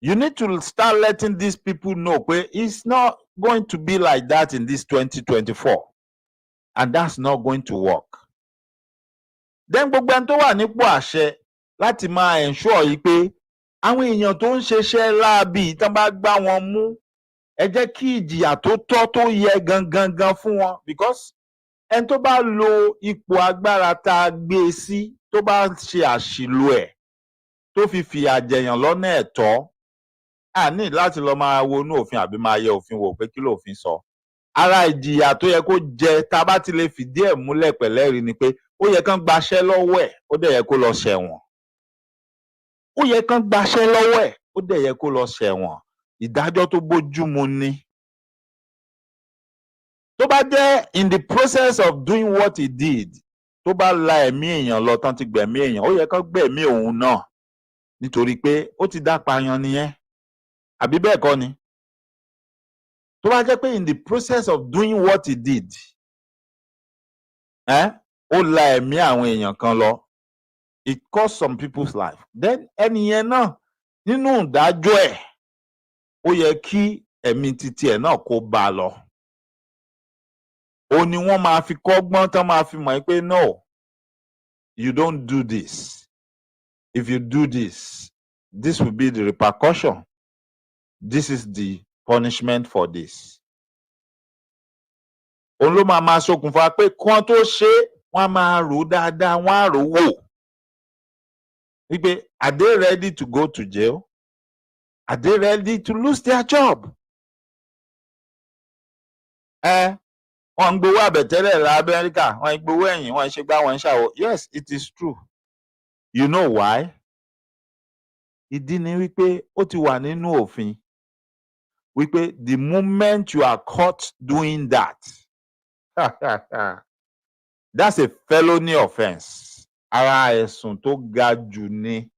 You need to start letting these people know pé it's not going to be like that in this 2024. And that's not going to work. Then gbogbo ẹni tó wà nípò àṣẹ láti máa ensure yìí pé àwọn èèyàn tó ń ṣeṣẹ́ láabi tán bá gbá wọn mú, ẹ jẹ́ kí ìjìyà tó tọ́ tó yẹ gangan fún wọn, because ẹni tó bá lo ipò agbára tá a gbé e sí, tó bá ṣe àṣìlò ẹ̀, tó fi fìyà jẹyàn lọ́nà ẹ̀tọ́, a ní láti lọ máa wọnú òfin àbí máa yẹ òfin wò pé kí lòfin sọ. Ara ìjìyà tó yẹ kó jẹ tá a bá ti lè fìdí ẹ̀ múlẹ̀ pẹ̀lẹ́rìí ni pé ó yẹ kán gbaṣẹ́ lọ́wọ́ ẹ̀, ó dẹ̀ yẹ kó lọ ṣẹ̀wọ̀n. Ó yẹ kán gbaṣẹ́ lọ́wọ́ ẹ̀, ó dẹ̀ yẹ kó lọ ṣẹ̀wọ̀n. Ìdájọ́ tó bójúmu ni. Tó bá jẹ́ in the process of doing what he did, tó bá la ẹ̀mí èèyàn lọ tán ti gbẹ̀mí èèyàn, ó yẹ kán gbẹ̀mí òun náà nítorí pé ó ti dá pààyàn nìyẹn. Àbí bẹ́ẹ̀ kọ́ ni? Tó bá jẹ́ pé in the process of doing what he did, ó la ẹ̀mí àwọn èèyàn kan lọ, it cost some people's life, then ẹni yẹn náà nínú ìdájọ́ ẹ̀ ó yẹ kí ẹ̀mí titi ẹ̀ náà kó bá a lọ. Ó ní wọ́n máa fi kọ́gbọ́n tán máa fi mọ̀ pé no, you don't do this. If you do this, this will be the repercussion. This is the punishment for this. Òun ló máa ṣokùnfà pé kán tó ṣe wọ́n á máa rò dáadáa, wọ́n á rò wò. Wípé are they ready to go to jail? Are they ready to lose their job? Wọ́n ń gbowó àbẹ̀tẹ́lẹ̀ l'Amẹ́ríkà, wọ́n ń gbowó ẹ̀yìn, wọ́n ń ṣe gbá, wọ́n ń ṣàwọ̀. Yes, it is true. You know why? Ìdí ni wípé ó ti wà nínú òfin. Wípé the moment you are caught doing that, that's a felony offence. Ara ẹ̀sùn tó ga jù ni.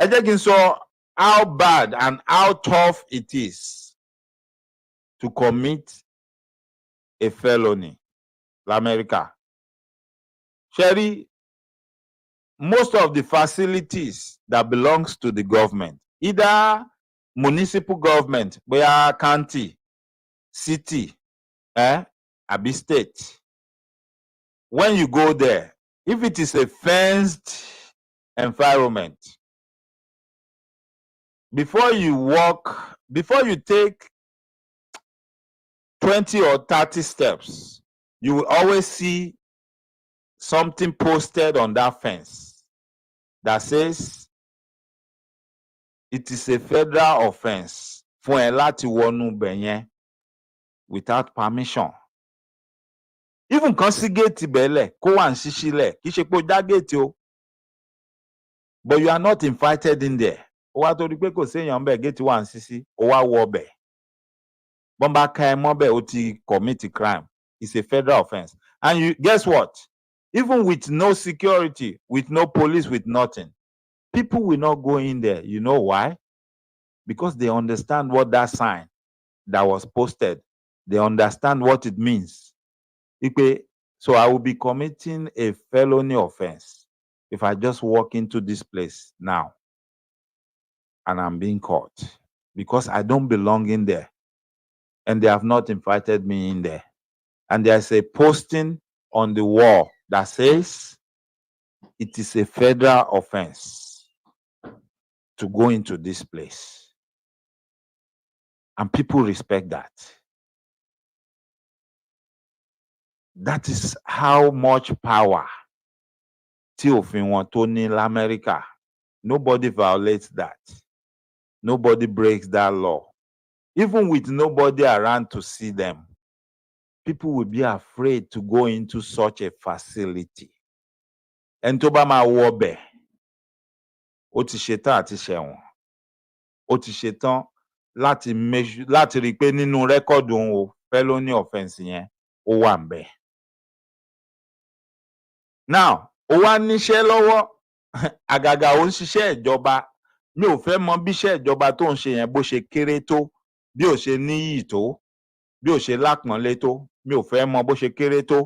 Ẹ jẹ́ kí n sọ how bad and how tough it is to commit a felony l'America. Sherry, most of the facilities that belongs to the government, either municipal government, bóyá county, city, àbí state, when you go there, if it is a fenced environment, before you take 20 or 30 steps, you will always see something posted on that fence that says it is a federal offense fún ẹ láti wọnú ibẹ̀ yẹn without permission. Even kan sí gate bẹ̀lẹ̀ kó wà ń ṣíṣílẹ̀, kì í ṣe pé ó já gate o, but you are not invited in there. Ó wá torí pé kò séèyàn bẹ́ẹ̀, gate wà ń ṣíṣí, ó wá wọ ọbẹ̀. Bomba ka mobe oti commit a crime. It's a federal offense. And you guess what? Even with no security, with no police, with nothing, people will not go in there. You know why? Because they understand what that sign that was posted, they understand what it means. So I will be committing a felony offense if I just walk into this place now and I'm being caught because I don't belong in there and they have not invited me in there. And there's a posting on the wall that says it is a federal offense to go into this place. And people respect that. That is how much power tí òfin wọn tó ní l'America. Nobody violates that. Nobody breaks that law. Even with nobody around to see them, people will be afraid to go into such a facility. And tó bá máa wọ bẹ̀, ó ti ṣetán àti ṣẹ̀wọ̀n. Ó ti ṣetán láti rí pé nínú rẹ́kọ̀dù òun o felony offense yẹn ó wà ńbẹ̀. Now, ó wá níṣẹ́ lọ́wọ́, àgàgà ó ń ṣiṣẹ́ ìjọba. Mi ò fẹ́ mọ bí iṣẹ́ ìjọba tó ń ṣe yẹn bó ṣe kéré tó, bí ò ṣe níyì tó, bí ò ṣe lápọ́nlé tó, mi ò fẹ́ mọ bó ṣe kéré tó.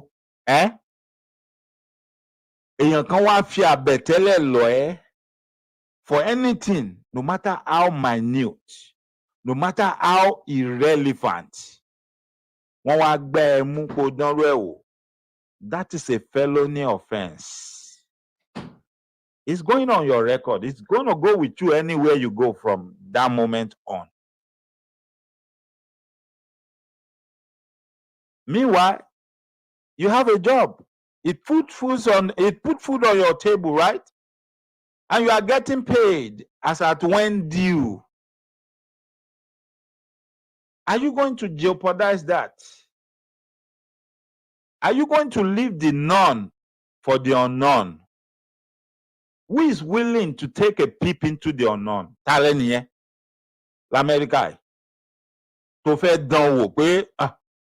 Èèyàn kan wá fi àbẹ̀tẹ́lẹ̀ lọ̀ ẹ́ for anything, no matter how minute, no matter how irrelevant. Wọ́n wá gbẹ́ ẹ mú kó dánrú ẹ̀ wò. That is a felony offense. It's going on your record. It's going to go with you anywhere you go from that moment on. Meanwhile, you have a job. It put food on your table, right? And you are getting paid as at when due. Are you going to jeopardize that? Are you going to leave the known for the unknown? Who is willing to take a peep into the unknown? Talent l'America. Tó fẹ́ dán wò pé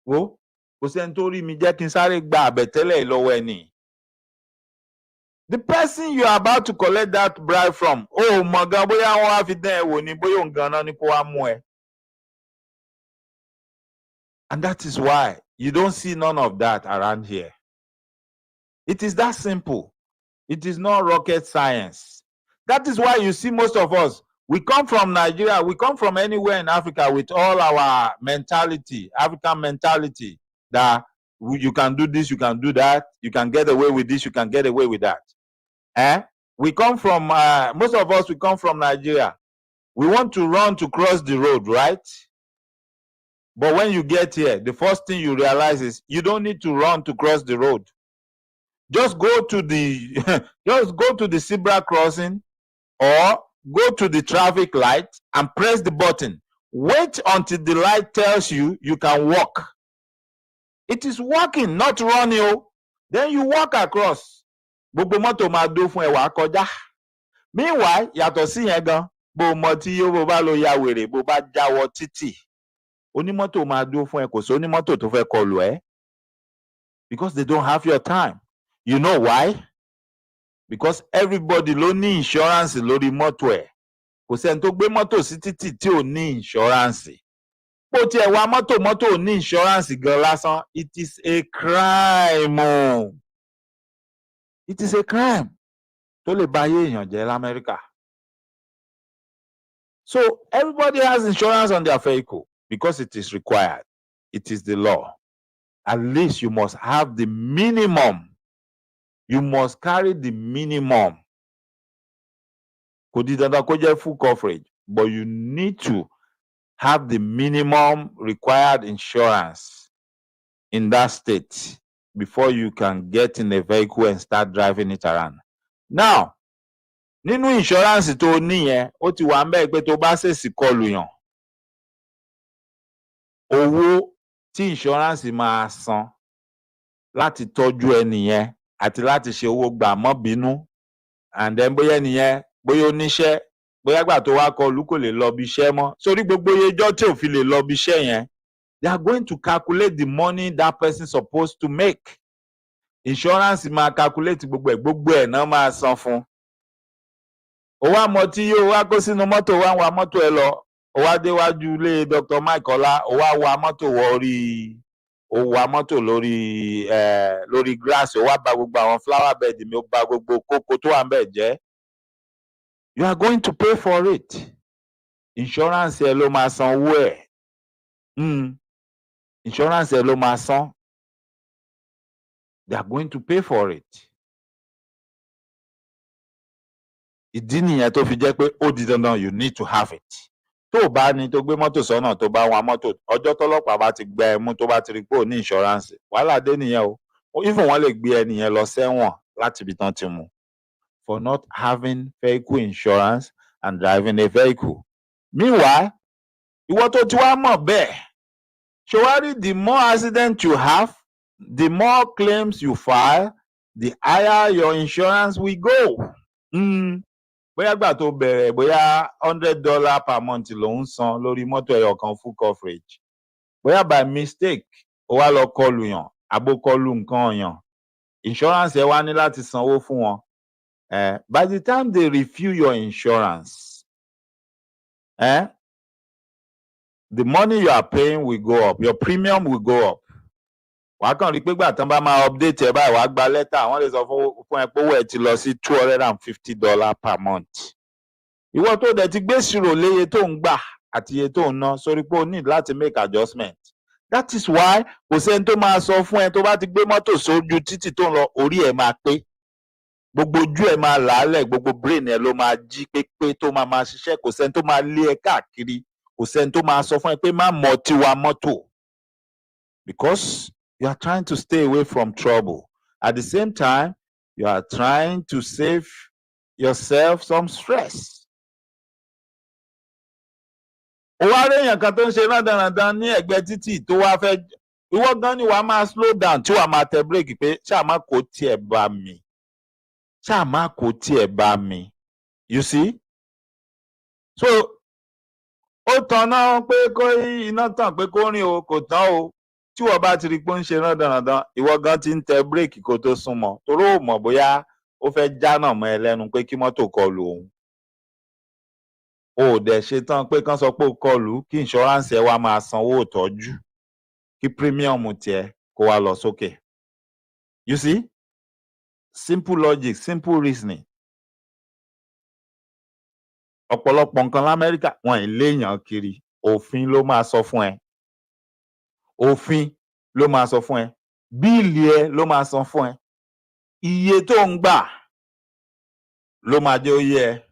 wo kò sẹ́ni tó rí mi jẹ́ kí n sáré gba àbẹ̀tẹ́lẹ̀ lọ́wọ́ ẹni. The person you are about to collect that bribe from, mọ̀ gan bóyá wọ́n á fi dán ẹ wò ni bóyá òun gan-an ni kó wá mú ẹ. And that is why you don't see none of that around here. It is that simple. It is not rocket science. That is why you see most of us, we come from Nigeria, we come from anywhere in Africa with all our mentality, African mentality, that you can do this, you can do that, you can get away with this, you can get away with that. We come from, most of us, we come from Nigeria. We want to run to cross the road, right? But when you get here, the first thing you realize is you don't need to run to cross the road. Just go to the zebra crossing or go to the traffic light and press the button. Wait until the light tells you you can walk. It is walking, not running. Then you walk across. Gbogbo mọ́tò máa dó fún ẹ wá kọjá. Meanwhile, yàtọ̀ sí yẹn gan, bó mọ tí yóò bó bá lọ ya wèrè bó bá jáwọ́ títì. Onímọ́tò máa dó fún ẹ, kò sí onímọ́tò tó fẹ́ kọlù ẹ. Because they don't have your time. You know why? Because everybody ló ní insurance lórí mọ́tò ẹ̀. Kò sẹ́ni tó gbé mọ́tò sí títì tí ò ní insurance. Bó tiẹ̀ wá mọ́tò ò ní insurance gan lásán. It is a crime. It is a crime tó lè ba ayé èèyàn jẹ́ l'America. So everybody has insurance on their vehicle because it is required. It is the law. At least you must have the minimum. You must carry the minimum. Kò di dandan kó jẹ́ full coverage, but you need to have the minimum required insurance in that state before you can get in a vehicle and start driving it around. Now, nínú insurance tó ní yẹn, ó ti wà ńbẹ̀ pé tó bá ṣèṣì kọlù yàn, owó tí insurance máa san láti tọ́jú ẹni yẹn àti láti ṣe owó gbà mọ́ bínú, and then bóyá ẹni yẹn bóyá ó níṣẹ́, bóyá gbà tó wá kọlù kò lè lọ bí iṣẹ́ mọ́. Sórí gbogbo iyejọ́ tí ò fi lè lọ bí iṣẹ́ yẹn, they are going to calculate the money that person supposed to make. Insurance máa calculate gbogbo ẹ̀ náà máa san fún. Ó wá mọ tí yóò wá kó sínú mọ́tò wá wa mọ́tò ẹ lọ. Ó wá déwájú ilé Dr. Mike Ọlá, ó wá wa mọ́tò lórí grass, ó wá bà gbogbo àwọn flower bed mi, ó bà gbogbo kókó tó wà ńbẹ̀ jẹ́. You are going to pay for it. Insurance ẹ ló máa san owó ẹ̀. Insurance ẹ ló máa san. They are going to pay for it. Ìdí nìyẹn tó fi jẹ́ pé ó di dandan, you need to have it. Tó o bá ní tó gbé mọ́tò sọ́nà tó bá wa mọ́tò, ọjọ́ tọ́lọ́pàá bá ti gbá ẹ mú tó bá ti rí pé ò ní insurance, wàhálà dé nìyẹn o. Even wọ́n lè gbé ẹni yẹn lọ sẹ́wọ̀n láti ibi tán ti mú for not having vehicle insurance and driving a vehicle. Meanwhile, ìwọ tó ti wá mọ̀ bẹ́ẹ̀, ṣé wá rí, the more accident you have, the more claims you file, the higher your insurance will go. Bóyá gbà tó bẹ̀rẹ̀, bóyá $100 per month ló ń san lórí mọ́tò ẹyọ kan full coverage. Bóyá by mistake ó wá lọ kọlù yàn, àbó kọlù nǹkan yàn, insurance ẹ wá ní láti sanwó fún wọn. By the time they review your insurance, the money you are paying will go up, your premium will go up. Wàá kàn rí pé gbà tán bá máa update ẹ báyìí, wàá gba lẹ́tà, wọ́n lè sọ fún ẹ pé owó ẹ ti lọ sí $250 per month. Ìwọ tó dẹ̀ ti gbé ìṣirò léye tó ń gbà àti iye tó ń ná sórí pé o need láti make adjustment. That is why kò sẹ́ni tó máa sọ fún ẹ tó bá ti gbé mọ́tò sójú títì tó ń lọ, orí ẹ máa pé. Gbogbo ojú ẹ máa làálẹ̀, gbogbo brain ẹ ló máa jí pépé tó máa ṣiṣẹ́. Kò sẹ́ni tó máa lé ẹ káàkiri. Kò sẹ́ni tó máa sọ fún ẹ pé má mọ tiwa mọ́tò. Because you are trying to stay away from trouble. At the same time, you are trying to save yourself some stress. Ó wá rí èèyàn kan tó ń ṣe rándanrandan ní ẹ̀gbẹ́ títì tó wá fẹ́, ìwọ gan ni wàá máa slow down tí wàá máa tẹ bírèkì pé ṣáà má kó tiẹ̀ bá mi. Ṣáà má kó tiẹ̀ bá mi. You see? So, ó tanná pé kó iná tàn pé kó rìn o, kò tán o. Tí wọ́n bá ti rí pé ó ń ṣe rándanrandan, ìwọ gan ti ń tẹ bírèkì kó tó súnmọ́. Torí ó mọ̀ bóyá ó fẹ́ jánà mọ́ ẹ lẹ́nu pé kí mọ́tò kọlù òun. O ò dẹ̀ ṣe tán pé kán sọ pé ó kọlù kí insurance ẹ wá máa sanwó ìtọ́jú, kí premium tiẹ̀ kó wá lọ sókè. You see? Simple logic, simple reasoning. Ọ̀pọ̀lọpọ̀ nǹkan l'Amẹ́ríkà wọn ì léèyàn kiri. Òfin ló máa sọ fún ẹ. Òfin ló máa sọ fún ẹ. Bíìlì ẹ ló máa san fún ẹ. Iye tó ń gbà ló máa jẹ́ ó yé ẹ.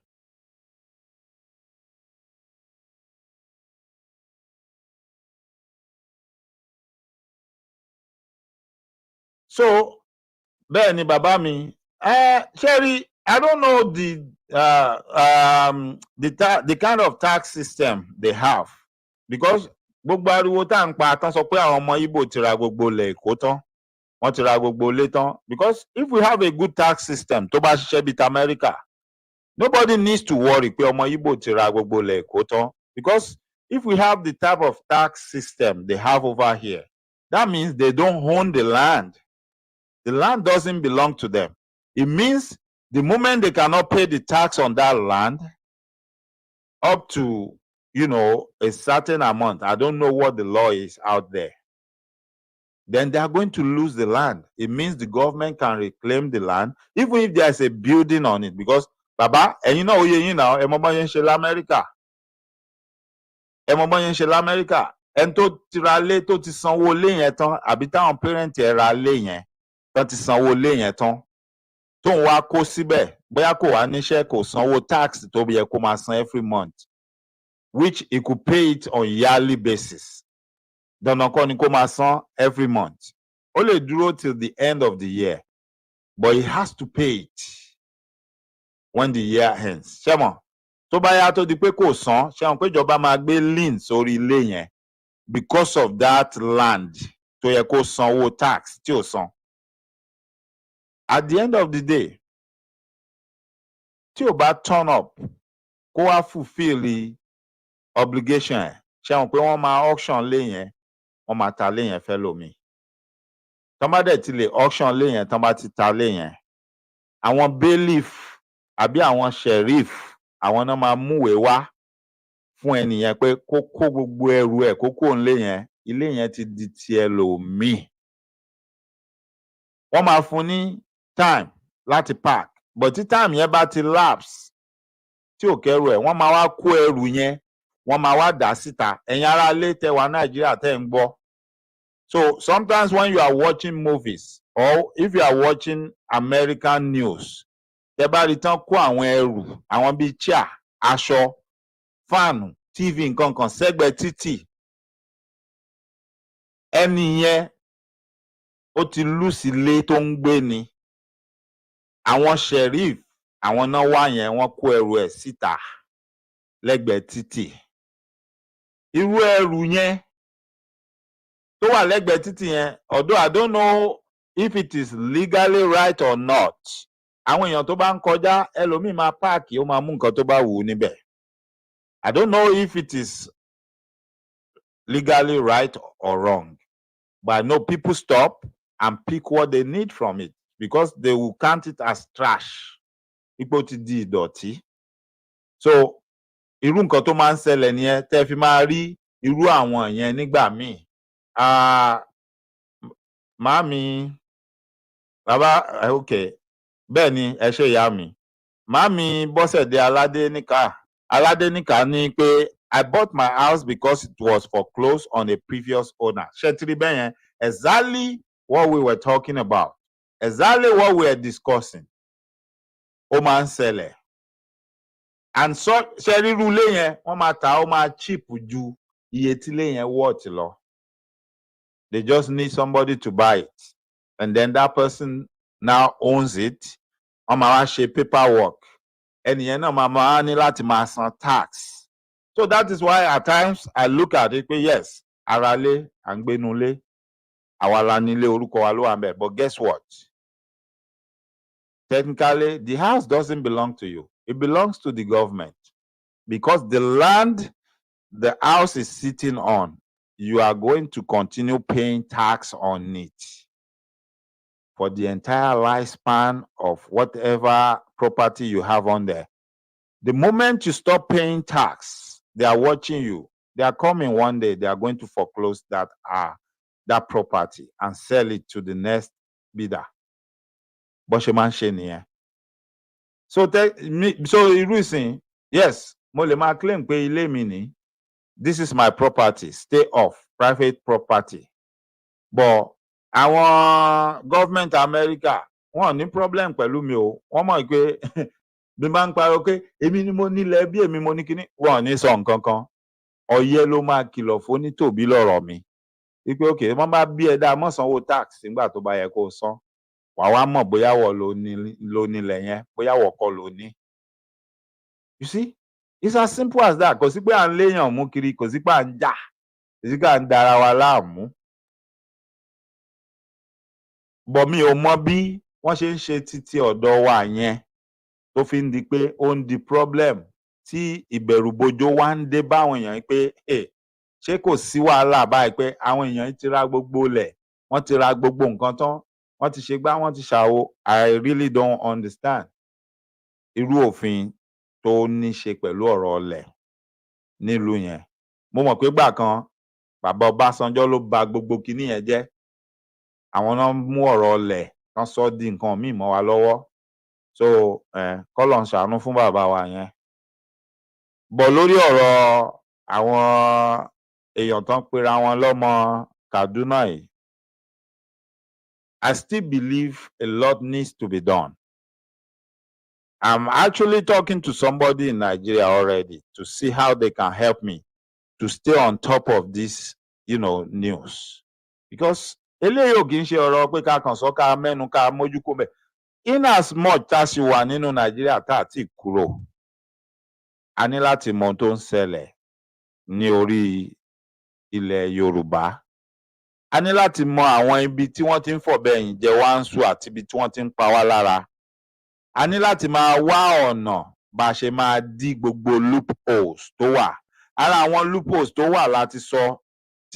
So, bẹ́ẹ̀ ni bàbá mi. Sherry, I don't know the kind of tax system they have, because gbogbo ariwo tá à ń pa tán sọ pé àwọn ọmọ Igbo ti ra gbogbo ilẹ̀ Èkó tán, wọ́n ti ra gbogbo ilé tán. Because if we have a good tax system tó bá ṣiṣẹ́ bíi ti America, nobody needs to worry pé ọmọ Igbo ti ra gbogbo ilẹ̀ Èkó tán. Because if we have the type of tax system they have over here, that means they don't own the land. The land doesn't belong to them. It means the moment they cannot pay the tax on that land up to, a certain amount, I don't know what the law is out there, then they are going to lose the land. It means the government can reclaim the land, even if there's a building on it. Because, Baba, and ẹ mọ bá yẹn ṣe l'Amẹ́ríkà. Ẹ mọ bá yẹn ṣe l'Amẹ́ríkà. Ẹni tó ti ra lé tó ti sanwó lé yẹn tán, àbí táwọn parent ẹ ra lé yẹn, tán ti sanwó lé yẹn tán, tóun wá kó síbẹ̀, bóyá kò wá níṣẹ́, kò sanwó tax tó yẹ kó máa san every month, which he could pay it on yearly basis. Dandan kọ́ ni kó máa san every month. Ó lè dúró till the end of the year, but he has to pay it when the year ends. Ṣé mọ̀? Tó bá yá tó di pé kò san, ṣé mọ̀ pé ìjọba máa gbé lien sórí ilé yẹn because of that land tó yẹ kó sanwó tax tí ò san. At the end of the day, tí ò bá turn up, kó wá fulfill the obligation ẹ̀, ṣé mọ̀ pé wọ́n máa auction lé yẹn, wọ́n máa ta lé yẹn fẹ́ lómi. Tán bá dẹ̀ ti lè auction lé yẹn, tán bá ti ta lé yẹn, àwọn bailiff àbí àwọn sheriff àwọn náà máa múwèé wá fún ẹnìyẹn pé kó kó gbogbo ẹrù ẹ̀ kó kúrò nílé yẹn, ilé yẹn ti di ti ẹlòmíì. Wọ́n máa fún ní time láti park, but tí time yẹn bá ti lapse tí ò kẹ́rù ẹ̀, wọ́n máa wá kó ẹrù yẹn, wọ́n máa wá dà síta. Ẹ̀yin ará ilé tẹ́ wà Nàìjíríà tẹ́ ń gbọ́. So sometimes when you are watching movies or if you are watching American news, tẹ́ bá rí tán kó àwọn ẹrù, àwọn bíi chair, aṣọ, fáànù, TV nǹkan kan sẹ́gbẹ̀ẹ́ títì, ẹni yẹn ó ti lùsì ilé tó ń gbé ni. Àwọn sheriff àwọn náà wá yẹn, wọ́n kó ẹrù ẹ̀ síta lẹ́gbẹ̀ẹ́ títì. Irú ẹrù yẹn tó wà lẹ́gbẹ̀ẹ́ títì yẹn, although I don't know if it is legally right or not, àwọn èèyàn tó bá ń kọjá, ẹlòmíì máa páàkì, ó máa mú nǹkan tó bá wù ú níbẹ̀. I don't know if it is legally right or wrong, but I know people stop and pick what they need from it because they will count it as trash. Ipò ti di ìdọ̀tí. So irú nǹkan tó máa ń ṣẹlẹ̀ nìyẹn tẹ́ fi máa rí irú àwọn yẹn nígbà míì. Màámi, bàbá, okay, bẹ́ẹ̀ ni ẹ ṣe ìyá mi. Màámi Bọ́sẹ̀dé Aládéníkà ní pé I bought my house because it was foreclosed on a previous owner. Ṣé tí rí bẹ́ẹ̀ yẹn? Exactly what we were talking about. Exactly what we were discussing. Ó máa ń ṣẹlẹ̀. And so ṣe ríru ilé yẹn, wọ́n máa tà ó máa cheap ju iye tí ilé yẹn worth lọ. They just need somebody to buy it. And then that person now owns it. Wọ́n máa wá ṣe paperwork. Ẹnìyẹn náà máa ní láti máa san tax. So that is why at times I look at it pé yes, ara lé, à ń gbénu lé, àwa la nílé, orúkọ wa ló wà ńbẹ̀. But guess what? Technically, the house doesn't belong to you. It belongs to the government. Because the land the house is sitting on, you are going to continue paying tax on it for the entire lifespan of whatever property you have on there. The moment you stop paying tax, they are watching you. They are coming one day, they are going to foreclose that property and sell it to the next bidder. Bó ṣe máa ń ṣe nìyẹn. So irú ìsìn, yes, mo lè máa claim pé ilé mi ni, this is my property, stay off, private property. But àwọn government America, wọ́n ní problem pẹ̀lú mi o. Wọ́n mọ̀ pé bí máa ń pariwo pé èmi ni mo nílẹ̀ bí èmi mo ní kíní, wọ́n ní sọ nǹkan kan. Ọ̀yẹ́ ló máa kìlọ̀ fún nítòbí lọ́rọ̀ mi. Wípé okay, wọ́n bá bí ẹ dáa mọ́ sanwó tax nígbà tó bá yẹ kó san. Wàá wá mọ̀ bóyá wọ̀ ló nílẹ̀ yẹn, bóyá wọ̀ kọ́ ló ní. You see? It's as simple as that. Kò sí pé à ń léèyàn mú kiri, kò sí pé à ń jà, kò sí pé à ń dara wa láàmú. Bọ̀ mi ò mọ bí wọ́n ṣe ń ṣe títí ọ̀dọ̀ wa yẹn tó fi ń di pé ó ń di problem tí ìbẹ̀rùbojo wá ń dé báwọn èèyàn pé ṣé kò sí wàhálà báyìí pé àwọn èèyàn ti ra gbogbo lẹ̀, wọ́n ti ra gbogbo nǹkan tán, wọ́n ti ṣe gbá, wọ́n ti ṣàwo. I really don't understand irú òfin tó ní ṣe pẹ̀lú ọ̀rọ̀ ọlẹ̀ nílùú yẹn. Mo mọ̀ pé gbà kan bàbá Ọbásanjọ́ ló ba gbogbo kinní yẹn jẹ́. Àwọn náà mú ọ̀rọ̀ ọlẹ̀ tán sọ di nǹkan míì mọ́ wa lọ́wọ́. So kọ́lọ̀ ń ṣàánú fún bàbá wa yẹn. Bọ̀ lórí ọ̀rọ̀ àwọn èèyàn tán pera wọn lọ́mọ Kaduna yìí, I still believe a lot needs to be done. I'm actually talking to somebody in Nigeria already to see how they can help me to stay on top of this, news. Because eléyìí ò kì í ṣe ọ̀rọ̀ pé ká kàn sọ ká mẹ́nu ká mójú kó bẹ̀. In as much tá a ṣì wà nínú Nàìjíríà tá a ti kúrò, a ní láti mọ ohun tó ń ṣẹlẹ̀ ní orí ilẹ̀ Yorùbá. A ní láti mọ àwọn ibi tí wọ́n ti ń fọ̀bẹ̀yìn jẹ wá ń sùn àti ibi tí wọ́n ti ń pa wá lára. A ní láti máa wá ọ̀nà bá a ṣe máa dí gbogbo loopholes tó wà. Ara àwọn loopholes tó wà láti sọ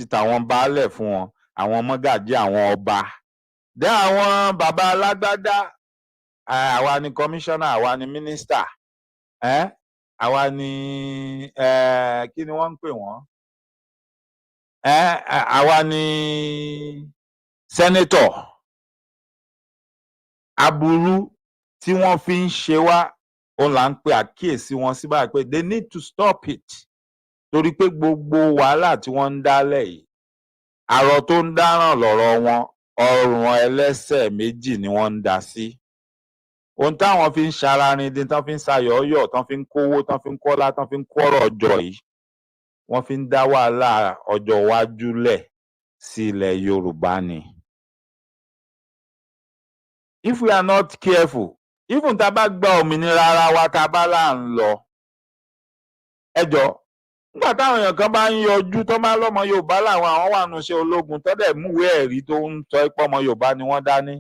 ti tàwọn baálẹ̀ fún wọn, àwọn mọ́gàjí, àwọn ọba. Then àwọn bàbá alágbádá, àwa ni commissioner, àwa ni minister, àwa ni kí ni wọ́n ń pè wọ́n? Àwa ni senator. Aburú tí wọ́n fi ń ṣe wá, òun là ń pe àkíyèsí wọn sí báyìí pé they need to stop it. Torí pé gbogbo wàhálà tí wọ́n ń dálẹ̀ yìí, àrọ̀ tó ń dáràn lọ̀rọ̀ wọn, ọrùn ẹlẹ́sẹ̀ méjì ni wọ́n ń dá sí. Ohun táwọn fi ń ṣararindin, tán fi ń sayọ̀ọ́yọ̀, tán fi ń kówó, tán fi ń kọ́lá, tán fi ń kọ́rọ̀ ọjọ́ yìí, wọ́n fi ń dá wàhálà ọjọ́ iwájú lẹ̀ sí ilẹ̀ Yorùbá ni. If we are not careful, even tá a bá gba òmìnira ara wa tá a bá là ń lọ, ẹ jọ̀ọ́, nígbà táwọn èèyàn kan bá ń yọjú tó máa lọ́mọ Yorùbá làwọn, àwọn wà nù ṣe ológun tó dẹ̀ múwèé ẹ̀rí tó ń sọ pé ọmọ Yorùbá ni wọ́n dání,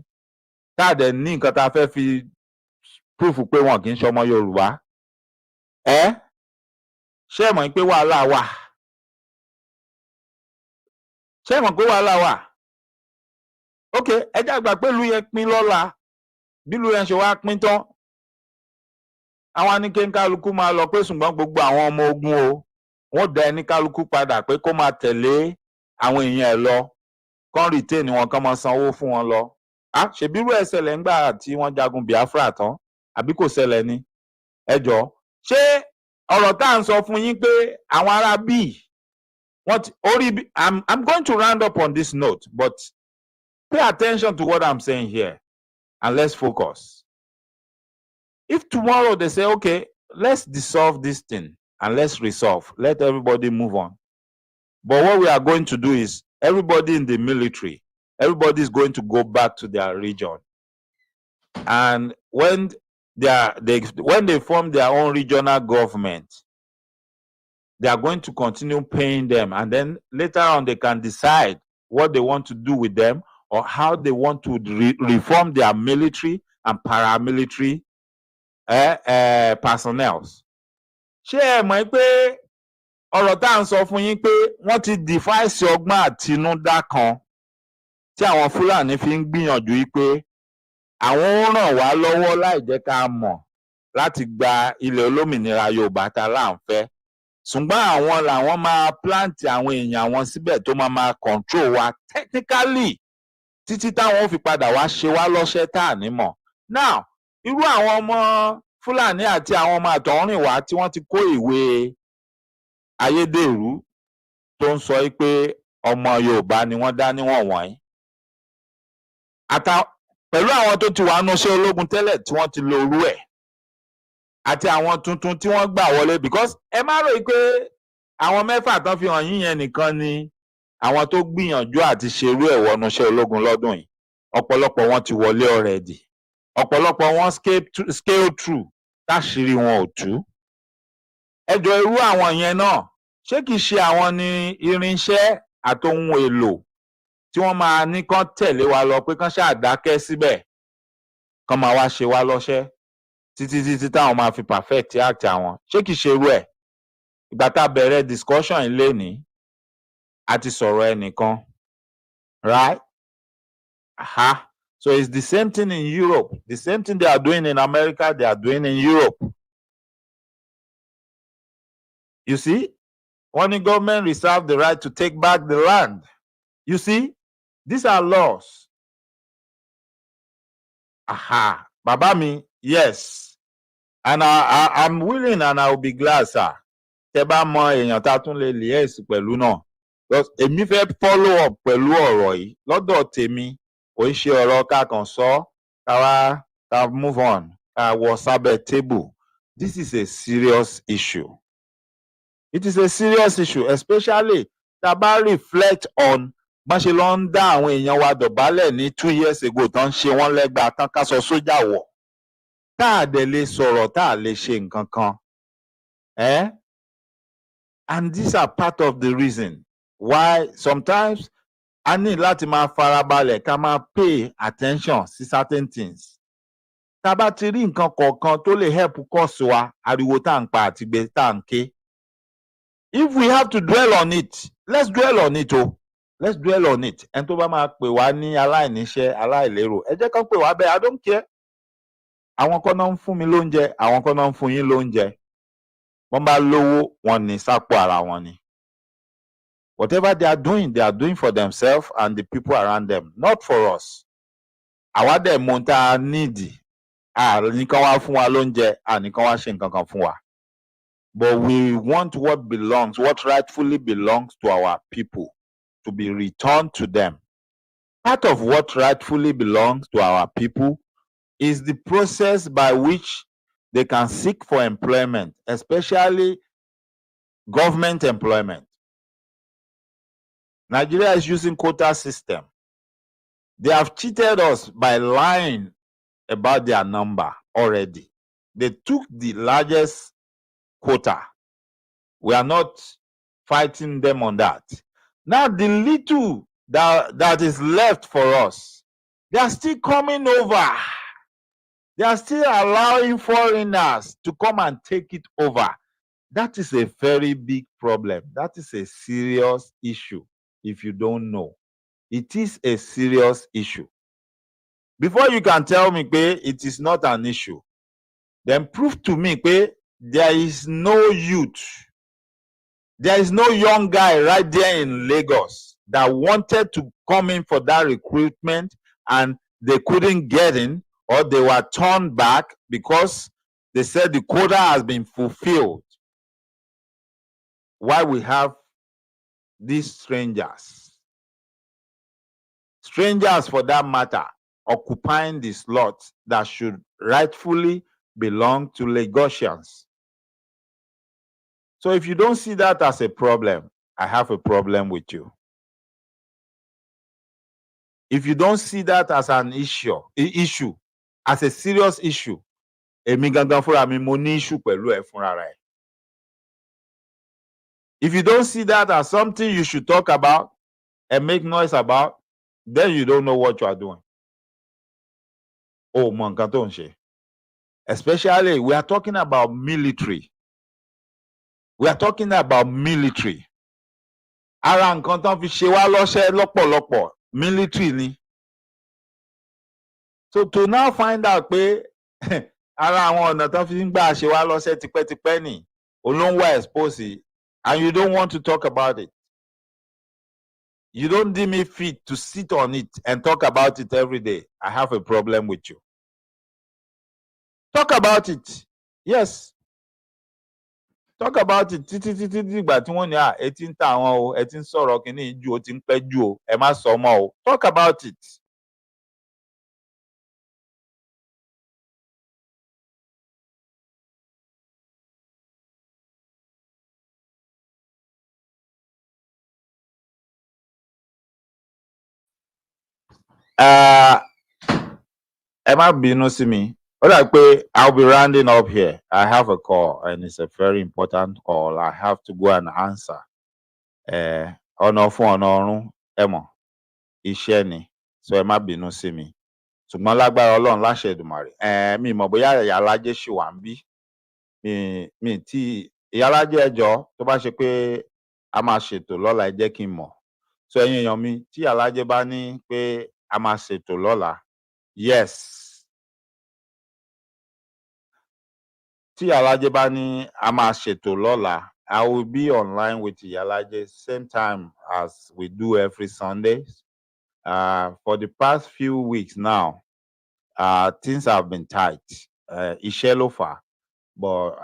tá a dẹ̀ ní nǹkan tá a fẹ́ fi púùfù pé wọn kì í ṣe ọmọ Yorùbá. Ṣé ẹ mọ̀ pé wàhálà wà? Ṣé ẹ mọ̀ pé wàhálà wà? Ok, ẹ jẹ́ àgbà pé ìlú yẹn pín lọ́la, bí ìlú yẹn ṣe wá pín tán, àwọn aníkéńkálukú máa lọ pé ṣùgbọ́n gbogbo àwọn ọmọ ogun o, wọ́n dá ẹni kálukú padà pé kó máa tẹ̀lé àwọn èèyàn ẹ̀ lọ, kán retain wọn, kán máa sanwó fún wọn lọ. Ṣèbírú ẹ̀ ṣẹlẹ̀ ńgbà tí wọ́n jagun Biafra tán, àbí kò ṣẹlẹ̀ ni? Ẹ jọ̀ọ́, ṣé ọ̀rọ̀ tá à ń sọ fún yín pé àwọn ará bíi wọ́n ti orí bí I'm going to round up on this note, but pay attention to what I'm saying here and let's focus. If tomorrow they say, okay, let's dissolve this thing and let's resolve, let everybody move on. But what we are going to do is everybody in the military, everybody is going to go back to their region. And when they form their own regional government, they are going to continue paying them. And then later on, they can decide what they want to do with them or how they want to reform their military and paramilitary personnel. Ṣé ẹ mọ̀ pé ọ̀rọ̀ tá à ń sọ fún yín pé wọ́n ti device ọgbọ́n àtinúdá kan tí àwọn Fúlàní fi ń gbìyànjú yìí pé àwọn ó ràn wá lọ́wọ́ láì jẹ́ ká mọ̀ láti gba ilẹ̀ olómìnira Yorùbá tá là ń fẹ́. Ṣùgbọ́n àwọn làwọn máa plant àwọn èèyàn wọn síbẹ̀ tó máa control wa technically títí táwọn ó fi padà wá ṣe wá lọ́ṣẹ́ tá à ní mọ̀. Now, irú àwọn ọmọ Fúlàní àti àwọn ọmọ àtọ̀húnrìnwá tí wọ́n ti kó ìwé ayédèrú tó ń sọ pé ọmọ Yorùbá ni wọ́n dá níwọ̀n wọ̀nyí. Pẹ̀lú àwọn tó ti wà nínú iṣẹ́ ológun tẹ́lẹ̀ tí wọ́n ti lo orú ẹ̀ àti àwọn tuntun tí wọ́n gbà wọlé, because ẹ má rò pé àwọn mẹ́fà tán fi hàn yín yẹn nìkan ni àwọn tó gbìyànjú àti ṣerú ẹ̀ wọnú iṣẹ́ ológun lọ́dún yìí. Ọ̀pọ̀lọpọ̀ wọn ti wọlé already. Ọ̀pọ̀lọpọ̀ wọn scale through táṣìírí wọn ò tú. Ẹ jọ̀ọ́, irú àwọn yẹn náà ṣé kìí ṣe àwọn ní irinṣẹ́ àtohun èlò tí wọ́n máa ní kán tẹ̀lé wa lọ pé kán ṣáà dákẹ́ síbẹ̀ kán máa wá ṣe wá lọ́ṣẹ́ títí táwọn máa fi perfect act àwọn? Ṣé kìí ṣe irú ẹ̀? Ìgbà tá a bẹ̀rẹ̀ discussion yìí lénìí a ti sọ̀rọ̀ ẹnìkan, right? So it's the same thing in Europe. The same thing they are doing in America, they are doing in Europe. You see? When the government reserve the right to take back the land. You see? These are laws. Baba mi, yes. And I'm willing and I will be glad, sir. Tẹ́ bá mọ èèyàn tá tún lè liaise pẹ̀lú náà. Èmi fẹ́ follow up pẹ̀lú ọ̀rọ̀ yìí. Lọ́dọ̀ tèmi, kò ń ṣe ọ̀rọ̀ ká kàn sọ, ká move on, ká wọ sábẹ́ table. This is a serious issue. It is a serious issue, especially tá bá reflect on bá ṣe lọ ń dá àwọn èèyàn wa dọ̀bálẹ̀ ní 2 years ago tán ṣe wọ́n lẹ́gbàá tán ká sọ sójà wọ̀. Tá a dẹ̀ lè sọ̀rọ̀, tá a lè ṣe nǹkan kan. And these are part of the reason why sometimes a ní láti máa farabalẹ̀ ká máa pay attention sí certain things. Tá bá ti rí nǹkan kọ̀ọ̀kan tó lè help cause wa ariwo tá à ń pa àti gbé tá à ń ké. If we have to dwell on it, let's dwell on it o. Let's dwell on it. Ẹni tó bá máa pè wá ní aláìníṣẹ́, aláìlérò, ẹ jẹ́ kán pè wá bẹ́ẹ̀, I don't care. Àwọn kan náà ń fún mi lóúnjẹ, àwọn kan náà ń fún yín lóúnjẹ. Wọ́n bá lówó, wọ́n ní sápò ara wọn ni. Whatever they are doing for themselves and the people around them, not for us. Àwa dẹ̀ mọ̀ tá a nídìí. Nìkan wá fún wa lóúnjẹ, nìkan wá ṣe nǹkan kan fún wa. But we want what rightfully belongs to our people, to be returned to them. Part of what rightfully belongs to our people is the process by which they can seek for employment, especially government employment. Nigeria is using quota system. They have cheated us by lying about their number already. They took the largest quota. We are not fighting them on that. Now the little that is left for us, they are still coming over. They are still allowing foreigners to come and take it over. That is a very big problem. That is a serious issue if you don't know. It is a serious issue. Before you can tell me it is not an issue, then prove to me there is no youth, there is no young guy right there in Lagos that wanted to come in for that recruitment and they couldn't get in, or they were turned back because they said the quota has been fulfilled. Why we have these strangers for that matter, occupying the slots that should rightfully belong to Lagosians. So if you don't see that as a problem, I have a problem with you. If you don't see that as an issue, as a serious issue, èmi gangan fúnra mi mo ní issue pẹ̀lú ẹ fúnra rẹ. If you don't see that as something you should talk about and make noise about, then you don't know what you are doing. Oh, mọ nǹkan tó ń ṣe. Especially, we are talking about military. We are talking about military. Ara nǹkan tán fi ṣe wá lọ́ṣẹ́ lọ́pọ̀lọpọ̀ military ni. So to now find out pé ara àwọn ọ̀nà tán fi ń gbà ṣe wá lọ́ṣẹ́ tipẹ́tipẹ́ ni, olóńwà expose, and you don't want to talk about it. You don't deem me fit to sit on it and talk about it every day. I have a problem with you. Talk about it. Yes. Talk about it. Títí dìgbà tí wọ́n ní ẹ ti ń ta àwọn o, ẹ ti ń sọ̀rọ̀ kìíní ju, ó ti ń pẹ́ jù o, ẹ má sọ mọ́ o. Talk about it. Ẹ má bínú sí mi. I'll be rounding up here. I have a call and it's a very important call. I have to go and answer. Ọ̀nà fún ọ̀nà ọ̀run, ẹ mọ̀, iṣẹ́ ni. So ẹ má bínú sí mi. Ṣùgbọ́n lágbára Ọlọ́run láṣẹ Èdùmàrè. Mi mọ̀ bóyá Ìyálájé ṣì wà ń bí. Mi tí Ìyálájé ẹjọ́ tó bá ṣe pé a máa ṣètò lọ́la ẹ jẹ́ kí n mọ̀. So ẹ̀yin èèyàn mi, tí Ìyálájé bá ní pé a máa ṣètò lọ́la, yes. Tí Ìyálájé bá ní a máa ṣètò lọ́la, I will be online with Ìyálájé same time as we do every Sunday. For the past few weeks now, things have been tight. Iṣẹ́ ló fà. But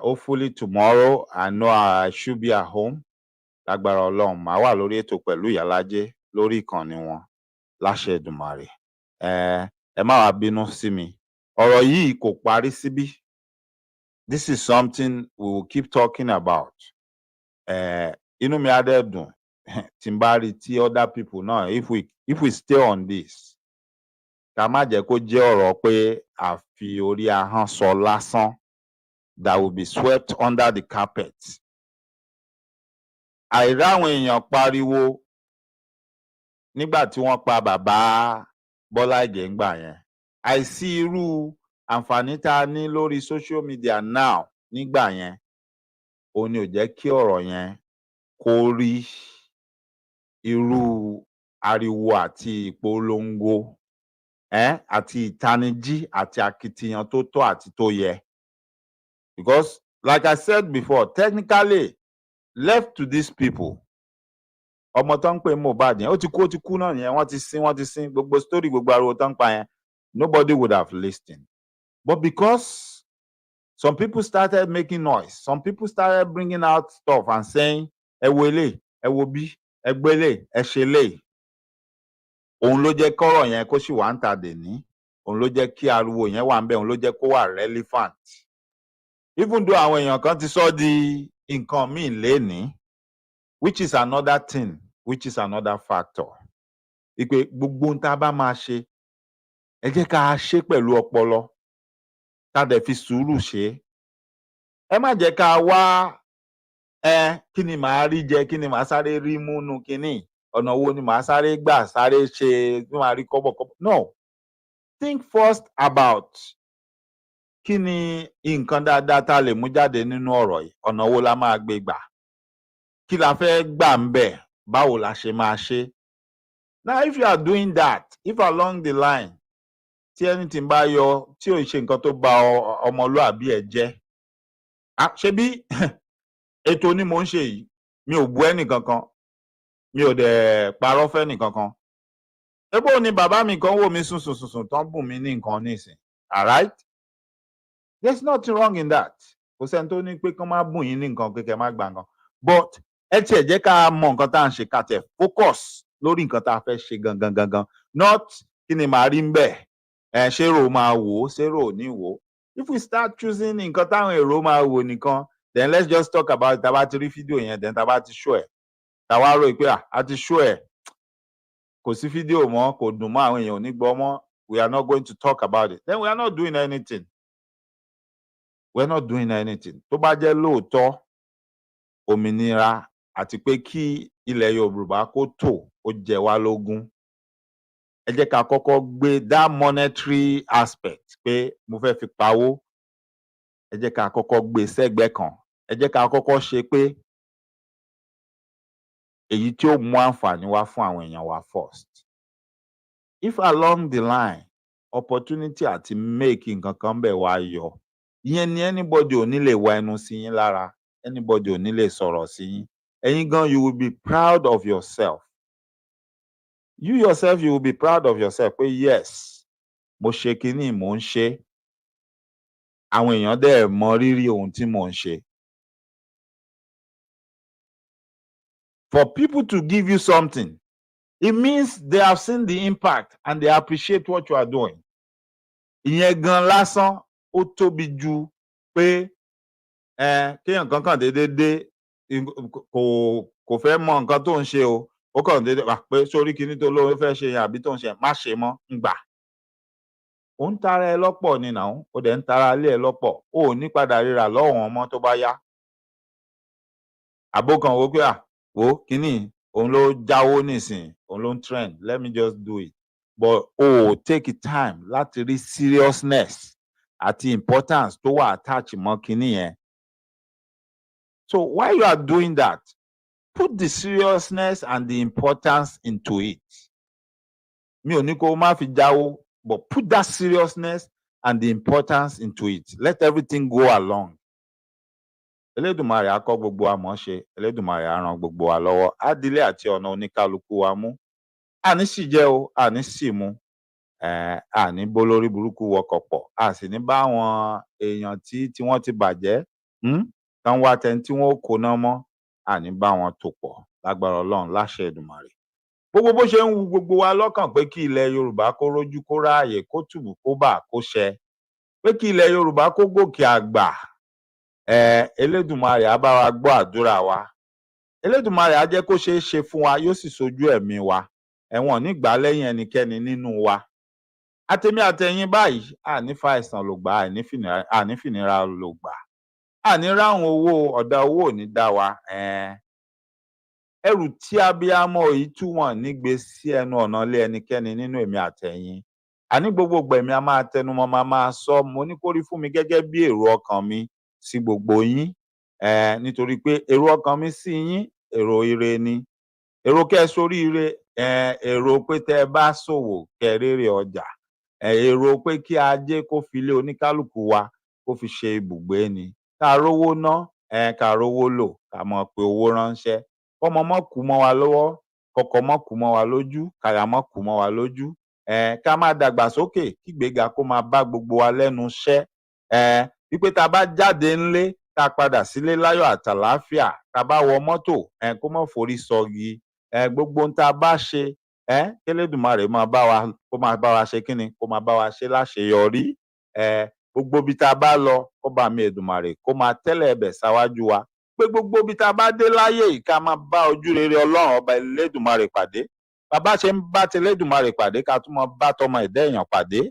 hopefully tomorrow, I know I should be at home. Lágbára Ọlọ́run, màá wà lórí ètò pẹ̀lú Ìyálájé lórí ìkànnì wọn láṣẹ Èdùmàrè. Ẹ má wá bínú sí mi. Ọ̀rọ̀ yìí kò parí síbí. This is something we will keep talking about. Inú mi á dẹ̀ dùn tí n bá rí tí other people náà, if we stay on this, ká má jẹ́ kó jẹ́ ọ̀rọ̀ pé a fi orí ahọ́n sọ lásán, that will be swept under the carpet. Àìráwọn èèyàn pariwo nígbà tí wọ́n pa bàbá Bọ́lá Ìgè ńgbà yẹn. Àìsí irú àǹfààní tá a ní lórí social media now nígbà yẹn, òun ni ò jẹ́ kí ọ̀rọ̀ yẹn kó rí irú ariwo àti ìpolongo àti ìtanijí àti akitiyan tó tọ́ àti tó yẹ. Because like I said before, technically left to these people, ọmọ tó ń pè Mohbad yẹn ó ti kú náà yẹn, wọ́n ti sin gbogbo story gbogbo ariwo tó ń pa yẹn, nobody would have listened. But because some people started making noise, some people started bringing out stuff and saying, ẹ wo eléyìí, ẹ wo bí, ẹ gbé eléyìí, ẹ ṣe eléyìí. Òun ló jẹ́ kọ́rọ̀ yẹn kó sì wà ń ta dèní. Òun ló jẹ́ kí ariwo yẹn wà ń bẹ̀, òun ló jẹ́ kó wà relevant. Even though àwọn èèyàn kan ti sọ di nǹkan míì lénìí, which is another thing, which is another factor. Ìpè gbogbo ohun tá a bá máa ṣe, ẹ jẹ́ ká ṣe pẹ̀lú ọpọlọ, ká dẹ̀ fi sùúrù ṣe. Ẹ má jẹ́ ká wá kí ni màá rí jẹ, kí ni màá sáré rí múnú kíní, ọ̀nà wo ni màá sáré gbà sáré ṣe tí màá rí kọ́bọ̀kọ́bọ̀. No. Think first about kí ni nǹkan dáadáa tá a lè mú jáde nínú ọ̀rọ̀ yìí, ọ̀nà wo la máa gbé gbà, kí la fẹ́ gbà ń bẹ̀, báwo la ṣe máa ṣe. Now if you are doing that, if along the line tí anything bá yọ tí ò ṣe nǹkan tó bà ọmọlúàbí ẹ̀ jẹ́, ṣebí ètò ni mò ń ṣe yìí, mi ò bú ẹnì kankan, mi ò dẹ̀ parọ́ fẹ́nì kankan. Ebo ni bàbá mi kan wò mí sùn tán bùn mí ní nǹkan nísìn. Alright? There's nothing wrong in that. Kò sẹ́ni tó ní pé kán má bùn yín ní nǹkan pé kẹ́ má gba nǹkan. But ẹ tiẹ̀ jẹ́ ká mọ nǹkan tá à ń ṣe, ká tiẹ̀ focus lórí nǹkan tá a fẹ́ ṣe gangan. Not kí ni màá rí ń bẹ̀, ṣé èrò máa wò ó, ṣé èrò ò ní wò ó. If we start choosing nǹkan táwọn èrò máa wò nìkan, then let's just talk about it. Tá bá ti rí fídíò yẹn, then tá bá ti show ẹ̀. Tá wá rò pé a ti show ẹ̀, kò sí fídíò mọ́, kò dùn mọ́, àwọn èèyàn ò ní gbọ́ mọ́, we are not going to talk about it. Then we are not doing anything. We are not doing anything. Tó bá jẹ́ lóòótọ́ òmìnira àti pé kí ilẹ̀ Yorùbá kó tò ó jẹ wá lógún, ẹ jẹ́ ká kọ́kọ́ gbé that monetary aspect pé mo fẹ́ fi pawó, ẹ jẹ́ ká kọ́kọ́ gbé sẹ́gbẹ̀ẹ́ kan. Ẹ jẹ́ ká kọ́kọ́ ṣe pé èyí tí ó mú àǹfààní wá fún àwọn èèyàn wa first. If along the line opportunity àti make nǹkan kan bẹ̀ wá yọ, ìyẹn ni anybody ò ní lè wá ẹnu sí yín lára, anybody ò ní lè sọ̀rọ̀ sí yín. Ẹ̀yin gan, you will be proud of yourself. You yourself, you will be proud of yourself pé yes, mo ṣe kíní, mò ń ṣe. Àwọn èèyàn dẹ̀ mọ rírì ohun tí mò ń ṣe. For people to give you something, it means they have seen the impact and they appreciate what you are doing. Ìyẹn gan lásán ó tóbi ju pé kéèyàn kankan dédé kò fẹ́ mọ nǹkan tó ń ṣe o, ó kàn dédé wà pé sórí kíní tó lóun fẹ́ ṣe yẹn àbí tó ń ṣe má ṣe mọ́ ń gbà. Ó ń tara ẹ lọ́pọ̀ ni nàún, ó dẹ̀ ń tara ilé ẹ lọ́pọ̀, ó ò ní padà ríra lọ́wọ́ wọn mọ́ tó bá yá. Àbókan wo pé wo kíní òun ló jáwó nísìn, òun ló ń trend, let me just do it. But take time láti rí seriousness àti importance tó wà attach mọ́ kíní yẹn. So while you are doing that, put the seriousness and the importance into it. Mi ò ní kó má fi jáwó, but put that seriousness and the importance into it. Let everything go along. Elédùmarè á kọ́ gbogbo wa mọ̀ ṣe, Elédùmarè á ràn gbogbo wa lọ́wọ́, á dílé àti ọ̀nà oníkálukú wa mú. Àní sì jẹ́ o, àní sì mu, àní bó lórí burúkú wọkọ̀ pọ̀, a sì ní bá àwọn èèyàn tí wọ́n ti bàjẹ́ tán wá tẹni tí wọ́n ó kóná mọ́, àní bá wọn tò pọ̀ lágbára Ọlọ́run láṣẹ Èdùmàrè. Gbogbo bó ṣe ń wu gbogbo wa lọ́kàn pé kí ilẹ̀ Yorùbá kó rójú kó ráàyè kó tùbù kó bà kó ṣẹ, pé kí ilẹ̀ Yorùbá kó gòkè àgbà, Elédùmarè á bá wa gbọ́ àdúrà wa. Elédùmarè á jẹ́ kó ṣeé ṣe fún wa, yóò sì sojú ẹ̀mí wa. Ẹ̀wọ̀n nígbà lẹ́yìn ẹnikẹ́ni nínú wa. Àtèmi àtẹ̀yin báyìí, àní fàìsàn ló gbà, àní fìnira ló gbà. Àní ráhùn owó, ọ̀dà owó ò ní dá wa. Ẹrù tí abiyamọ yìí tú wọn nígbé sí ẹnu ọ̀nà ilé ẹnikẹ́ni nínú èmi àtẹ̀yin. Àní gbogbo gbẹ̀mí a máa tẹnumọ́, máa sọ, mo ní kó rí fún mi gẹ́gẹ́ bí èrò ọkàn mi sí gbogbo yín. Nítorí pé èrò ọkàn mi sí yín, èrò ire ni. èrò kẹ́ soríire, èrò pé tẹ́ ẹ bá ṣòwò kẹ́ rérè ọjà, èrò pé kí ajé kó fi lé oníkálukú wa kó fi ṣe ibùgbé ni. Ká rówó ná, ká rówó lò, ká mọ̀ pé owó ránṣẹ́. Kọ́mọ mọ́ kú mọ́ wa lọ́wọ́, kọ́kọ mọ́ kú mọ́ wa lójú, káya mọ́ kú mọ́ wa lójú. Ká máa dàgbàsókè, kígbéga kó máa bá gbogbo wa lẹ́nu iṣẹ́. Wípé tá a bá jáde ńlé, ká padà sílé láyọ̀ àtàlàáfíà, tá a bá wọ mọ́tò, kó mọ́ forí sọgi. Gbogbo ohun tá a bá ṣe, k'Elédùmarè máa bá wa, kó máa bá wa ṣe kíni, kó máa bá wa ṣe láṣeyọrí. Gbogbo ibi tá a bá lọ, k'Ọba mi Èdùmàrè kó máa tẹ́lẹ̀ ẹbẹ̀ sáwájú wa. Pé gbogbo ibi tá a bá dé láyé yìí ká máa bá ojú rere Ọlọ́run Ọba Elédùmarè pàdé. Bàbá ṣe ń bá t'Elédùmarè pàdé ká tún máa bá tọmọ ẹ̀dá èèyàn pàdé.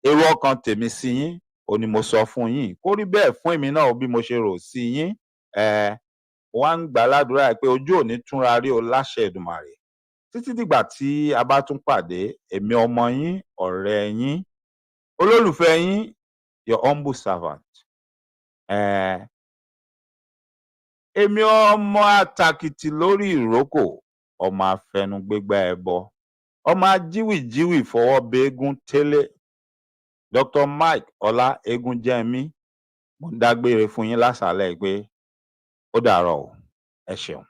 Èrò ọkàn tèmi sí yín, òun ni mo sọ fún yín. Kó rí bẹ́ẹ̀ fún èmi náà bí mo ṣe rò sí yín. Mo wá ń gbà ládùúrà pé ojú ò ní túnra rí o láṣẹ Èdùmàrè. Títí dìgbà tí a bá tún pàdé, èmi ọmọ yín, ọ̀rẹ́ yín, olólùfẹ́ yín, your humble servant. Èmi ọmọ àtàkìtì lórí ìrókò, ọmọ afẹnugbégbá ẹbọ, ọmọ ajíwìjíwì fọwọ́ bẹ́ẹ́gún télé. Dr. Mike Ọlá Egúnjẹ́mí, mo ń dágbére fún yín lásàálẹ̀ pé ó dàárọ̀ o, ẹ ṣeun.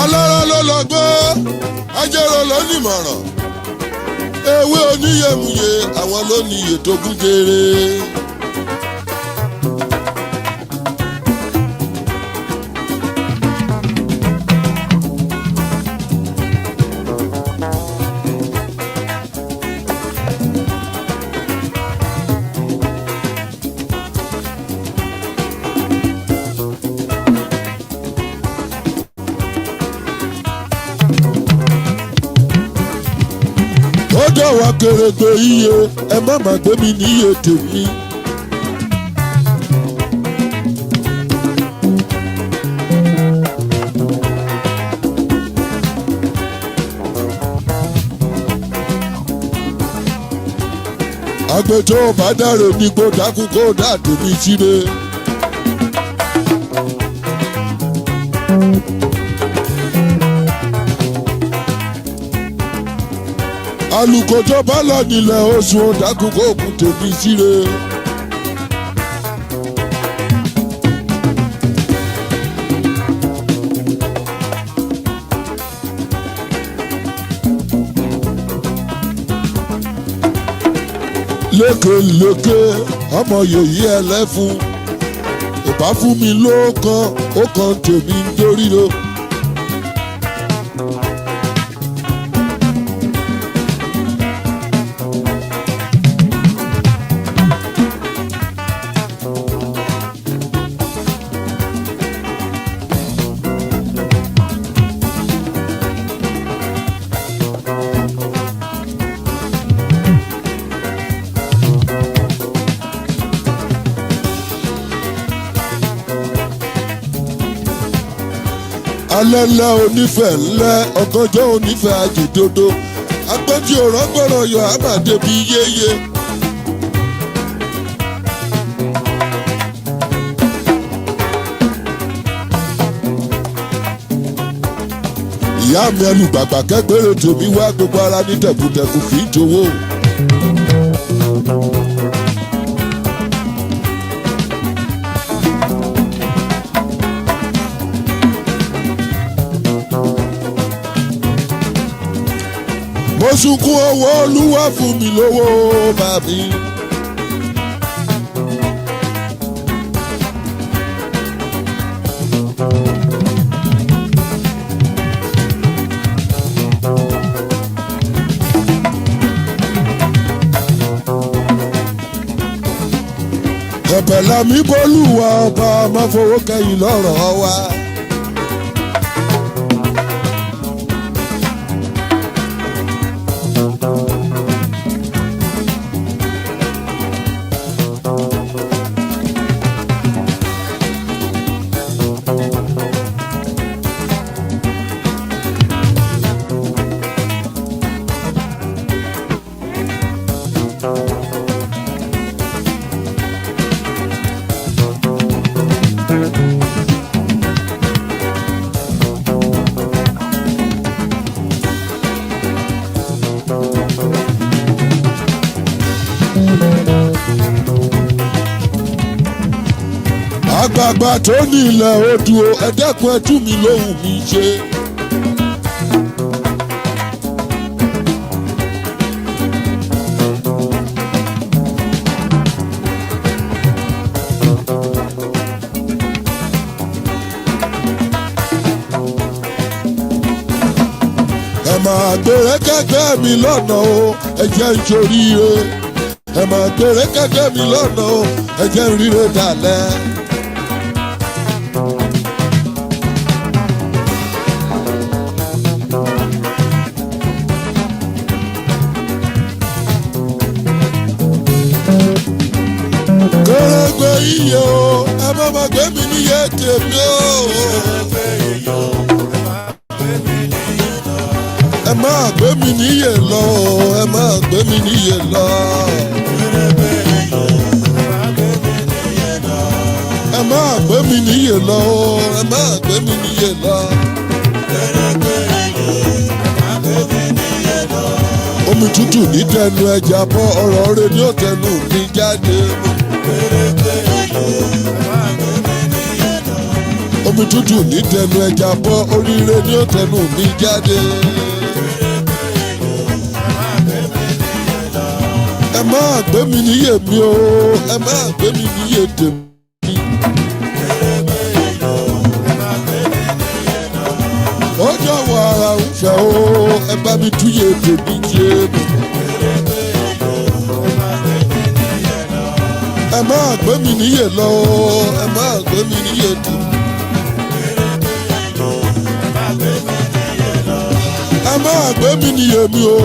Alára ló lọ́gbọ́n, ajẹ́rọ ló nímọ̀ràn, ewé oníyèmùyè àwọn ló ní ètò gúnjere. Wa kèrègbè iye ẹ má má gbé mi níye tèmi. Àgbẹ̀jọ́ bá dáre ní kó dákun kó dá tèmi síre. Alùkòjọ́ bá lọ nílẹ̀ oṣù ọ̀dàkùn kó kù tèmi síre. Lékelèké ọmọ yòyí ẹlẹ́fun, ìbá fún mi lóòkan ó kan tèmi ń dórí lo. Alẹ́lẹ́ onífẹ̀ ńlẹ́ ọgọ́jọ́ onífẹ̀ àjèdodo agbẹ́jì òrọ́gbọ̀rọ̀ yọ àmàdé bí yéye. Ìyá mi ẹlùgbàgbà kẹ́gbẹ́rẹ́ tèmi wá gbogbo ara ní tẹ̀kùtẹ̀kù kì í jowó. Mo sunkún owó Olúwa fún mi lówó bàbí. Ẹ̀bẹ̀ làmí bólúwa ọba máa fowó kẹ́yìn lọ́rọ̀ wa. àgbààgbà tó ní ilẹ̀ odò ẹ dẹ́kun ẹ tú mi lóhùn mi ṣe. ẹ máa gbèrè kẹ́kẹ́ mi lọ́nà o ẹ jẹ́ n ṣoríire. ẹ máa gbèrè kẹ́kẹ́ mi lọ́nà o ẹ jẹ́ n ríre dalẹ̀. kéré iye o ẹ má má gbé mi níye tèmi o. ẹ má gbé mi níye lọ ẹ má gbé mi níye lọ. ẹ má gbé mi níye lọ ẹ má gbé mi níye lọ. omi tútù ní tẹnu ẹja bọ́ ọ̀rọ̀ rẹ̀ ní òtẹnu mi jáde. omi tútù ní tẹnu ẹja bọ́ oríire ní òtẹnu mi jáde. ẹ má gbé mi níyè mi o ẹ má gbé mi níyè tèmi. ó jọ̀wọ́ ara ń fẹ́ o ẹ bá mi túyè tèmi jẹ́ mi. ẹ má gbé mi níyè lọ ẹ má gbé mi níyè tèmi. ẹ má gbé mi níyè mi o